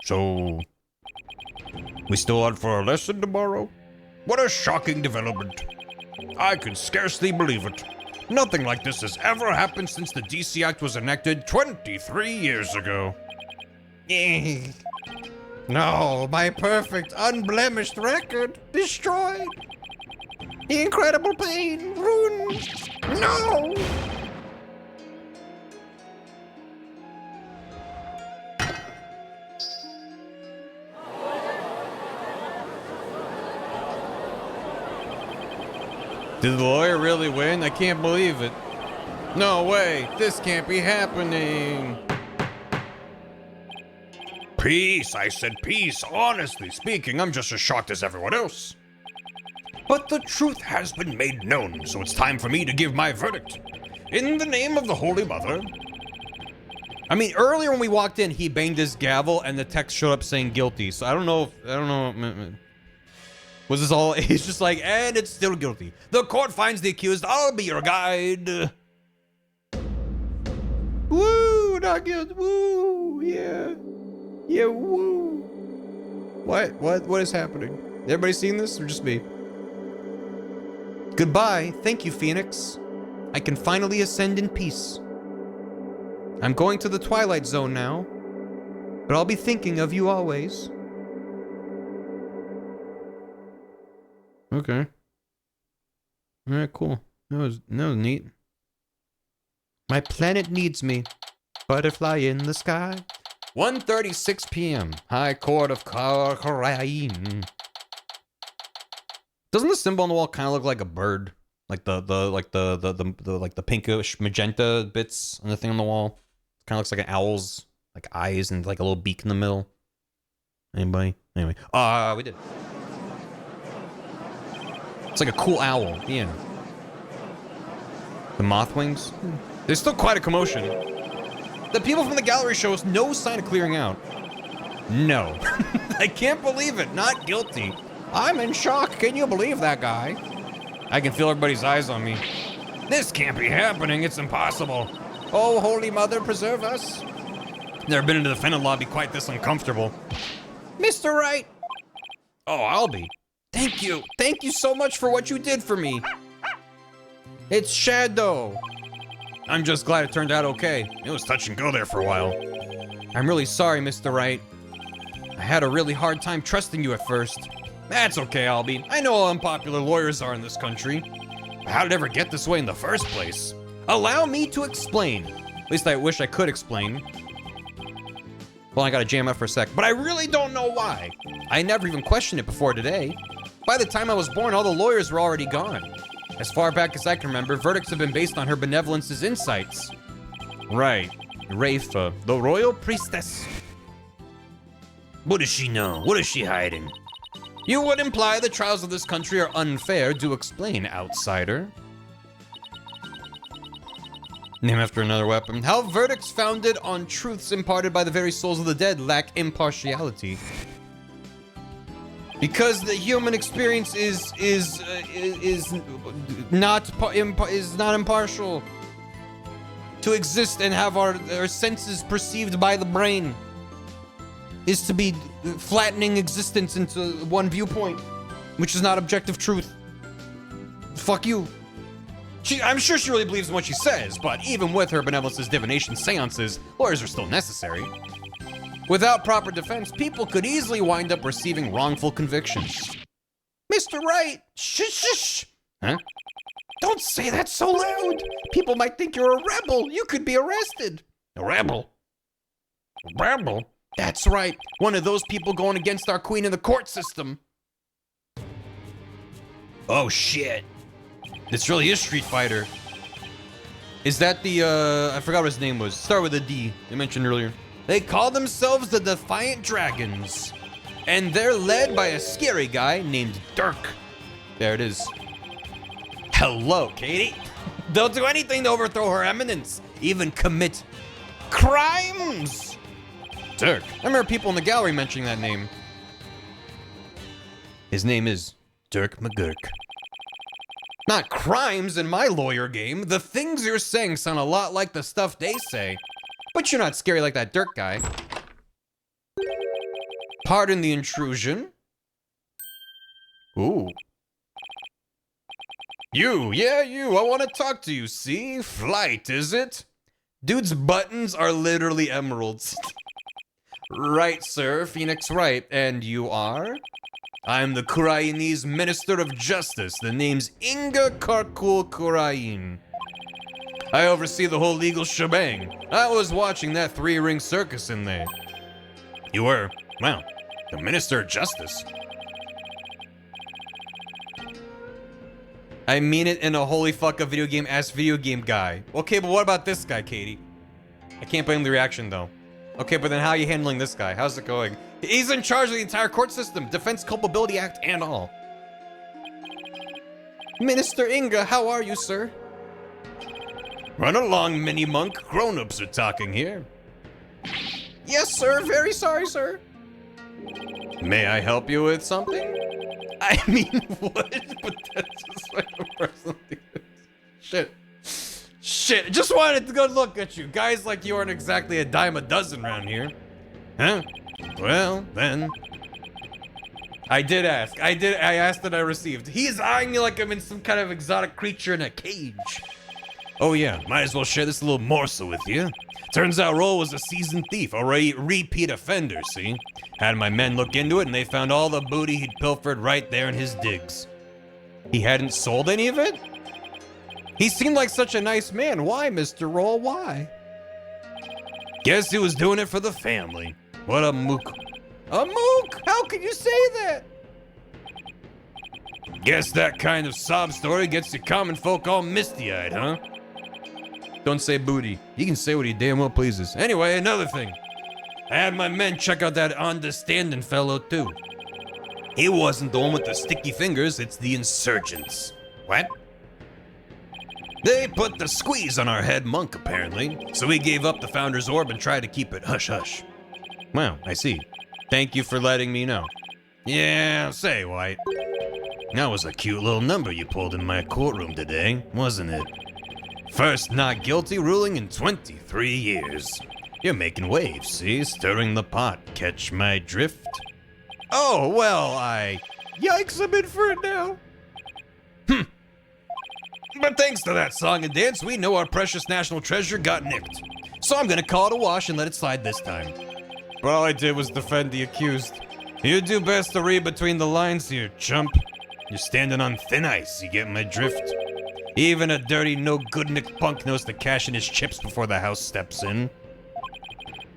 So, we still out for a lesson tomorrow? What a shocking development. I can scarcely believe it. Nothing like this has ever happened since the DC Act was enacted 23 years ago. No, my perfect, unblemished record destroyed. The incredible pain ruined. No! Did the lawyer really win? I can't believe it. No way. This can't be happening. Peace, I said peace. Honestly speaking, I'm just as shocked as everyone else. But the truth has been made known, so it's time for me to give my verdict. In the name of the Holy Mother. I mean, earlier when we walked in, he banged his gavel and the text showed up saying guilty. So I don't know. Was this all? He's just like, and it's still guilty. The court finds the accused. I'll be your guide. Woo, not guilty. Woo, yeah. Yeah, woo. What is happening? Everybody seen this or just me? Goodbye. Thank you, Phoenix. I can finally ascend in peace. I'm going to the Twilight Zone now, but I'll be thinking of you always. Okay. Alright, cool. That was neat. My planet needs me. Butterfly in the sky. 1:36 p.m. High Court of Karain. Doesn't the symbol on the wall kind of look like a bird? Like the pinkish magenta bits on the thing on the wall. Kind of looks like an owl's like eyes and like a little beak in the middle. Anybody? Anyway, we did. It's like a cool owl. Yeah. The moth wings. There's still quite a commotion. The people from the gallery show us no sign of clearing out. No. I can't believe it. Not guilty. I'm in shock. Can you believe that guy? I can feel everybody's eyes on me. This can't be happening. It's impossible. Oh, Holy Mother, preserve us. Never been into the defendant lobby quite this uncomfortable. Mr. Wright. Oh, I'll be. Thank you. Thank you so much for what you did for me. It's Shadow. I'm just glad it turned out okay. It was touch and go there for a while. I'm really sorry, Mr. Wright. I had a really hard time trusting you at first. That's okay, Albie. I know how unpopular lawyers are in this country. But how did it ever get this way in the first place? Allow me to explain. At least I wish I could explain. Well, I gotta jam out for a sec. But I really don't know why. I never even questioned it before today. By the time I was born, all the lawyers were already gone. As far back as I can remember, verdicts have been based on her benevolence's insights. Right. Rafa, the royal priestess. What does she know? What is she hiding? You would imply the trials of this country are unfair. Do explain, outsider. Name after another weapon. How verdicts founded on truths imparted by the very souls of the dead lack impartiality. Because the human experience is not impartial. To exist and have our senses perceived by the brain is to be flattening existence into one viewpoint, which is not objective truth. Fuck you. I'm sure she really believes in what she says, but even with her benevolence's divination seances, lawyers are still necessary. Without proper defense, people could easily wind up receiving wrongful convictions. Mr. Wright! Shh! Huh? Don't say that so loud! People might think you're a rebel! You could be arrested! A rebel? A rebel? That's right! One of those people going against our queen in the court system! Oh shit. This really is Street Fighter. Is that the, I forgot what his name was. Start with a D, you mentioned earlier. They call themselves the Defiant Dragons. And they're led by a scary guy named Dirk. There it is. Hello, Katie. They'll do anything to overthrow her eminence. Even commit crimes. Dirk. I remember people in the gallery mentioning that name. His name is Dirk McGurk. Not crimes in my lawyer game. The things you're saying sound a lot like the stuff they say. But you're not scary like that Dirk guy. Pardon the intrusion. Ooh. You, yeah, you. I want to talk to you, see? Flight, is it? Dude's buttons are literally emeralds. Right, sir. Phoenix Wright. And you are? I'm the Kurainese Minister of Justice. The name's Inga Karkul Kurain. I oversee the whole legal shebang. I was watching that three-ring circus in there. You were? Wow. The Minister of Justice. I mean it in a holy fuck a video game ass video game guy. Okay, but what about this guy, Katie? I can't blame the reaction though. Okay, but then how are you handling this guy? How's it going? He's in charge of the entire court system, Defense Culpability Act and all. Minister Inga, how are you, sir? Run along, mini monk. Grown-ups are talking here. Yes, sir. Very sorry, sir. May I help you with something? I mean, what? But that's just like a personal thing. Shit. Just wanted to go look at you. Guys like you aren't exactly a dime a dozen around here. Huh? Well, then. I did ask. I asked and I received. He's eyeing me like I'm in some kind of exotic creature in a cage. Oh yeah, might as well share this little morsel with you. Turns out Roll was a seasoned thief, a repeat offender, see? Had my men look into it and they found all the booty he'd pilfered right there in his digs. He hadn't sold any of it? He seemed like such a nice man. Why, Mr. Roll? Why? Guess he was doing it for the family. What a mook. A mook? How can you say that? Guess that kind of sob story gets the common folk all misty-eyed, huh? Don't say booty. He can say what he damn well pleases. Anyway, another thing. I had my men check out that understanding fellow, too. He wasn't the one with the sticky fingers. It's the insurgents. What? They put the squeeze on our head monk, apparently, so we gave up the Founder's Orb and tried to keep it hush-hush. Wow, I see. Thank you for letting me know. Yeah, say, White. That was a cute little number you pulled in my courtroom today, wasn't it? First not guilty ruling in 23 years. You're making waves, see? Stirring the pot. Catch my drift? Oh, well, Yikes, I'm in for it now. But thanks to that song and dance, we know our precious national treasure got nicked. So I'm gonna call it a wash and let it slide this time. But all I did was defend the accused. You do best to read between the lines here, chump. You're standing on thin ice, you get my drift? Even a dirty, no-good-nick punk knows to cash in his chips before the house steps in.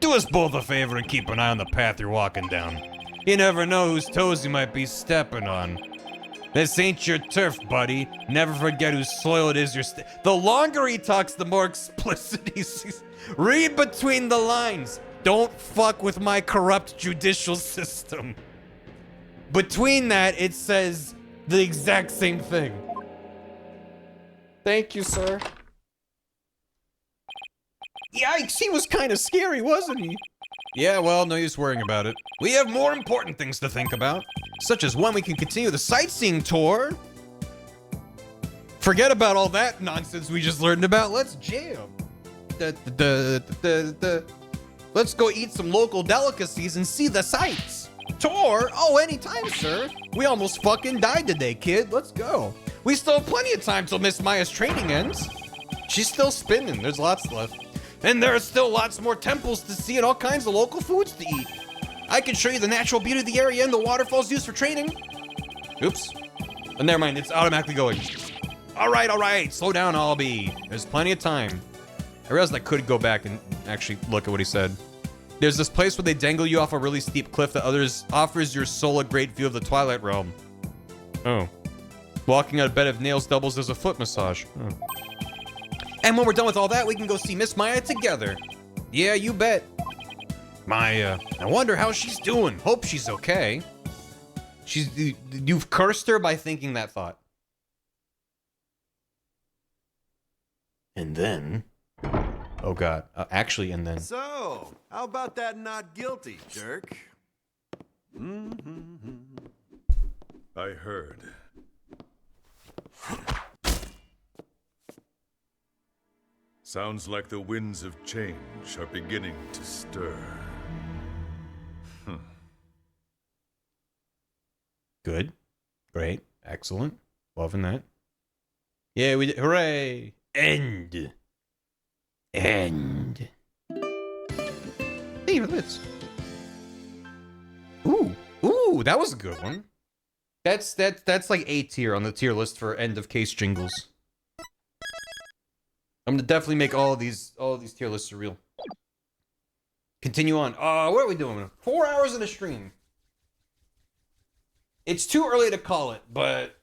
Do us both a favor and keep an eye on the path you're walking down. You never know whose toes you might be stepping on. This ain't your turf, buddy. Never forget whose soil it is you're The longer he talks, the more explicit he's... Read between the lines. Don't fuck with my corrupt judicial system. Between that, it says the exact same thing. Thank you, sir. Yikes, he was kind of scary, wasn't he? Yeah, well, no use worrying about it. We have more important things to think about, such as when we can continue the sightseeing tour. Forget about all that nonsense we just learned about. Let's jam. Let's go eat some local delicacies and see the sights. Tour? Oh, anytime, sir. We almost fucking died today, kid. Let's go. We still have plenty of time till Miss Maya's training ends. She's still spinning. There's lots left. And there are still lots more temples to see and all kinds of local foods to eat. I can show you the natural beauty of the area and the waterfalls used for training. Oops. Never mind, it's automatically going. All right, slow down, Albie. There's plenty of time. I realized I could go back and actually look at what he said. There's this place where they dangle you off a really steep cliff that offers your soul a great view of the Twilight Realm. Oh. Walking on a bed of nails doubles as a foot massage. Oh. And when we're done with all that, we can go see Miss Maya together. Yeah, you bet. Maya, I wonder how she's doing. Hope she's okay. You've cursed her by thinking that thought. And then... Oh god, actually, and then... So, how about that not guilty, jerk? I heard. Sounds like the winds of change are beginning to stir. Good. Great. Excellent. Loving that. Yeah, we did. Hooray! End. Hey, let's. Ooh, that was a good one. That's like A tier on the tier list for end of case jingles. I'm gonna definitely make all of these tier lists real. Continue on. What are we doing? 4 hours in a stream. It's too early to call it, but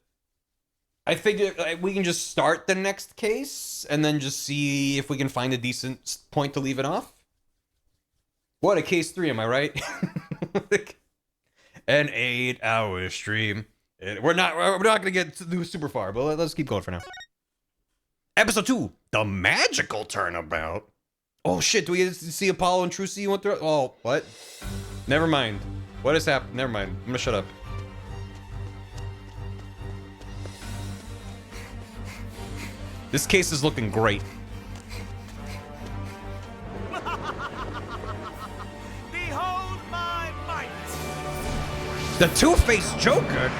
I figure we can just start the next case and then just see if we can find a decent point to leave it off. What a case 3, am I right? An 8-hour stream. We're not gonna get super far, but let's keep going for now. Episode 2, the magical turnabout. Oh shit, do we get to see Apollo and Trucy went through? Oh, what? Never mind. What has happened? Never mind. I'm gonna shut up. This case is looking great. Behold my might! The Two-Faced Joker?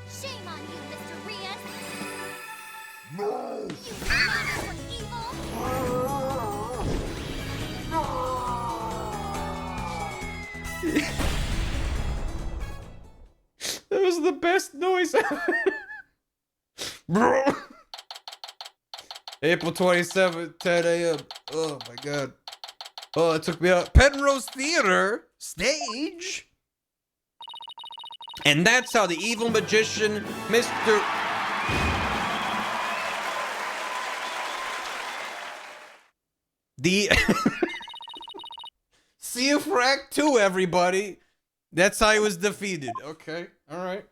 Shame on you, Mr. Rias! No! You cannot for evil! That was the best noise ever. Bro. April 27th, 10 a.m. Oh my god. Oh, it took me out. Penrose Theater stage. And that's how the evil magician, Mr. The Sea of Frack 2, everybody. That's how he was defeated. Okay, all right.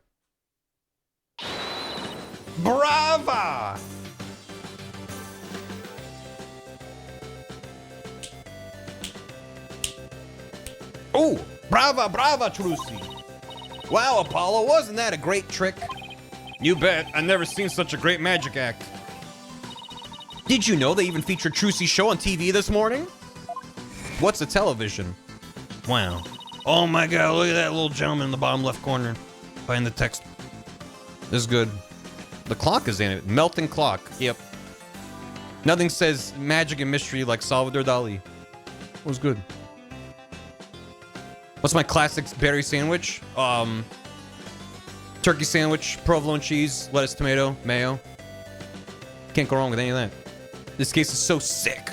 Brava! Oh, brava, brava, Trucy. Wow, Apollo, wasn't that a great trick? You bet. I've never seen such a great magic act. Did you know they even featured Trucy's show on TV this morning? What's a television? Wow. Oh my god, look at that little gentleman in the bottom left corner behind the text. This is good. The clock is in it. Melting clock. Yep. Nothing says magic and mystery like Salvador Dali. It was good. What's my classic berry sandwich? Turkey sandwich, provolone cheese, lettuce, tomato, mayo. Can't go wrong with any of that. This case is so sick.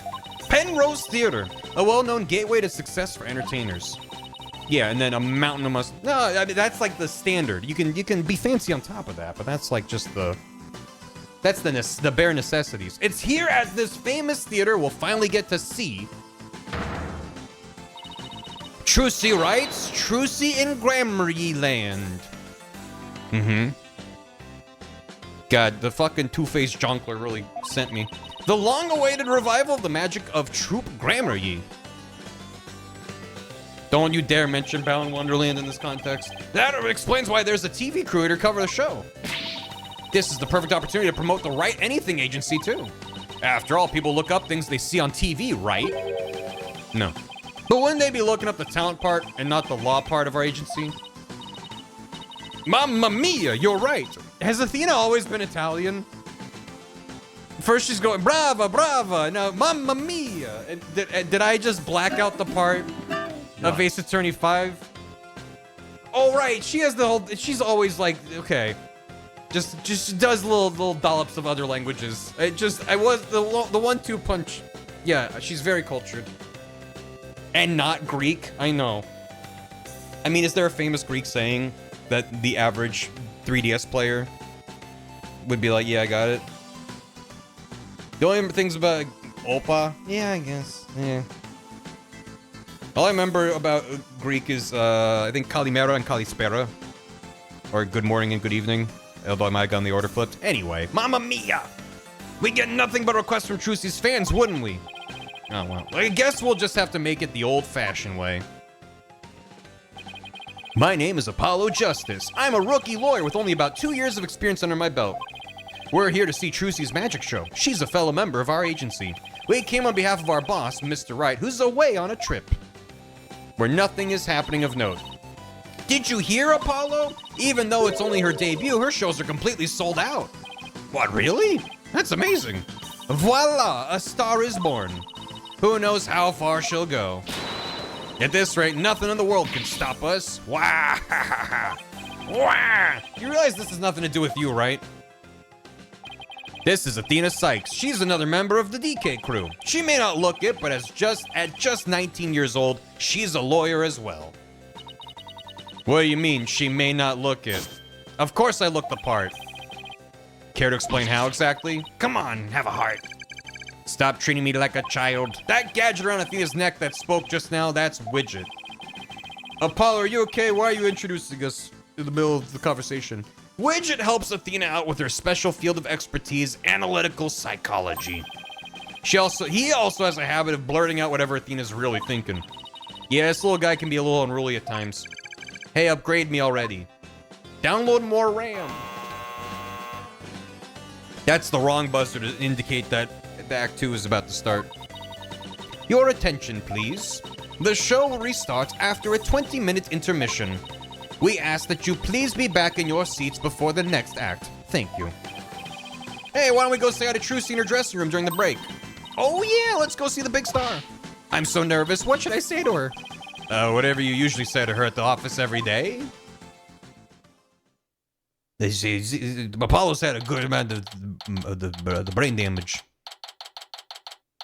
Penrose Theater, a well-known gateway to success for entertainers. Yeah, and then a mountain of must. No, I mean that's like the standard. You can be fancy on top of that, but that's like just the. That's the bare necessities. It's here at this famous theater we'll finally get to see. Trucy writes, Trucy in Grammarly Land. Mm-hmm. God, the fucking Two-Faced Jonkler really sent me. The long-awaited revival of the magic of Troop Grammarly. Don't you dare mention Balan Wonderland in this context. That explains why there's a TV crew to cover the show. This is the perfect opportunity to promote the Wright Anything Agency, too. After all, people look up things they see on TV, right? No. But wouldn't they be looking up the talent part and not the law part of our agency? Mamma mia, you're right. Has Athena always been Italian? First she's going, brava, brava. Now, mamma mia. And did I just black out the part of Ace Attorney 5? Oh, right. She has the whole, she's always like, okay. Just does little dollops of other languages. I was the 1-2 punch. Yeah, she's very cultured. And not Greek, I know. I mean, is there a famous Greek saying that the average 3DS player would be like, yeah, I got it? The only things about Opa, yeah, I guess, yeah. All I remember about Greek is, I think Kalimera and Kalispera. Or good morning and good evening. Although I might have gotten the order flipped. Anyway, Mamma Mia! We'd get nothing but requests from Trucy's fans, wouldn't we? Oh, well. I guess we'll just have to make it the old-fashioned way. My name is Apollo Justice. I'm a rookie lawyer with only about 2 years of experience under my belt. We're here to see Trucy's magic show. She's a fellow member of our agency. We came on behalf of our boss, Mr. Wright, who's away on a trip where nothing is happening of note. Did you hear, Apollo? Even though it's only her debut, her shows are completely sold out. What, really? That's amazing. Voila, a star is born. Who knows how far she'll go? At this rate, nothing in the world can stop us. Wah! Wah! You realize this has nothing to do with you, right? This is Athena Sykes. She's another member of the DK crew. She may not look it, but at just 19 years old, she's a lawyer as well. What do you mean, she may not look it? Of course I look the part. Care to explain how exactly? Come on, have a heart. Stop treating me like a child. That gadget around Athena's neck that spoke just now, that's Widget. Apollo, are you okay? Why are you introducing us in the middle of the conversation? Widget helps Athena out with her special field of expertise, analytical psychology. He also has a habit of blurting out whatever Athena's really thinking. Yeah, this little guy can be a little unruly at times. Hey, upgrade me already. Download more RAM. That's the wrong buzzer to indicate that the Act 2 is about to start. Your attention, please. The show restarts after a 20-minute intermission. We ask that you please be back in your seats before the next act. Thank you. Hey, why don't we go say hi to Trucy in her dressing room during the break? Oh yeah, let's go see the big star. I'm so nervous. What should I say to her? Whatever you usually say to her at the office every day. They say Apollo's had a good amount of the brain damage.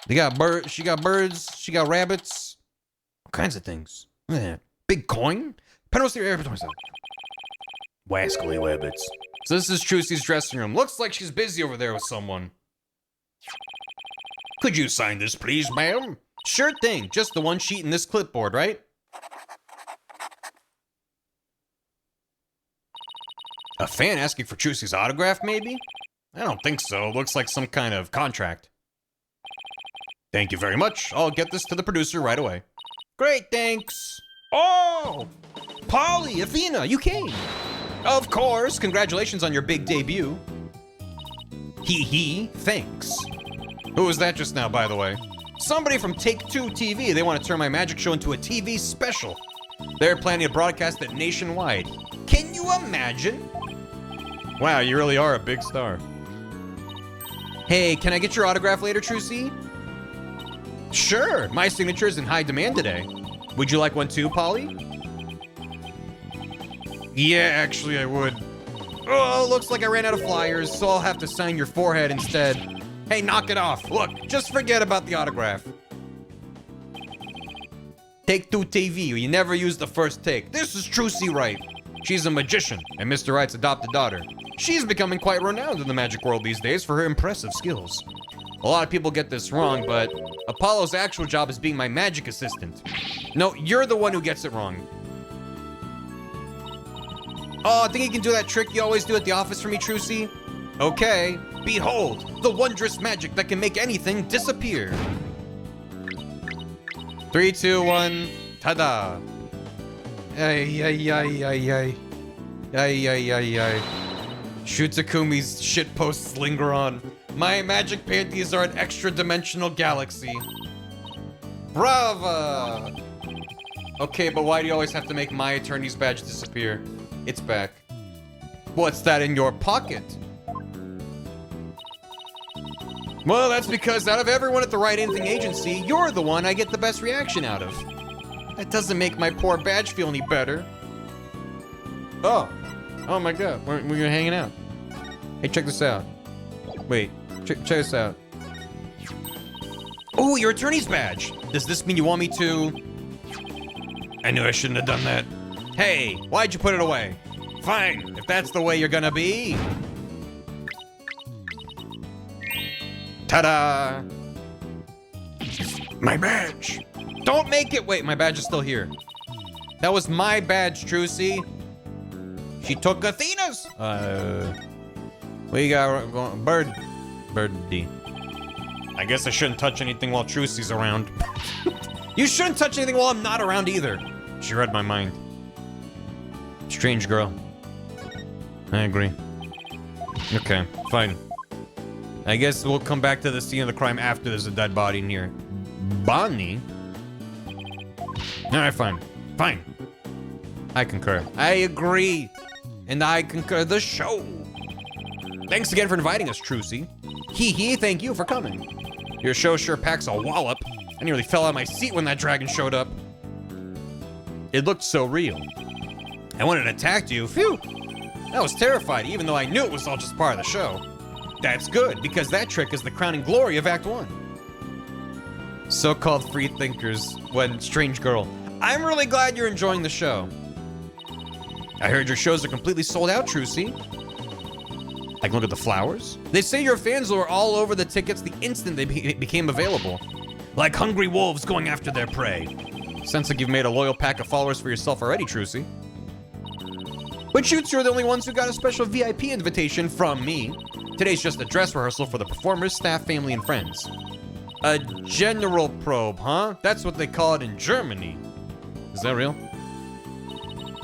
They got birds. She got birds. She got rabbits. All kinds of things. Yeah. Big coin. Penrose Wascally rabbits. So this is Trucy's dressing room. Looks like she's busy over there with someone. Could you sign this, please, ma'am? Sure thing. Just the one sheet in this clipboard, right? A fan asking for Trucy's autograph, maybe? I don't think so. Looks like some kind of contract. Thank you very much. I'll get this to the producer right away. Great, thanks. Oh! Polly, Athena, you came. Of course. Congratulations on your big debut. Hee, thanks. Who was that just now, by the way? Somebody from Take-Two TV. They want to turn my magic show into a TV special. They're planning to broadcast it nationwide. Can you imagine? Wow, you really are a big star. Hey, can I get your autograph later, Trucy? Sure, my signature's in high demand today. Would you like one too, Polly? Yeah, actually I would. Oh, looks like I ran out of flyers, so I'll have to sign your forehead instead. Hey, knock it off. Look, just forget about the autograph. Take-Two TV, you never use the first take. This is Trucy Wright. She's a magician and Mr. Wright's adopted daughter. She's becoming quite renowned in the magic world these days for her impressive skills. A lot of people get this wrong, but Apollo's actual job is being my magic assistant. No, you're the one who gets it wrong. Oh, I think you can do that trick you always do at the office for me, Trucy? Okay. Behold, the wondrous magic that can make anything disappear. 3, 2, 1, ta-da. Ay, ay, ay, ay, ay. Ay, ay, ay, ay. Shutakumi's shitposts linger on. My magic panties are an extra-dimensional galaxy. Brava! Okay, but why do you always have to make my attorney's badge disappear? It's back. What's that in your pocket? Well, that's because out of everyone at the Wright Anything Agency, you're the one I get the best reaction out of. That doesn't make my poor badge feel any better. Oh. Oh my god, we're hanging out. Hey, check this out. Wait, check this out. Oh, your attorney's badge. Does this mean you want me to... I knew I shouldn't have done that. Hey, why'd you put it away? Fine, if that's the way you're gonna be. Ta-da! My badge. Don't make it. Wait, my badge is still here. That was my badge, Trucy. She took Athena's. What you got going? Birdie. I guess I shouldn't touch anything while Trucy's around. You shouldn't touch anything while I'm not around either. She read my mind. Strange girl. I agree. Okay, fine. I guess we'll come back to the scene of the crime after there's a dead body in here. Bonnie? Alright, fine. Fine. I concur. I agree. And I concur the show. Thanks again for inviting us, Trucy. Hee, thank you for coming. Your show sure packs a wallop. I nearly fell out of my seat when that dragon showed up. It looked so real. I wanted to attack you. Phew. I was terrified, even though I knew it was all just part of the show. That's good, because that trick is the crowning glory of Act 1. So-called free thinkers when strange girl. I'm really glad you're enjoying the show. I heard your shows are completely sold out, Trucy. I can look at the flowers. They say your fans were all over the tickets the instant they became available. Like hungry wolves going after their prey. Sounds like you've made a loyal pack of followers for yourself already, Trucy. But shoots, you're the only ones who got a special VIP invitation from me. Today's just a dress rehearsal for the performers, staff, family, and friends. A general probe, huh? That's what they call it in Germany. Is that real?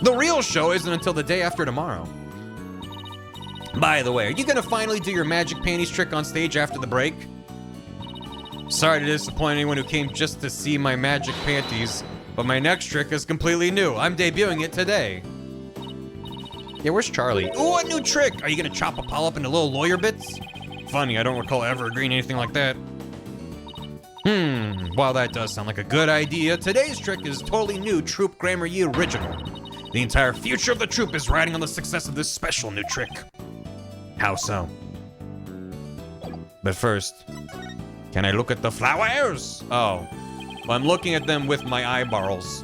The real show isn't until the day after tomorrow. By the way, are you gonna finally do your magic panties trick on stage after the break? Sorry to disappoint anyone who came just to see my magic panties, but my next trick is completely new. I'm debuting it today. Yeah, where's Charlie? Ooh, a new trick! Are you gonna chop Apollo up into little lawyer bits? Funny, I don't recall ever agreeing to anything like that. While that does sound like a good idea, today's trick is totally new Troop Grammar Ye original. The entire future of the troop is riding on the success of this special new trick. How so? But first, can I look at the flowers? Oh, well, I'm looking at them with my eyeballs.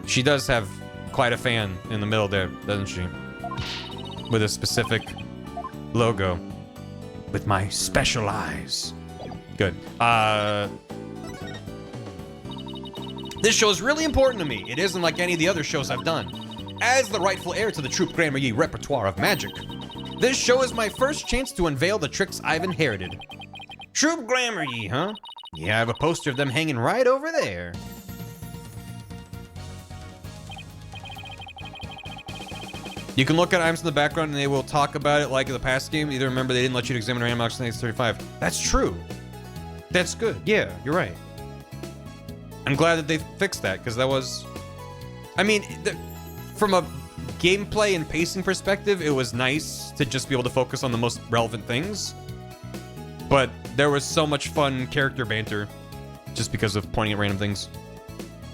She does have quite a fan in the middle there, doesn't she? With a specific logo. With my special eyes. Good. This show is really important to me. It isn't like any of the other shows I've done. As the rightful heir to the Troop Grammar Ye repertoire of magic, this show is my first chance to unveil the tricks I've inherited. Troop Grammar Ye, huh? Yeah, I have a poster of them hanging right over there. You can look at items in the background and they will talk about it like in the past game. Either remember they didn't let you examine random objects in 35. That's true. That's good. Yeah, you're right. I'm glad that they fixed that, because that was... I mean, from a gameplay and pacing perspective, it was nice to just be able to focus on the most relevant things. But there was so much fun character banter just because of pointing at random things.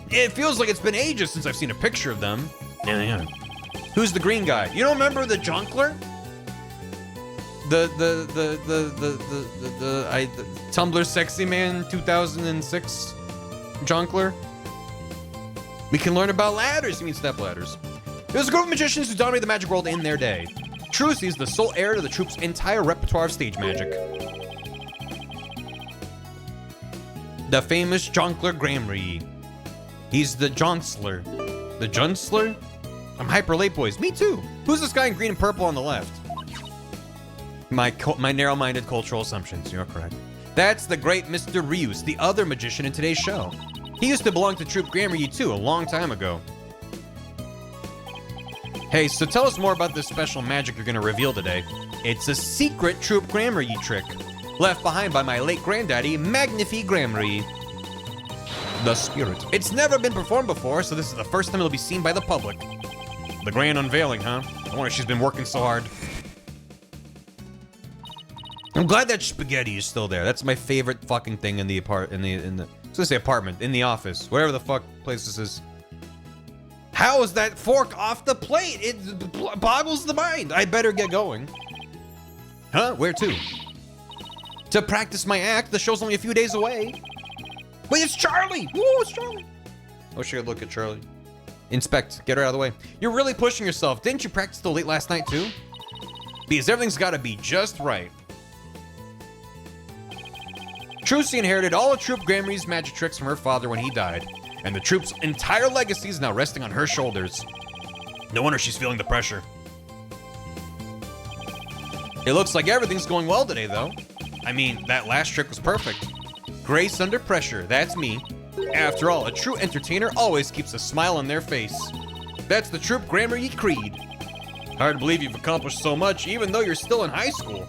It feels like it's been ages since I've seen a picture of them. Yeah. Who's the green guy? You don't remember the Jonkler? The Tumblr Sexy Man 2006 Jonkler? We can learn about ladders. You mean step ladders. There's a group of magicians who dominated the magic world in their day. Trucy is the sole heir to the troop's entire repertoire of stage magic. The famous Jonkler Grammar Ye. He's the Jonsler. The Junsler? I'm hyper late, boys. Me too. Who's this guy in green and purple on the left? My narrow-minded cultural assumptions. You're correct. That's the great Mr. Ryus, the other magician in today's show. He used to belong to Troop Grammar Ye too, a long time ago. Hey, so tell us more about this special magic you're gonna reveal today. It's a secret Troop Grammar Ye trick, left behind by my late granddaddy, Magnifi Grammar Ye. The Spirit. It's never been performed before, so this is the first time it'll be seen by the public. The grand unveiling, huh? I wonder if she's been working so hard. I'm glad that spaghetti is still there. That's my favorite fucking thing in the I was gonna say apartment, in the office, whatever the fuck place this is. How is that fork off the plate? It boggles the mind. I better get going. Huh? Where to? To practice my act. The show's only a few days away. Wait, it's Charlie! Woo, it's Charlie! I wish I could look at Charlie. Inspect. Get her out of the way. You're really pushing yourself. Didn't you practice till late last night, too? Because everything's gotta be just right. Trucy inherited all of Troop Grammar Ye's magic tricks from her father when he died, and the troop's entire legacy is now resting on her shoulders. No wonder she's feeling the pressure. It looks like everything's going well today, though. I mean, that last trick was perfect. Grace under pressure, that's me. After all, a true entertainer always keeps a smile on their face. That's the Troop Grammar Ye creed. Hard to believe you've accomplished so much even though you're still in high school.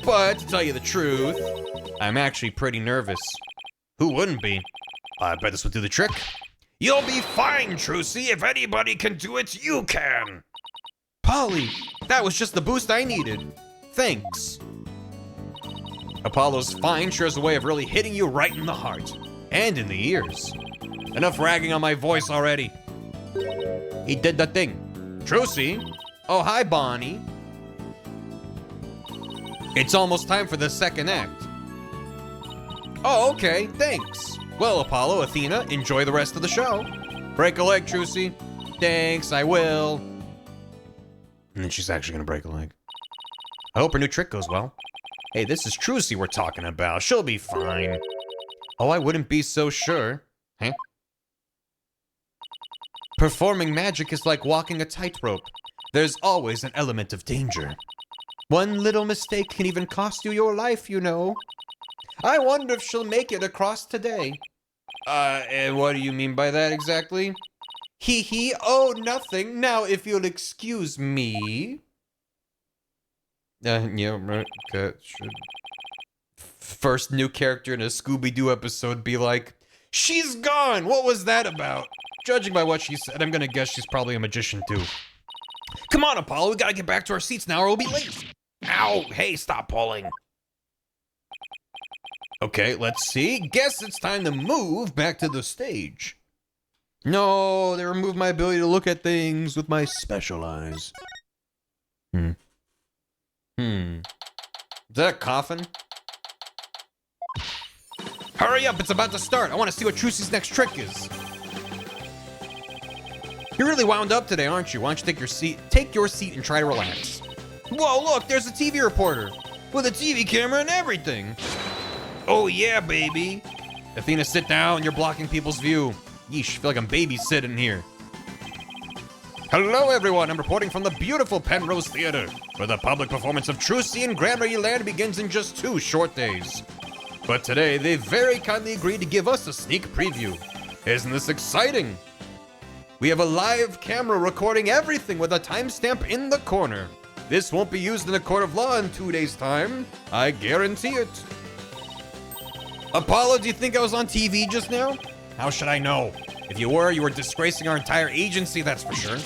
But to tell you the truth, I'm actually pretty nervous. Who wouldn't be? I bet this will do the trick. You'll be fine, Trucy. If anybody can do it, you can. Polly, that was just the boost I needed. Thanks. Apollo's fine sure has a way of really hitting you right in the heart. And in the ears. Enough ragging on my voice already. He did the thing. Trucy? Oh, hi, Bonnie. It's almost time for the second act. Oh, okay, thanks. Well, Apollo, Athena, enjoy the rest of the show. Break a leg, Trucy. Thanks, I will. And then she's actually gonna break a leg. I hope her new trick goes well. Hey, this is Trucy we're talking about. She'll be fine. Oh, I wouldn't be so sure. Huh? Performing magic is like walking a tightrope. There's always an element of danger. One little mistake can even cost you your life, you know. I wonder if she'll make it across today. And what do you mean by that exactly? Hee hee, oh, nothing. Now, if you'll excuse me. Yeah, right. Okay, should. First new character in a Scooby-Doo episode be like, she's gone! What was that about? Judging by what she said, I'm gonna guess she's probably a magician too. Come on, Apollo, we gotta get back to our seats now or we'll be late. Ow, hey, stop pulling. Okay, let's see. Guess it's time to move back to the stage. No, they removed my ability to look at things with my special eyes. Is that a coffin? Hurry up, it's about to start. I want to see what Trucy's next trick is. You're really wound up today, aren't you? Why don't you take your seat and try to relax. Whoa, look, there's a TV reporter with a TV camera and everything. Oh yeah, baby. Athena, sit down, you're blocking people's view. Yeesh, I feel like I'm babysitting here. Hello everyone, I'm reporting from the beautiful Penrose Theater, where the public performance of Trucy and Gramarye Land begins in just 2 short days. But today, they very kindly agreed to give us a sneak preview. Isn't this exciting? We have a live camera recording everything with a timestamp in the corner. This won't be used in a court of law in 2 days' time. I guarantee it. Apollo, do you think I was on TV just now? How should I know? If you were disgracing our entire agency, that's for sure.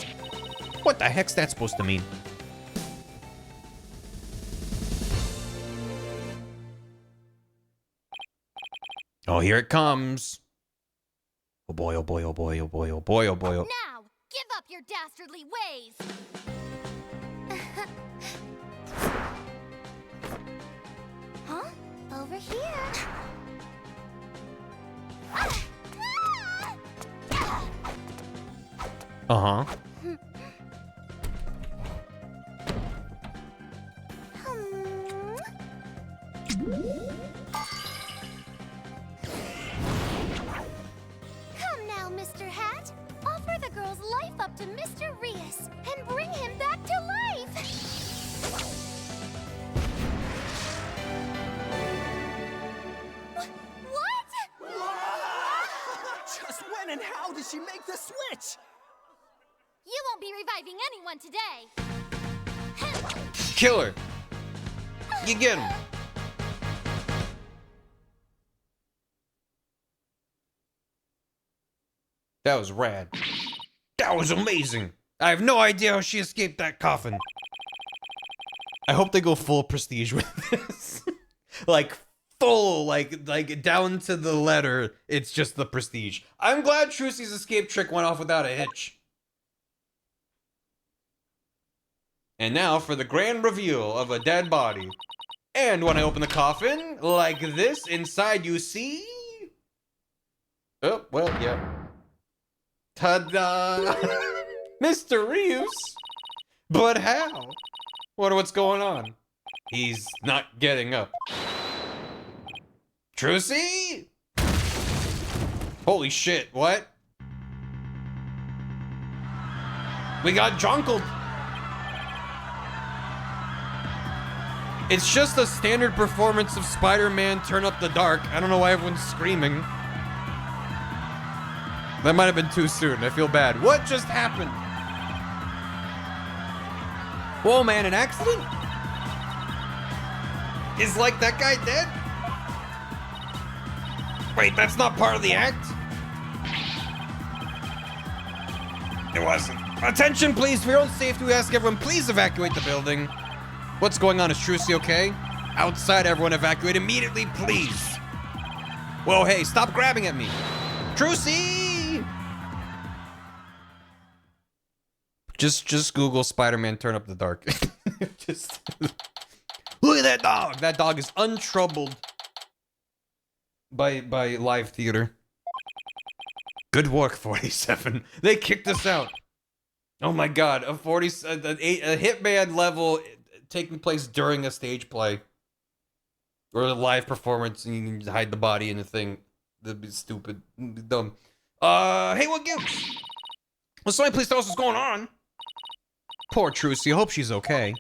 What the heck's that supposed to mean? Oh, here it comes. Oh boy, oh boy, oh boy, oh boy, oh boy, oh boy. Oh. Now, give up your dastardly ways! Huh? Over here. Uh-huh. Come now, Mr. Hat. Offer the girl's life up to Mr. Rias and bring him back to life. What? Just when and how did she make the switch? You won't be reviving anyone today. Kill her. You get him. That was rad. That was amazing. I have no idea how she escaped that coffin. I hope they go full prestige with this. Like full, like down to the letter. It's just the prestige. I'm glad Trucy's escape trick went off without a hitch. And now for the grand reveal of a dead body. And when I open the coffin, like this, inside you see... Oh, well, yeah. Ta-da! Mr. Reeves? But how? What's going on? He's not getting up. Trucy? Holy shit, what? We got junkled. It's just a standard performance of Spider-Man Turn Up the Dark. I don't know why everyone's screaming. That might have been too soon. I feel bad. What just happened? Whoa, man, an accident? Is like that guy dead? Wait, that's not part of the act? It wasn't. Attention, please. For your own safety, we ask everyone, please evacuate the building. What's going on? Is Trucy okay? Outside, everyone evacuate immediately, please. Whoa, hey, stop grabbing at me. Trucy! Just Google Spider-Man Turn Up the Dark. Just look at that dog. That dog is untroubled by live theater. Good work, 47. They kicked us out. Oh my god, a Hitman level taking place during a stage play or a live performance, and you can hide the body in a thing. That'd be stupid, dumb. Hey, what gives? Will somebody please tell us what's going on? Poor Trucy, I hope she's okay.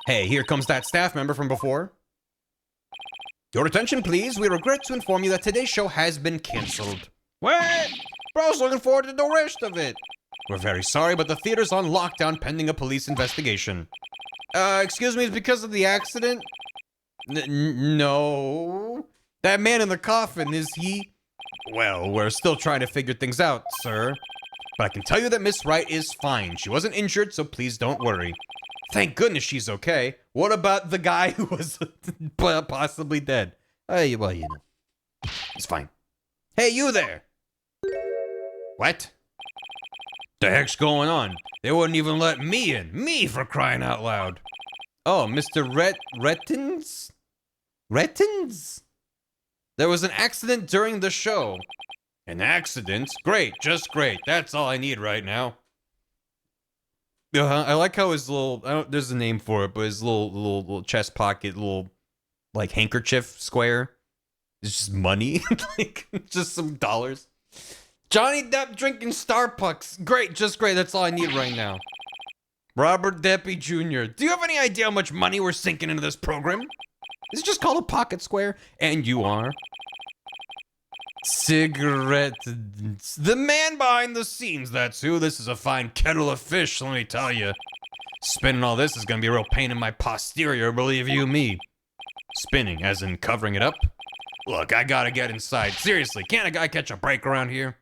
Hey, here comes that staff member from before. Your attention, please. We regret to inform you that today's show has been canceled. What? but I was looking forward to the rest of it. We're very sorry, but the theater's on lockdown pending a police investigation. Excuse me, it's because of the accident? No. That man in the coffin, is he? Well, we're still trying to figure things out, sir. But I can tell you that Miss Wright is fine. She wasn't injured, so please don't worry. Thank goodness she's okay. What about the guy who was possibly dead? Well, you know. It's fine. Hey, you there! What? The heck's going on? They wouldn't even let me in. Me, for crying out loud. Oh, Mr. Rettins? Rettins? There was an accident during the show. An accident? Great, just great. That's all I need right now. I like how his little, there's a name for it, but his little chest pocket, little, like, handkerchief square is just money. Like, just some dollars. Johnny Depp drinking Starbucks. Great, just great. That's all I need right now. Robert Deppy Jr. Do you have any idea how much money we're sinking into this program? Is it just called a pocket square? And you are. Cigarette. The man behind the scenes, that's who. This is a fine kettle of fish, let me tell you. Spinning all this is gonna be a real pain in my posterior, believe you me. Spinning, as in covering it up? Look, I gotta get inside. Seriously, can't a guy catch a break around here?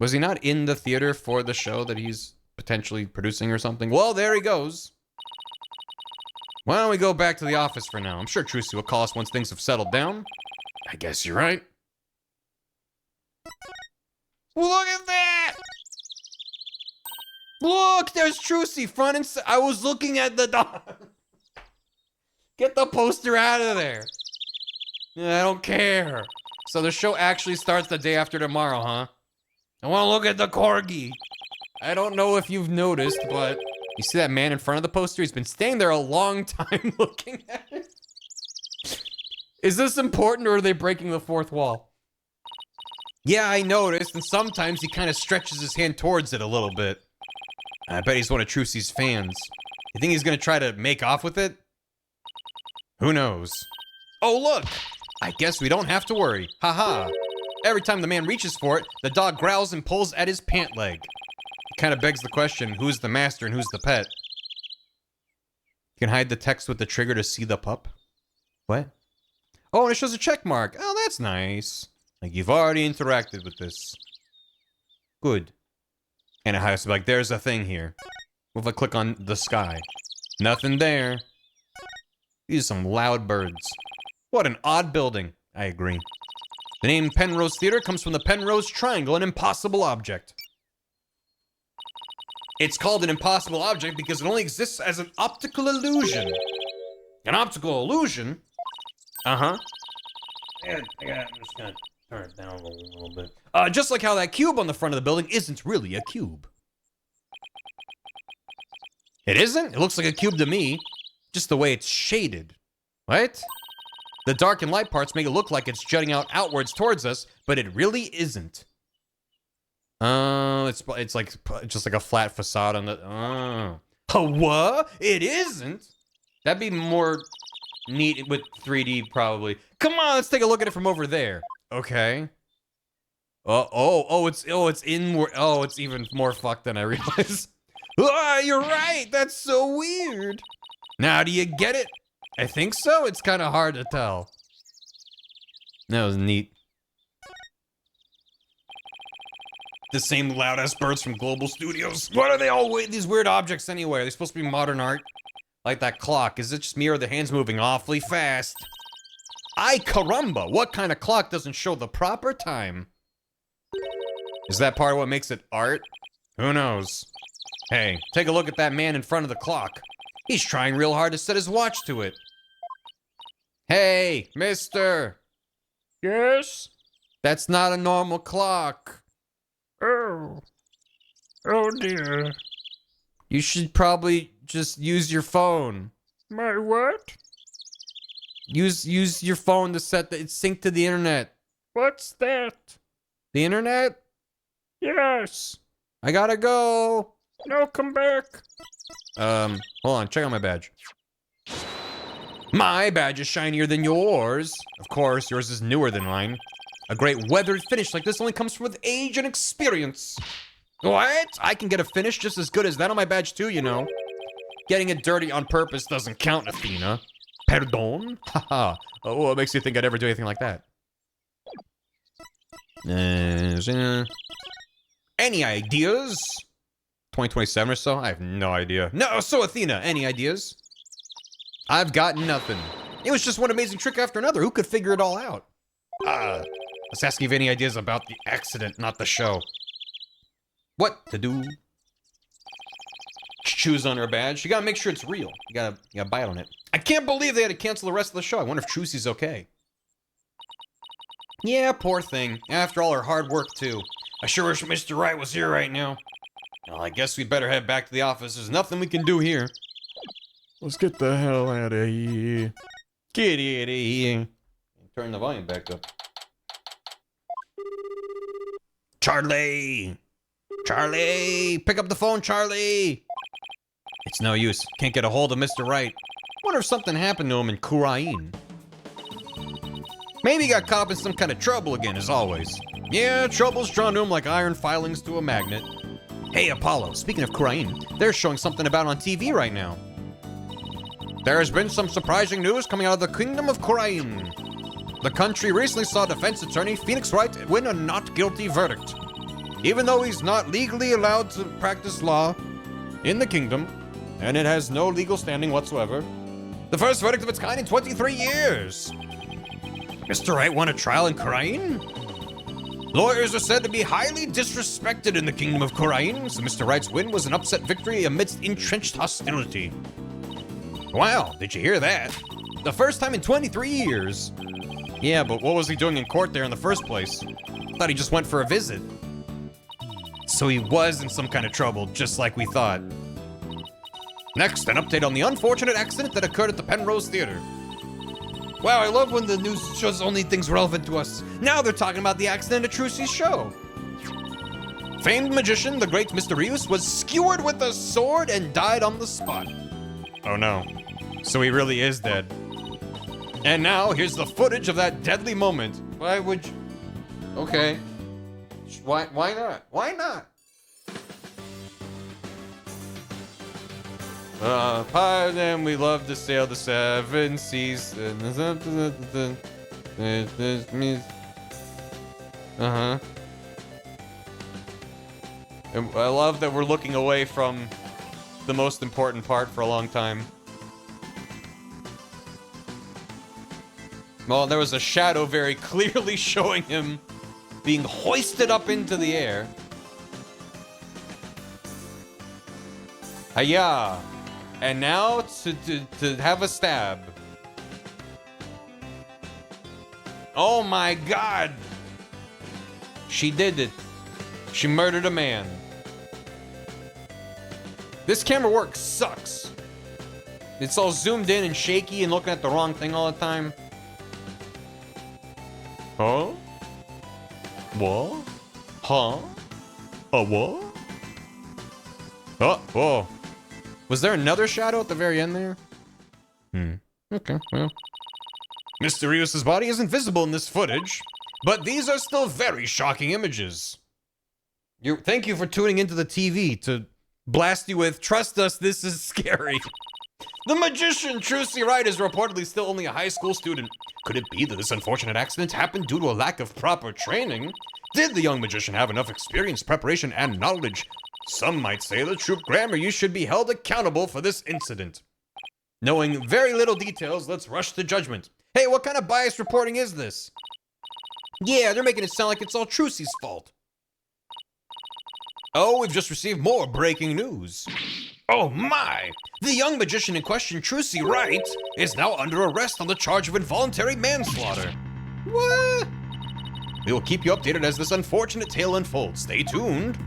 Was he not in the theater for the show that he's potentially producing or something? Well, there he goes. Why don't we go back to the office for now? I'm sure Trucy will call us once things have settled down. I guess you're right. Look at that! Look, there's Trucy front and I was looking at the dog. Get the poster out of there. Yeah, I don't care. So the show actually starts the day after tomorrow, huh? I want to look at the corgi. I don't know if you've noticed, but you see that man in front of the poster? He's been staying there a long time looking at it. Is this important, or are they breaking the fourth wall? Yeah, I noticed, and sometimes he kind of stretches his hand towards it a little bit. I bet he's one of Trucy's fans. You think he's gonna try to make off with it? Who knows? Oh, look! I guess we don't have to worry. Haha. Every time the man reaches for it, the dog growls and pulls at his pant leg. It kind of begs the question, who's the master and who's the pet? You can hide the text with the trigger to see the pup. What? Oh, and it shows a check mark. Oh, that's nice. Like, you've already interacted with this. Good. And it has to be like, there's a thing here. What if I click on the sky? Nothing there. These are some loud birds. What an odd building. I agree. The name Penrose Theater comes from the Penrose Triangle, an impossible object. It's called an impossible object because it only exists as an optical illusion. An optical illusion? Uh-huh. I'm just gonna turn it down a little bit. Just like how that cube on the front of the building isn't really a cube. It isn't? It looks like a cube to me. Just the way it's shaded. What? The dark and light parts make it look like it's jutting out outwards towards us, but it really isn't. It's like just like a flat facade on the. What? It isn't. That'd be more neat with 3D probably. Come on, let's take a look at it from over there. Okay. It's even more fucked than I realized. You're right. That's so weird. Now, do you get it? I think so. It's kind of hard to tell. That was neat. The same loud-ass birds from Global Studios. What are they all these weird objects anyway? Are they supposed to be modern art? Like that clock. Is it just me or are the hands moving awfully fast? Ay caramba, what kind of clock doesn't show the proper time? Is that part of what makes it art? Who knows? Hey, take a look at that man in front of the clock. He's trying real hard to set his watch to it. Hey, mister. Yes? That's not a normal clock. Oh. Oh dear. You should probably just use your phone. My what? Use your phone to set it sync to the internet. What's that? The internet? Yes. I gotta go. No, come back. Hold on, check out my badge. My badge is shinier than yours. Of course, yours is newer than mine. A great weathered finish like this only comes with age and experience. What? I can get a finish just as good as that on my badge too, you know. Getting it dirty on purpose doesn't count, Athena. Pardon? Haha. Oh, what makes you think I'd ever do anything like that? Any ideas? 2027 or so? I have no idea. No, so Athena, any ideas? I've got nothing. It was just one amazing trick after another. Who could figure it all out? Let's ask you if any ideas about the accident, not the show. What to do? Choose on her badge. You gotta make sure it's real. You gotta bite on it. I can't believe they had to cancel the rest of the show. I wonder if Trucy's okay. Yeah, poor thing. After all her hard work, too. I sure wish Mr. Wright was here right now. Well, I guess we better head back to the office. There's nothing we can do here. Let's get the hell out of here. Get out of here. Turn the volume back up. Charlie! Charlie! Pick up the phone, Charlie! It's no use. Can't get a hold of Mr. Wright. Wonder if something happened to him in Kurain. Maybe he got caught up in some kind of trouble again, as always. Yeah, trouble's drawn to him like iron filings to a magnet. Hey, Apollo, speaking of Kurain, they're showing something about on TV right now. There has been some surprising news coming out of the Kingdom of Kurain. The country recently saw defense attorney Phoenix Wright win a not guilty verdict. Even though he's not legally allowed to practice law in the kingdom, and it has no legal standing whatsoever. The first verdict of its kind in 23 years. Mr. Wright won a trial in Kurain? Lawyers are said to be highly disrespected in the Kingdom of Kurain, so Mr. Wright's win was an upset victory amidst entrenched hostility. Wow, did you hear that? The first time in 23 years. Yeah, but what was he doing in court there in the first place? Thought he just went for a visit. So he was in some kind of trouble, just like we thought. Next, an update on the unfortunate accident that occurred at the Penrose Theater. Wow, I love when the news shows only things relevant to us. Now they're talking about the accident at Trucy's show. Famed magician, the great Mr. Rius, was skewered with a sword and died on the spot. Oh no. So he really is dead. And now, here's the footage of that deadly moment. Why would you... Okay. Why not? Why not? Pardon, we love to sail the seven seas. Uh-huh. And I love that we're looking away from the most important part for a long time. Well, there was a shadow very clearly showing him being hoisted up into the air. Hiya! And now to have a stab. Oh my god! She did it. She murdered a man. This camera work sucks. It's all zoomed in and shaky and looking at the wrong thing all the time. Huh? What? Huh? A what? Oh, whoa. Was there another shadow at the very end there? Okay, well. Mr. Rios' body isn't visible in this footage, but these are still very shocking images. Thank you for tuning into the TV to blast you with, trust us, this is scary. The magician Trucy Wright is reportedly still only a high school student. Could it be that this unfortunate accident happened due to a lack of proper training? Did the young magician have enough experience, preparation, and knowledge? Some might say the Troop Grammar you should be held accountable for this incident. Knowing very little details, let's rush to judgment. Hey, what kind of biased reporting is this? Yeah, they're making it sound like it's all Trucy's fault. Oh, we've just received more breaking news. Oh my! The young magician in question, Trucy Wright, is now under arrest on the charge of involuntary manslaughter. What? We will keep you updated as this unfortunate tale unfolds. Stay tuned.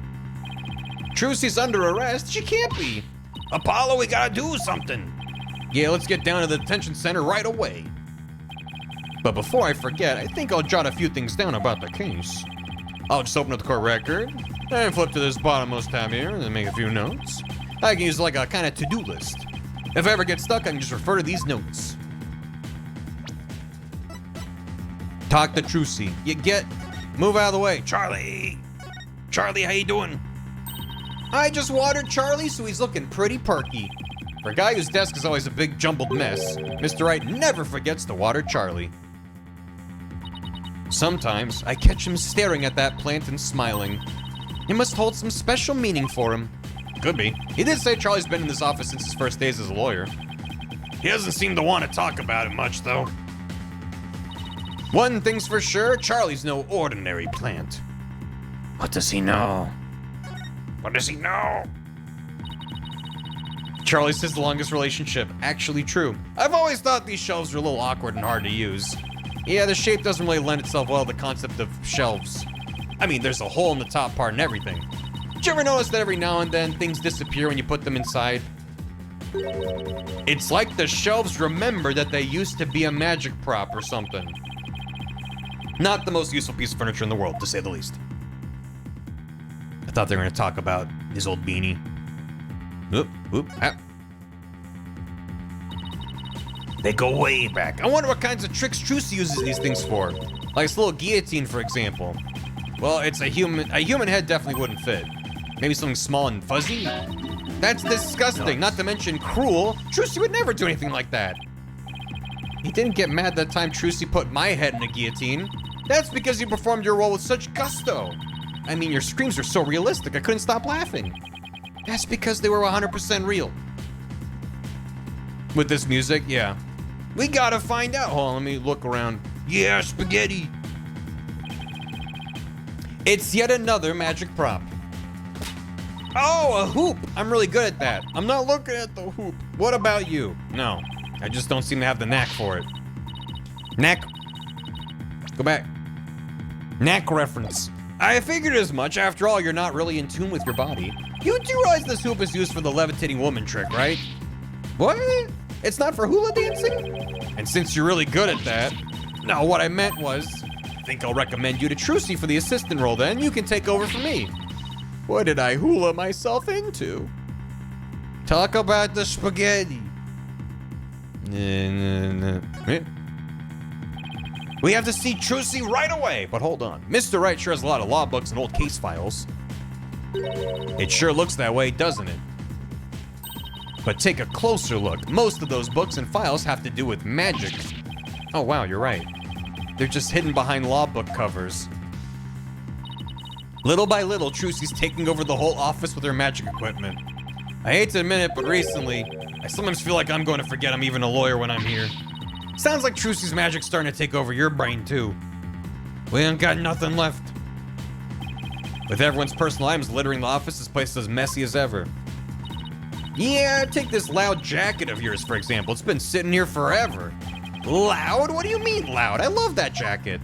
Trucy's under arrest? She can't be. Apollo, we gotta do something. Yeah, let's get down to the detention center right away. But before I forget, I think I'll jot a few things down about the case. I'll just open up the court record and flip to this bottommost tab here and then make a few notes. I can use like a kind of to-do list. If I ever get stuck, I can just refer to these notes. Talk to Trucy. Move out of the way. Charlie! Charlie, how you doing? I just watered Charlie, so he's looking pretty perky. For a guy whose desk is always a big jumbled mess, Mr. Wright never forgets to water Charlie. Sometimes I catch him staring at that plant and smiling. It must hold some special meaning for him. Could be. He did say Charlie's been in this office since his first days as a lawyer. He doesn't seem to want to talk about it much, though. One thing's for sure, Charlie's no ordinary plant. What does he know? What does he know? Charlie's his longest relationship. Actually true. I've always thought these shelves are a little awkward and hard to use. Yeah, the shape doesn't really lend itself well to the concept of shelves. I mean, there's a hole in the top part and everything. Did you ever notice that every now and then things disappear when you put them inside? It's like the shelves remember that they used to be a magic prop or something. Not the most useful piece of furniture in the world, to say the least. I thought they were going to talk about his old beanie. They go way back. I wonder what kinds of tricks Trucy uses these things for. Like this little guillotine, for example. Well, it's a human head definitely wouldn't fit. Maybe something small and fuzzy? That's disgusting, not to mention cruel. Trucy would never do anything like that. He didn't get mad that time Trucy put my head in a guillotine. That's because you performed your role with such gusto. I mean, your screams are so realistic, I couldn't stop laughing. That's because they were 100% real. With this music, yeah. We gotta find out. Hold on, let me look around. Yeah, spaghetti. It's yet another magic prop. Oh, a hoop. I'm really good at that. I'm not looking at the hoop. What about you? No, I just don't seem to have the knack for it. Knack. Go back. Knack reference. I figured as much. After all, you're not really in tune with your body. You do realize this hoop is used for the levitating woman trick, right? What? It's not for hula dancing? And since you're really good at that... No, what I meant was... I think I'll recommend you to Trucy for the assistant role then. You can take over for me. What did I hula myself into? Talk about the spaghetti. We have to see Trucy right away. But hold on. Mr. Wright sure has a lot of law books and old case files. It sure looks that way, doesn't it? But take a closer look. Most of those books and files have to do with magic. Oh wow, you're right. They're just hidden behind law book covers. Little by little, Trucy's taking over the whole office with her magic equipment. I hate to admit it, but recently, I sometimes feel like I'm going to forget I'm even a lawyer when I'm here. Sounds like Trucy's magic's starting to take over your brain too. We ain't got nothing left. With everyone's personal items littering the office, this place is as messy as ever. Yeah, take this loud jacket of yours, for example. It's been sitting here forever. Loud? What do you mean loud? I love that jacket.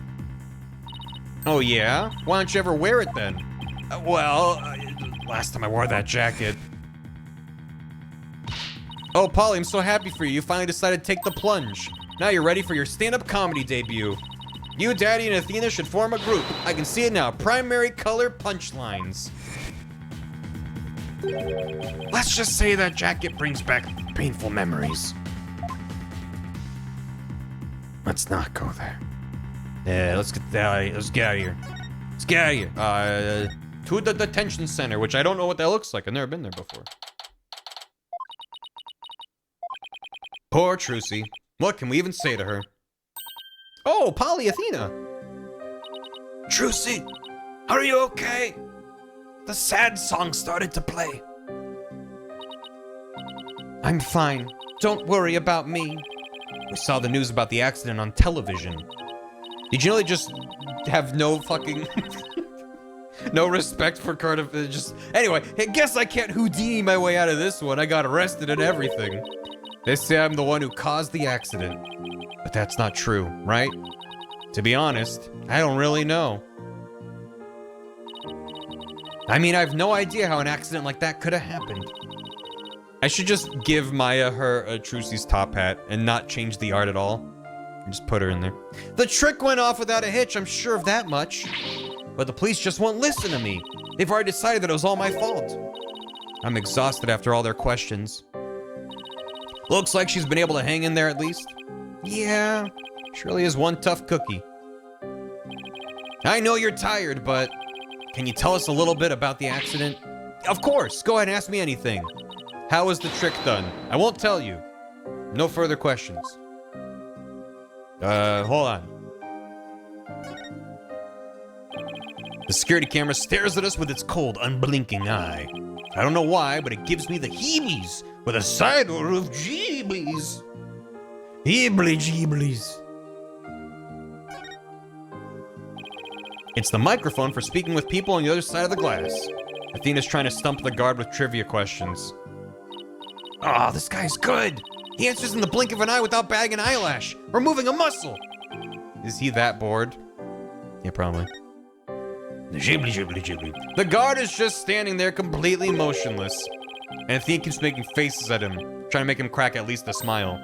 Oh yeah? Why don't you ever wear it then? Last time I wore that jacket. Oh, Polly, I'm so happy for you. You finally decided to take the plunge. Now you're ready for your stand-up comedy debut. You, Daddy, and Athena should form a group. I can see it now. Primary color punchlines. Let's just say that jacket brings back painful memories. Let's not go there. Yeah, let's get out of here. Let's get out of here. To the detention center, which I don't know what that looks like. I've never been there before. Poor Trucy. What can we even say to her? Oh, Polly, Athena. Trucy, are you okay? The sad song started to play. I'm fine. Don't worry about me. We saw the news about the accident on television. Did you know they just have no fucking... no respect for Anyway, I guess I can't Houdini my way out of this one. I got arrested and everything. They say I'm the one who caused the accident. But that's not true, right? To be honest, I don't really know. I mean, I have no idea how an accident like that could have happened. I should just give Maya her Trucy's top hat and not change the art at all. And just put her in there. The trick went off without a hitch, I'm sure of that much. But the police just won't listen to me. They've already decided that it was all my fault. I'm exhausted after all their questions. Looks like she's been able to hang in there at least. Yeah, she really is one tough cookie. I know you're tired, but can you tell us a little bit about the accident? Of course, go ahead and ask me anything. How was the trick done? I won't tell you. No further questions. Hold on. The security camera stares at us with its cold, unblinking eye. I don't know why, but it gives me the heebies with a side of jeebies. Heebly-jeeblies. It's the microphone for speaking with people on the other side of the glass. Athena's trying to stump the guard with trivia questions. Oh, this guy's good. He answers in the blink of an eye without batting an eyelash or moving a muscle. Is he that bored? Yeah, probably. The guard is just standing there completely motionless. And Athena keeps making faces at him, trying to make him crack at least a smile.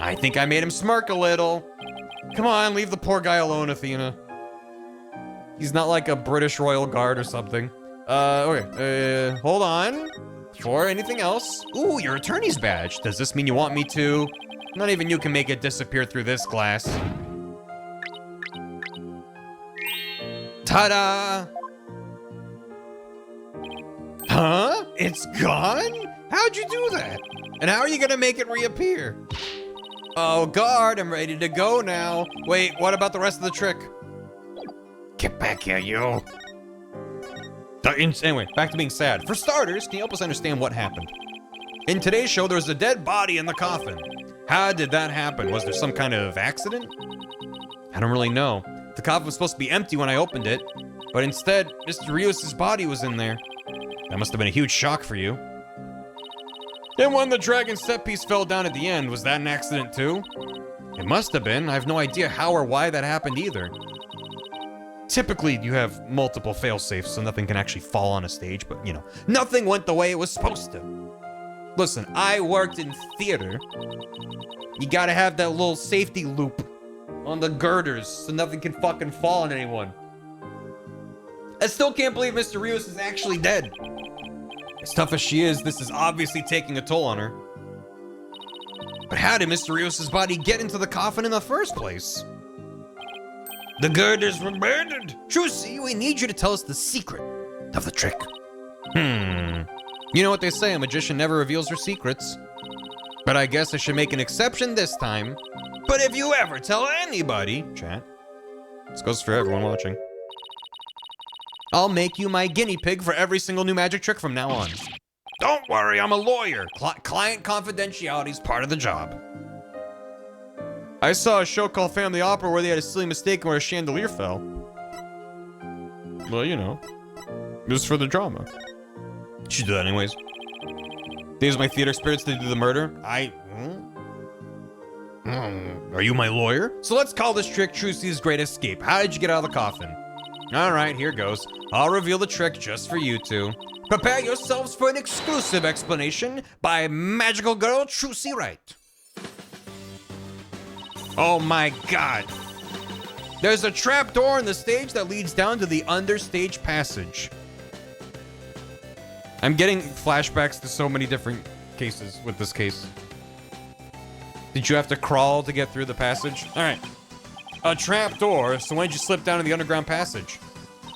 I think I made him smirk a little. Come on, leave the poor guy alone, Athena. He's not like a British royal guard or something. Okay, hold on. Before anything else. Ooh, your attorney's badge. Does this mean you want me to? Not even you can make it disappear through this glass. Ta-da! Huh? It's gone? How'd you do that? And how are you gonna make it reappear? Oh, guard, I'm ready to go now. Wait, what about the rest of the trick? Get back here, you. Anyway, back to being sad. For starters, can you help us understand what happened? In today's show, there was a dead body in the coffin. How did that happen? Was there some kind of accident? I don't really know. The coffin was supposed to be empty when I opened it, but instead, Mr. Rios' body was in there. That must have been a huge shock for you. And when the dragon set piece fell down at the end, was that an accident too? It must have been. I have no idea how or why that happened either. Typically, you have multiple fail-safes, so nothing can actually fall on a stage, but, you know, nothing went the way it was supposed to. Listen, I worked in theater. You gotta have that little safety loop on the girders so nothing can fucking fall on anyone. I still can't believe Mr. Rios is actually dead. As tough as she is, this is obviously taking a toll on her. But how did Mr. Rios' body get into the coffin in the first place? The girders were murdered. Trucy, we need you to tell us the secret of the trick. You know what they say, a magician never reveals her secrets. But I guess I should make an exception this time. But if you ever tell anybody, chat, this goes for everyone watching, I'll make you my guinea pig for every single new magic trick from now on. Don't worry, I'm a lawyer. Client confidentiality is part of the job. I saw a show called Family Opera where they had a silly mistake where a chandelier fell. Well, you know, it was for the drama. You should do that anyways. These are my theater spirits to do the murder. Are you my lawyer? So let's call this trick Trucy's Great Escape. How did you get out of the coffin? All right, here goes. I'll reveal the trick just for you two. Prepare yourselves for an exclusive explanation by magical girl Trucy Wright. Oh my god. There's a trapdoor in the stage that leads down to the understage passage. I'm getting flashbacks to so many different cases with this case. Did you have to crawl to get through the passage? All right. A trapdoor, so when did you slip down in the underground passage?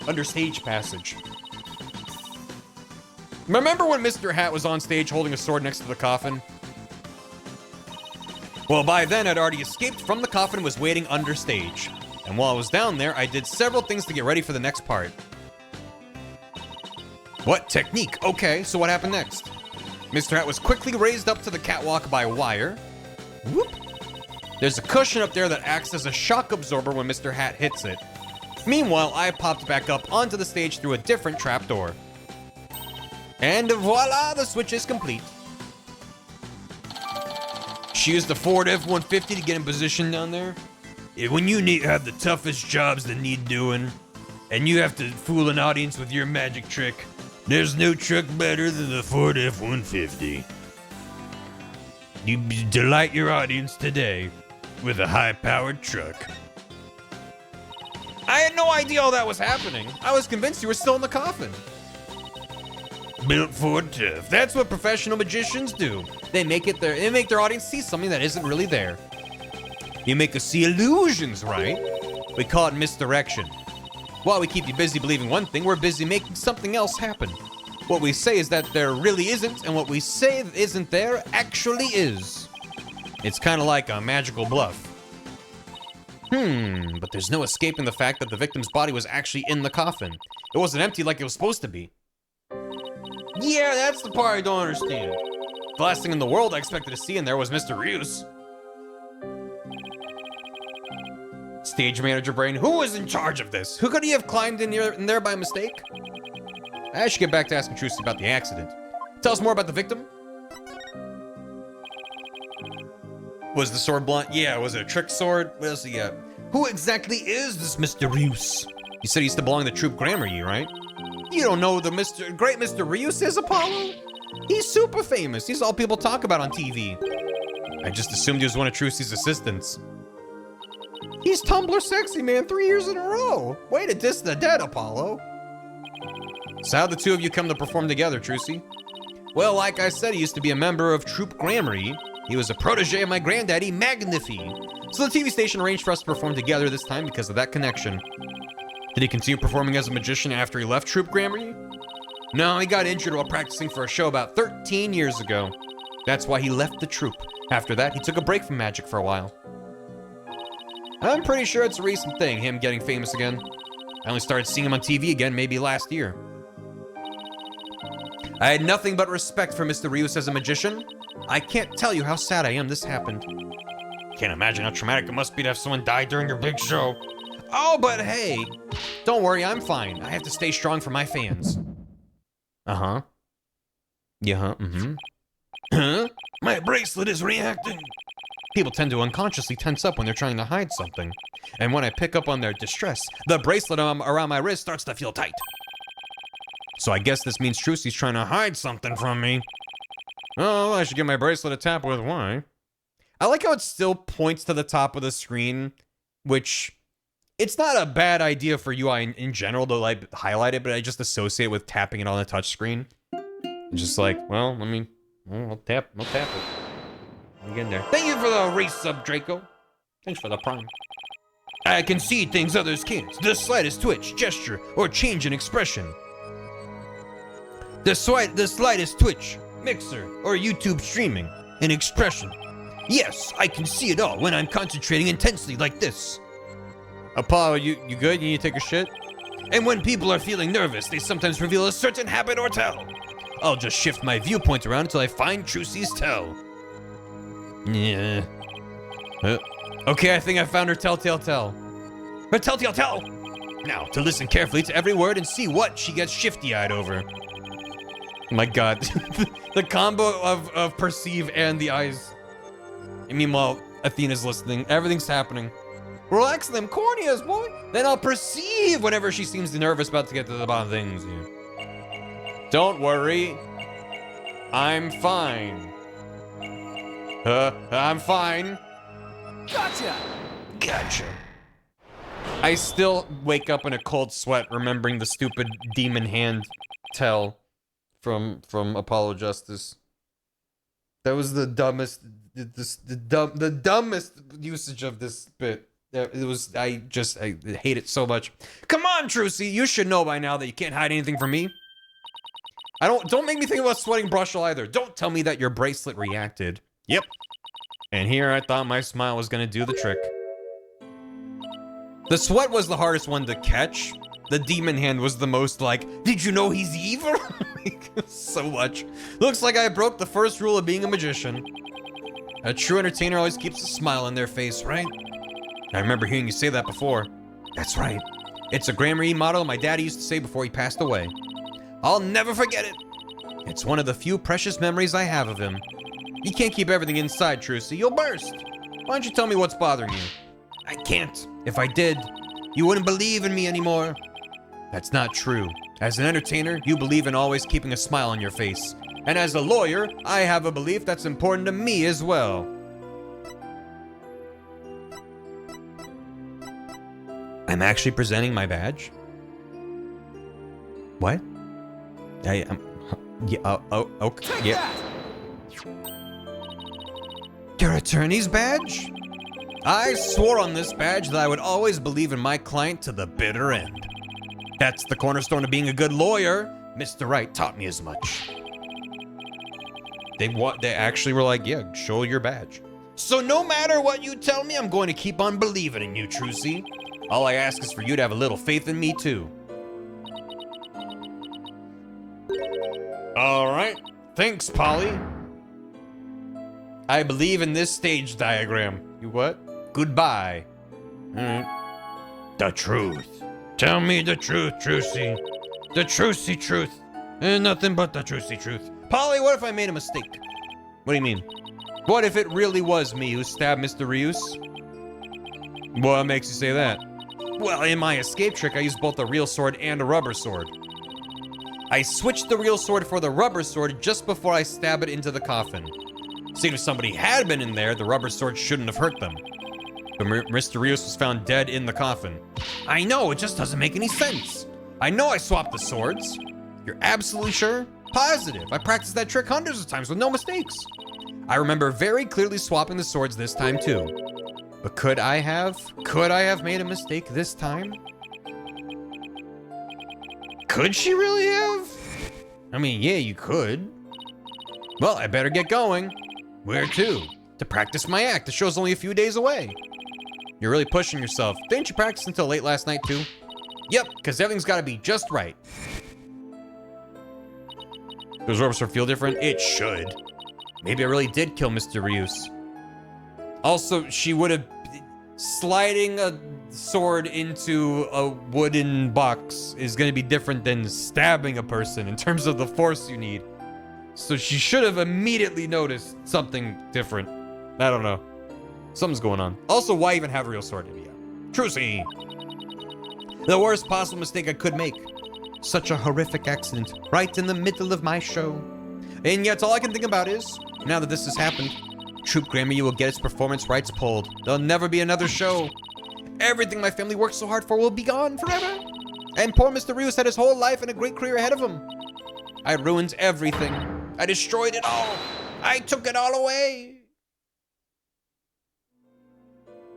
Understage passage. Remember when Mr. Hat was on stage holding a sword next to the coffin? Well, by then I'd already escaped from the coffin and was waiting understage. And while I was down there, I did several things to get ready for the next part. What technique? Okay, so what happened next? Mr. Hat was quickly raised up to the catwalk by wire. Whoop. There's a cushion up there that acts as a shock absorber when Mr. Hat hits it. Meanwhile, I popped back up onto the stage through a different trapdoor. And voila, the switch is complete. She used the Ford F-150 to get in position down there. When you have the toughest jobs that need doing, and you have to fool an audience with your magic trick, there's no truck better than the Ford F-150. You delight your audience today with a high-powered truck. I had no idea all that was happening. I was convinced you were still in the coffin. Built for tough. That's what professional magicians do. They make their audience see something that isn't really there. You make us see illusions, right? We call it misdirection. While we keep you busy believing one thing, we're busy making something else happen. What we say is that there really isn't, and what we say that isn't there actually is. It's kind of like a magical bluff. But there's no escaping the fact that the victim's body was actually in the coffin. It wasn't empty like it was supposed to be. Yeah, that's the part I don't understand. The last thing in the world I expected to see in there was Mr. Rius. Stage manager brain, who was in charge of this? Who could he have climbed in there by mistake? I should get back to asking Trucy about the accident. Tell us more about the victim. Was the sword blunt? Yeah, was it a trick sword? What else he got? Who exactly is this Mr. Rius? You said he used to belong to Troop Grammar, right? You don't know the great Mr. Rius is, Apollo? He's super famous. He's all people talk about on TV. I just assumed he was one of Trucy's assistants. He's Tumblr Sexy Man 3 years in a row. Way to diss the dead, Apollo. So how'd the two of you come to perform together, Trucy? Well, like I said, he used to be a member of Troop Grammary. He was a protege of my granddaddy, Magnify. So the TV station arranged for us to perform together this time because of that connection. Did he continue performing as a magician after he left Troop Grammary? No, he got injured while practicing for a show about 13 years ago. That's why he left the troupe. After that, he took a break from magic for a while. I'm pretty sure it's a recent thing, him getting famous again. I only started seeing him on TV again maybe last year. I had nothing but respect for Mr. Rius as a magician. I can't tell you how sad I am this happened. Can't imagine how traumatic it must be to have someone die during your big show. Oh, but hey, don't worry, I'm fine. I have to stay strong for my fans. Uh-huh. Yeah, Huh? My bracelet is reacting. People tend to unconsciously tense up when they're trying to hide something. And when I pick up on their distress, the bracelet around my wrist starts to feel tight. So I guess this means Trucy's trying to hide something from me. Oh, I should give my bracelet a tap with Y. I like how it still points to the top of the screen, which it's not a bad idea for UI in general to like highlight it, but I just associate with tapping it on the touch screen. It's just like, well, I'll tap it. I'll get in there. Thank you for the resub, Draco. Thanks for the prime. I can see things others can't. The slightest twitch, gesture, or change in expression. The slightest twitch, mixer, or YouTube streaming, an expression. Yes, I can see it all when I'm concentrating intensely like this. Apollo, you good? You need to take a shit? And when people are feeling nervous, they sometimes reveal a certain habit or tell. I'll just shift my viewpoint around until I find Trucy's tell. Yeah. Okay, I think I found her telltale tell. Her telltale tell! Now, to listen carefully to every word and see what she gets shifty-eyed over. My god. The combo of perceive and the eyes. And meanwhile, Athena's listening. Everything's happening. Relax them corneas, boy. Then I'll perceive whenever she seems nervous about to get to the bottom of things. Yeah. Don't worry. I'm fine. I'm fine. Gotcha. I still wake up in a cold sweat remembering the stupid demon hand tell from Apollo Justice. That was the dumbest the dumbest usage of this bit. It was I hate it so much. Come on, Trucy, you should know by now that you can't hide anything from me. Don't make me think about sweating Brushel either. Don't tell me that your bracelet reacted. Yep. And here I thought my smile was gonna do the trick. The sweat was the hardest one to catch. The demon hand was the most like, did you know he's evil? So much. Looks like I broke the first rule of being a magician. A true entertainer always keeps a smile on their face, right? I remember hearing you say that before. That's right. It's a Grammar-E motto my daddy used to say before he passed away. I'll never forget it. It's one of the few precious memories I have of him. You can't keep everything inside, Trucy. You'll burst. Why don't you tell me what's bothering you? I can't. If I did, you wouldn't believe in me anymore. That's not true. As an entertainer, you believe in always keeping a smile on your face. And as a lawyer, I have a belief that's important to me as well. I'm actually presenting my badge? What? Okay. Yeah. Your attorney's badge? I swore on this badge that I would always believe in my client to the bitter end. That's the cornerstone of being a good lawyer. Mr. Wright taught me as much. They actually were like, yeah, show your badge. So no matter what you tell me, I'm going to keep on believing in you, Trucy. All I ask is for you to have a little faith in me, too. All right. Thanks, Polly. I believe in this stage diagram. You what? Goodbye. The truth. Tell me the truth, Trucy. The Trucy truth. And nothing but the Trucy truth. Polly, what if I made a mistake? What do you mean? What if it really was me who stabbed Mr. Rius? What makes you say that? Well, in my escape trick, I used both a real sword and a rubber sword. I switched the real sword for the rubber sword just before I stab it into the coffin. See, if somebody had been in there, the rubber sword shouldn't have hurt them. But Mr. Rios was found dead in the coffin. I know, it just doesn't make any sense. I know I swapped the swords. You're absolutely sure? Positive. I practiced that trick hundreds of times with no mistakes. I remember very clearly swapping the swords this time too. But could I have made a mistake this time? Could she really have? I mean, yeah, you could. Well, I better get going. Where to? To practice my act. The show's only a few days away. You're really pushing yourself. Didn't you practice until late last night too? Yep, because everything's got to be just right. Does rubber sword feel different? It should. Maybe I really did kill Mr. Rius. Also, she would have... Sliding a sword into a wooden box is going to be different than stabbing a person in terms of the force you need. So she should have immediately noticed something different. I don't know. Something's going on. Also, why even have a real sword? Yeah. Trucy. The worst possible mistake I could make. Such a horrific accident right in the middle of my show. And yet all I can think about is, now that this has happened, Troop Grammy will get its performance rights pulled. There'll never be another show. Everything my family worked so hard for will be gone forever. And poor Mr. Rios had his whole life and a great career ahead of him. I ruined everything. I destroyed it all. I took it all away.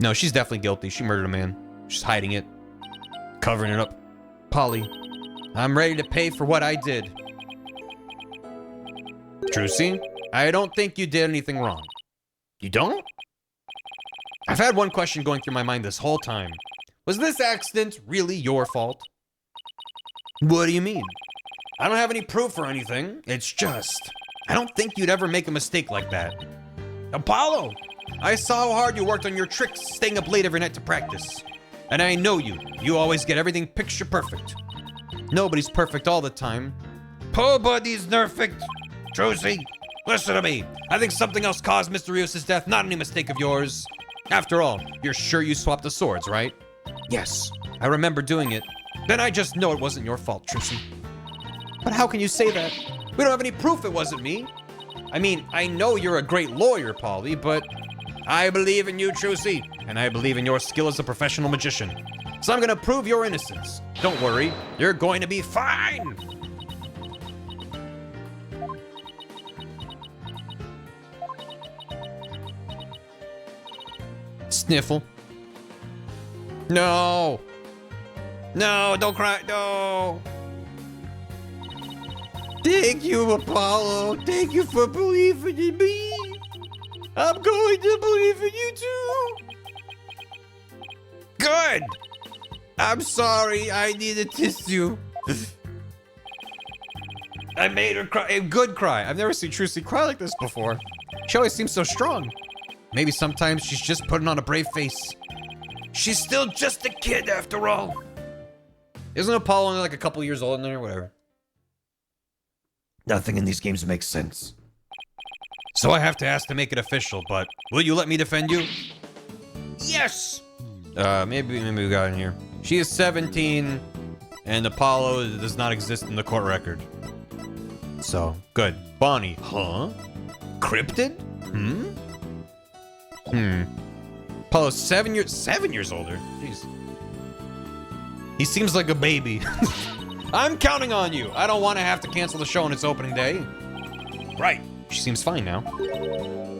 No, she's definitely guilty. She murdered a man. She's hiding it. Covering it up. Polly, I'm ready to pay for what I did. Trucy, I don't think you did anything wrong. You don't? I've had one question going through my mind this whole time. Was this accident really your fault? What do you mean? I don't have any proof or anything. It's just, I don't think you'd ever make a mistake like that. Apollo, I saw how hard you worked on your tricks, staying up late every night to practice. And I know you. You always get everything picture perfect. Nobody's perfect all the time. Nobody's perfect. Trucy, listen to me. I think something else caused Mr. Rios' death, not any mistake of yours. After all, you're sure you swapped the swords, right? Yes, I remember doing it. Then I just know it wasn't your fault, Trucy. But how can you say that? We don't have any proof it wasn't me. I mean, I know you're a great lawyer, Polly, but I believe in you, Trucy, and I believe in your skill as a professional magician. So I'm gonna prove your innocence. Don't worry, you're going to be fine. Sniffle. No. No, don't cry. No. Thank you, Apollo. Thank you for believing in me. I'm going to believe in you too. Good. I'm sorry. I needed tissue. I made her cry. A good cry. I've never seen Trucy cry like this before. She always seems so strong. Maybe sometimes she's just putting on a brave face. She's still just a kid after all. Isn't Apollo only like a couple years old in there or whatever? Nothing in these games makes sense. So I have to ask to make it official, but will you let me defend you? Yes! Maybe we got in here. She is 17, and Apollo does not exist in the court record. So, good. Bonnie, huh? Cryptid? Apollo's 7 years older. Jeez. He seems like a baby. I'm counting on you. I don't want to have to cancel the show on its opening day. Right. She seems fine now.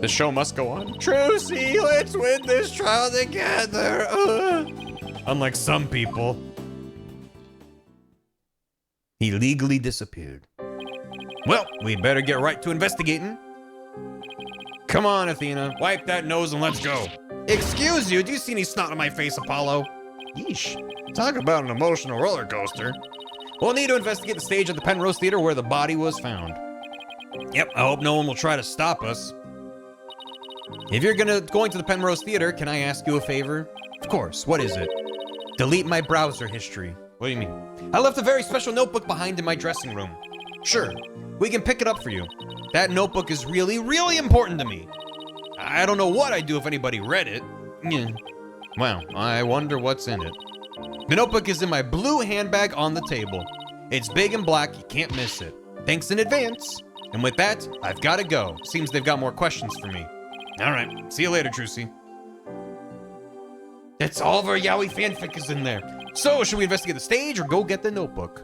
The show must go on. Trucy, let's win this trial together. Unlike some people. He legally disappeared. Well, we'd better get right to investigating. Come on, Athena. Wipe that nose and let's go. Excuse you, do you see any snot on my face, Apollo? Yeesh. Talk about an emotional roller coaster. We'll need to investigate the stage at the Penrose Theater where the body was found. Yep, I hope no one will try to stop us. If you're going to the Penrose Theater, can I ask you a favor? Of course, what is it? Delete my browser history. What do you mean? I left a very special notebook behind in my dressing room. Sure, we can pick it up for you. That notebook is really, really important to me. I don't know what I'd do if anybody read it. Well, I wonder what's in it. The notebook is in my blue handbag on the table. It's big and black, you can't miss it. Thanks in advance. And with that, I've got to go. Seems they've got more questions for me. All right, see you later, Trucy. That's all of our yaoi fanfic is in there. So, should we investigate the stage or go get the notebook?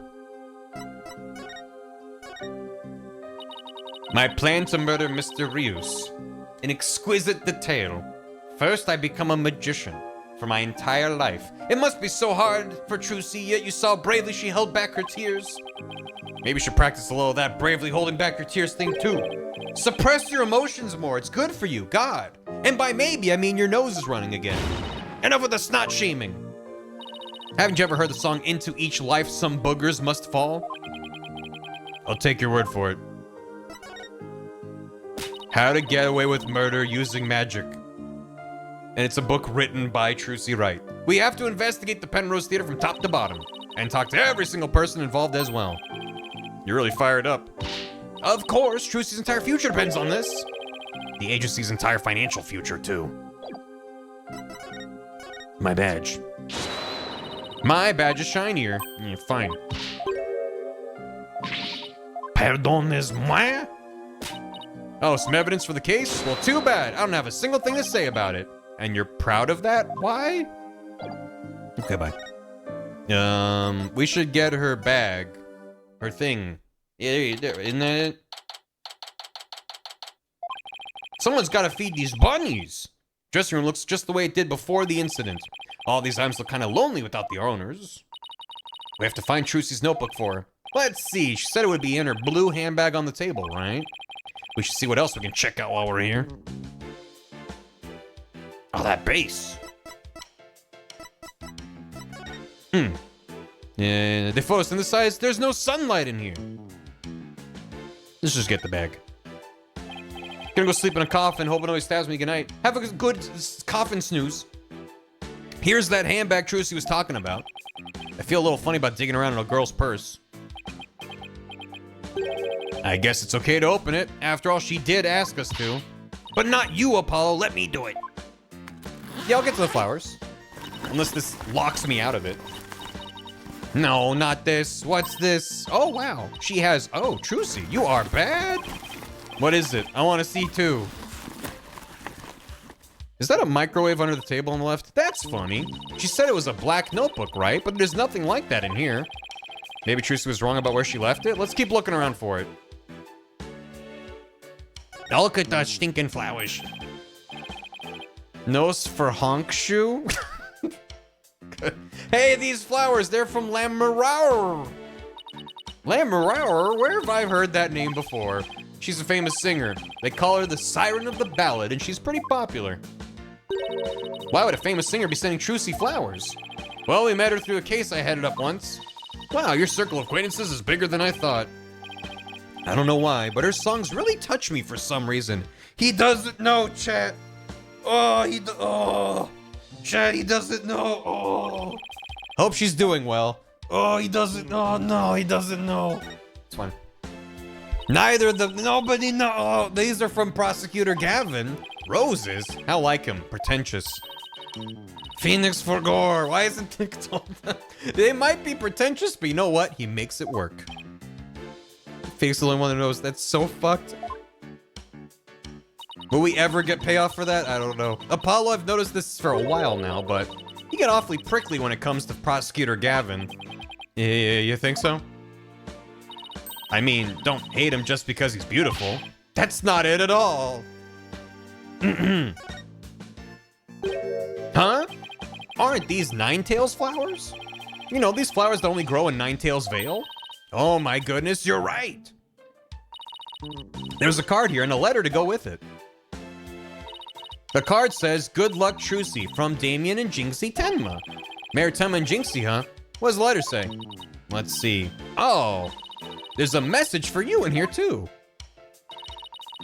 My plan to murder Mr. Rius. In exquisite detail. First, I become a magician. For my entire life. It must be so hard for Trucy, yet you saw bravely she held back her tears. Maybe you should practice a little of that bravely holding back your tears thing too. Suppress your emotions more, it's good for you, God. And by maybe, I mean your nose is running again. Enough with the snot shaming. Haven't you ever heard the song Into Each Life Some Boogers Must Fall? I'll take your word for it. How to Get Away with Murder Using Magic. And it's a book written by Trucy Wright. We have to investigate the Penrose Theater from top to bottom and talk to every single person involved as well. You're really fired up. Of course, Trucy's entire future depends on this. The agency's entire financial future, too. My badge. My badge is shinier. Yeah, fine. Pardonnez-moi? Oh, some evidence for the case? Well, too bad. I don't have a single thing to say about it. And you're proud of that? Why? Okay, bye. We should get her bag. Her thing. Isn't that it? Someone's got to feed these bunnies. Dressing room looks just the way it did before the incident. All these items look kind of lonely without the owners. We have to find Trucy's notebook for her. Let's see. She said it would be in her blue handbag on the table, right? We should see what else we can check out while we're here. Oh, that bass. Yeah, they photosynthesize. There's no sunlight in here. Let's just get the bag. Gonna go sleep in a coffin, hoping nobody stabs me. Good night. Have a good coffin snooze. Here's that handbag Trucy was talking about. I feel a little funny about digging around in a girl's purse. I guess it's okay to open it. After all, she did ask us to. But not you, Apollo. Let me do it. Yeah, I'll get to the flowers. Unless this locks me out of it. No, not this. What's this? Oh, wow. She has... Oh, Trucy, you are bad. What is it? I want to see too. Is that a microwave under the table on the left? That's funny. She said it was a black notebook, right? But there's nothing like that in here. Maybe Trucy was wrong about where she left it. Let's keep looking around for it. Now look at the stinking flowers. Nose for honk shoe? Hey, these flowers, they're from Lamoureux. Lamoureux? Where have I heard that name before? She's a famous singer. They call her the Siren of the Ballad, and she's pretty popular. Why would a famous singer be sending Trucy flowers? Well, we met her through a case I headed up once. Wow, your circle of acquaintances is bigger than I thought. I don't know why, but her songs really touch me for some reason. He doesn't know, chat. Chat, he doesn't know. Oh. Hope she's doing well. Oh, he doesn't know. No, he doesn't know. It's fine. Neither of them. Nobody know. Oh, these are from Prosecutor Gavin. Roses? How like him. Pretentious. Phoenix for gore. Why isn't TikTok? They might be pretentious, but you know what? He makes it work. Face the only one that knows. That's so fucked. Will we ever get payoff for that? I don't know. Apollo, I've noticed this for a while now, but you get awfully prickly when it comes to Prosecutor Gavin. Yeah, you think so? I mean, don't hate him just because he's beautiful. That's not it at all. Huh? Aren't these Ninetales flowers? You know, these flowers that only grow in Ninetales Vale? Oh my goodness, you're right. There's a card here and a letter to go with it. The card says, "Good luck, Trucy," from Damien and Jinxie Tenma. Maritema and Jinxie, huh? What does the letter say? Let's see. Oh, there's a message for you in here too.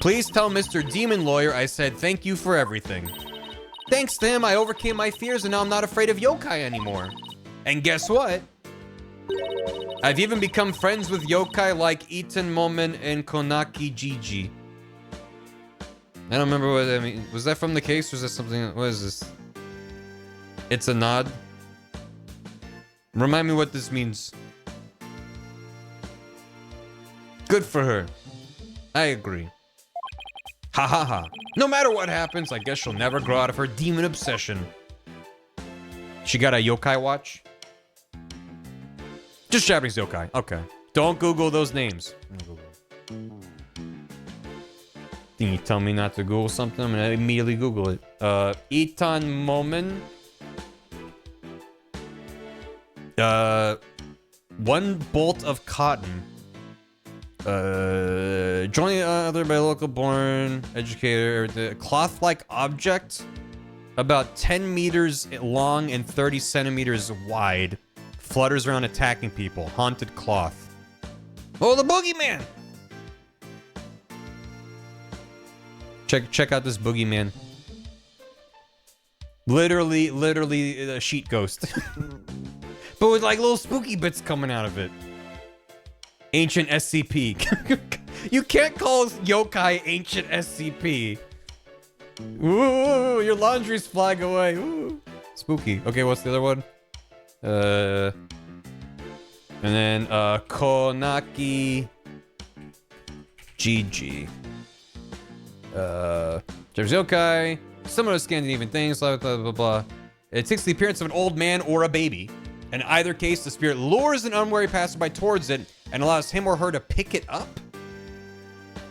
Please tell Mr. Demon Lawyer I said thank you for everything. Thanks to him, I overcame my fears and now I'm not afraid of yokai anymore. And guess what? I've even become friends with yokai like Itan Momen and Konaki Gigi. I don't remember what I mean. Was that from the case or is that something? What is this? It's a nod. Remind me what this means. Good for her. I agree. Ha ha ha. No matter what happens, I guess she'll never grow out of her demon obsession. She got a yokai watch? Just Japanese yokai. Okay. Don't Google those names. Can you tell me not to Google something? I'm gonna immediately Google it. Itan Momen. One bolt of cotton. Jointly othered by a local born educator. The cloth-like object, about 10 meters long and 30 centimeters wide, flutters around attacking people. Haunted cloth. Oh, the boogeyman! Check out this boogeyman. Literally a sheet ghost. But with like little spooky bits coming out of it. Ancient SCP. You can't call yokai ancient SCP. Ooh, your laundry's flying away. Ooh. Spooky. Okay, what's the other one? And then Konaki Gigi. Japanese yokai. Similar to Scandinavian things, blah, blah, blah, blah. It takes the appearance of an old man or a baby. In either case, the spirit lures an unwary passerby towards it and allows him or her to pick it up.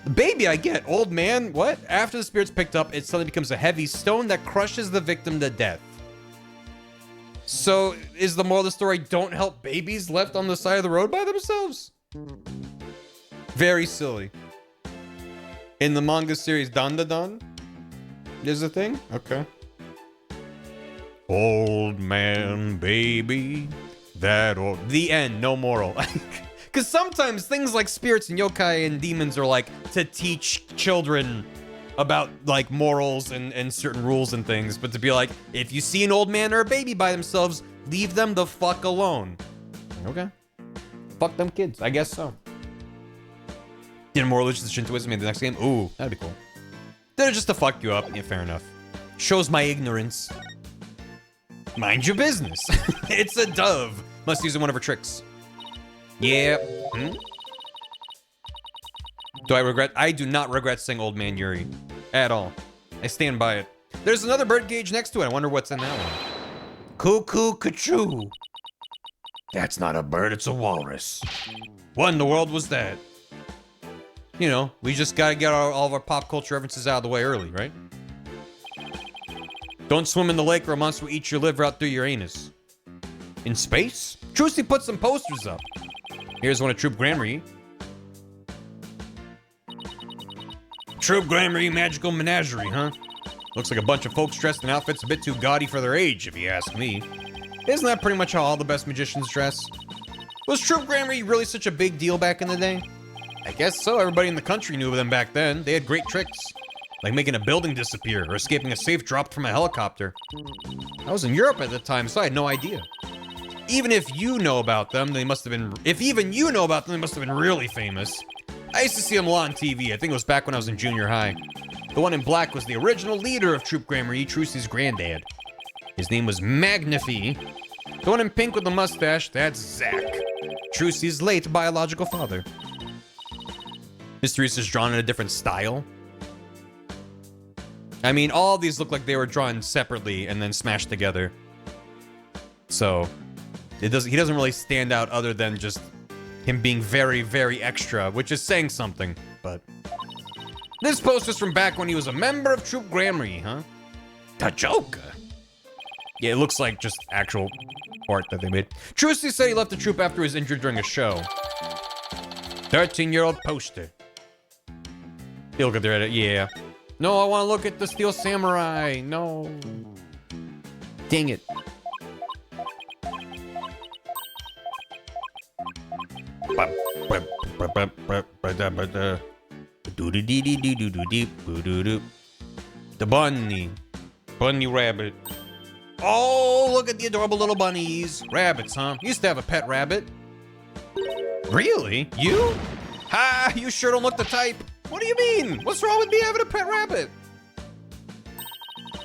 The baby I get. Old man, what? After the spirit's picked up, it suddenly becomes a heavy stone that crushes the victim to death. So, is the moral of the story, don't help babies left on the side of the road by themselves? Very silly. In the manga series Dandadan, is a thing? Okay. Old man, baby, that old... The end, no moral. Because sometimes things like spirits and yokai and demons are like to teach children about like morals and certain rules and things. But to be like, if you see an old man or a baby by themselves, leave them the fuck alone. Okay. Fuck them kids. I guess so. Get more religious Shintoism in the next game? Ooh, that'd be cool. They're just to fuck you up. Yeah, fair enough. Shows my ignorance. Mind your business. It's a dove. Must use one of her tricks. Yeah. Do I regret? I do not regret saying Old Man Yuri. At all. I stand by it. There's another bird cage next to it. I wonder what's in that one. Cuckoo Cachoo. That's not a bird, it's a walrus. What in the world was that? You know, we just gotta get all of our pop culture references out of the way early, right? Don't swim in the lake or a monster will eat your liver out through your anus. In space? Trucy put some posters up. Here's one of Troop Grammary. Troop Grammary Magical Menagerie, huh? Looks like a bunch of folks dressed in outfits a bit too gaudy for their age, if you ask me. Isn't that pretty much how all the best magicians dress? Was Troop Grammary really such a big deal back in the day? I guess so. Everybody in the country knew them back then. They had great tricks. Like making a building disappear or escaping a safe dropped from a helicopter. I was in Europe at the time, so I had no idea. Even if you know about them, they must have been... If even you know about them, they must have been really famous. I used to see them a lot on TV. I think it was back when I was in junior high. The one in black was the original leader of Troop Grammary, Trucy's granddad. His name was Magnify. The one in pink with the mustache, that's Zach. Trucy's late biological father. Mr. Reese is drawn in a different style. I mean, all of these look like they were drawn separately and then smashed together. So, he doesn't really stand out other than just him being very, very extra, which is saying something, but... This poster's from back when he was a member of Troop Grammary, huh? The Joker. Yeah, it looks like just actual art that they made. Trucy said he left the troop after he was injured during a show. 13-year-old poster. You look at their edit, yeah. No, I want to look at the Steel Samurai. No. Dang it. The bunny. Bunny rabbit. Oh, look at the adorable little bunnies. Rabbits, huh? Used to have a pet rabbit. Really? You? Ha! You sure don't look the type. What do you mean? What's wrong with me having a pet rabbit?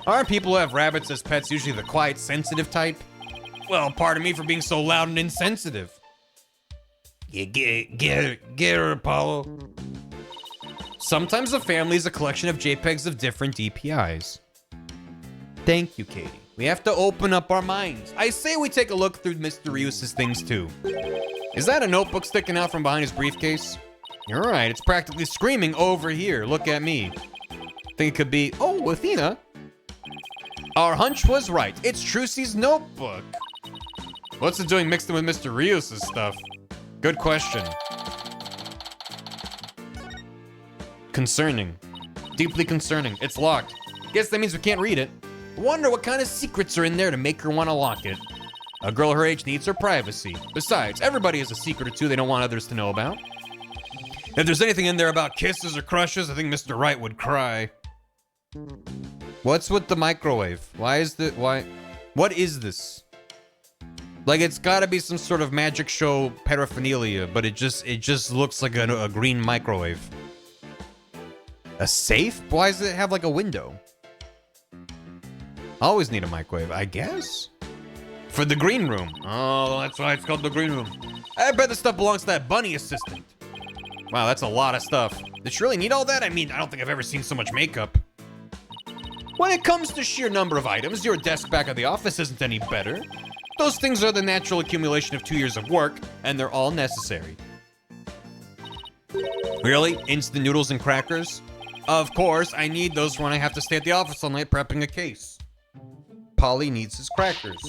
Aren't people who have rabbits as pets usually the quiet, sensitive type? Well, pardon me for being so loud and insensitive. Yeah, get her, Apollo. Sometimes a family is a collection of JPEGs of different DPIs. Thank you, Katie. We have to open up our minds. I say we take a look through Mr. Rios' things too. Is that a notebook sticking out from behind his briefcase? You're right, it's practically screaming over here. Look at me. Think it could be, oh, Athena. Our hunch was right. It's Trucy's notebook. What's it doing mixed in with Mr. Rios' stuff? Good question. Concerning. Deeply concerning. It's locked. Guess that means we can't read it. Wonder what kind of secrets are in there to make her want to lock it. A girl her age needs her privacy. Besides, everybody has a secret or two they don't want others to know about. If there's anything in there about kisses or crushes, I think Mr. Wright would cry. What's with the microwave? What is this? Like, it's gotta be some sort of magic show paraphernalia, but it just looks like a green microwave. A safe? Why does it have like a window? Always need a microwave, I guess. For the green room. Oh, that's why it's called the green room. I bet this stuff belongs to that bunny assistant. Wow, that's a lot of stuff. Did she really need all that? I mean, I don't think I've ever seen so much makeup. When it comes to sheer number of items, your desk back at the office isn't any better. Those things are the natural accumulation of 2 years of work, and they're all necessary. Really? Instant noodles and crackers? Of course, I need those when I have to stay at the office all night prepping a case. Polly needs his crackers.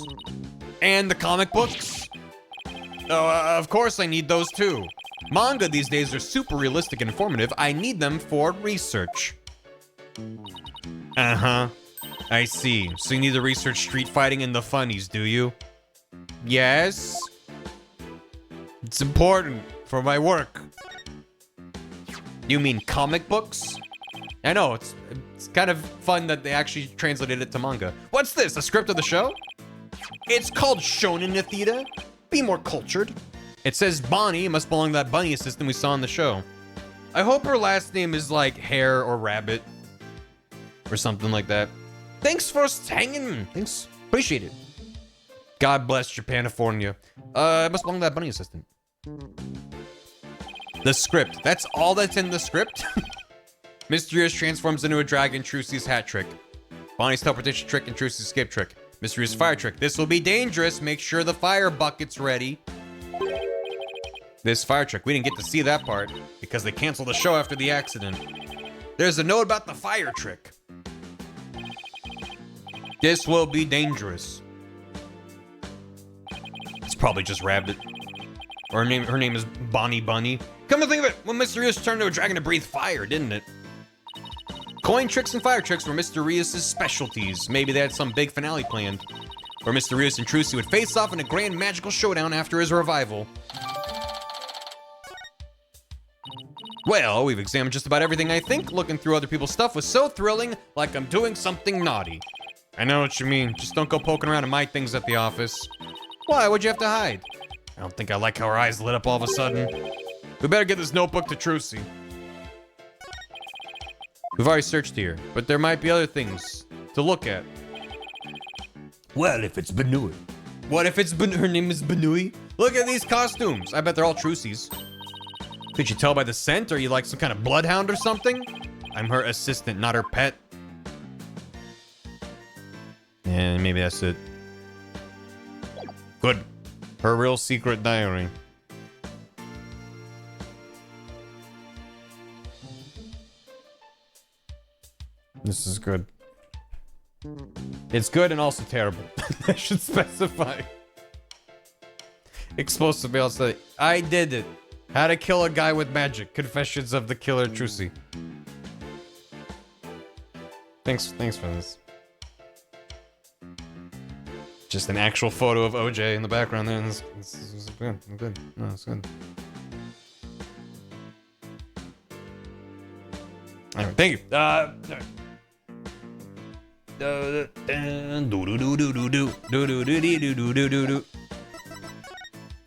And the comic books? Oh, of course I need those too. Manga these days are super realistic and informative. I need them for research. Uh-huh. I see. So you need to research street fighting and the funnies, do you? Yes. It's important for my work. You mean comic books? I know, it's kind of fun that they actually translated it to manga. What's this, a script of the show? It's called Shonen Athena. Be more cultured. It says Bonnie must belong to that bunny assistant we saw in the show. I hope her last name is like Hare or Rabbit. Or something like that. Thanks for hanging. Thanks. Appreciate it. God bless Japanifornia. It must belong to that bunny assistant. The script. That's all that's in the script? Mysterious transforms into a dragon, Trucy's hat trick. Bonnie's teleportation trick and Trucy's escape trick. Mysterious fire trick. This will be dangerous. Make sure the fire bucket's ready. This fire trick. We didn't get to see that part because they canceled the show after the accident. There's a note about the fire trick. This will be dangerous. It's probably just Rabbit. Or her name is Bonnie Bunny. Come to think of it, when Mr. Rios turned into a dragon to breathe fire, didn't it? Coin tricks and fire tricks were Mr. Rios' specialties. Maybe they had some big finale planned. Where Mr. Rios and Trucy would face off in a grand magical showdown after his revival. Well, we've examined just about everything, I think. Looking through other people's stuff was so thrilling, like I'm doing something naughty. I know what you mean. Just don't go poking around in my things at the office. Why? What'd you have to hide? I don't think I like how her eyes lit up all of a sudden. We better get this notebook to Trucy. We've already searched here, but there might be other things to look at. Well, if it's Benui. What if it's her name is Benui? Look at these costumes. I bet they're all Trucy's. Could you tell by the scent? Are you like some kind of bloodhound or something? I'm her assistant, not her pet. And maybe that's it. Good. Her real secret diary. This is good. It's good and also terrible. I should specify. Explosive mail say, I did it. How to kill a guy with magic. Confessions of the Killer Trucy. Thanks for this. Just an actual photo of OJ in the background there. This is good. Good. No, it's good. Anyway, thank you.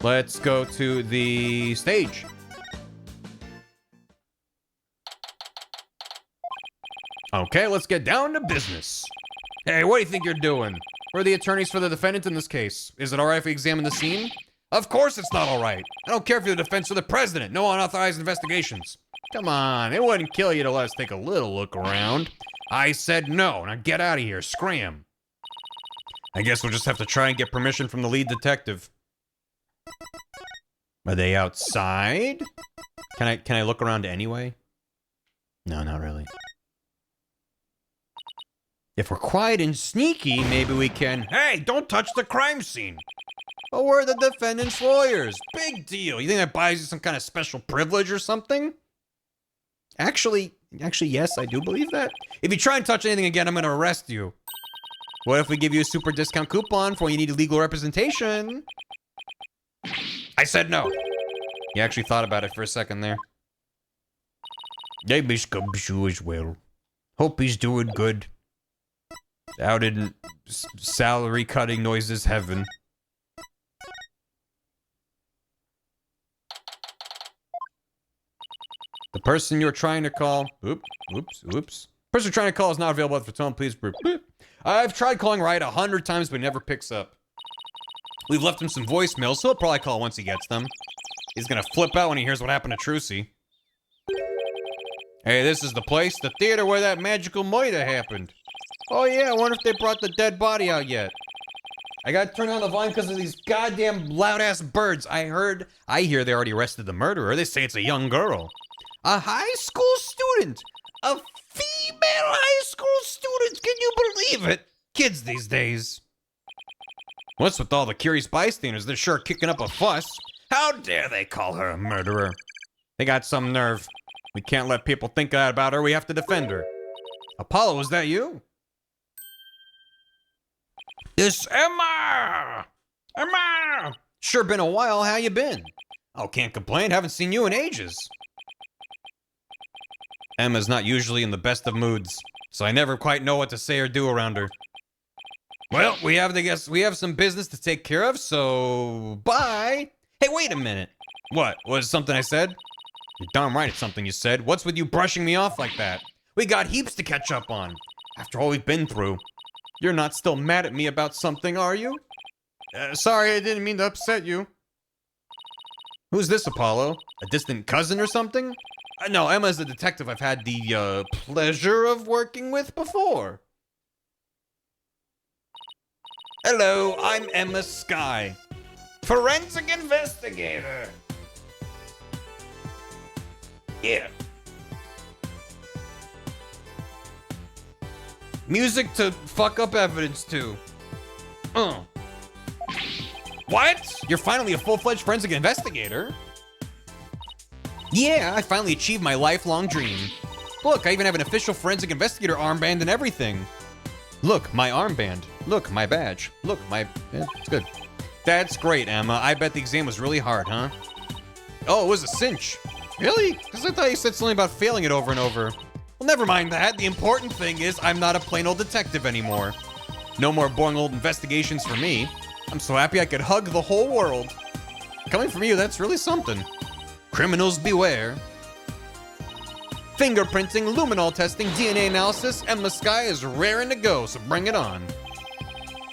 Let's go to the stage. Okay, let's get down to business. Hey, what do you think you're doing? We're the attorneys for the defendant in this case. Is it alright if we examine the scene? Of course it's not alright. I don't care if you're the defense or the president. No unauthorized investigations. Come on, it wouldn't kill you to let us take a little look around. I said no. Now get out of here. Scram. I guess we'll just have to try and get permission from the lead detective. Are they outside? Can I look around anyway? No, not really. If we're quiet and sneaky, maybe we can... Hey, don't touch the crime scene! But we're the defendant's lawyers. Big deal. You think that buys you some kind of special privilege or something? Actually, yes, I do believe that. If you try and touch anything again, I'm gonna arrest you. What if we give you a super discount coupon for when you need legal representation? I said no. You actually thought about it for a second there. Maybe Scubs as well. Hope he's doing good. Out in salary cutting noises heaven. The person you're trying to call... Oops. Person you're trying to call is not available at the phone. Please... Boop. I've tried calling Wright 100 times, but he never picks up. We've left him some voicemails, so he'll probably call once he gets them. He's gonna flip out when he hears what happened to Trucy. Hey, this is the place, the theater where that magical moita happened. Oh yeah, I wonder if they brought the dead body out yet. I got turned on the volume because of these goddamn loud-ass birds. I hear they already arrested the murderer. They say it's a young girl. A high school student! A female high school student! Can you believe it? Kids these days. What's with all the curious bystanders? They're sure kicking up a fuss. How dare they call her a murderer? They got some nerve. We can't let people think that about her. We have to defend her. Apollo, is that you? It's Emma! Emma! Sure been a while. How you been? Oh, can't complain. Haven't seen you in ages. Emma's not usually in the best of moods, so I never quite know what to say or do around her. Well, we have some business to take care of, so bye. Hey, wait a minute. What? Was it something I said? You're darn right it's something you said. What's with you brushing me off like that? We got heaps to catch up on. After all we've been through. You're not still mad at me about something, are you? Sorry, I didn't mean to upset you. Who's this, Apollo? A distant cousin or something? No, Emma's a detective I've had the pleasure of working with before. Hello, I'm Emma Skye. Forensic investigator. Yeah. Music to fuck up evidence to. What? You're finally a full-fledged forensic investigator? Yeah, I finally achieved my lifelong dream. Look, I even have an official forensic investigator armband and everything. Look, my armband. Look, my badge. Look, my... Yeah, it's good. That's great, Emma. I bet the exam was really hard, huh? Oh, it was a cinch. Really? Because I thought you said something about failing it over and over. Well, never mind that. The important thing is I'm not a plain old detective anymore. No more boring old investigations for me. I'm so happy I could hug the whole world. Coming from you, that's really something. Criminals beware. Fingerprinting, luminol testing, DNA analysis, Emma Skye is raring to go, so bring it on.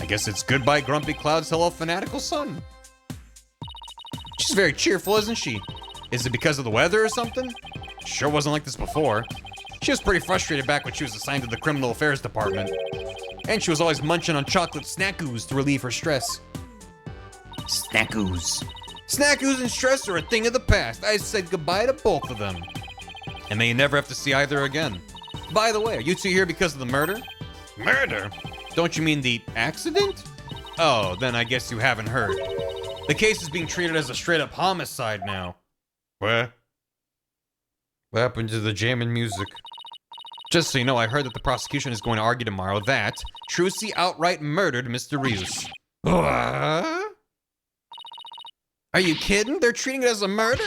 I guess it's goodbye Grumpy Clouds, hello fanatical sun. She's very cheerful, isn't she? Is it because of the weather or something? Sure wasn't like this before. She was pretty frustrated back when she was assigned to the criminal affairs department. And she was always munching on chocolate snackoos to relieve her stress. Snackoos. Snackoos and stress are a thing of the past. I said goodbye to both of them. And may you never have to see either again. By the way, are you two here because of the murder? Murder? Don't you mean the accident? Oh, then I guess you haven't heard. The case is being treated as a straight-up homicide now. What? What happened to the jamming music? Just so you know, I heard that the prosecution is going to argue tomorrow that Trucy outright murdered Mr. Rios. What? Are you kidding? They're treating it as a murder?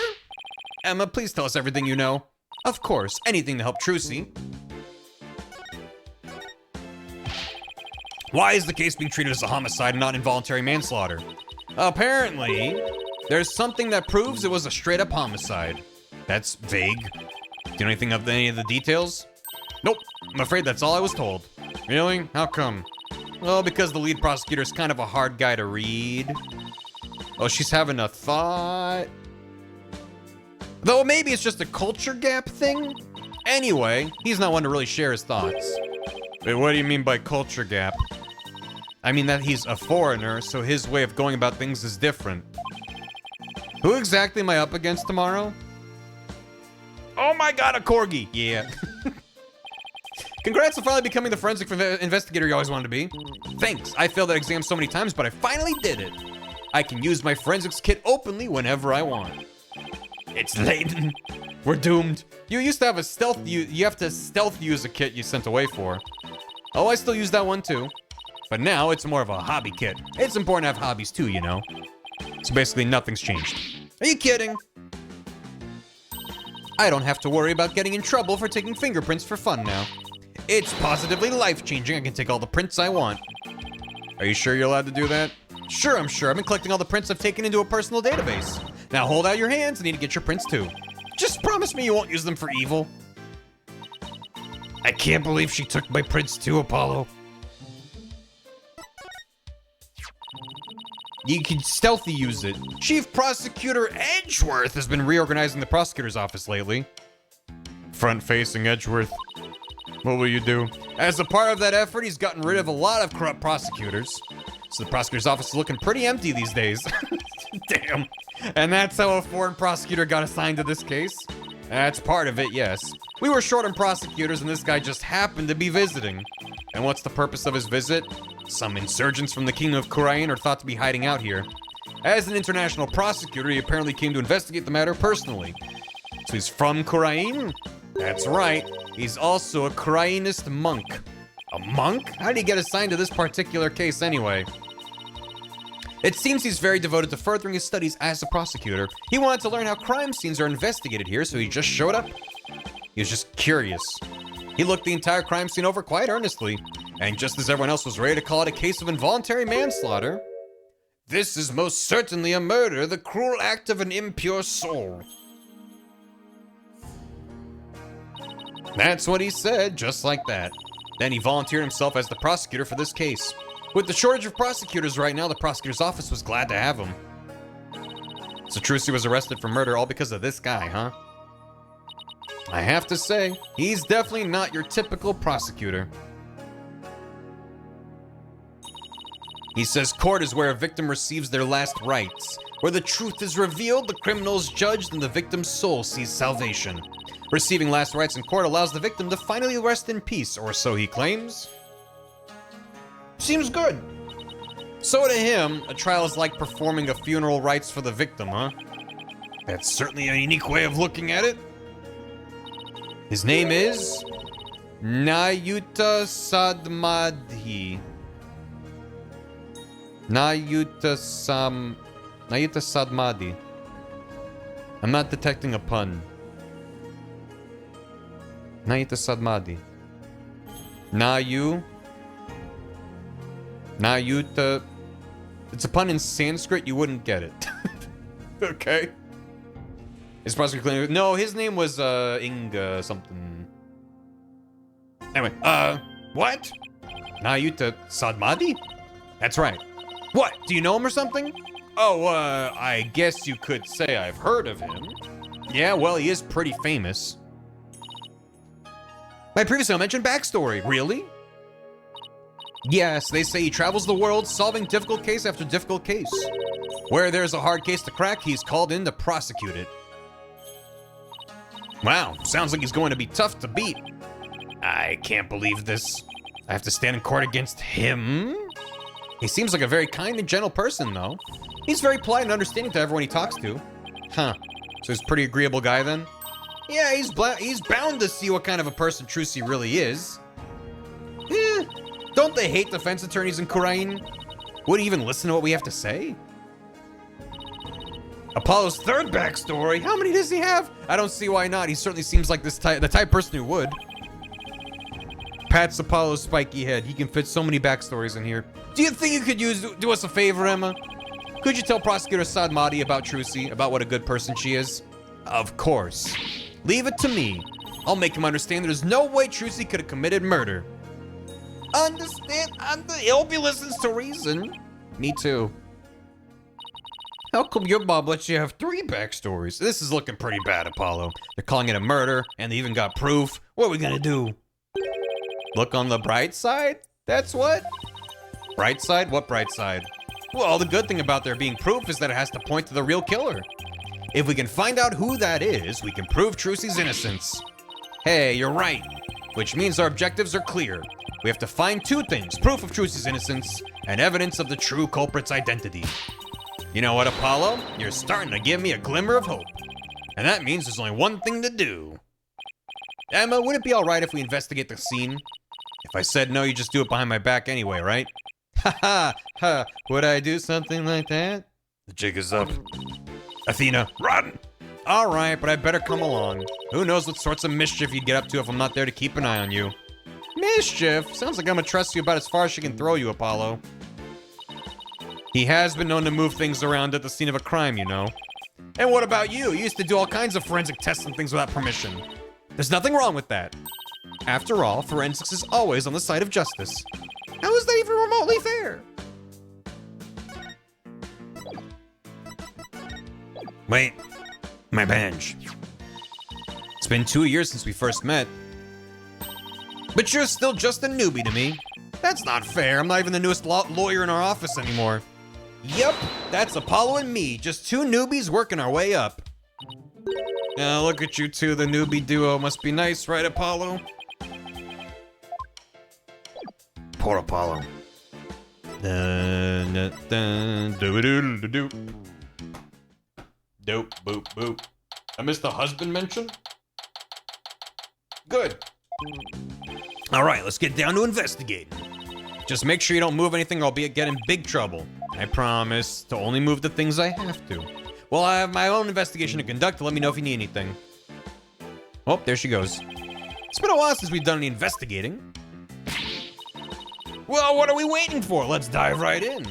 Emma, please tell us everything you know. Of course, anything to help Trucy. Why is the case being treated as a homicide and not involuntary manslaughter? Apparently, there's something that proves it was a straight-up homicide. That's vague. Do you know anything of any of the details? Nope, I'm afraid that's all I was told. Really? How come? Well, because the lead prosecutor is kind of a hard guy to read. Oh, she's having a thought. Though maybe it's just a culture gap thing? Anyway, he's not one to really share his thoughts. Wait, what do you mean by culture gap? I mean that he's a foreigner, so his way of going about things is different. Who exactly am I up against tomorrow? Oh my god, a corgi! Yeah. Congrats on finally becoming the forensic investigator you always wanted to be. Thanks, I failed that exam so many times, but I finally did it. I can use my forensics kit openly whenever I want. It's late. We're doomed. You used to have a stealth, you have to stealth use a kit you sent away for. Oh, I still use that one too. But now it's more of a hobby kit. It's important to have hobbies too, you know. So basically nothing's changed. Are you kidding? I don't have to worry about getting in trouble for taking fingerprints for fun now. It's positively life-changing. I can take all the prints I want. Are you sure you're allowed to do that? Sure, I'm sure. I've been collecting all the prints I've taken into a personal database. Now hold out your hands. I need to get your prints too. Just promise me you won't use them for evil. I can't believe she took my prints too, Apollo. You can stealthy use it. Chief Prosecutor Edgeworth has been reorganizing the prosecutor's office lately. Front-facing Edgeworth. What will you do? As a part of that effort, he's gotten rid of a lot of corrupt prosecutors. So the prosecutor's office is looking pretty empty these days. Damn. And that's how a foreign prosecutor got assigned to this case? That's part of it, yes. We were short on prosecutors and this guy just happened to be visiting. And what's the purpose of his visit? Some insurgents from the Kingdom of Khurain are thought to be hiding out here. As an international prosecutor, he apparently came to investigate the matter personally. So he's from Khurain? That's right. He's also a Khurainist monk. A monk? How did he get assigned to this particular case anyway? It seems he's very devoted to furthering his studies as a prosecutor. He wanted to learn how crime scenes are investigated here, so he just showed up. He was just curious. He looked the entire crime scene over quite earnestly, and just as everyone else was ready to call it a case of involuntary manslaughter, this is most certainly a murder, the cruel act of an impure soul. That's what he said, just like that. Then he volunteered himself as the prosecutor for this case. With the shortage of prosecutors right now, the prosecutor's office was glad to have him. So Trucy was arrested for murder all because of this guy, huh? I have to say, he's definitely not your typical prosecutor. He says court is where a victim receives their last rites. Where the truth is revealed, the criminal is judged, and the victim's soul sees salvation. Receiving last rites in court allows the victim to finally rest in peace, or so he claims. Seems good. So to him, a trial is like performing a funeral rites for the victim, huh? That's certainly a unique way of looking at it. His name is Nayuta Sadmadhi. Nayuta Sadmadhi. I'm not detecting a pun. Nayuta Sadmadhi. Nayuta. It's a pun in Sanskrit, you wouldn't get it. Okay. His prosecutor claimed, no, his name was Inga something. Anyway, what? Nayuta Sadmadhi? That's right. What? Do you know him or something? Oh, I guess you could say I've heard of him. Yeah, well, he is pretty famous. My previously mentioned backstory. Really? Yes, they say he travels the world solving difficult case after difficult case. Where there's a hard case to crack, he's called in to prosecute it. Wow, sounds like he's going to be tough to beat. I can't believe this. I have to stand in court against him? He seems like a very kind and gentle person, though. He's very polite and understanding to everyone he talks to. Huh. So he's a pretty agreeable guy, then? Yeah, he's bound to see what kind of a person Trucy really is. Don't they hate defense attorneys in Kurain? Would he even listen to what we have to say? Apollo's third backstory? How many does he have? I don't see why not. He certainly seems like the type person who would. Pats Apollo's spiky head. He can fit so many backstories in here. Do you think you could do us a favor, Emma? Could you tell Prosecutor Sadmati about Trucy, about what a good person she is? Of course. Leave it to me. I'll make him understand there's no way Trucy could have committed murder. Understand? I hope he listens to reason. Me too. How come your mom lets you have 3 backstories? This is looking pretty bad, Apollo. They're calling it a murder, and they even got proof. What are we gonna do? Look on the bright side? That's what? Bright side? What bright side? Well, the good thing about there being proof is that it has to point to the real killer. If we can find out who that is, we can prove Trucy's innocence. Hey, you're right. Which means our objectives are clear. We have to find 2 things, proof of Trucy's innocence and evidence of the true culprit's identity. You know what, Apollo? You're starting to give me a glimmer of hope. And that means there's only one thing to do. Emma, would it be all right if we investigate the scene? If I said no, you just do it behind my back anyway, right? Ha ha ha. Would I do something like that? The jig is up. Athena, run! All right, but I better come along. Who knows what sorts of mischief you'd get up to if I'm not there to keep an eye on you. Mischief? Sounds like I'm gonna trust you about as far as she can throw you, Apollo. He has been known to move things around at the scene of a crime, you know. And what about you? You used to do all kinds of forensic tests and things without permission. There's nothing wrong with that. After all, forensics is always on the side of justice. How is that even remotely fair? Wait, my badge. It's been 2 years since we first met. But you're still just a newbie to me. That's not fair. I'm not even the newest lawyer in our office anymore. Yep, that's Apollo and me, just 2 newbies working our way up. Look at you 2, the newbie duo. Must be nice, right, Apollo? Poor Apollo. Dope, boop, boop. I missed the husband mention? Good. All right, let's get down to investigating. Just make sure you don't move anything or I'll get in big trouble. I promise to only move the things I have to. Well, I have my own investigation to conduct. Let me know if you need anything. Oh, there she goes. It's been a while since we've done any investigating. Well, what are we waiting for? Let's dive right in.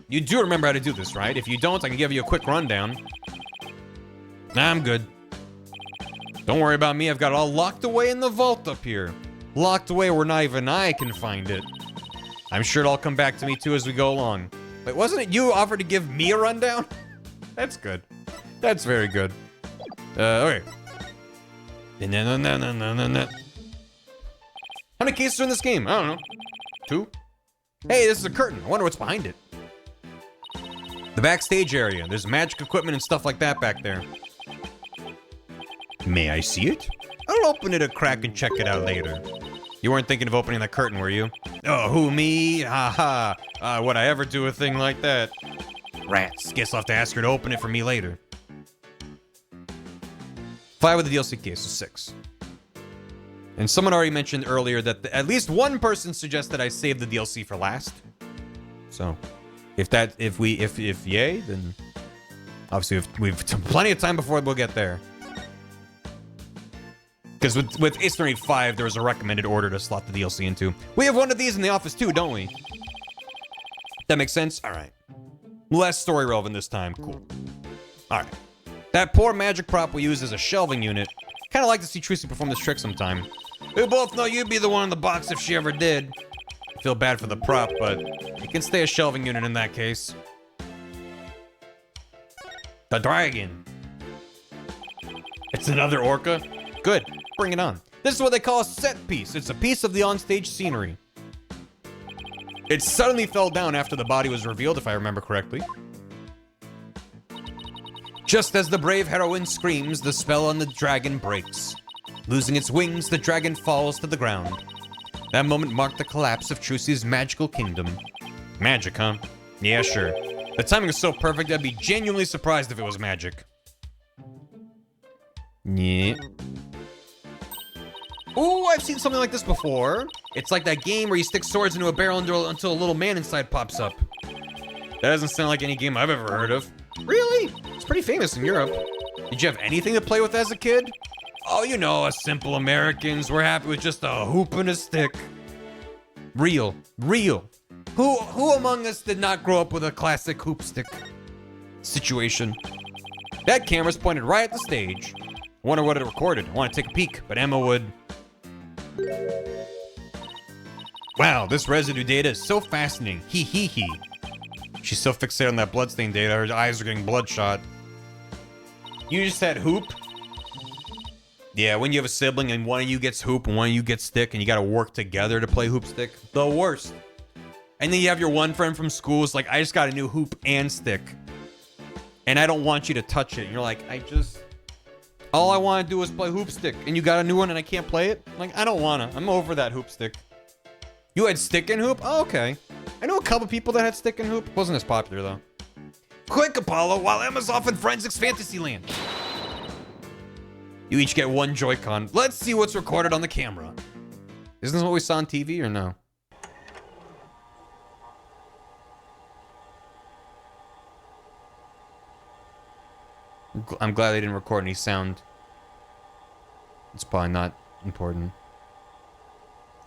You do remember how to do this, right? If you don't, I can give you a quick rundown. Nah, I'm good. Don't worry about me. I've got it all locked away in the vault up here. Locked away where not even I can find it. I'm sure it'll all come back to me too as we go along. Wait, wasn't it you who offered to give me a rundown? That's good. That's very good. Okay. How many cases are in this game? I don't know. 2? Hey, this is a curtain. I wonder what's behind it. The backstage area. There's magic equipment and stuff like that back there. May I see it? I'll open it a crack and check it out later. You weren't thinking of opening that curtain, were you? Oh, who, me? Haha. Would I ever do a thing like that? Rats. Guess I'll have to ask her to open it for me later. 5 with the DLC case, so 6. And someone already mentioned earlier that at least one person suggested I save the DLC for last. So, if yay, then obviously we've plenty of time before we'll get there. Because with Ace Attorney 5, there was a recommended order to slot the DLC into. We have one of these in the office too, don't we? That makes sense? All right. Less story relevant this time. Cool. All right. That poor magic prop we use as a shelving unit. Kind of like to see Trucy perform this trick sometime. We both know you'd be the one in the box if she ever did. I feel bad for the prop, but it can stay a shelving unit in that case. The dragon. It's another orca? Good. Bring it on. This is what they call a set piece. It's a piece of the onstage scenery. It suddenly fell down after the body was revealed, if I remember correctly. Just as the brave heroine screams, the spell on the dragon breaks. Losing its wings, the dragon falls to the ground. That moment marked the collapse of Trucy's magical kingdom. Magic, huh? Yeah, sure. The timing is so perfect, I'd be genuinely surprised if it was magic. Yeah. Ooh, I've seen something like this before. It's like that game where you stick swords into a barrel until a little man inside pops up. That doesn't sound like any game I've ever heard of. Really? It's pretty famous in Europe. Did you have anything to play with as a kid? Oh, you know, us simple Americans, we're happy with just a hoop and a stick. Real. Who among us did not grow up with a classic hoop stick situation? That camera's pointed right at the stage. I wonder what it recorded. I want to take a peek, but Emma would... Wow, this residue data is so fascinating. Hee. She's so fixated on that bloodstain data, her eyes are getting bloodshot. You just said hoop? Yeah, when you have a sibling and one of you gets hoop and one of you gets stick and you gotta work together to play hoop stick. The worst. And then you have your one friend from school who's like, I just got a new hoop and stick. And I don't want you to touch it. And you're like, all I want to do is play hoop stick. And you got a new one and I can't play it? Like, I don't wanna. I'm over that hoop stick. You had stick and hoop? Oh, okay. I know a couple people that had stick and hoop. Wasn't as popular though. Quick, Apollo, while Emma's off in Forensics Fantasyland. You each get one Joy-Con. Let's see what's recorded on the camera. Isn't this what we saw on TV or no? I'm glad they didn't record any sound. It's probably not important.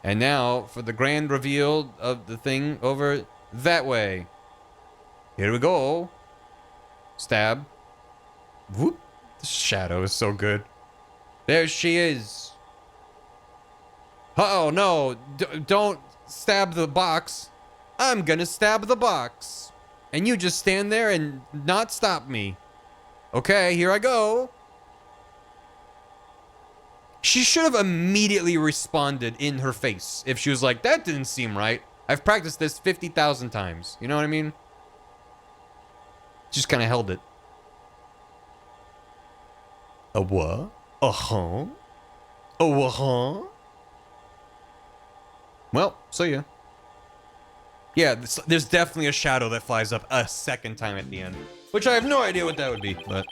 And now for the grand reveal of the thing over that way. Here we go. Stab. Whoop. The shadow is so good. There she is. Oh no, don't stab the box. I'm gonna stab the box. And you just stand there and not stop me. Okay, here I go. She should have immediately responded in her face if she was like, that didn't seem right. I've practiced this 50,000 times. You know what I mean? Just kind of held it. A what? Uh-huh. Oh, uh-huh. Well, so yeah. Yeah, there's definitely a shadow that flies up a second time at the end. Which I have no idea what that would be, but...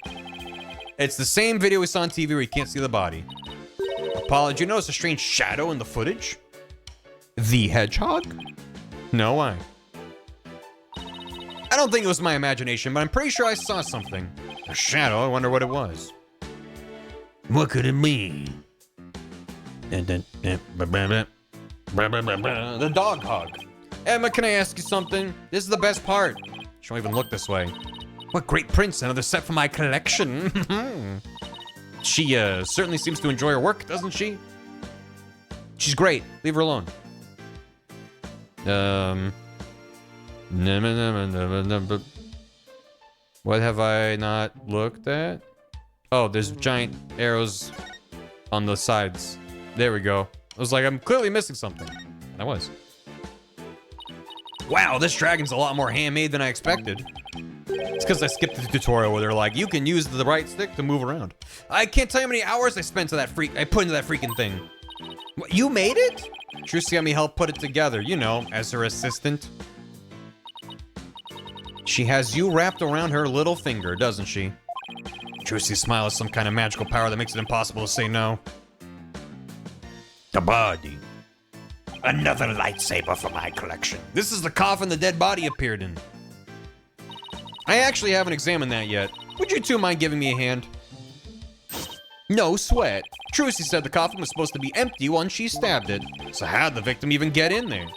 It's the same video we saw on TV where you can't see the body. Apollo, did you notice a strange shadow in the footage? The hedgehog? No, why? I don't think it was my imagination, but I'm pretty sure I saw something. A shadow, I wonder what it was. What could it be? The dog hog. Emma, can I ask you something? This is the best part. She won't even look this way. What great prints, another set for my collection. She certainly seems to enjoy her work, doesn't she? She's great. Leave her alone. What have I not looked at? Oh, there's giant arrows on the sides. There we go. I was like, I'm clearly missing something. And I was. Wow, this dragon's a lot more handmade than I expected. It's because I skipped the tutorial where they're like, you can use the right stick to move around. I can't tell you how many hours I spent to that I put into that freaking thing. What, you made it? Trucy had me help put it together, you know, as her assistant. She has you wrapped around her little finger, doesn't she? Trucy's smile has some kind of magical power that makes it impossible to say no. The body. Another lightsaber for my collection. This is the coffin the dead body appeared in. I actually haven't examined that yet. Would you two mind giving me a hand? No sweat. Trucy said the coffin was supposed to be empty once she stabbed it. So how'd the victim even get in there?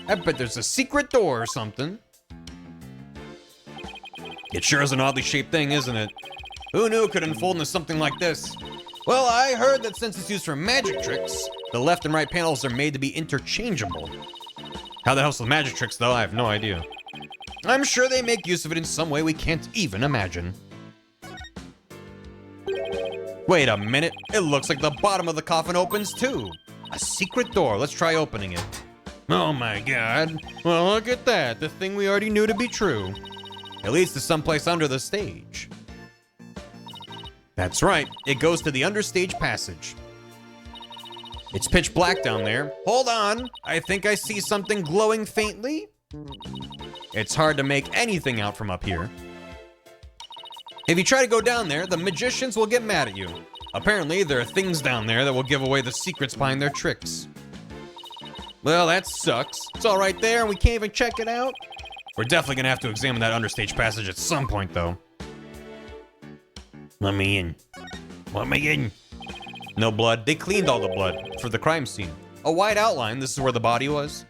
I bet there's a secret door or something. It sure is an oddly shaped thing, isn't it? Who knew it could unfold into something like this? Well, I heard that since it's used for magic tricks, the left and right panels are made to be interchangeable. How that helps with magic tricks, though, I have no idea. I'm sure they make use of it in some way we can't even imagine. Wait a minute. It looks like the bottom of the coffin opens, too. A secret door. Let's try opening it. Oh my god. Well, look at that. The thing we already knew to be true. It leads to someplace under the stage. That's right. It goes to the understage passage. It's pitch black down there. Hold on. I think I see something glowing faintly. It's hard to make anything out from up here. If you try to go down there, the magicians will get mad at you. Apparently, there are things down there that will give away the secrets behind their tricks. Well, that sucks. It's all right there, and we can't even check it out. We're definitely gonna have to examine that understage passage at some point, though. Let me in. Let me in. No blood. They cleaned all the blood for the crime scene. A wide outline. This is where the body was.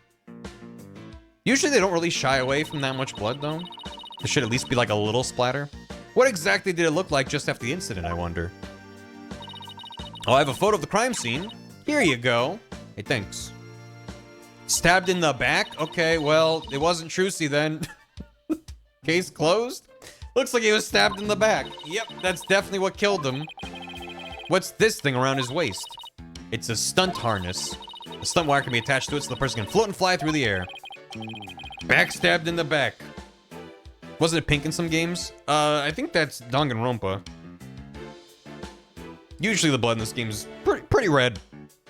Usually they don't really shy away from that much blood, though. There should at least be like a little splatter. What exactly did it look like just after the incident, I wonder? Oh, I have a photo of the crime scene. Here you go. Hey, thanks. Stabbed in the back? Okay, well, it wasn't Trucy then. Case closed? Looks like he was stabbed in the back. Yep, that's definitely what killed him. What's this thing around his waist? It's a stunt harness. A stunt wire can be attached to it so the person can float and fly through the air. Backstabbed in the back. Wasn't it pink in some games? I think that's Danganronpa. Usually the blood in this game is pretty red.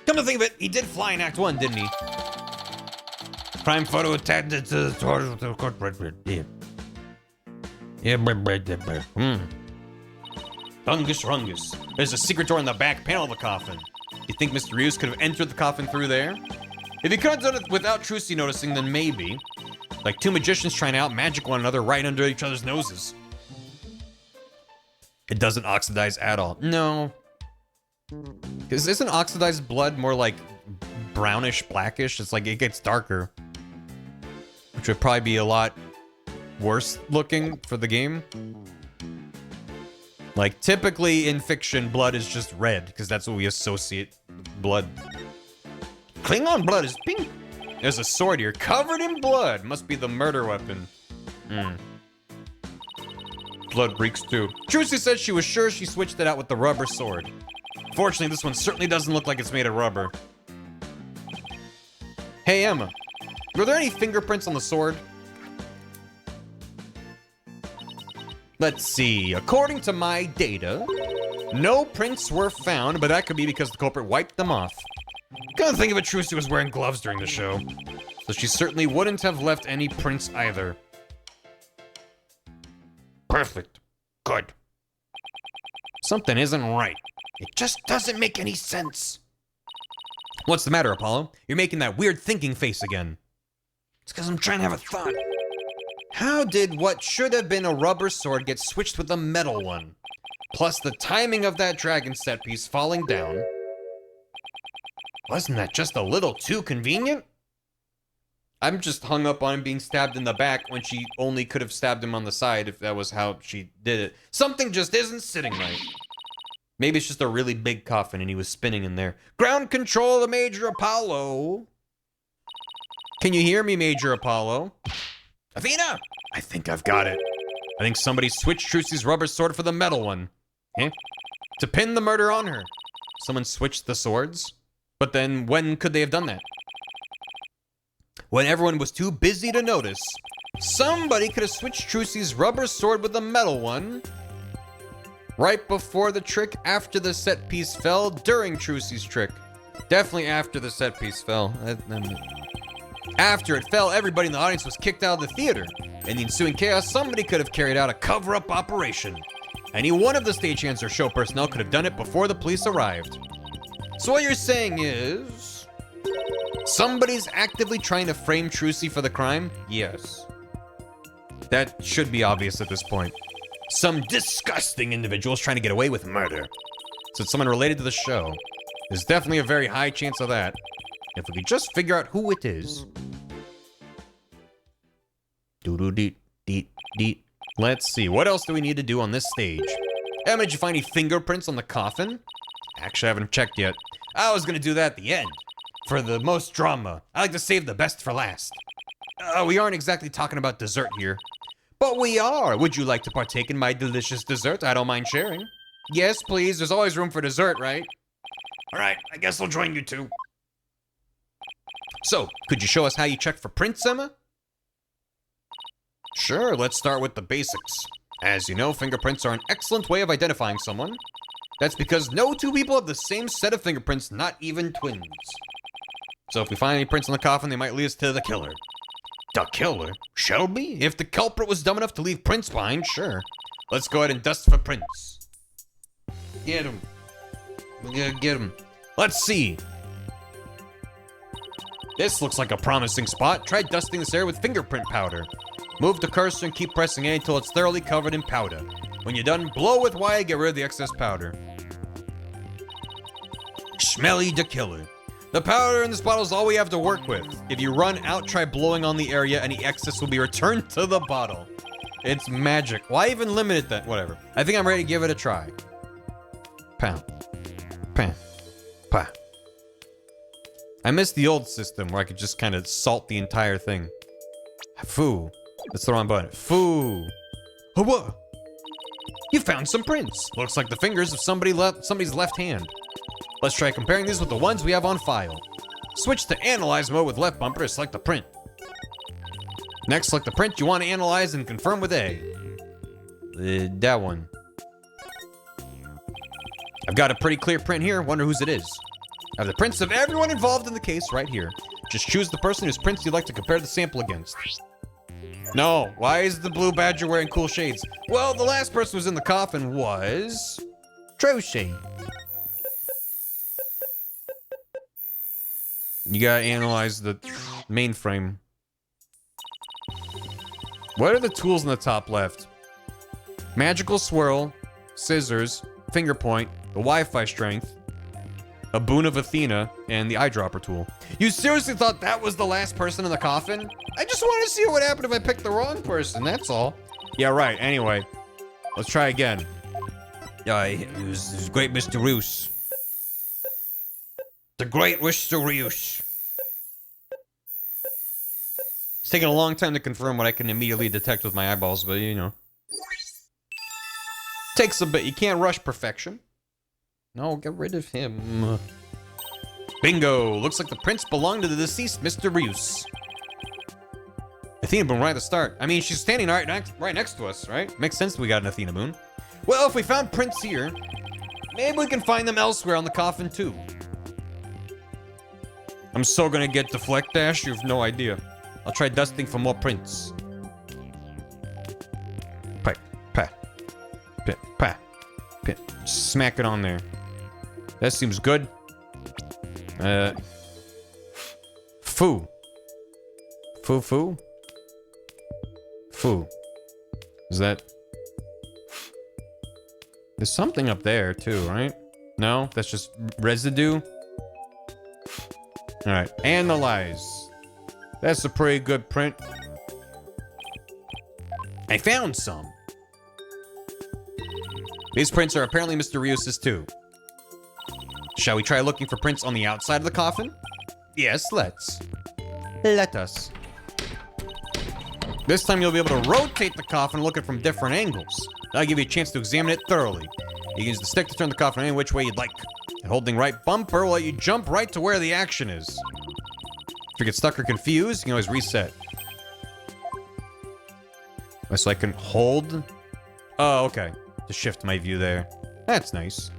Come to think of it, he did fly in Act 1, didn't he? Crime photo attached to the torso of the court. Yeah. Yeah, Rungus Rungus. There's a secret door in the back panel of the coffin. You think Mr. Rios could have entered the coffin through there? If he could have done it without Trucy noticing, then maybe. Like two magicians trying to out-magic one another right under each other's noses. It doesn't oxidize at all. No. Because isn't oxidized blood more like brownish, blackish? It's like it gets darker. Which would probably be a lot worse looking for the game. Like typically in fiction, blood is just red because that's what we associate blood. Klingon blood is pink. There's a sword here covered in blood. Must be the murder weapon. Blood reeks too. Trucy said she was sure she switched it out with the rubber sword. Fortunately, this one certainly doesn't look like it's made of rubber. Hey, Emma. Were there any fingerprints on the sword? Let's see. According to my data, no prints were found, but that could be because the culprit wiped them off. Gotta think of it, Trucy was wearing gloves during the show, so she certainly wouldn't have left any prints either. Perfect. Good. Something isn't right. It just doesn't make any sense. What's the matter, Apollo? You're making that weird thinking face again. It's because I'm trying to have a thought. How did what should have been a rubber sword get switched with a metal one? Plus the timing of that dragon set piece falling down. Wasn't that just a little too convenient? I'm just hung up on him being stabbed in the back when she only could have stabbed him on the side if that was how she did it. Something just isn't sitting right. Maybe it's just a really big coffin and he was spinning in there. Ground control to Major Apollo. Can you hear me, Major Apollo? Athena! I think I've got it. I think somebody switched Trucy's rubber sword for the metal one. Eh? To pin the murder on her. Someone switched the swords? But then when could they have done that? When everyone was too busy to notice. Somebody could have switched Trucy's rubber sword with the metal one. Right before the trick, after the set piece fell, during Trucy's trick. Definitely after the set piece fell. After it fell, everybody in the audience was kicked out of the theater. In the ensuing chaos, somebody could have carried out a cover-up operation. Any one of the stagehands or show personnel could have done it before the police arrived. So what you're saying is... somebody's actively trying to frame Trucy for the crime? Yes. That should be obvious at this point. Some disgusting individuals trying to get away with murder. So it's someone related to the show. There's definitely a very high chance of that. If we could just figure out who it is. Doo-doo-deet-deet-deet. Let's see, what else do we need to do on this stage? Emma, did you find any fingerprints on the coffin? Actually, I haven't checked yet. I was gonna do that at the end. For the most drama. I like to save the best for last. We aren't exactly talking about dessert here. But we are. Would you like to partake in my delicious dessert? I don't mind sharing. Yes, please. There's always room for dessert, right? All right, I guess I'll join you two. So, could you show us how you check for prints, Emma? Sure, let's start with the basics. As you know, fingerprints are an excellent way of identifying someone. That's because no two people have the same set of fingerprints, not even twins. So if we find any prints on the coffin, they might lead us to the killer. The killer? Shelby? If the culprit was dumb enough to leave prints behind, sure. Let's go ahead and dust for prints. Get him. We gotta get him. Let's see. This looks like a promising spot. Try dusting this area with fingerprint powder. Move the cursor and keep pressing A until it's thoroughly covered in powder. When you're done, blow with Y, get rid of the excess powder. Smelly the killer. The powder in this bottle is all we have to work with. If you run out, try blowing on the area. Any excess will be returned to the bottle. It's magic. Why even limit it then? Whatever. I think I'm ready to give it a try. Pow. Pow. Pow. I miss the old system where I could just kind of salt the entire thing. Foo. That's the wrong button. Foo. Whoa. You found some prints. Looks like the fingers of somebody's left hand. Let's try comparing these with the ones we have on file. Switch to analyze mode with left bumper to select the print. Next, select the print you want to analyze and confirm with A. That one. I've got a pretty clear print here. Wonder whose it is. I have the prints of everyone involved in the case right here. Just choose the person whose prints you'd like to compare the sample against. No, why is the blue badger wearing cool shades? Well, the last person who was in the coffin was... Troshi. You gotta analyze the mainframe. What are the tools in the top left? Magical swirl, scissors, finger point, the Wi-Fi strength, a boon of Athena, and the eyedropper tool. You seriously thought that was the last person in the coffin? I just wanted to see what would happen if I picked the wrong person, that's all. Yeah, right, anyway. Let's try again. It was great Mr. Roos. The great Mr. Roos. It's taking a long time to confirm what I can immediately detect with my eyeballs, but you know. Takes a bit. You can't rush perfection. No, get rid of him. Bingo! Looks like the prints belong to the deceased Mr. Roos. Athena Boon right at the start. I mean, she's standing right next to us, right? Makes sense we got an Athena Boon. Well, if we found prints here, maybe we can find them elsewhere on the coffin too. I'm so gonna get deflect dash, you have no idea. I'll try dusting for more prints. Pat, pat, pat, pat, pat. Smack it on there. That seems good. Foo. Foo, foo? Foo. Is that... There's something up there too, right? No? That's just residue? Alright, analyze. That's a pretty good print. I found some. These prints are apparently Mr. Rios's too. Shall we try looking for prints on the outside of the coffin? Yes, let's. Let us. This time you'll be able to rotate the coffin and look at it from different angles. That'll give you a chance to examine it thoroughly. You can use the stick to turn the coffin any which way you'd like. And holding right bumper will let you jump right to where the action is. If you get stuck or confused, you can always reset. So I can hold... Oh, okay. To shift my view there. That's nice.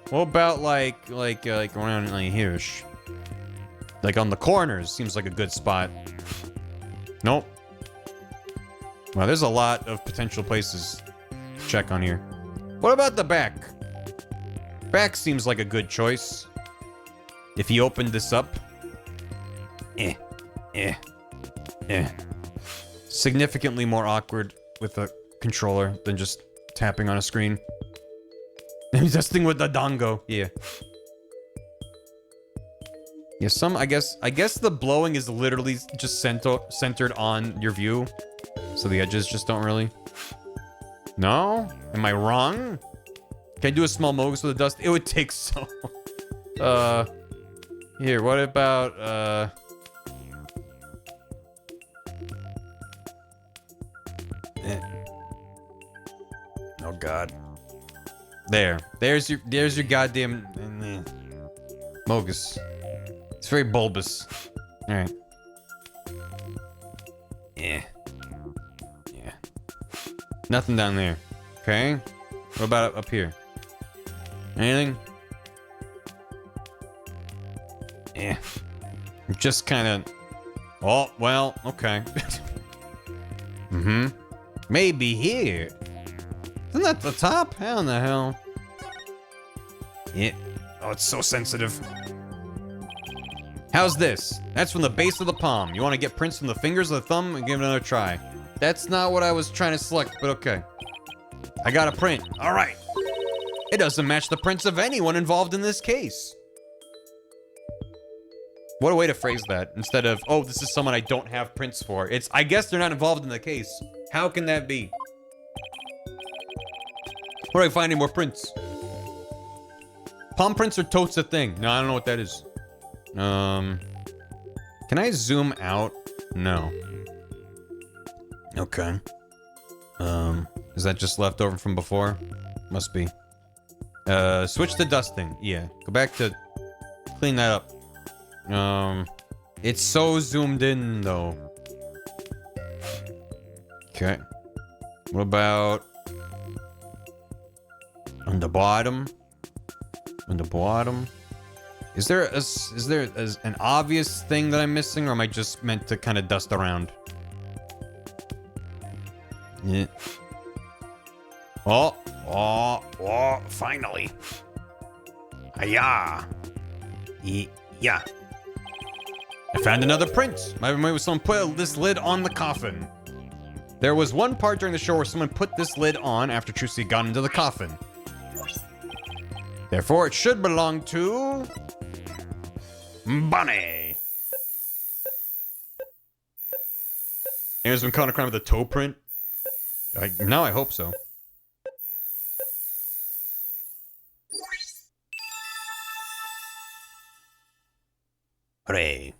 What about like around like here-ish? Like on the corners, seems like a good spot. Nope. Wow, there's a lot of potential places to check on here. What about the back? Back seems like a good choice. If you opened this up. Significantly more awkward with a controller than just tapping on a screen. Dusting with the dongo, yeah. Yeah, I guess the blowing is literally just centered on your view. So the edges just don't really... No? Am I wrong? Can I do a small mogus with the dust? It would take so... Here, what about, Oh god. There's your goddamn... Mogus. It's very bulbous. Alright. Yeah. Nothing down there. Okay. What about up here? Anything? Just kind of... Oh, well, okay. Maybe here. Isn't that the top? How in the hell? Yeah. Oh, it's so sensitive. How's this? That's from the base of the palm. You want to get prints from the fingers of the thumb and give it another try. That's not what I was trying to select, but okay. I got a print. All right. It doesn't match the prints of anyone involved in this case. What a way to phrase that. Instead of, oh, this is someone I don't have prints for. It's, I guess they're not involved in the case. How can that be? Where do I find any more prints? Palm prints are totes a thing. No, I don't know what that is. Can I zoom out? No. Okay. Is that just left over from before? Must be. Switch to dusting. Yeah. Go back to clean that up. It's so zoomed in though. Okay. What about on the bottom? On the bottom? Is there an obvious thing that I'm missing, or am I just meant to kind of dust around? Yeah. Oh, finally. Hiya. Yeah. I found another print. Maybe someone put this lid on the coffin. There was one part during the show where someone put this lid on after Trucy got into the coffin. Therefore, it should belong to... Bunny. Anyone's been caught in a crime with a toe print? No, I hope so. Hooray.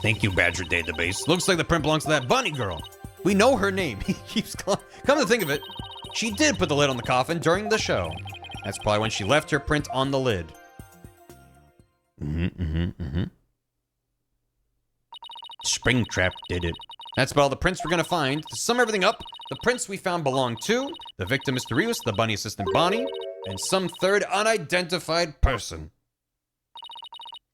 Thank you, Badger Database. Looks like the print belongs to that bunny girl. We know her name. He keeps calling. Come to think of it, she did put the lid on the coffin during the show. That's probably when she left her print on the lid. Springtrap did it. That's about all the prints we're gonna find. To sum everything up, the prints we found belong to the victim, Mr. Rios, the bunny assistant Bonnie, and some third unidentified person.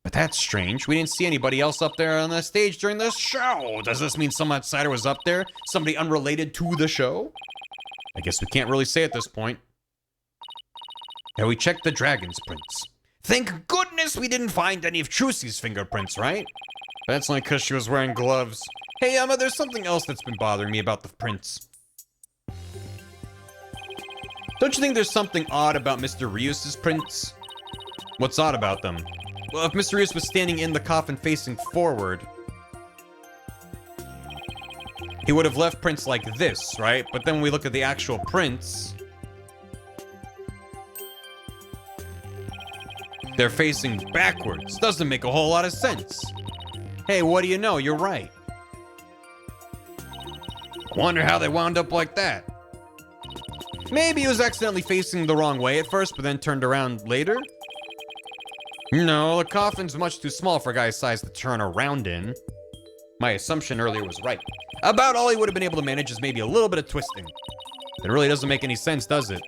But that's strange. We didn't see anybody else up there on the stage during the show. Does this mean some outsider was up there? Somebody unrelated to the show? I guess we can't really say at this point. Now we checked the dragon's prints. Thank goodness we didn't find any of Trucy's fingerprints, right? That's only because she was wearing gloves. Hey, Emma, there's something else that's been bothering me about the prints. Don't you think there's something odd about Mr. Rios' prints? What's odd about them? Well, if Mr. Rios was standing in the coffin facing forward, he would have left prints like this, right? But then when we look at the actual prints, they're facing backwards. Doesn't make a whole lot of sense. Hey, what do you know? You're right. I wonder how they wound up like that. Maybe he was accidentally facing the wrong way at first, but then turned around later? No, the coffin's much too small for a guy's size to turn around in. My assumption earlier was right. About all he would have been able to manage is maybe a little bit of twisting. It really doesn't make any sense, does it?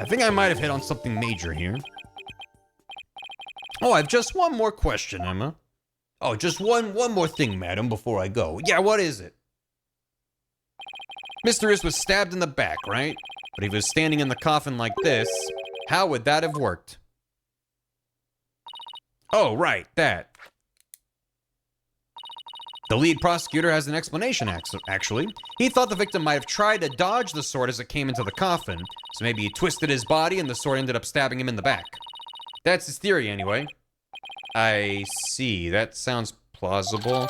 I think I might have hit on something major here. Oh, I've just one more question, Emma. Oh, just one more thing, madam, before I go. Yeah, what is it? Mr. Rios was stabbed in the back, right? But if he was standing in the coffin like this, how would that have worked? Oh, right, that. The lead prosecutor has an explanation, actually. He thought the victim might have tried to dodge the sword as it came into the coffin, so maybe he twisted his body and the sword ended up stabbing him in the back. That's his theory, anyway. I see. That sounds plausible.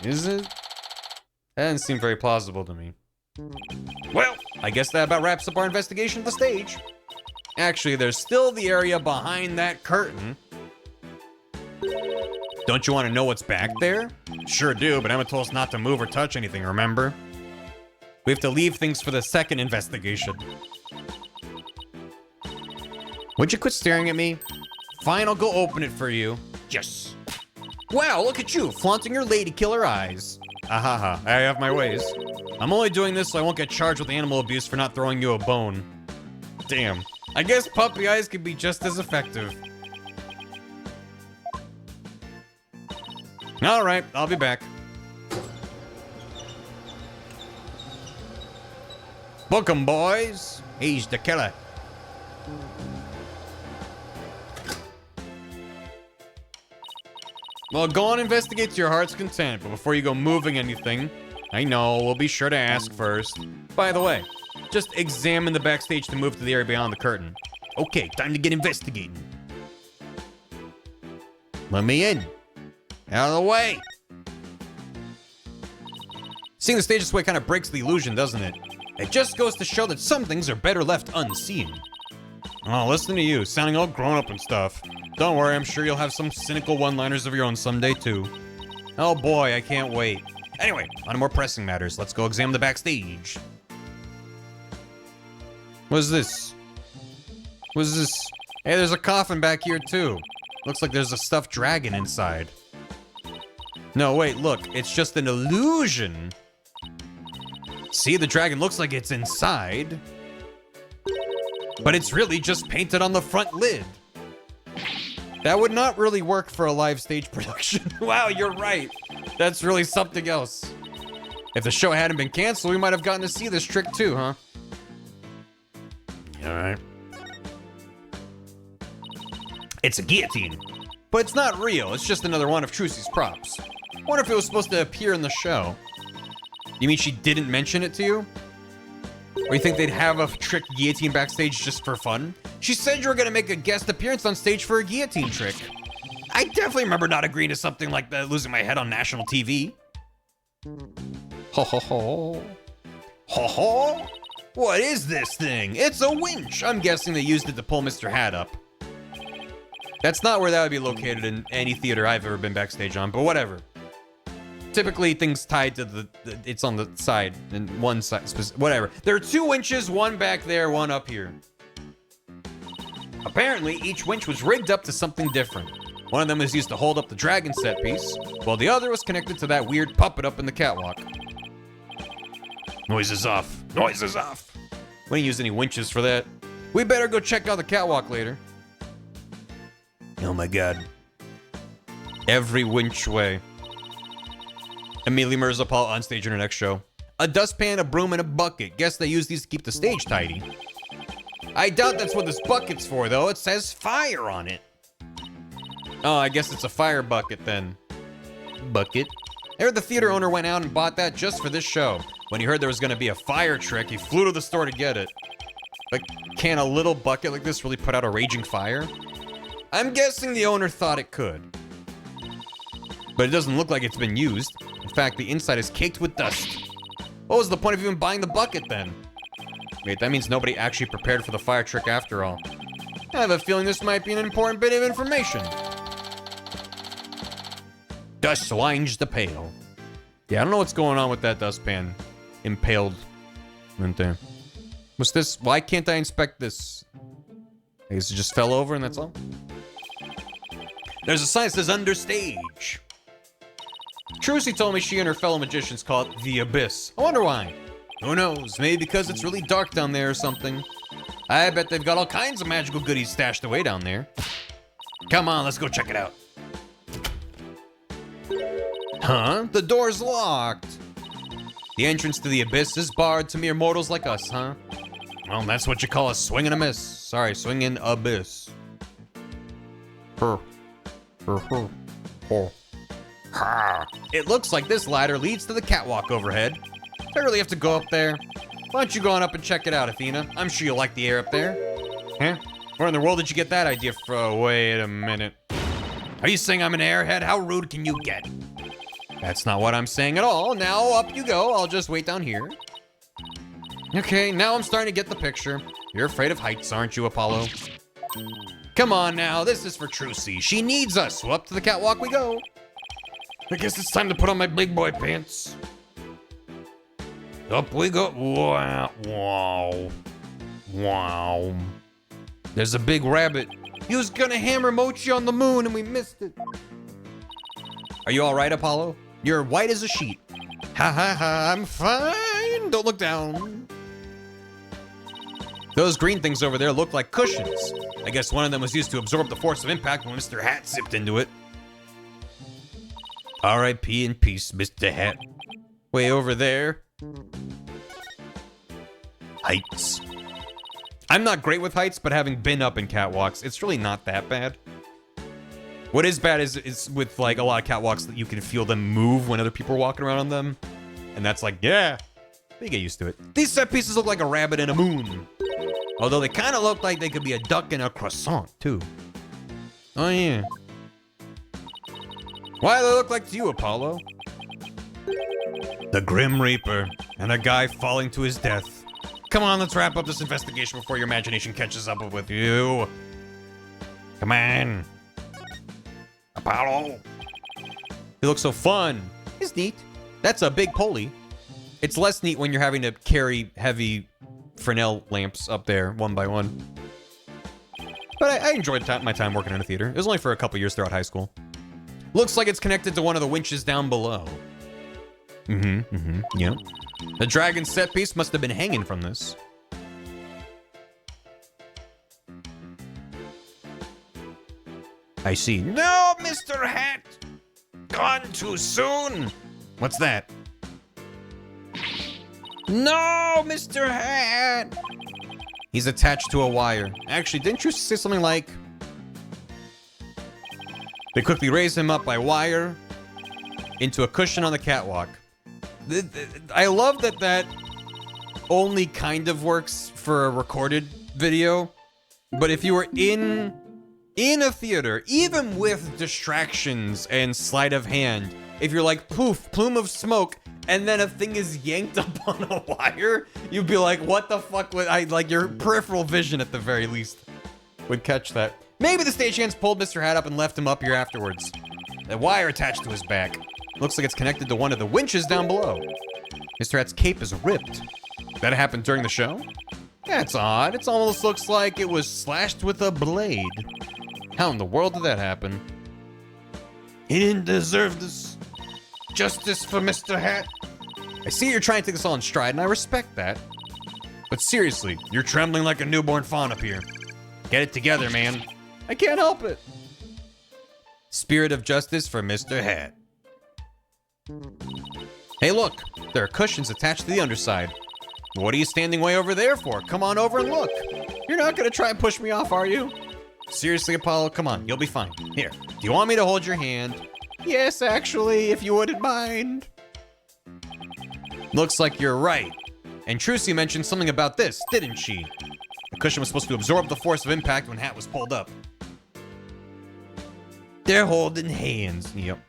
Is it? That doesn't seem very plausible to me. Well, I guess that about wraps up our investigation of the stage. Actually, there's still the area behind that curtain. Don't you want to know what's back there? Sure do, but Emma told us not to move or touch anything, remember? We have to leave things for the second investigation. Would you quit staring at me? Fine, I'll go open it for you. Yes. Wow, look at you, flaunting your lady killer eyes. Ahaha, I have my ways. I'm only doing this so I won't get charged with animal abuse for not throwing you a bone. Damn. I guess puppy eyes could be just as effective. All right, I'll be back. Book 'em, boys. He's the killer. Well, go on, investigate to your heart's content, but before you go moving anything, I know, we'll be sure to ask first. By the way, just examine the backstage to move to the area beyond the curtain. Okay, time to get investigating. Let me in. Out of the way. Seeing the stage this way kind of breaks the illusion, doesn't it? It just goes to show that some things are better left unseen. Oh, listen to you, sounding all grown up and stuff. Don't worry, I'm sure you'll have some cynical one-liners of your own someday, too. Oh boy, I can't wait. Anyway, on to more pressing matters. Let's go examine the backstage. What's this? What's this? Hey, there's a coffin back here, too. Looks like there's a stuffed dragon inside. No, wait, look. It's just an illusion. See, the dragon looks like it's inside. But it's really just painted on the front lid. That would not really work for a live stage production. Wow, you're right. That's really something else. If the show hadn't been canceled, we might have gotten to see this trick too, huh? Alright. It's a guillotine. But it's not real, it's just another one of Trucy's props. Wonder if it was supposed to appear in the show. You mean she didn't mention it to you? Or you think they'd have a trick guillotine backstage just for fun? She said you were gonna make a guest appearance on stage for a guillotine trick. I definitely remember not agreeing to something like that, losing my head on national TV. Ho ho ho. Ho ho? What is this thing? It's a winch! I'm guessing they used it to pull Mr. Hat up. That's not where that would be located in any theater I've ever been backstage on, but whatever. Typically, things tied to it's on the side, and one side, whatever. There are two winches, one back there, one up here. Apparently, each winch was rigged up to something different. One of them was used to hold up the dragon set piece, while the other was connected to that weird puppet up in the catwalk. Noise is off. Noise is off. We didn't use any winches for that. We better go check out the catwalk later. Oh my god. Every winch way. Amelia Mirzapal on stage in her next show. A dustpan, a broom, and a bucket. Guess they use these to keep the stage tidy. I doubt that's what this bucket's for, though. It says fire on it. Oh, I guess it's a fire bucket, then. Bucket. I heard the theater owner went out and bought that just for this show. When he heard there was going to be a fire trick, he flew to the store to get it. But can a little bucket like this really put out a raging fire? I'm guessing the owner thought it could. But it doesn't look like it's been used. In fact, the inside is caked with dust. What was the point of even buying the bucket then? Wait, that means nobody actually prepared for the fire trick after all. I have a feeling this might be an important bit of information. Dust lines the pail. Yeah, I don't know what's going on with that dustpan. Impaled. Right there. What's this? Why can't I inspect this? I guess it just fell over and that's all. There's a sign that says understage. Trucy told me she and her fellow magicians call it the Abyss. I wonder why. Who knows? Maybe because it's really dark down there or something. I bet they've got all kinds of magical goodies stashed away down there. Come on, let's go check it out. Huh? The door's locked. The entrance to the Abyss is barred to mere mortals like us, huh? Well, that's what you call a swing and a miss. Sorry, swing and abyss. It looks like this ladder leads to the catwalk overhead. Do I really have to go up there? Why don't you go on up and check it out, Athena? I'm sure you'll like the air up there. Huh? Where in the world did you get that idea from? Wait a minute. Are you saying I'm an airhead? How rude can you get? That's not what I'm saying at all. Now up you go. I'll just wait down here. Okay, now I'm starting to get the picture. You're afraid of heights, aren't you, Apollo? Come on now, this is for Trucy. She needs us, so up to the catwalk we go. I guess it's time to put on my big boy pants. Up we go. Wow, wow, wow. There's a big rabbit. He was gonna hammer Mochi on the moon and we missed it. Are you all right, Apollo? You're white as a sheet. Ha ha ha, I'm fine. Don't look down. Those green things over there look like cushions. I guess one of them was used to absorb the force of impact when Mr. Hat zipped into it. R.I.P. in peace, Mr. Hat. Way over there. Heights. I'm not great with heights, but having been up in catwalks, it's really not that bad. What is bad is with like a lot of catwalks that you can feel them move when other people are walking around on them. And that's like, yeah, they get used to it. These set pieces look like a rabbit and a moon. Although they kind of look like they could be a duck and a croissant, too. Oh, yeah. Why do they look like to you, Apollo? The Grim Reaper and a guy falling to his death. Come on, let's wrap up this investigation before your imagination catches up with you. Come on. Apollo. He looks so fun. It's neat. That's a big pulley. It's less neat when you're having to carry heavy Fresnel lamps up there one by one. But I enjoyed my time working in a theater. It was only for a couple years throughout high school. Looks like it's connected to one of the winches down below. Yeah. The dragon set piece must have been hanging from this. I see. No, Mr. Hat! Gone too soon! What's that? No, Mr. Hat! He's attached to a wire. Actually, didn't you say something like... They quickly raise him up by wire into a cushion on the catwalk. I love that only kind of works for a recorded video. But if you were in a theater, even with distractions and sleight of hand, if you're like, poof, plume of smoke, and then a thing is yanked up on a wire, you'd be like, what the fuck would like your peripheral vision at the very least would catch that. Maybe the stagehands pulled Mr. Hat up and left him up here afterwards. The wire attached to his back. Looks like it's connected to one of the winches down below. Mr. Hat's cape is ripped. That happened during the show? That's odd. It almost looks like it was slashed with a blade. How in the world did that happen? He didn't deserve this. Justice for Mr. Hat. I see you're trying to take this all in stride, and I respect that. But seriously, you're trembling like a newborn fawn up here. Get it together, man. I can't help it. Spirit of justice for Mr. Hat. Hey, look. There are cushions attached to the underside. What are you standing way over there for? Come on over and look. You're not gonna try and push me off, are you? Seriously, Apollo, come on. You'll be fine. Here. Do you want me to hold your hand? Yes, actually, if you wouldn't mind. Looks like you're right. And Trucy mentioned something about this, didn't she? The cushion was supposed to absorb the force of impact when Hat was pulled up. They're holding hands. Yep.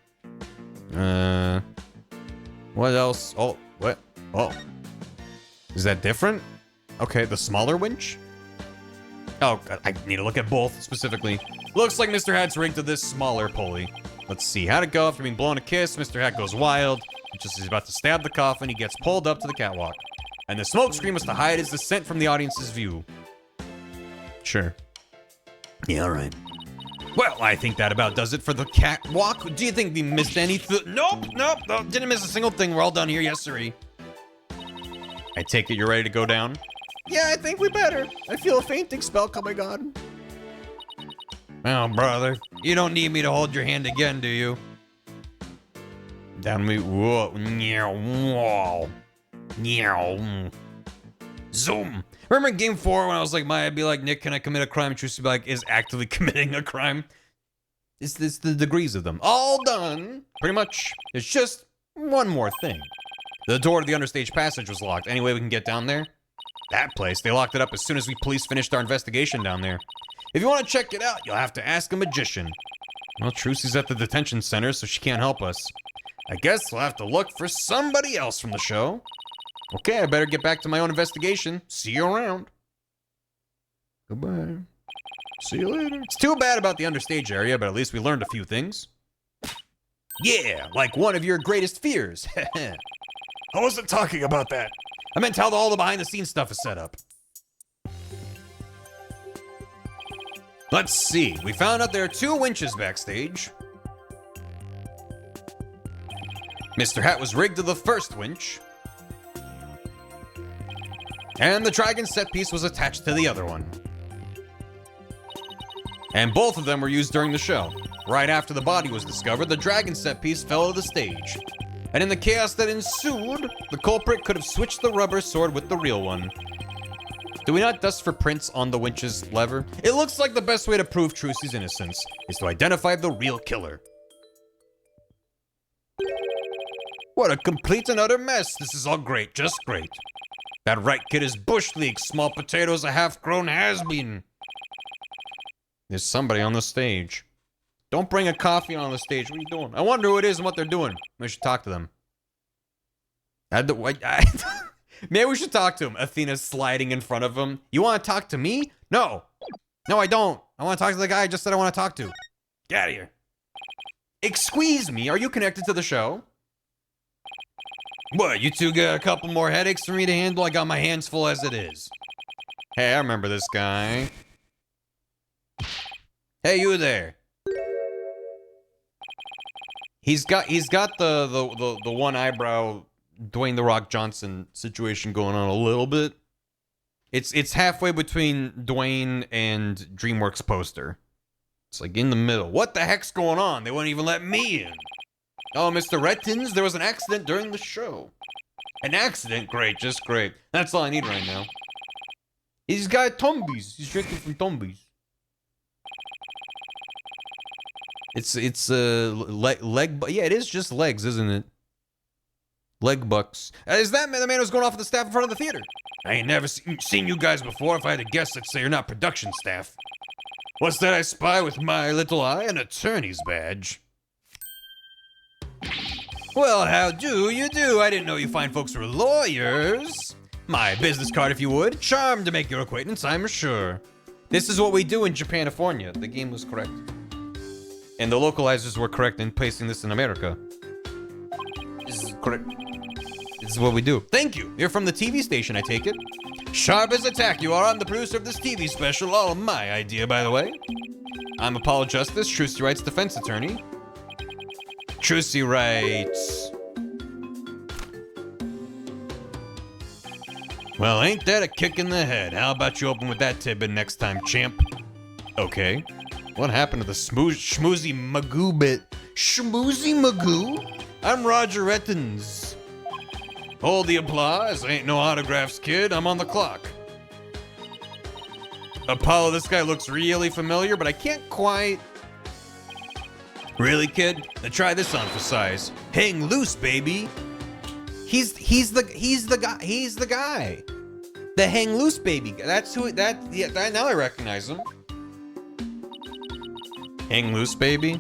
What else? Oh, what? Oh. Is that different? Okay, the smaller winch? Oh, God, I need to look at both specifically. Looks like Mr. Hat's rigged to this smaller pulley. Let's see, how'd it go after being blown a kiss? Mr. Hat goes wild. Just as he's about to stab the coffin, he gets pulled up to the catwalk. And the smoke screen was to hide his descent from the audience's view. Sure. Yeah, all right. Well, I think that about does it for the catwalk. Do you think we missed anything? Nope, didn't miss a single thing. We're all done here, yes, sirree. I take it you're ready to go down? Yeah, I think we better. I feel a fainting spell coming on. Oh, brother. You don't need me to hold your hand again, do you? Down we... Whoa. Whoa. Zoom. Remember in Game 4 when I was like, I'd be like, Nick, can I commit a crime? And Trucy would be like, is actively committing a crime? It's the degrees of them. All done. Pretty much. There's just one more thing. The door to the understage passage was locked. Any way we can get down there? That place, they locked it up as soon as we police finished our investigation down there. If you want to check it out, you'll have to ask a magician. Well, Trucy's at the detention center, so she can't help us. I guess we'll have to look for somebody else from the show. Okay, I better get back to my own investigation. See you around. Goodbye. See you later. It's too bad about the understage area, but at least we learned a few things. Yeah, like one of your greatest fears. I wasn't talking about that. I meant how all the behind-the-scenes stuff is set up. Let's see. We found out there are 2 winches backstage. Mr. Hat was rigged to the first winch. And the dragon set piece was attached to the other one. And both of them were used during the show. Right after the body was discovered, the dragon set piece fell to the stage. And in the chaos that ensued, the culprit could have switched the rubber sword with the real one. Do we not dust for prints on the winch's lever? It looks like the best way to prove Trucy's innocence is to identify the real killer. What a complete and utter mess. This is all great, just great. That Wright kid is bush league. Small potatoes, a half-grown has-been. There's somebody on the stage. Don't bring a coffee on the stage. What are you doing? I wonder who it is and what they're doing. We should talk to them. Maybe we should talk to him. Athena's sliding in front of him. You want to talk to me? No. No, I don't. I want to talk to the guy I just said I want to talk to. Get out of here. Excuse me, are you connected to the show? What, you two got a couple more headaches for me to handle? I got my hands full as it is. Hey, I remember this guy. Hey, you there. He's got the one eyebrow Dwayne "The Rock" Johnson situation going on a little bit. It's halfway between Dwayne and DreamWorks Poster. It's like in the middle. What the heck's going on? They wouldn't even let me in. Oh, Mr. Rettins, there was an accident during the show. An accident? Great, just great. That's all I need right now. He's got Tumbies. He's drinking from Tumbies. It's leg. Yeah, it is just legs, isn't it? Leg bucks. Is that the man who's going off with the staff in front of the theater? I ain't never seen you guys before. If I had to guess, I'd say you're not production staff. What's that I spy with my little eye? An attorney's badge. Well, how do you do? I didn't know you fine folks were lawyers. My business card, if you would. Charmed to make your acquaintance, I'm sure. This is what we do in Japanifornia. The game was correct. And the localizers were correct in placing this in America. This is correct. This is what we do. Thank you. You're from the TV station, I take it. Sharp as a tack you are. I'm the producer of this TV special. All my idea, by the way. I'm Apollo Justice, Trucy Wright's defense attorney. Trucy writes. Well, ain't that a kick in the head? How about you open with that tidbit next time, champ? Okay. What happened to the schmoozy magoo bit? Schmoozy magoo? I'm Roger Rettins. Hold the applause. Ain't no autographs, kid. I'm on the clock. Apollo, this guy looks really familiar, but I can't quite... Really, kid? Now try this on for size. Hang loose, baby. He's the guy. The hang loose baby. That's who now I recognize him. Hang loose, baby.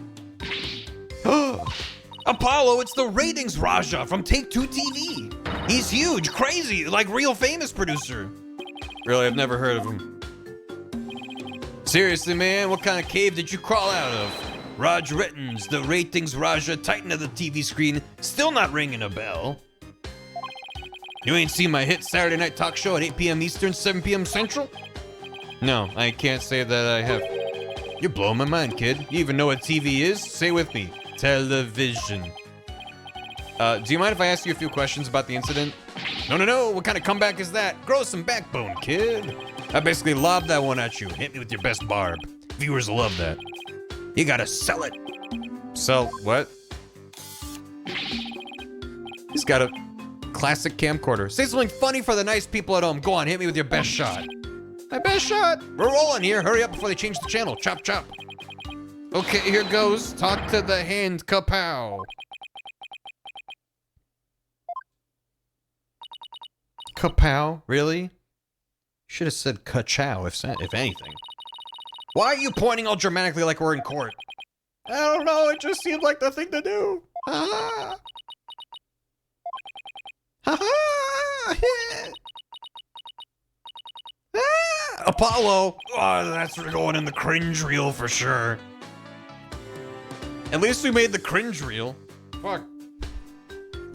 Apollo, it's the ratings Raja from Take-Two TV. He's huge, crazy, like real famous producer. Really, I've never heard of him. Seriously, man, what kind of cave did you crawl out of? Raj Rittens, the ratings Raja titan of the TV screen, still not ringing a bell. You ain't seen my hit Saturday night talk show at 8 p.m. Eastern, 7 p.m. Central? No, I can't say that I have. You're blowing my mind, kid. You even know what TV is? Say with me. Television. Do you mind if I ask you a few questions about the incident? No. What kind of comeback is that? Grow some backbone, kid. I basically lobbed that one at you. Hit me with your best barb. Viewers will love that. You gotta sell it. Sell what? He's got a classic camcorder. Say something funny for the nice people at home. Go on, hit me with your best shot. My best shot. We're rolling here. Hurry up before they change the channel. Chop, chop. Okay, here goes. Talk to the hand. Kapow. Kapow? Really? Should have said ka-chow if anything. Why are you pointing all dramatically like we're in court? I don't know. It just seemed like the thing to do. Ha ha. Ha ha. Apollo! Oh, that's going in the cringe reel for sure. At least we made the cringe reel. Fuck.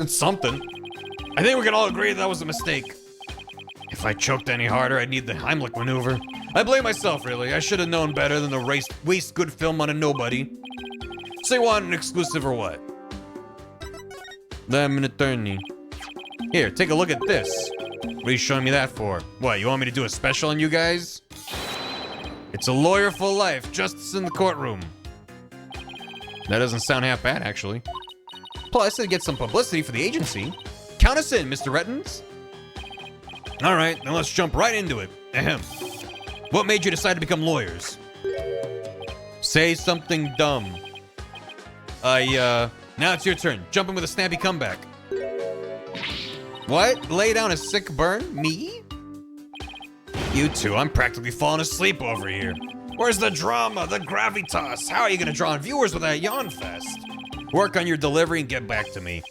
It's something. I think we can all agree that was a mistake. If I choked any harder, I'd need the Heimlich maneuver. I blame myself, really. I should have known better than to waste good film on a nobody. So you want an exclusive or what? I'm an attorney. Here, take a look at this. What are you showing me that for? What, you want me to do a special on you guys? It's a lawyer for life, justice in the courtroom. That doesn't sound half bad, actually. Plus, it'd get some publicity for the agency. Count us in, Mr. Rettins. All right, then let's jump right into it. Ahem. What made you decide to become lawyers? Say something dumb. Now it's your turn. Jump in with a snappy comeback. What? Lay down a sick burn? Me? You two, I'm practically falling asleep over here. Where's the drama, the gravitas? How are you gonna draw on viewers with that yawn fest? Work on your delivery and get back to me.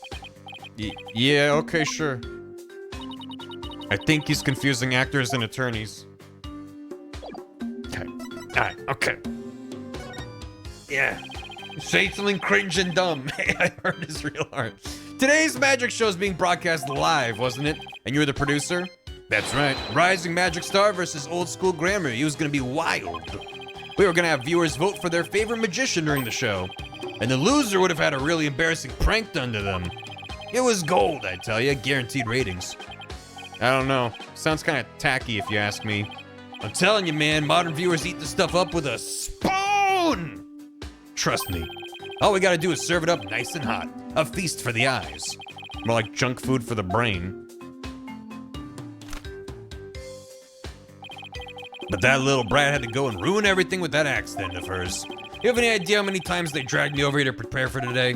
Yeah, okay, sure. I think he's confusing actors and attorneys. Okay. Alright, okay. Yeah. Say something cringe and dumb. Hey, I heard his real heart. Today's magic show is being broadcast live, wasn't it? And you're the producer? That's right. Rising Magic Star versus Old School Grammar. It was gonna be wild. We were gonna have viewers vote for their favorite magician during the show. And the loser would have had a really embarrassing prank done to them. It was gold, I tell you. Guaranteed ratings. I don't know. Sounds kind of tacky if you ask me. I'm telling you, man, modern viewers eat this stuff up with a spoon! Trust me. All we gotta do is serve it up nice and hot. A feast for the eyes. More like junk food for the brain. But that little brat had to go and ruin everything with that accident of hers. You have any idea how many times they dragged me over here to prepare for today?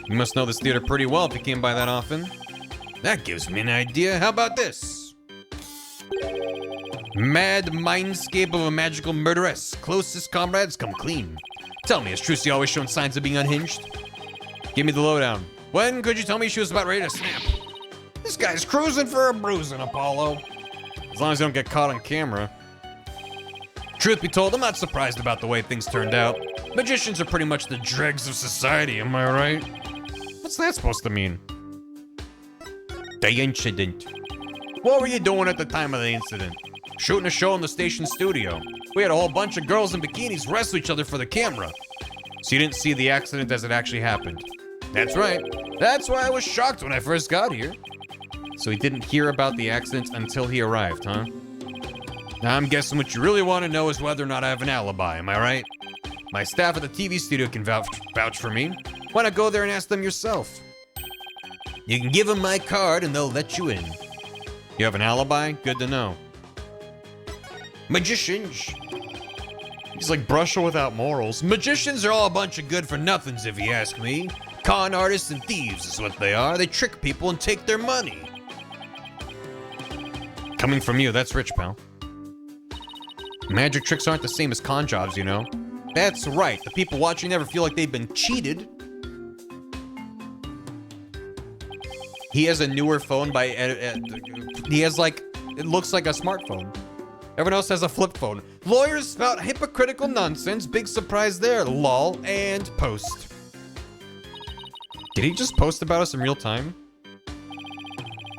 You must know this theater pretty well if you came by that often. That gives me an idea. How about this? Mad mindscape of a magical murderess. Closest comrades come clean. Tell me, has Trucy always shown signs of being unhinged? Give me the lowdown. When could you tell me she was about ready to snap? This guy's cruising for a bruising, Apollo. As long as you don't get caught on camera. Truth be told, I'm not surprised about the way things turned out. Magicians are pretty much the dregs of society, am I right? What's that supposed to mean? The incident. What were you doing at the time of the incident? Shooting a show in the station studio. We had a whole bunch of girls in bikinis wrestle each other for the camera. So you didn't see the accident as it actually happened. That's right. That's why I was shocked when I first got here. So he didn't hear about the accident until he arrived, huh? Now I'm guessing what you really want to know is whether or not I have an alibi, am I right? My staff at the TV studio can vouch for me. Why not go there and ask them yourself? You can give them my card and they'll let you in. You have an alibi? Good to know. Magicians. He's like Brusher without morals. Magicians are all a bunch of good-for-nothings if you ask me. Con artists and thieves is what they are. They trick people and take their money. Coming from you, that's rich, pal. Magic tricks aren't the same as con jobs, you know. That's right. The people watching never feel like they've been cheated. He has a newer phone by... he has like... It looks like a smartphone. Everyone else has a flip phone. Lawyers spout hypocritical nonsense. Big surprise there. Lol. And post. Did he just post about us in real time?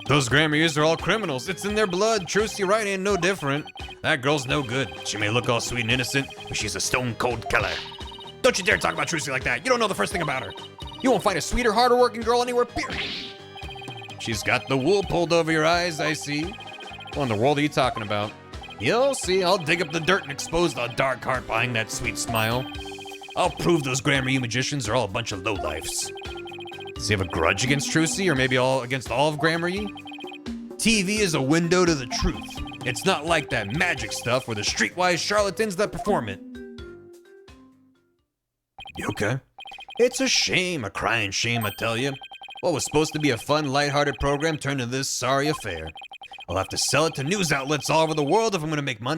Those grammars are all criminals. It's in their blood. Trucy Wright ain't no different. That girl's no good. She may look all sweet and innocent, but she's a stone-cold killer. Don't you dare talk about Trucy like that. You don't know the first thing about her. You won't find a sweeter, harder-working girl anywhere, period. She's got the wool pulled over your eyes, I see. What in the world are you talking about? You'll see. I'll dig up the dirt and expose the dark heart behind that sweet smile. I'll prove those Grammar U magicians are all a bunch of lowlifes. Does he have a grudge against Trucy, or maybe against all of Grammar U? TV is a window to the truth. It's not like that magic stuff where the streetwise charlatans that perform it. You okay? It's a shame, a crying shame, I tell you. What was supposed to be a fun, lighthearted program turned into this sorry affair. I'll have to sell it to news outlets all over the world if I'm gonna make my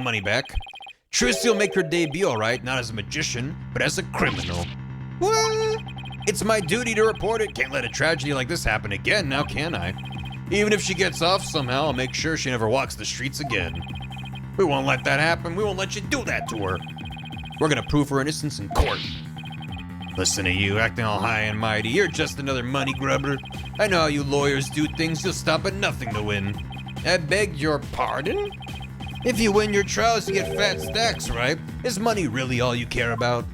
money back. Trucy will make her debut, alright, not as a magician, but as a criminal. What? It's my duty to report it. Can't let a tragedy like this happen again, now can I? Even if she gets off somehow, I'll make sure she never walks the streets again. We won't let that happen. We won't let you do that to her. We're gonna prove her innocence in court. Listen to you, acting all high and mighty. You're just another money grubber. I know how you lawyers do things. You'll stop at nothing to win. I beg your pardon? If you win your trials, you get fat stacks, right? Is money really all you care about?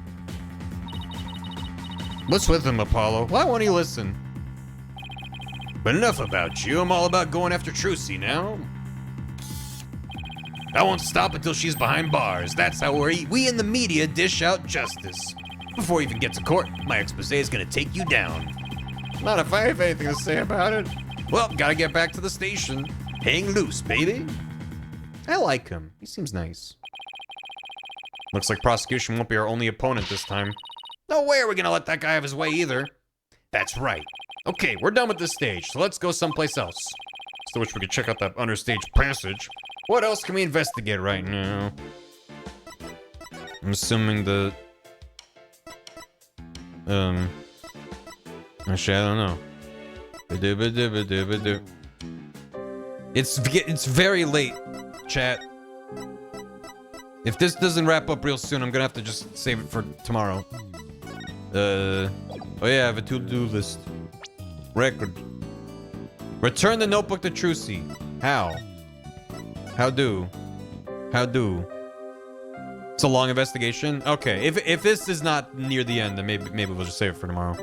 What's with him, Apollo? Why won't he listen? But enough about you. I'm all about going after Trucy now. I won't stop until she's behind bars. That's how we in the media dish out justice. Before you even get to court, my expose is gonna take you down. Not if I have anything to say about it. Well, gotta get back to the station. Hang loose, baby. I like him. He seems nice. Looks like prosecution won't be our only opponent this time. No way are we gonna let that guy have his way either. That's right. Okay, we're done with this stage, so let's go someplace else. Still wish we could check out that understage passage. What else can we investigate right now? I'm assuming the... Actually, I don't know. It's very late, chat. If this doesn't wrap up real soon, I'm gonna have to just save it for tomorrow. Oh yeah, I have a to-do list. Record. Return the notebook to Trucy. How? How do? It's a long investigation? Okay, if this is not near the end, then maybe we'll just save it for tomorrow.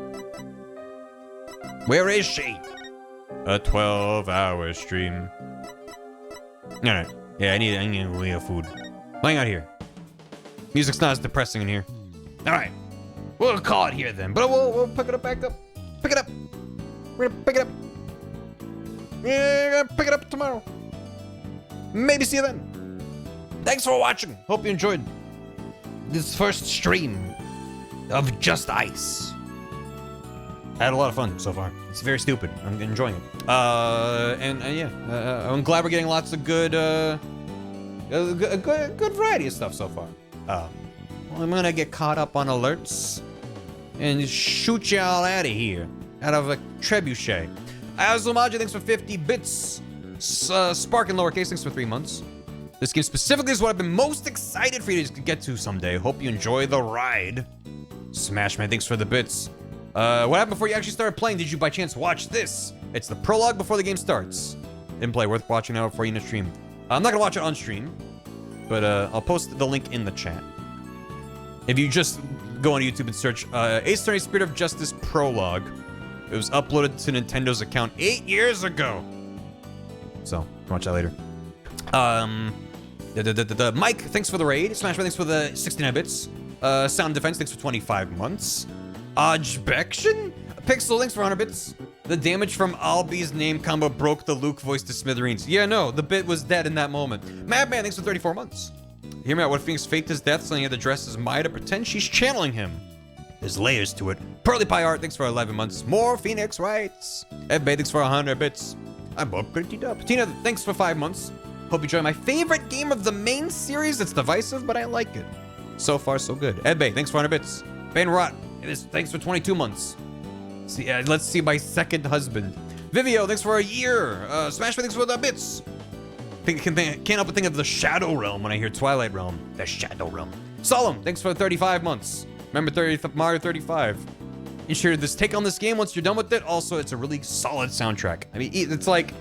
Where is she? A 12-hour stream. Alright. Yeah, I need a little food. Hang out here. Music's not as depressing in here. Alright. We'll call it here then, but we'll pick it up back up. Pick it up. We're gonna pick it up. Yeah, we're gonna pick it up tomorrow. Maybe see you then. Thanks for watching. Hope you enjoyed this first stream of Just Ice. I had a lot of fun so far. It's very stupid. I'm enjoying it. Yeah, I'm glad we're getting lots of good, good variety of stuff so far. Well, I'm gonna get caught up on alerts and shoot y'all out of here, out of a trebuchet. Azumaji, thanks for 50 bits. Spark and Lowercase, thanks for 3 months. This game specifically is what I've been most excited for you to get to someday. Hope you enjoy the ride. Smashman, thanks for the bits. What happened before you actually started playing? Did you by chance watch this? It's the prologue before the game starts. Didn't play, worth watching now before you in a stream. I'm not gonna watch it on stream, but I'll post the link in the chat. If you just go on YouTube and search Ace Attorney Spirit of Justice Prologue, it was uploaded to Nintendo's account 8 years ago. So, watch that later. Mike, thanks for the raid. Smashman, thanks for the 69 bits. Sound Defense, thanks for 25 months. Ojbection? Pixel, thanks for 100 bits. The damage from Albi's name combo broke the Luke voice to smithereens. Yeah, no, the bit was dead in that moment. Madman, thanks for 34 months. Hear me out, what Phoenix faked his death so he had to dress as Maya to pretend she's channeling him. There's layers to it. Pearly Pie Art, thanks for 11 months. More Phoenix Wrights. Ebbe, thanks for 100 bits. I'm upgraded up. Tina, thanks for 5 months. Hope you enjoy my favorite game of the main series. It's divisive, but I like it. So far, so good. Ebbe, thanks for 100 bits. Ben Rot, thanks for 22 months. See, let's see my second husband. Vivio, thanks for a year. Smashman, thanks for the bits. Can't help but think of the Shadow Realm when I hear Twilight Realm. The Shadow Realm. Solemn, thanks for 35 months. Remember Mario 35. Ensure this take on this game once you're done with it. Also, it's a really solid soundtrack. I mean, it's like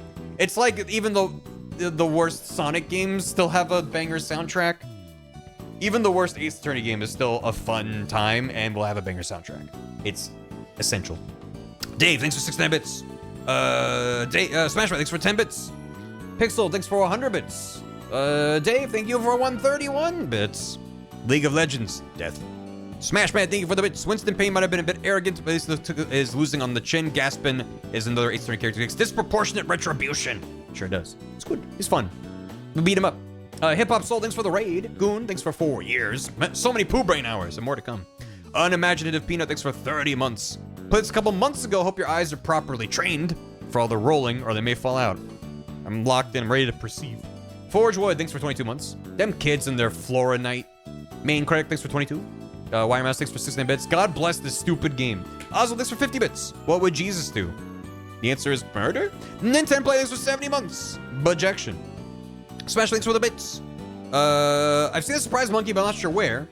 even though the worst Sonic games still have a banger soundtrack, even the worst Ace Attorney game is still a fun time and will have a banger soundtrack. It's essential. Dave, thanks for 69 bits. Smashman, thanks for 10 bits. Pixel, thanks for 100 bits. Dave, thank you for 131 bits. League of Legends, death. Smashman, thank you for the bits. Winston Payne might have been a bit arrogant, but is losing on the chin. Gaspin is another Ace Attorney character. Takes disproportionate retribution. Sure does. It's good. He's fun. We beat him up. Hip Hop Soul, thanks for the raid. Goon, thanks for 4 years. So many Pooh Brain hours and more to come. Unimaginative Peanut, thanks for 30 months. Played this a couple months ago. Hope your eyes are properly trained for all the rolling or they may fall out. I'm locked in, ready to perceive. Forge Wood, thanks for 22 months. Them kids and their Flora Night. Main Credit, thanks for 22. Wiremouse, thanks for 69 bits. God bless this stupid game. Oswald, thanks for 50 bits. What would Jesus do? The answer is murder? Nintendo Play, thanks for 70 months. Bujection. Smash, thanks for the bits. I've seen a surprise monkey, but I'm not sure where.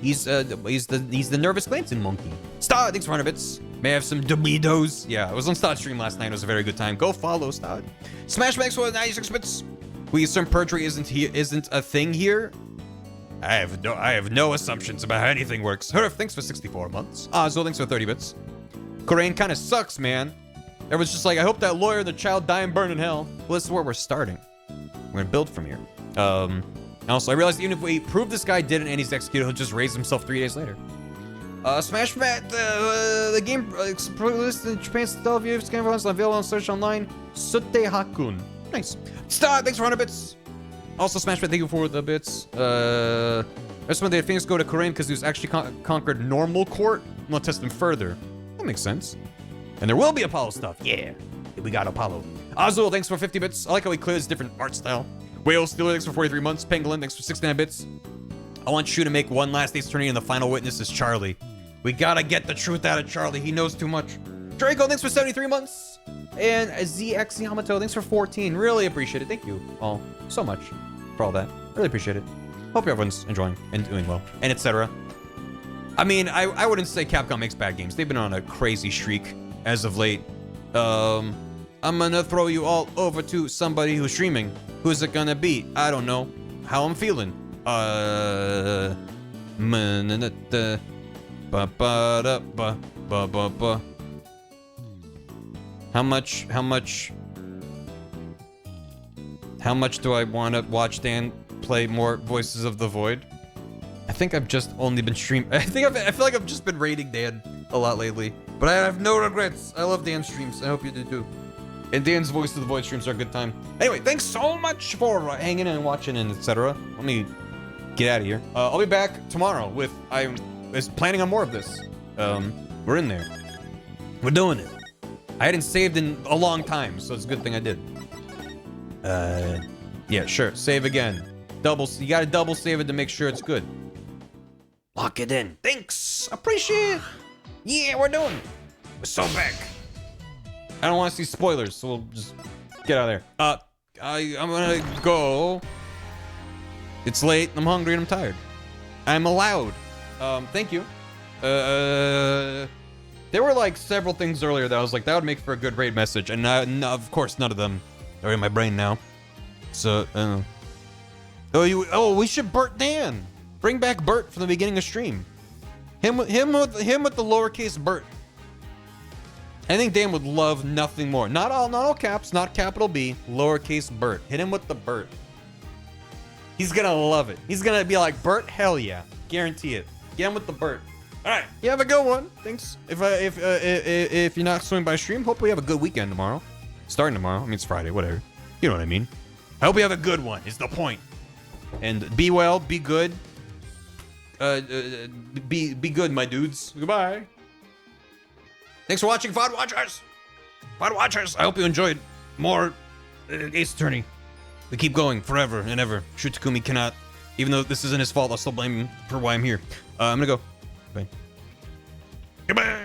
He's the nervous glancing monkey. Stod, thanks for 100 bits. May I have some Doritos? Yeah, I was on Stod's stream last night. It was a very good time. Go follow Stod. Smash, thanks for 96 bits. We assume perjury isn't a thing here. I have no assumptions about how anything works. Herf, thanks for 64 months. Ozzo, thanks for 30 bits. Korean kind of sucks, man. Everyone's just like, I hope that lawyer and the child die and burn in hell. Well, this is where we're starting. We're gonna build from here. Also, I realized even if we prove this guy did it and he's executed, he'll just raise himself 3 days later. Smash Mat, the game list in Japan still view it's available on search online. Sute Hakun. Nice. Star, thanks for 100 bits. Also, Smash Mat, thank you for the bits. This one, they had Phoenix go to Korean because he was actually conquered normal court. I'm gonna test him further. That makes sense. And there will be Apollo stuff. Yeah, we got Apollo. Azul, thanks for 50 bits. I like how he clears different art style. Whale Stealer, thanks for 43 months. Pangolin, thanks for 69 bits. I want you to make one last Ace Attorney and the final witness is Charlie. We gotta get the truth out of Charlie. He knows too much. Draco, thanks for 73 months. And ZX Yamato, thanks for 14. Really appreciate it. Thank you all so much for all that. Really appreciate it. Hope everyone's enjoying and doing well, and etc. I mean, I wouldn't say Capcom makes bad games. They've been on a crazy streak as of late. I'm gonna throw you all over to somebody who's streaming. Who's it gonna be? I don't know. How I'm feeling. How much do I want to watch Dan play more Voices of the Void? I think I've just only been streaming. I feel like I've just been raiding Dan a lot lately, but I have no regrets. I love Dan's streams. I hope you do too. And Dan's Voice of the Void streams are a good time. Anyway, thanks so much for hanging in and watching and etc. Let me get out of here. I'll be back tomorrow with I was planning on more of this. We're in there. We're doing it. I hadn't saved in a long time, so it's a good thing I did. Yeah, sure. Save again. You gotta double save it to make sure it's good. Lock it in. Thanks. Appreciate it. Yeah, we're doing it. We're so back. I don't want to see spoilers, so we'll just get out of there. I'm gonna go. It's late. I'm hungry and I'm tired. I'm allowed. Thank you. There were like several things earlier that I was like, that would make for a good raid message, and of course none of them are in my brain now. So, we should Bert Dan. Bring back Bert from the beginning of stream. Him with the lowercase Bert. I think Dan would love nothing more. Not all caps, not capital B, lowercase Bert. Hit him with the Bert. He's gonna love it. He's gonna be like, Bert, hell yeah, guarantee it. Get him with the Bert. All right, you have a good one. Thanks. If you're not swinging by stream, hopefully you have a good weekend tomorrow. Starting tomorrow. I mean, it's Friday, whatever. You know what I mean. I hope you have a good one. Is the point. And be well, be good. Be good, my dudes. Goodbye. Thanks for watching, VOD Watchers. VOD Watchers. I hope you enjoyed more Ace Attorney. We keep going forever and ever. Shu Takumi cannot. Even though this isn't his fault, I'll still blame him for why I'm here. I'm gonna go. Bye. Goodbye.